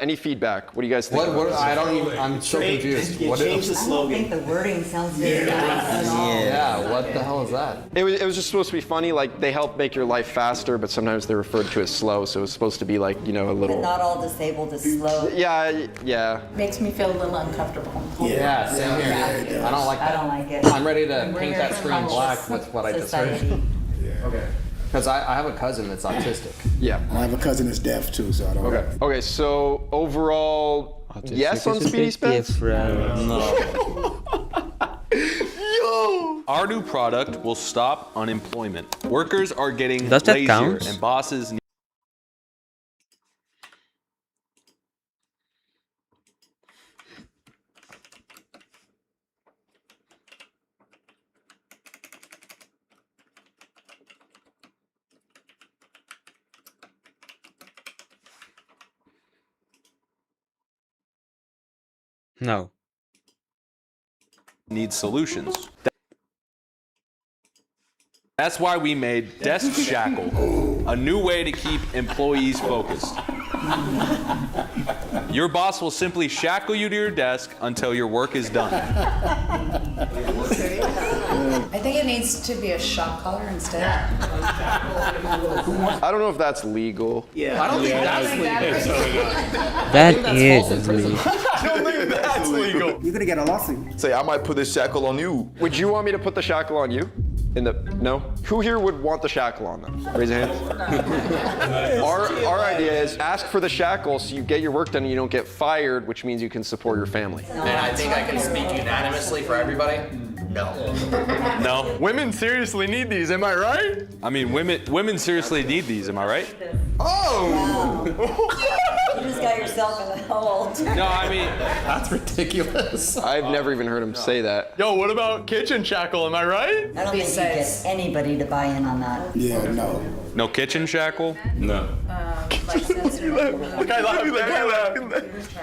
Speaker 20: Any feedback? What do you guys think?
Speaker 7: What? I don't even. I'm so confused. What?
Speaker 11: I don't think the wording sounds very nice at all.
Speaker 7: Yeah. What the hell is that?
Speaker 20: It was just supposed to be funny. Like they help make your life faster, but sometimes they're referred to as slow. So it's supposed to be like a
Speaker 11: But
Speaker 20: little.
Speaker 11: not all disabled is slow.
Speaker 20: Yeah.
Speaker 9: Makes me feel a little uncomfortable.
Speaker 7: Yeah, same here. I don't like that.
Speaker 11: I don't like it.
Speaker 7: I'm ready to
Speaker 11: We're
Speaker 7: paint
Speaker 11: here
Speaker 7: that
Speaker 11: for
Speaker 7: screen black
Speaker 11: conscious
Speaker 7: with what I just heard.
Speaker 11: society.
Speaker 7: Okay. Because I have a cousin that's autistic.
Speaker 20: Yeah.
Speaker 15: I have a cousin that's deaf too, so I don't.
Speaker 20: Okay. So overall, yes on Speedy Speds.
Speaker 22: No. Yo! Our new product will stop unemployment. Workers are getting
Speaker 1: Does that
Speaker 22: lazier
Speaker 1: count?
Speaker 22: and bosses need
Speaker 13: No.
Speaker 22: solutions. That's why we made Desk Shackle, a new way to keep employees focused. Your boss will simply shackle you to your desk until your work is done.
Speaker 9: I think it needs to be a shock collar instead.
Speaker 20: I don't know if that's legal.
Speaker 7: Yeah. I don't think that's legal.
Speaker 1: That is legal.
Speaker 24: I don't think that's legal.
Speaker 15: You're gonna get a lawsuit.
Speaker 24: Say, I might put this shackle on you.
Speaker 20: Would you want me to put the shackle on you? No? Who here would want the shackle on them? Raise your hand. Our idea is ask for the shackle so you get your work done and you don't get fired, which means you can support your family.
Speaker 7: And I think I can speak unanimously for everybody. No.
Speaker 22: No.
Speaker 3: Women seriously need these, am I right?
Speaker 22: I mean, women seriously need these, am I right?
Speaker 3: Oh!
Speaker 11: You just got yourself in a hole.
Speaker 22: No, I mean,
Speaker 7: that's ridiculous.
Speaker 20: I've never even heard him say that.
Speaker 3: Yo, what about kitchen shackle, am I right?
Speaker 11: I don't think you get anybody to buy in on that.
Speaker 15: Yeah, no.
Speaker 22: No kitchen shackle? No.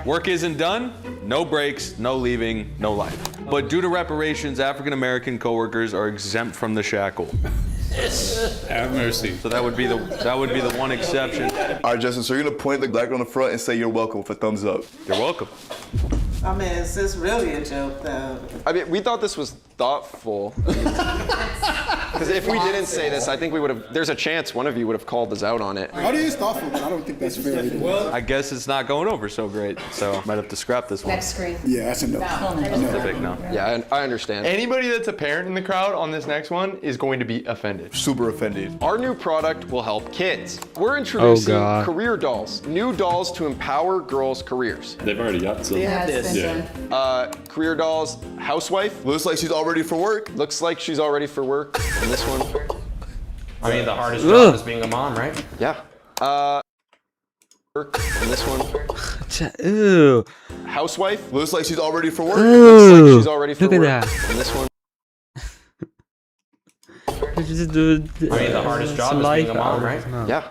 Speaker 22: Work isn't done, no breaks, no leaving, no life. But due to reparations, African-American coworkers are exempt from the shackle.
Speaker 25: Have mercy.
Speaker 22: So that would be the one exception.
Speaker 24: All right, Justin, so you're gonna point the black on the front and say you're welcome with a thumbs up.
Speaker 22: You're welcome.
Speaker 16: I mean, is this really a joke though?
Speaker 20: I mean, we thought this was thoughtful. Because if we didn't say this, I think we would have. There's a chance one of you would have called us out on it.
Speaker 15: That is thoughtful, but I don't think that's fair either.
Speaker 22: I guess it's not going over so great, so might have to scrap this one.
Speaker 9: Next screen.
Speaker 15: Yeah, that's a no.
Speaker 22: That's a big no.
Speaker 20: Yeah, I understand.
Speaker 3: Anybody that's a parent in the crowd on this next one is going to be offended.
Speaker 24: Super offended.
Speaker 20: Our new product will help kids. We're introducing career dolls. New dolls to empower girls' careers.
Speaker 25: They've already got some.
Speaker 9: Yeah, it's been done.
Speaker 20: Career dolls, housewife.
Speaker 24: Looks like she's all ready for work.
Speaker 20: Looks like she's all ready for work. And this one.
Speaker 7: I mean, the hardest job is being a mom, right?
Speaker 20: Yeah. Work. And this one.
Speaker 1: Ew.
Speaker 20: Housewife.
Speaker 24: Looks like she's all ready for work.
Speaker 20: Looks like she's all ready for
Speaker 1: Look
Speaker 20: work.
Speaker 1: at that.
Speaker 20: And this one.
Speaker 7: I mean, the hardest job is being a mom, right?
Speaker 20: Yeah.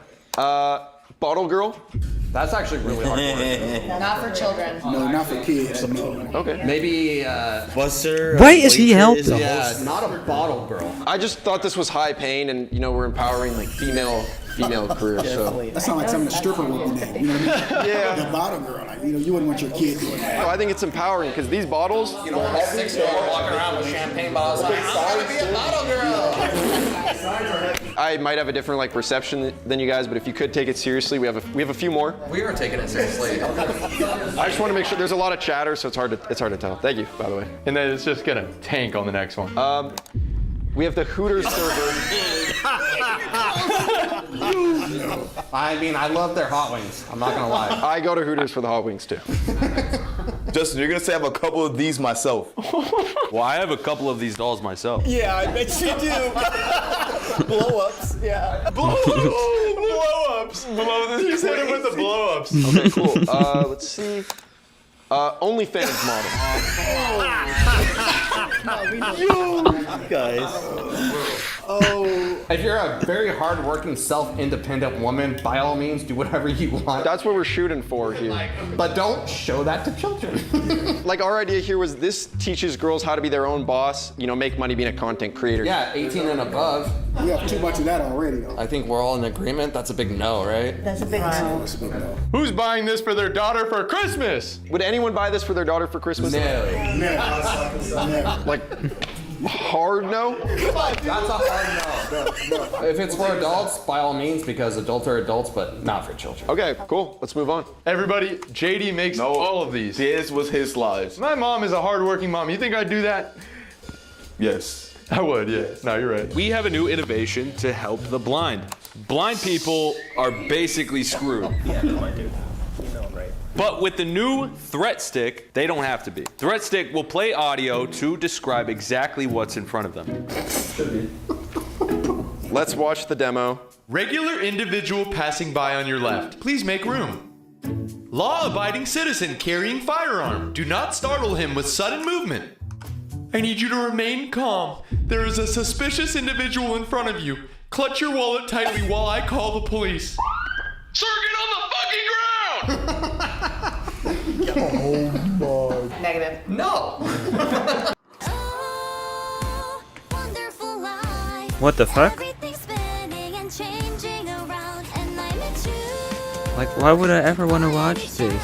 Speaker 20: Bottle girl.
Speaker 7: That's actually really hard work.
Speaker 9: Not for children.
Speaker 15: No, not for kids. No.
Speaker 20: Okay.
Speaker 7: Maybe,
Speaker 6: Buster.
Speaker 1: Why is he helping?
Speaker 7: yeah, not a bottle girl.
Speaker 20: I just thought this was high pain, and you know we're empowering like female careers. So.
Speaker 15: That sounds like something a stripper would do. You know what I mean?
Speaker 20: Yeah.
Speaker 15: The bottom girl, like, you wouldn't want your kid doing that.
Speaker 20: No, I think it's empowering because these bottles.
Speaker 7: You don't want a 6-year-old walking around with champagne bottles like, I'm gonna be a bottle girl.
Speaker 20: I might have a different like perception than you guys, but if you could take it seriously, we have a few more.
Speaker 7: We are taking it seriously.
Speaker 20: I just want to make sure there's a lot of chatter, so it's hard to tell. Thank you, by the way.
Speaker 3: And then it's just gonna tank on the next one.
Speaker 20: We have the Hooters server.
Speaker 7: I mean, I love their hot wings. I'm not gonna lie.
Speaker 20: I go to Hooters for the hot wings too.
Speaker 24: Justin, you're gonna say I have a couple of these myself.
Speaker 22: Well, I have a couple of these dolls myself.
Speaker 24: Yeah, I bet you do. Blow-ups, yeah.
Speaker 3: Blow-ups. He's hit him with the blow-ups.
Speaker 20: Okay, cool. Let's see. OnlyFans model.
Speaker 6: Guys.
Speaker 7: If you're a very hard-working, self-independent woman, by all means, do whatever you want.
Speaker 20: That's what we're shooting for here.
Speaker 7: But don't show that to children.
Speaker 20: Like our idea here was this teaches girls how to be their own boss, make money being a content creator.
Speaker 7: Yeah, 18 and above.
Speaker 15: We have too much of that already, though.
Speaker 7: I think we're all in agreement. That's a big no, right?
Speaker 11: That's a big no.
Speaker 15: That's a big no.
Speaker 3: Who's buying this for their daughter for Christmas?
Speaker 20: Would anyone buy this for their daughter for Christmas?
Speaker 7: No.
Speaker 20: Like, hard no?
Speaker 7: That's a hard no. If it's for adults, by all means, because adults are adults, but not for children.
Speaker 20: Okay, cool. Let's move on.
Speaker 3: Everybody, JD makes all of these.
Speaker 24: This was his slides.
Speaker 3: My mom is a hardworking mom. You think I'd do that?
Speaker 24: Yes.
Speaker 3: I would, yeah. No, you're right.
Speaker 22: We have a new innovation to help the blind. Blind people are basically screwed.
Speaker 6: Yeah, no, I do. You know, right?
Speaker 22: But with the new Threat Stick, they don't have to be. Threat Stick will play audio to describe exactly what's in front of them.
Speaker 20: Let's watch the demo.
Speaker 3: Regular individual passing by on your left. Please make room. Law-abiding citizen carrying firearm. Do not startle him with sudden movement. I need you to remain calm. There is a suspicious individual in front of you. Clutch your wallet tightly while I call the police. Sir, get on the fucking ground!
Speaker 9: Oh, my. Negative.
Speaker 7: No.
Speaker 1: What the fuck? Like, why would I ever want to watch this?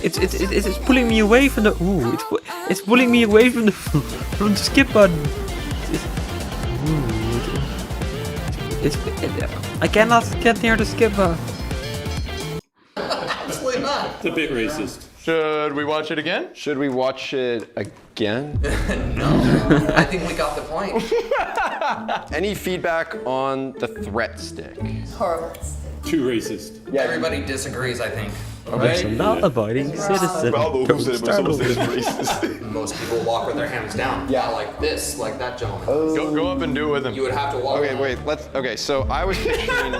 Speaker 1: It's pulling me away from the. Ooh, it's pulling me away from the from the skip button. I cannot get near the skip button.
Speaker 7: Absolutely not.
Speaker 25: It's a bit racist.
Speaker 3: Should we watch it again?
Speaker 20: Should we watch it again?
Speaker 7: No. I think we got the point.
Speaker 20: Any feedback on the Threat Stick?
Speaker 9: Horrible.
Speaker 25: Too racist.
Speaker 7: Yeah, everybody disagrees, I think.
Speaker 1: There's a law-abiding citizen.
Speaker 7: Most people walk with their hands down. Yeah, like this, like that gentleman.
Speaker 3: Go up and do it with him.
Speaker 7: You would have to walk.
Speaker 20: Okay, wait. So I was picturing,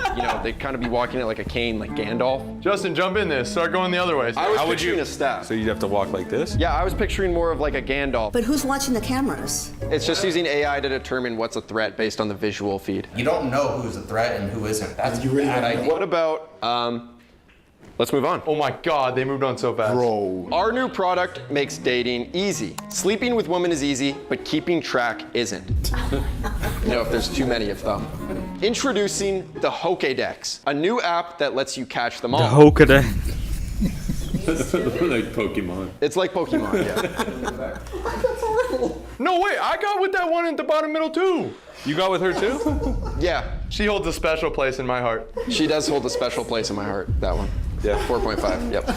Speaker 20: they'd kind of be walking it like a cane, like Gandalf.
Speaker 3: Justin, jump in this. Start going the other way.
Speaker 20: How would you? A staff.
Speaker 22: So you'd have to walk like this?
Speaker 20: Yeah, I was picturing more of like a Gandalf.
Speaker 11: But who's watching the cameras?
Speaker 20: It's just using AI to determine what's a threat based on the visual feed.
Speaker 7: You don't know who's a threat and who isn't. That's a bad idea.
Speaker 20: What about, let's move on.
Speaker 3: Oh my God, they moved on so fast.
Speaker 20: Bro. Our new product makes dating easy. Sleeping with women is easy, but keeping track isn't. If there's too many of them. Introducing the Hokedex, a new app that lets you catch them all.
Speaker 1: The Hokedex.
Speaker 25: Like Pokemon.
Speaker 20: It's like Pokemon, yeah.
Speaker 3: No, wait, I got with that one at the bottom middle too.
Speaker 22: You got with her too?
Speaker 7: Yeah,
Speaker 3: She holds a special place in my heart.
Speaker 7: she does hold a special place in my heart, that one.
Speaker 22: Yeah.
Speaker 7: 4.5, yep.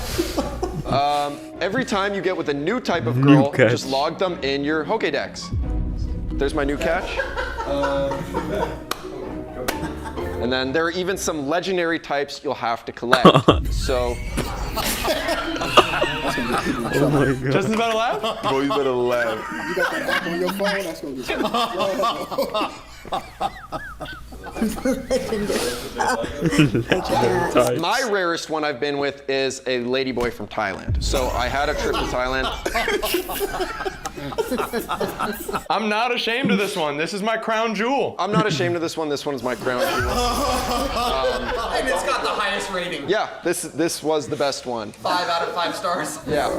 Speaker 7: Every time you get with a new type of girl,
Speaker 6: catch.
Speaker 7: just log them in your Pokédex. There's my new catch. And then there are even some legendary types you'll have to collect. So,
Speaker 6: Oh my god.
Speaker 3: Justin's about to laugh?
Speaker 24: Bro, you better laugh.
Speaker 15: You got that app on your phone? That's gonna get
Speaker 7: my rarest one I've been with is a ladyboy from Thailand. So I had a trip to Thailand.
Speaker 3: I'm not ashamed of this one. This is my crown jewel.
Speaker 7: I'm not ashamed of this one. This one is my crown jewel.
Speaker 2: And it's got the highest rating.
Speaker 7: Yeah, this was the best one.
Speaker 2: 5 out of 5 stars.
Speaker 7: Yeah.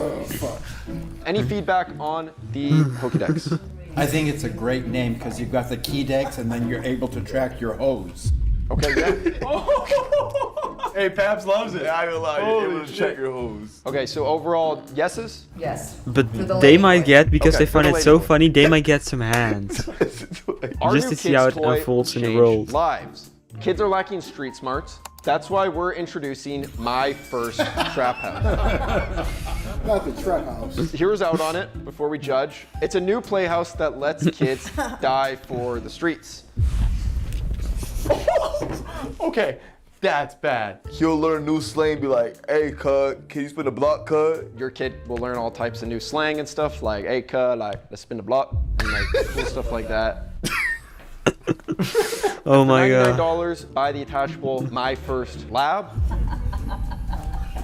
Speaker 7: Any feedback on the Pokédex?
Speaker 8: I think it's a great name because you've got the key decks and then you're able to track your hose.
Speaker 7: Okay, yeah.
Speaker 3: Hey, Paps loves it.
Speaker 24: I will lie.
Speaker 3: Holy
Speaker 24: Able to check your hose.
Speaker 7: Okay, so overall, yeses?
Speaker 9: Yes.
Speaker 6: But
Speaker 9: For the
Speaker 6: they
Speaker 9: ladyboy.
Speaker 6: might get, because
Speaker 7: Okay,
Speaker 6: they find
Speaker 7: for the
Speaker 6: it so
Speaker 7: ladyboy.
Speaker 6: funny, they might get some hands.
Speaker 7: Our
Speaker 6: Just
Speaker 7: new
Speaker 6: to see how
Speaker 7: kids'
Speaker 6: it
Speaker 7: toy
Speaker 6: unfolds in the
Speaker 7: changed
Speaker 6: world.
Speaker 7: lives. Kids are lacking street smarts. That's why we're introducing my first trap house.
Speaker 15: Not the trap house.
Speaker 7: Here's out on it before we judge. It's a new playhouse that lets kids die for the streets.
Speaker 3: Okay, that's bad.
Speaker 24: He'll learn new slang, be like, hey, cuz, can you spin a block, cuz?
Speaker 7: Your kid will learn all types of new slang and stuff, like, hey, cuz, like, let's spin the block, and like, cool stuff like that.
Speaker 6: Oh my god.
Speaker 7: $99, buy the attachable My First Lab.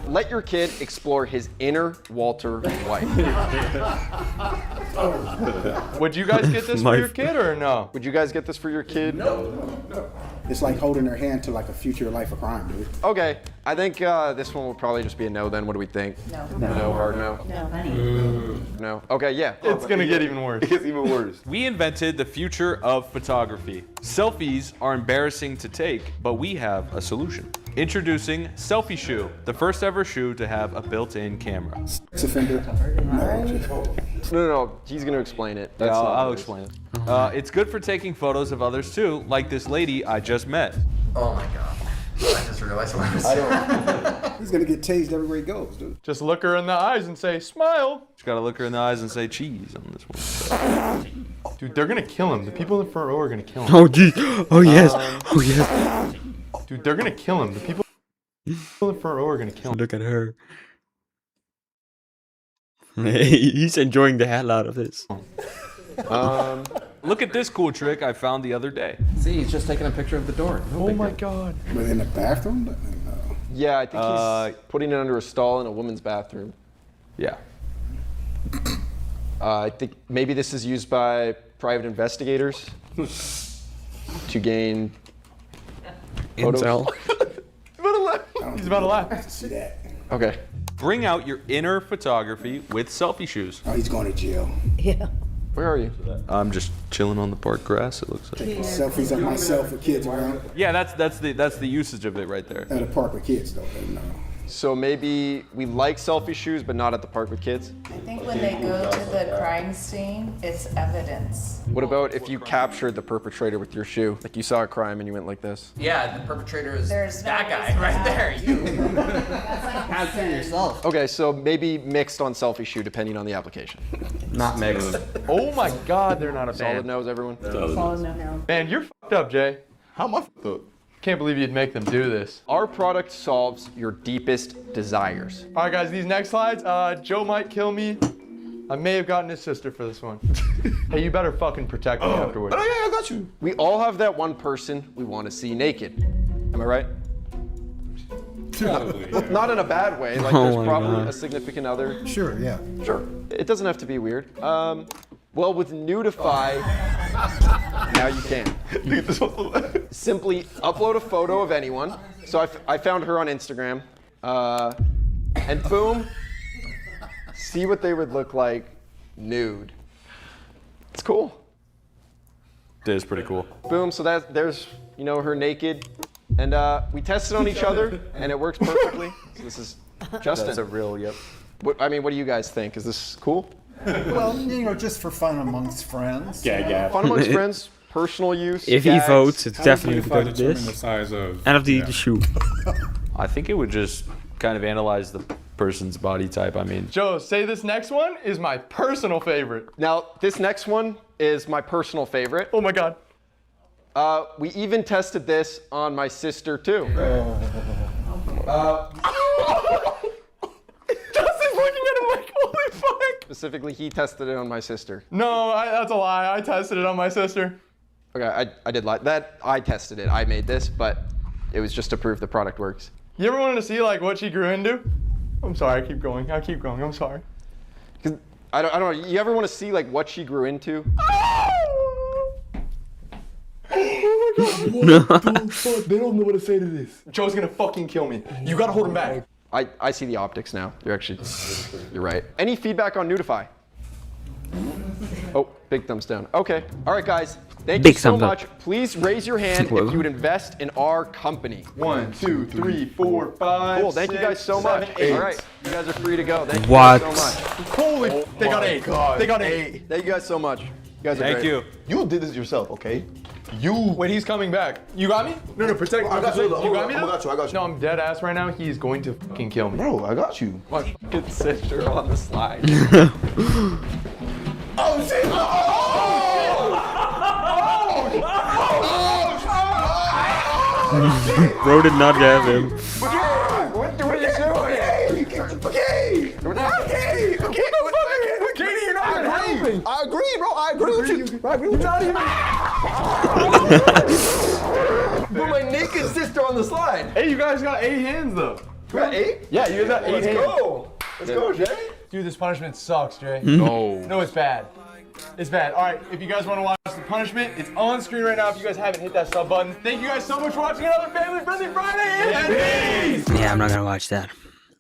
Speaker 7: Let your kid explore his inner Walter White.
Speaker 3: Would you guys get this for your kid or no?
Speaker 7: Would you guys get this for your kid?
Speaker 15: No. It's like holding their hand to like a future life of crime, dude.
Speaker 7: Okay, I think this one will probably just be a no then. What do we think?
Speaker 9: No.
Speaker 7: No, hard no. No. Okay, yeah.
Speaker 3: It's gonna get even worse.
Speaker 24: It gets even worse.
Speaker 22: We invented the future of photography. Selfies are embarrassing to take, but we have a solution. Introducing Selfie Shoe, the first ever shoe to have a built-in camera.
Speaker 15: Sex offender.
Speaker 7: No. He's gonna explain it.
Speaker 22: Yeah,
Speaker 7: That's not
Speaker 22: I'll
Speaker 7: this.
Speaker 22: explain it. It's good for taking photos of others too, like this lady I just met.
Speaker 2: Oh my god. I just realized what I was saying.
Speaker 15: He's gonna get tased everywhere he goes, dude.
Speaker 3: Just look her in the eyes and say, smile.
Speaker 22: Just gotta look her in the eyes and say cheese on this one.
Speaker 3: Dude, they're gonna kill him. The people in the front row are gonna kill him.
Speaker 6: Oh geez. Oh yes. Oh yes.
Speaker 3: Dude, they're gonna kill him. The people in the front row are gonna kill him.
Speaker 6: Look at her. He's enjoying the hell out of this.
Speaker 22: Look at this cool trick I found the other day.
Speaker 7: See, he's just taking a picture of the door.
Speaker 3: Oh my god.
Speaker 15: But in the bathroom?
Speaker 7: Yeah, I think he's putting it under a stall in a woman's bathroom.
Speaker 22: Yeah.
Speaker 7: I think maybe this is used by private investigators to gain
Speaker 6: Intel.
Speaker 3: He's about to laugh.
Speaker 15: See that?
Speaker 7: Okay.
Speaker 22: Bring out your inner photography with selfie shoes.
Speaker 15: Oh, he's going to jail.
Speaker 11: Yeah.
Speaker 7: Where are you?
Speaker 22: I'm just chilling on the park grass, it looks like.
Speaker 15: Taking selfies of myself with kids around.
Speaker 22: Yeah, that's the usage of it right there.
Speaker 15: At a park with kids, though. No.
Speaker 7: So maybe we like selfie shoes, but not at the park with kids?
Speaker 9: I think when they go to the crime scene, it's evidence.
Speaker 7: What about if you captured the perpetrator with your shoe? Like you saw a crime and you went like this?
Speaker 2: Yeah, the perpetrator is
Speaker 9: There's
Speaker 2: that
Speaker 9: no
Speaker 2: guy
Speaker 9: reason
Speaker 2: right
Speaker 9: to
Speaker 2: there. You.
Speaker 8: Capture yourself.
Speaker 7: Okay, so maybe mixed on selfie shoe depending on the application.
Speaker 22: Not mixed.
Speaker 3: Oh my god, they're not a
Speaker 7: Solid
Speaker 3: fan.
Speaker 7: nose, everyone?
Speaker 9: No.
Speaker 3: Man, you're fucked up, Jay.
Speaker 24: How am I fucked up?
Speaker 3: Can't believe you'd make them do this.
Speaker 7: Our product solves your deepest desires.
Speaker 3: All right, guys, these next slides, Joe might kill me. I may have gotten his sister for this one. Hey, you better fucking protect me afterwards.
Speaker 24: Oh, yeah, I got you.
Speaker 7: We all have that one person we want to see naked. Am I right? Not in a bad way. Like there's probably a significant other.
Speaker 15: Sure, yeah.
Speaker 7: Sure. It doesn't have to be weird. Well, with Nudify, now you can. Simply upload a photo of anyone. So I found her on Instagram. And boom, see what they would look like nude. It's cool.
Speaker 22: It is pretty cool.
Speaker 7: Boom, so there's, her naked. And we tested on each other, and it works perfectly. So this is Justin.
Speaker 22: That's a real, yep.
Speaker 7: What do you guys think? Is this cool?
Speaker 8: Well, you know, just for fun amongst friends.
Speaker 7: Fun amongst friends, personal use.
Speaker 13: If he
Speaker 7: gags.
Speaker 13: votes, it's
Speaker 25: How does
Speaker 13: definitely
Speaker 25: Unify
Speaker 13: because of
Speaker 25: determine the
Speaker 13: this.
Speaker 25: size of?
Speaker 13: And of the shoe.
Speaker 22: I think it would just kind of analyze the person's body type. I mean,
Speaker 3: Joe, say this next one is my personal favorite.
Speaker 7: Now, this next one is my personal favorite.
Speaker 3: Oh my God.
Speaker 7: We even tested this on my sister too.
Speaker 3: Justin's looking at him like, holy fuck.
Speaker 7: Specifically, he tested it on my sister.
Speaker 3: No, that's a lie. I tested it on my sister.
Speaker 7: Okay, I did lie. That I tested it. I made this, but it was just to prove the product works.
Speaker 3: You ever wanted to see like what she grew into? I'm sorry, I keep going. I'm sorry.
Speaker 7: I don't know. You ever want to see like what she grew into?
Speaker 3: What the fuck? They don't know what to say to this. Joe's gonna fucking kill me. You gotta hold him back.
Speaker 7: I see the optics now. You're right. Any feedback on Nudify? Oh, big thumbs down. Okay. All right, guys. Thank you so much. Please raise your hand if you would invest in our company.
Speaker 3: 1, 2, 3, 4, 5.
Speaker 7: Cool. Thank you guys so much.
Speaker 3: 8.
Speaker 7: All right. You guys are free to go. Thank you
Speaker 13: What?
Speaker 7: guys so much.
Speaker 3: Holy, they got 8.
Speaker 24: God.
Speaker 3: They got 8.
Speaker 7: Thank you guys so much. You guys are
Speaker 22: thank
Speaker 7: great.
Speaker 22: you.
Speaker 24: You did this yourself, okay?
Speaker 3: Wait, he's coming back. You got me? No, protect me.
Speaker 24: I got you.
Speaker 3: You got me?
Speaker 24: I got you.
Speaker 3: No, I'm dead ass right now. He's going to fucking kill me.
Speaker 24: Bro, I got you.
Speaker 7: My fucking sister on the slide.
Speaker 24: Oh shit!
Speaker 13: Bro did not have him.
Speaker 24: What are you doing? Okay.
Speaker 3: Katie, you're not even helping.
Speaker 24: I agree, bro. I agree with you.
Speaker 3: You're not even.
Speaker 24: Put my naked sister on the slide.
Speaker 3: Hey, you guys got 8 hands though.
Speaker 24: You got 8?
Speaker 3: Yeah, you guys got 8 hands.
Speaker 24: Let's go, Jay.
Speaker 3: Dude, this punishment sucks, Jay.
Speaker 22: No.
Speaker 3: No, it's bad. It's bad. All right, if you guys want to watch the punishment, it's on screen right now. If you guys haven't hit that sub button. Thank you guys so much for watching another Family Friendly Friday. And peace.
Speaker 13: Yeah, I'm not gonna watch that.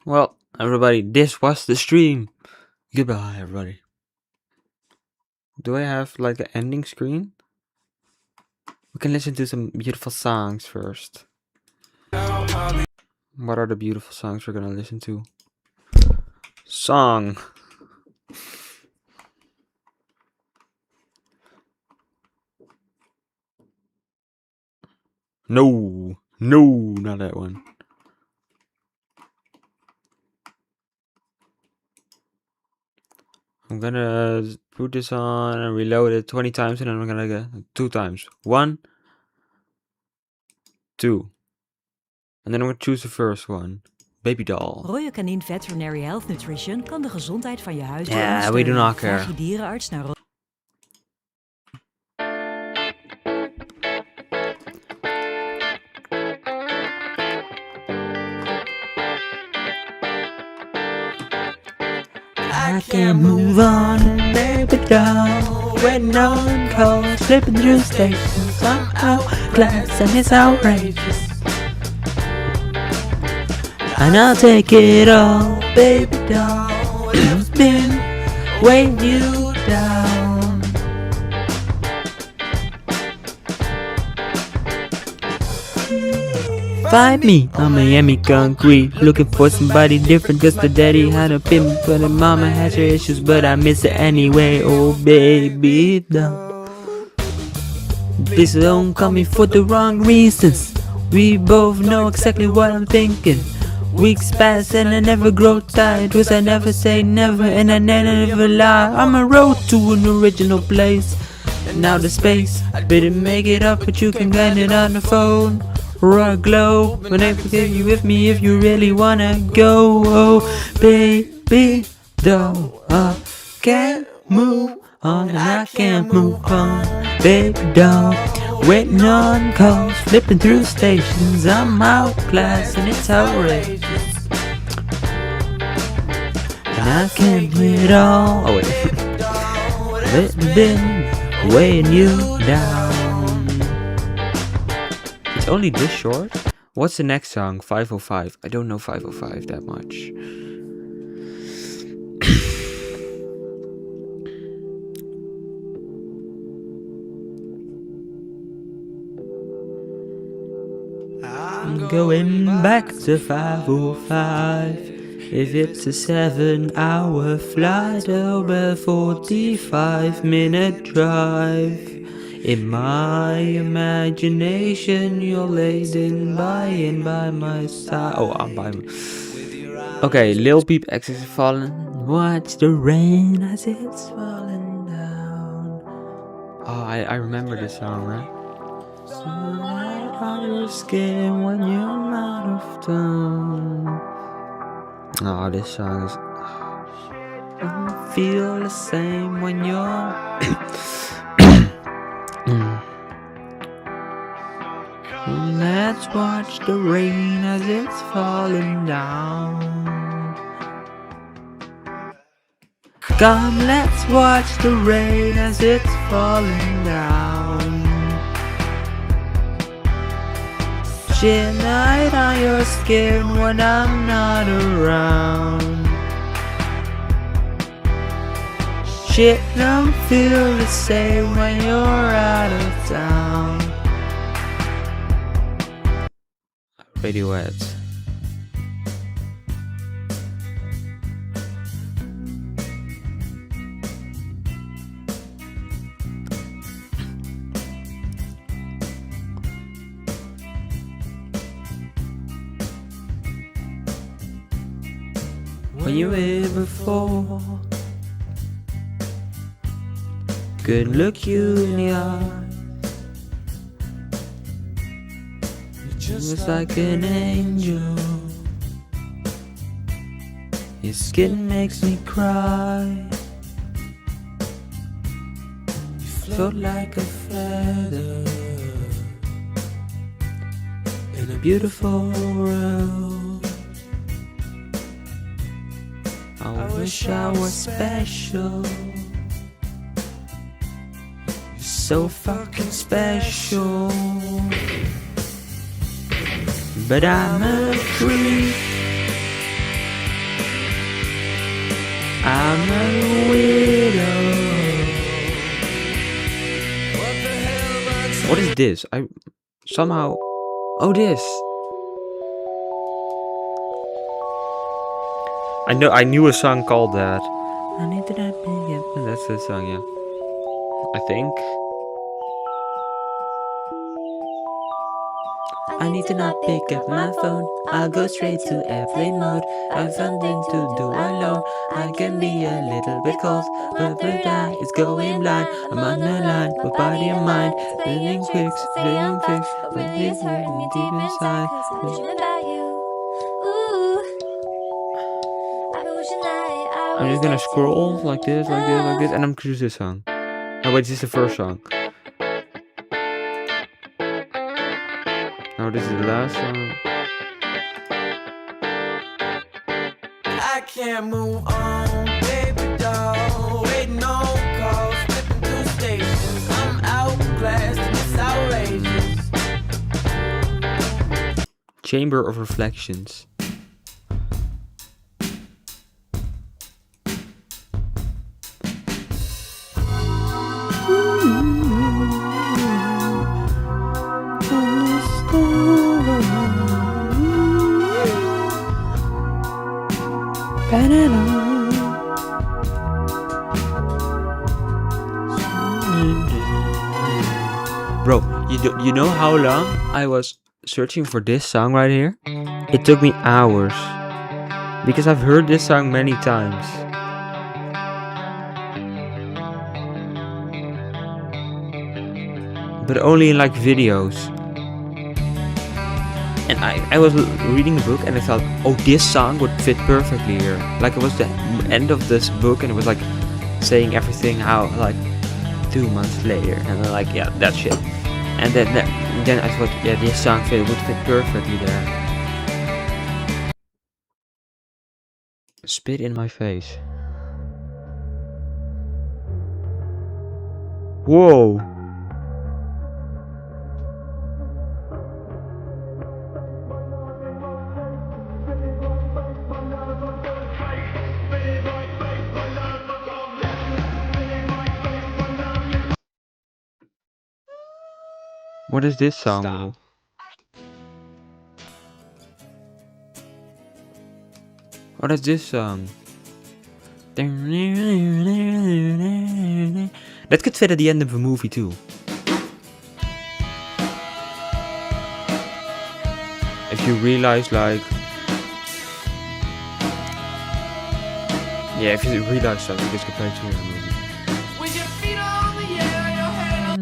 Speaker 13: Well, everybody, this was the stream. Goodbye, everybody. Do I have like an ending screen? We can listen to some beautiful songs first. What are the beautiful songs we're gonna listen to? Song. No, not that one. I'm gonna put this on and reload it 20 times and then I'm gonna get 2 times. 1, 2. And then I'm gonna choose the first one. Baby doll.
Speaker 12: Royal Canin Veterinary Health Nutrition kan de gezondheid van je huisdier
Speaker 13: Yeah, we do not care.
Speaker 12: Vraag je dierenarts naar
Speaker 1: I can't move on, baby doll. When no one calls, flipping through stations. I'm outclassed and it's outrageous. And I'll take it all, baby doll. What's been weighing you down? Find me on Miami concrete, looking for somebody different. Cause the daddy had a pimp, but the mama has her issues, but I miss it anyway. Oh baby doll, please don't call me for the wrong reasons. We both know exactly what I'm thinking. Weeks pass and I never grow tired, cause I never say never and I never lie. I'm a road to an original place, and now the space, I better make it up, but you can get it on the phone or a globe. When I forget you with me if you really wanna go. Oh baby doll, I can't move on and I can't move on. Baby doll, waiting on calls, flipping through stations. I'm outclassed and it's outrageous, and I can't do it all. Oh wait, it's been weighing you down. It's only this short? What's the next song? 505. I don't know 505 that much. I'm going back to 505. If it's a 7-hour flight or a 45-minute drive. In my imagination, you're laden by my side. Oh, I'm by my... Okay, Lil Peep X is falling. Watch the rain as it's falling down. Oh, I remember this song, right? Sunlight on your skin when you're out of town. Oh, this song is... I feel the same when you're... Let's watch the rain as it's falling down. Come, let's watch the rain as it's falling down. Chill night on your skin when I'm not around. Shit don't feel the same when you're out of town. Radiohead. When you were here before, couldn't look you in the eye. Just like an angel. Your skin makes me cry. You float like a feather in a beautiful world. I wish I was special. You're so fucking special. But I'm a freak. I'm a widow. What is this? I somehow... Oh, this. I knew a song called that. I need to that big. That's the song, yeah. I think. I need to not pick up my phone. I'll go straight to airplane mode. I've something to do alone. I can be a little bit cold, but the eye is going blind. I'm on the line with body and mind. Feeling quicks, feeling fixed. When it's hurting me deep inside. I'm just gonna scroll like this, like this, like this, and I'm gonna choose this song. Oh wait, this is the first song. Now this is the last song.
Speaker 4: I can't move on, baby doll. Waiting on calls, flipping through stations. I'm outclassed and it's outrageous.
Speaker 13: Chamber of Reflections. Bro, you know how long I was searching for this song right here? It took me hours. Because I've heard this song many times. But only in like videos. And I was reading the book and I thought, oh, this song would fit perfectly here. Like it was the end of this book and it was like saying everything how like 2 months later. And I'm like, yeah, that shit. And then I thought, yeah, this song would fit perfectly there. Spit in my face. Whoa. What is this song? Stop. What is this song? That could fit at the end of a movie too. If you realize, like, yeah, if you realize something, this could play too in a movie.
Speaker 4: With your feet on the air, your head on.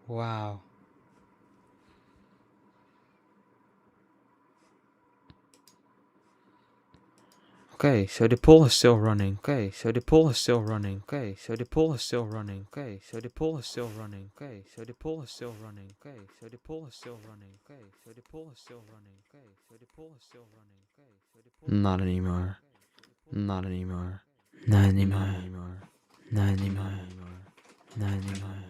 Speaker 13: Wow. Okay, so the poll is still running. Okay, so the poll is still running. Okay, so the poll is still running. Okay, so the poll is still running. Okay, so the poll is still running. Okay, so the poll is still running. Okay, so the poll is still running. Okay, so the poll is still running. Okay, so the poll. Not anymore. Not anymore. Not anymore. Not anymore. Not anymore. Not anymore.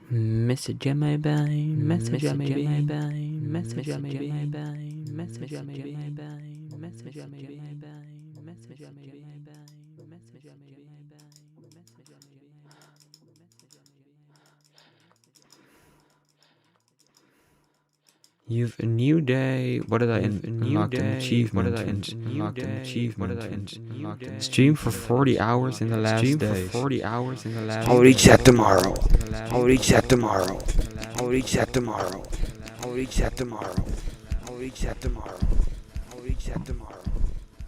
Speaker 13: Message on my bye, message on my bye, message on my bye, message on my bye, message on my bye, message on my bye, message on my You've a new day. What did I unlock an achievement? What did I unlock an achievement? Stream for 40 hours in the last day. 40 hours in the last.
Speaker 6: I'll reach that tomorrow. I'll reach that tomorrow. I'll reach that tomorrow. I'll reach that tomorrow. I'll reach that tomorrow. I'll reach that tomorrow.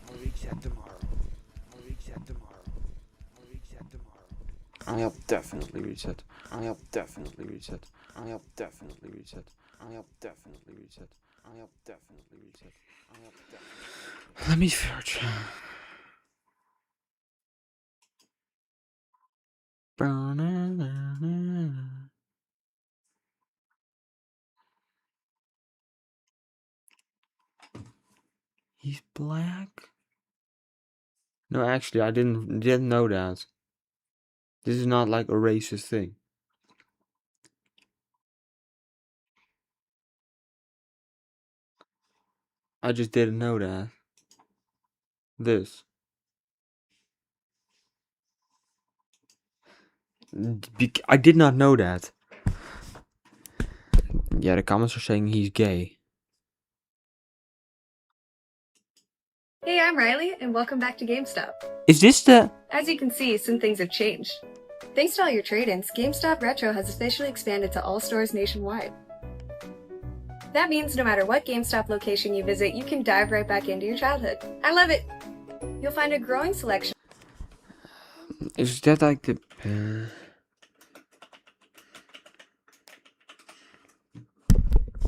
Speaker 6: I'll reach that tomorrow. I'll reach that tomorrow. I'll reach that tomorrow.
Speaker 13: I'll definitely reach it. I'll definitely reach it. I'll definitely reach it. I'll definitely reach it. I'll definitely reach it. I'll definitely. Let me search. He's black? No, actually, I didn't know that. This is not like a racist thing. I just didn't know that. This. I did not know that. Yeah, the comments are saying he's gay.
Speaker 10: Hey, I'm Riley, and welcome back to GameStop.
Speaker 13: Is this the...
Speaker 10: As you can see, some things have changed. Thanks to all your trade-ins, GameStop Retro has officially expanded to all stores nationwide. That means no matter what GameStop location you visit, you can dive right back into your childhood. I love it! You'll find a growing selection.
Speaker 13: Is that like the...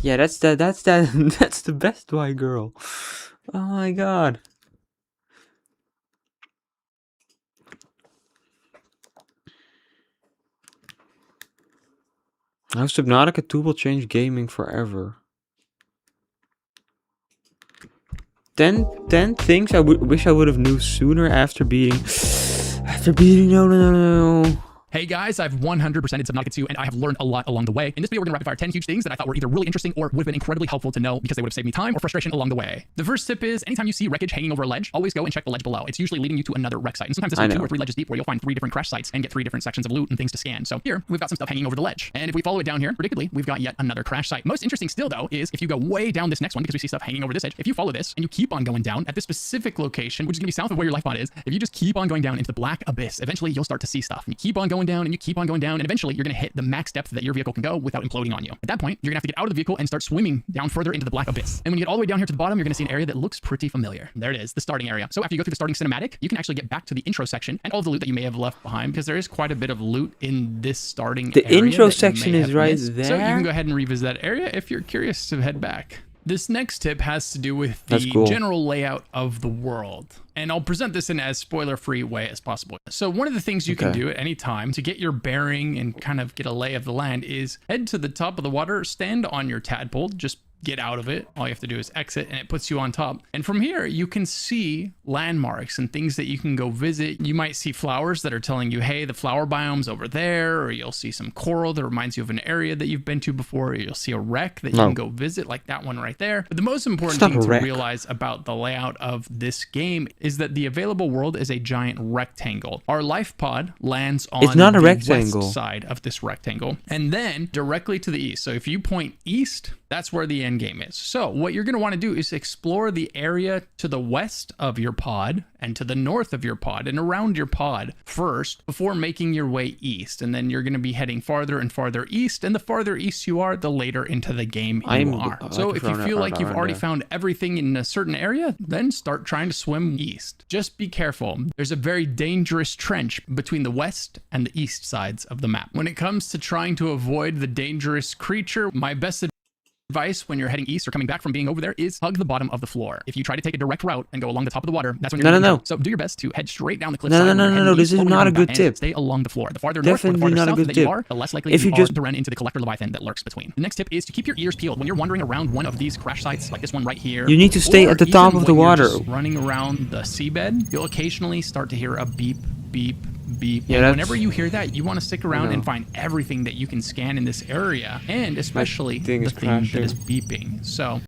Speaker 13: Yeah, that's the Best Buy girl. Oh my god. How Subnautica 2 will change gaming forever. 10 things I wish I would have knew sooner after beating no.
Speaker 14: Hey guys, I've 100% Subnautica 2 and I have learned a lot along the way. In this video, we're gonna rapid fire 10 huge things that I thought were either really interesting or would have been incredibly helpful to know because they would have saved me time or frustration along the way. The first tip is anytime you see wreckage hanging over a ledge, always go and check the ledge below. It's usually leading you to another wreck site. And sometimes it's 2 or 3 ledges deep where you'll find 3 different crash sites and get 3 different sections of loot and things to scan. So here, we've got some stuff hanging over the ledge. And if we follow it down here, predictably, we've got yet another crash site. Most interesting still though is if you go way down this next one because we see stuff hanging over this edge, if you follow this and you keep on going down at this specific location, which is gonna be south of where your life pod is, if you just keep on going down into the black abyss, eventually you'll start to see stuff. And you keep on going down and you keep on going down, and eventually you're going to hit the max depth that your vehicle can go without imploding on you. At that point, you're going to have to get out of the vehicle and start swimming down further into the black abyss. And when you get all the way down here to the bottom, you're going to see an area that looks pretty familiar. There it is, the starting area. So after you go through the starting cinematic, you can actually get back to the intro section and all of the loot that you may have left behind, because there is quite a bit of loot in this starting area.
Speaker 13: The intro section is right there.
Speaker 14: So you can go ahead and revisit that area if you're curious to head back. This next tip has to do with the general layout of the world. And I'll present this in as spoiler-free way as possible. So one of the things you can do at any time to get your bearing and kind of get a lay of the land is head to the top of the water, stand on your tadpole, just get out of it. All you have to do is exit and it puts you on top. And from here, you can see landmarks and things that you can go visit. You might see flowers that are telling you, hey, the flower biome's over there, or you'll see some coral that reminds you of an area that you've been to before, or you'll see a wreck that you can go visit, like that one right there. But the most important thing to realize about the layout of this game is that the available world is a giant rectangle. Our life pod lands on the west side of this rectangle, and then directly to the east. So if you point east, that's where the end game is. So what you're going to want to do is explore the area to the west of your pod and to the north of your pod and around your pod first before making your way east. And then you're going to be heading farther and farther east. And the farther east you are, the later into the game you are. So if you feel like you've already found everything in a certain area, then start trying to swim east. Just be careful. There's a very dangerous trench between the west and the east sides of the map. When it comes to trying to avoid the dangerous creature, my best advice when you're heading east or coming back from being over there is hug the bottom of the floor. If you try to take a direct route and go along the top of the water, that's when you're
Speaker 13: No.
Speaker 14: So do your best to head straight down the cliff.
Speaker 13: No. This is not a good tip.
Speaker 14: Stay along the floor. The farther north or the farther south that you are, the less likely you are to run into the collector leviathan that lurks between. The next tip is to keep your ears peeled when you're wandering around one of these crash sites, like this one right here.
Speaker 13: You need to stay at the top of the water.
Speaker 14: Just running around the seabed, you'll occasionally start to hear a beep, beep, beep.
Speaker 13: Yeah,
Speaker 14: and whenever you hear that, you want to stick around and find everything that you can scan in this area, and especially the thing that is beeping. So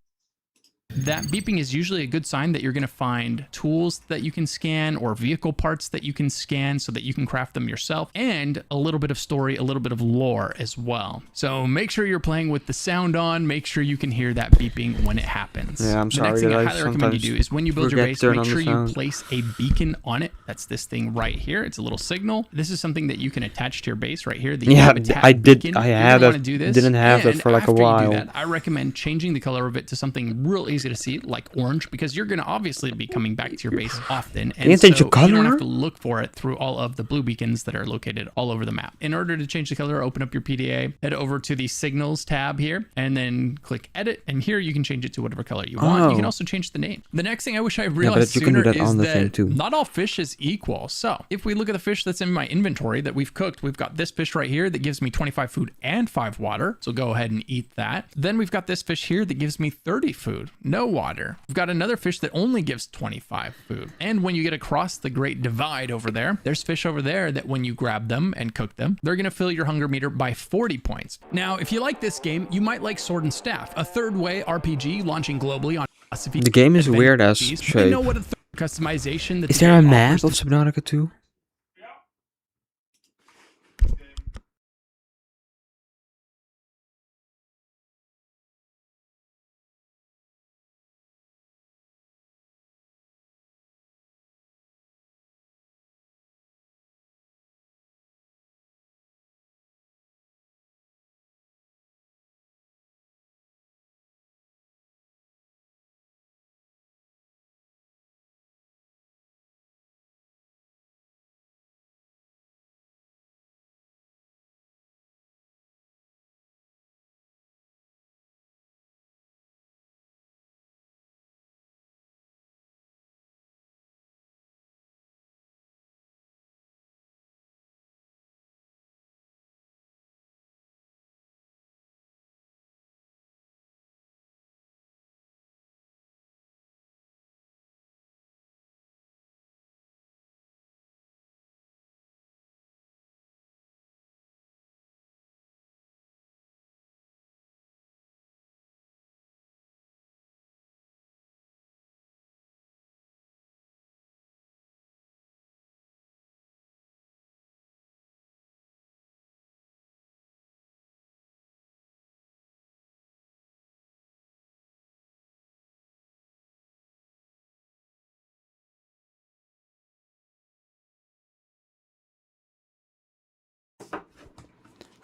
Speaker 14: that beeping is usually a good sign that you're going to find tools that you can scan or vehicle parts that you can scan so that you can craft them yourself, and a little bit of story, a little bit of lore as well. So make sure you're playing with the sound on, make sure you can hear that beeping when it happens.
Speaker 13: Yeah, I'm sorry.
Speaker 14: The next thing I highly recommend you do is when you build your base, make sure you place a beacon on it. That's this thing right here. It's a little signal. This is something that you can attach to your base right here.
Speaker 13: I did. I had it. Didn't have it for like a while.
Speaker 14: I recommend changing the color of it to something real easy to see, like orange, because you're going to obviously be coming back to your base often, and so you don't have to look for it through all of the blue beacons that are located all over the map. In order to change the color, open up your PDA, head over to the signals tab here, and then click edit, and here you can change it to whatever color you want. You can also change the name. The next thing I wish I realized sooner is that not all fish is equal. So if we look at the fish that's in my inventory that we've cooked, we've got this fish right here that gives me 25 food and 5 water, so go ahead and eat that. Then we've got this fish here that gives me 30 food, no water. We've got another fish that only gives 25 food. And when you get across the Great Divide over there, there's fish over there that when you grab them and cook them, they're going to fill your hunger meter by 40 points. Now, if you like this game, you might like Sword and Staff, a third way RPG launching globally on
Speaker 13: the game is weird as shape.
Speaker 14: Know what a customization
Speaker 13: is there a map of Subnautica 2?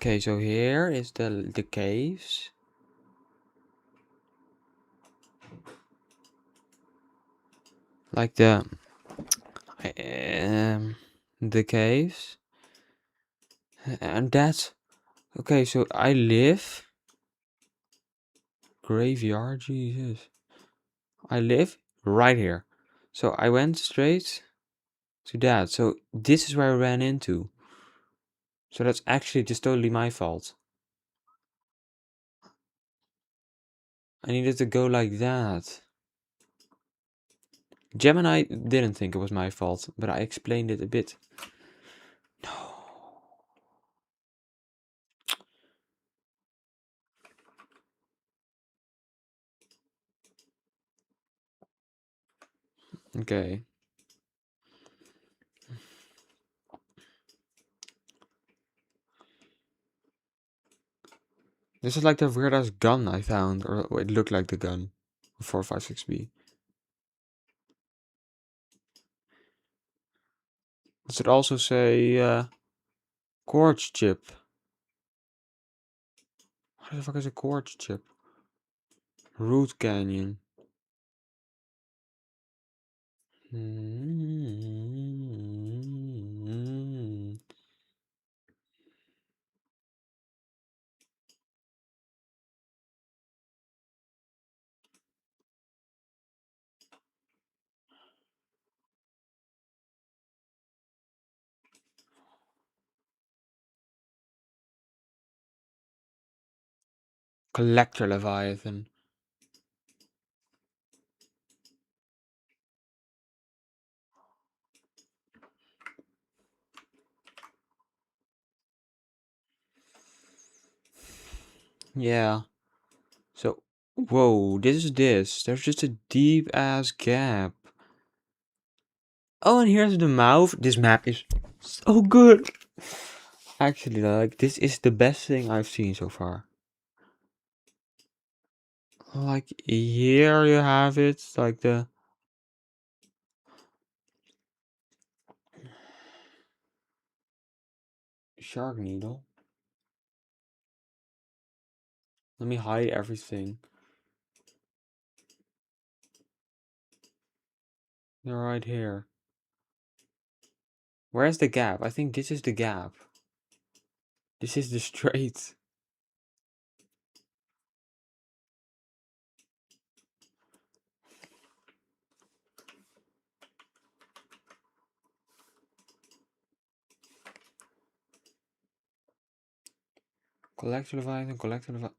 Speaker 13: Okay, so here is the caves. Like the caves. And that's okay, so I live graveyard, Jesus. I live right here. So I went straight to that. So this is where I ran into. So that's actually just totally my fault. I needed to go like that. Gemini didn't think it was my fault, but I explained it a bit. No. Okay. This is like the weirdest gun I found, or it looked like the gun. 456B. Does it also say quartz chip? What the fuck is a quartz chip? Root canyon. Collector Leviathan. Yeah. So, whoa, this is this. There's just a deep ass gap. Oh, and here's the mouth. This map is so good. Actually, like, this is the best thing I've seen so far. Like, here you have it, like the... Shark needle. Let me hide everything. They're right here. Where's the gap? I think this is the gap. This is the straight. Collector Leviathan, Collector Leviathan.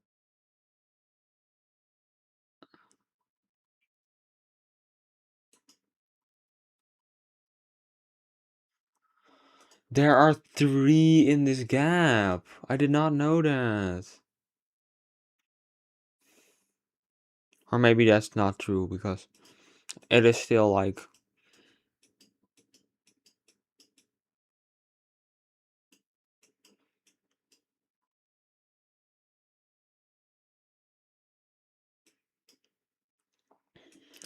Speaker 13: There are 3 in this gap. I did not know that. Or maybe that's not true, because it is still like...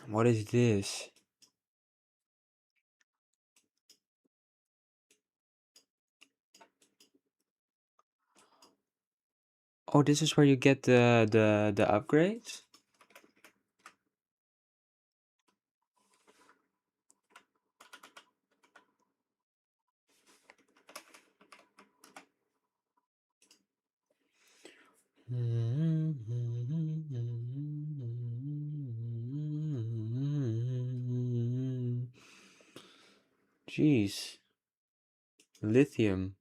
Speaker 13: What is this? Oh, this is where you get the upgrades? Jeez. Lithium.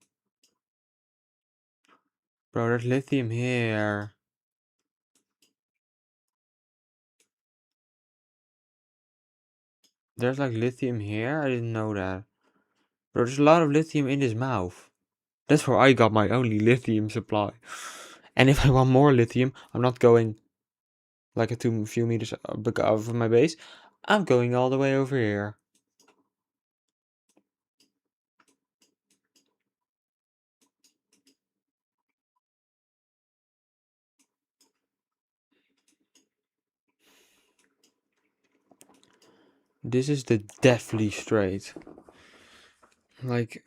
Speaker 13: Bro, there's lithium here. There's like lithium here? I didn't know that. Bro, there's a lot of lithium in this mouth. That's where I got my only lithium supply. And if I want more lithium, I'm not going like a few meters above my base. I'm going all the way over here. This is the deathly straight. Like,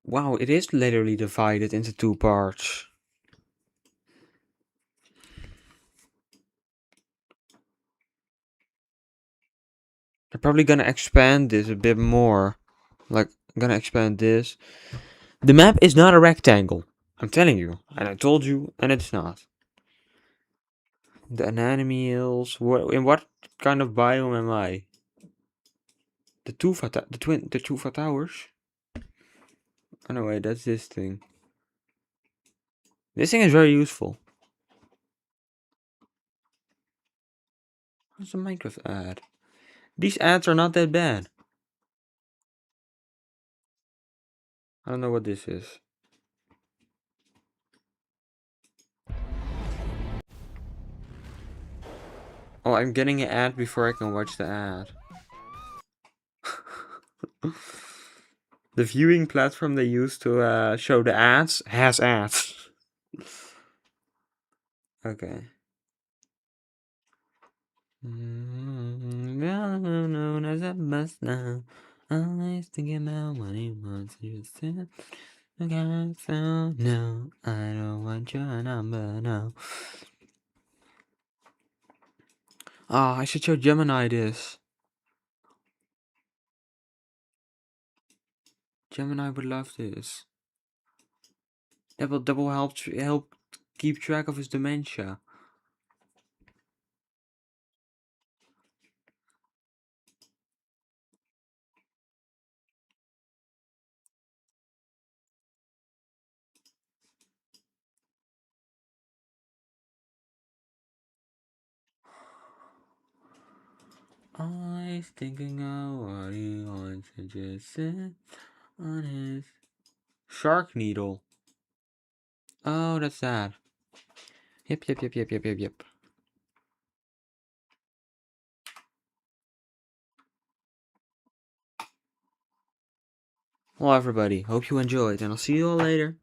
Speaker 13: wow, it is literally divided into 2 parts. They're probably gonna expand this a bit more. Like, I'm gonna expand this. The map is not a rectangle. I'm telling you. And I told you, and it's not. The anemone hills. In what kind of biome am I? The Tufa towers? Oh no, wait, that's this thing. This thing is very useful. What's a Minecraft ad? These ads are not that bad. I don't know what this is. Oh, I'm getting an ad before I can watch the ad. The viewing platform they use to show the ads has ads. Okay. Known as a bust now. Always thinking about what he wants you to say. Okay, so no, I don't want your number, no. Ah, I should show Gemini this. Gemini would love this. That will help keep track of his dementia. Always thinking of what he wants to just sit on his shark needle. Oh, that's that. Yep. Well, everybody, hope you enjoyed, and I'll see you all later.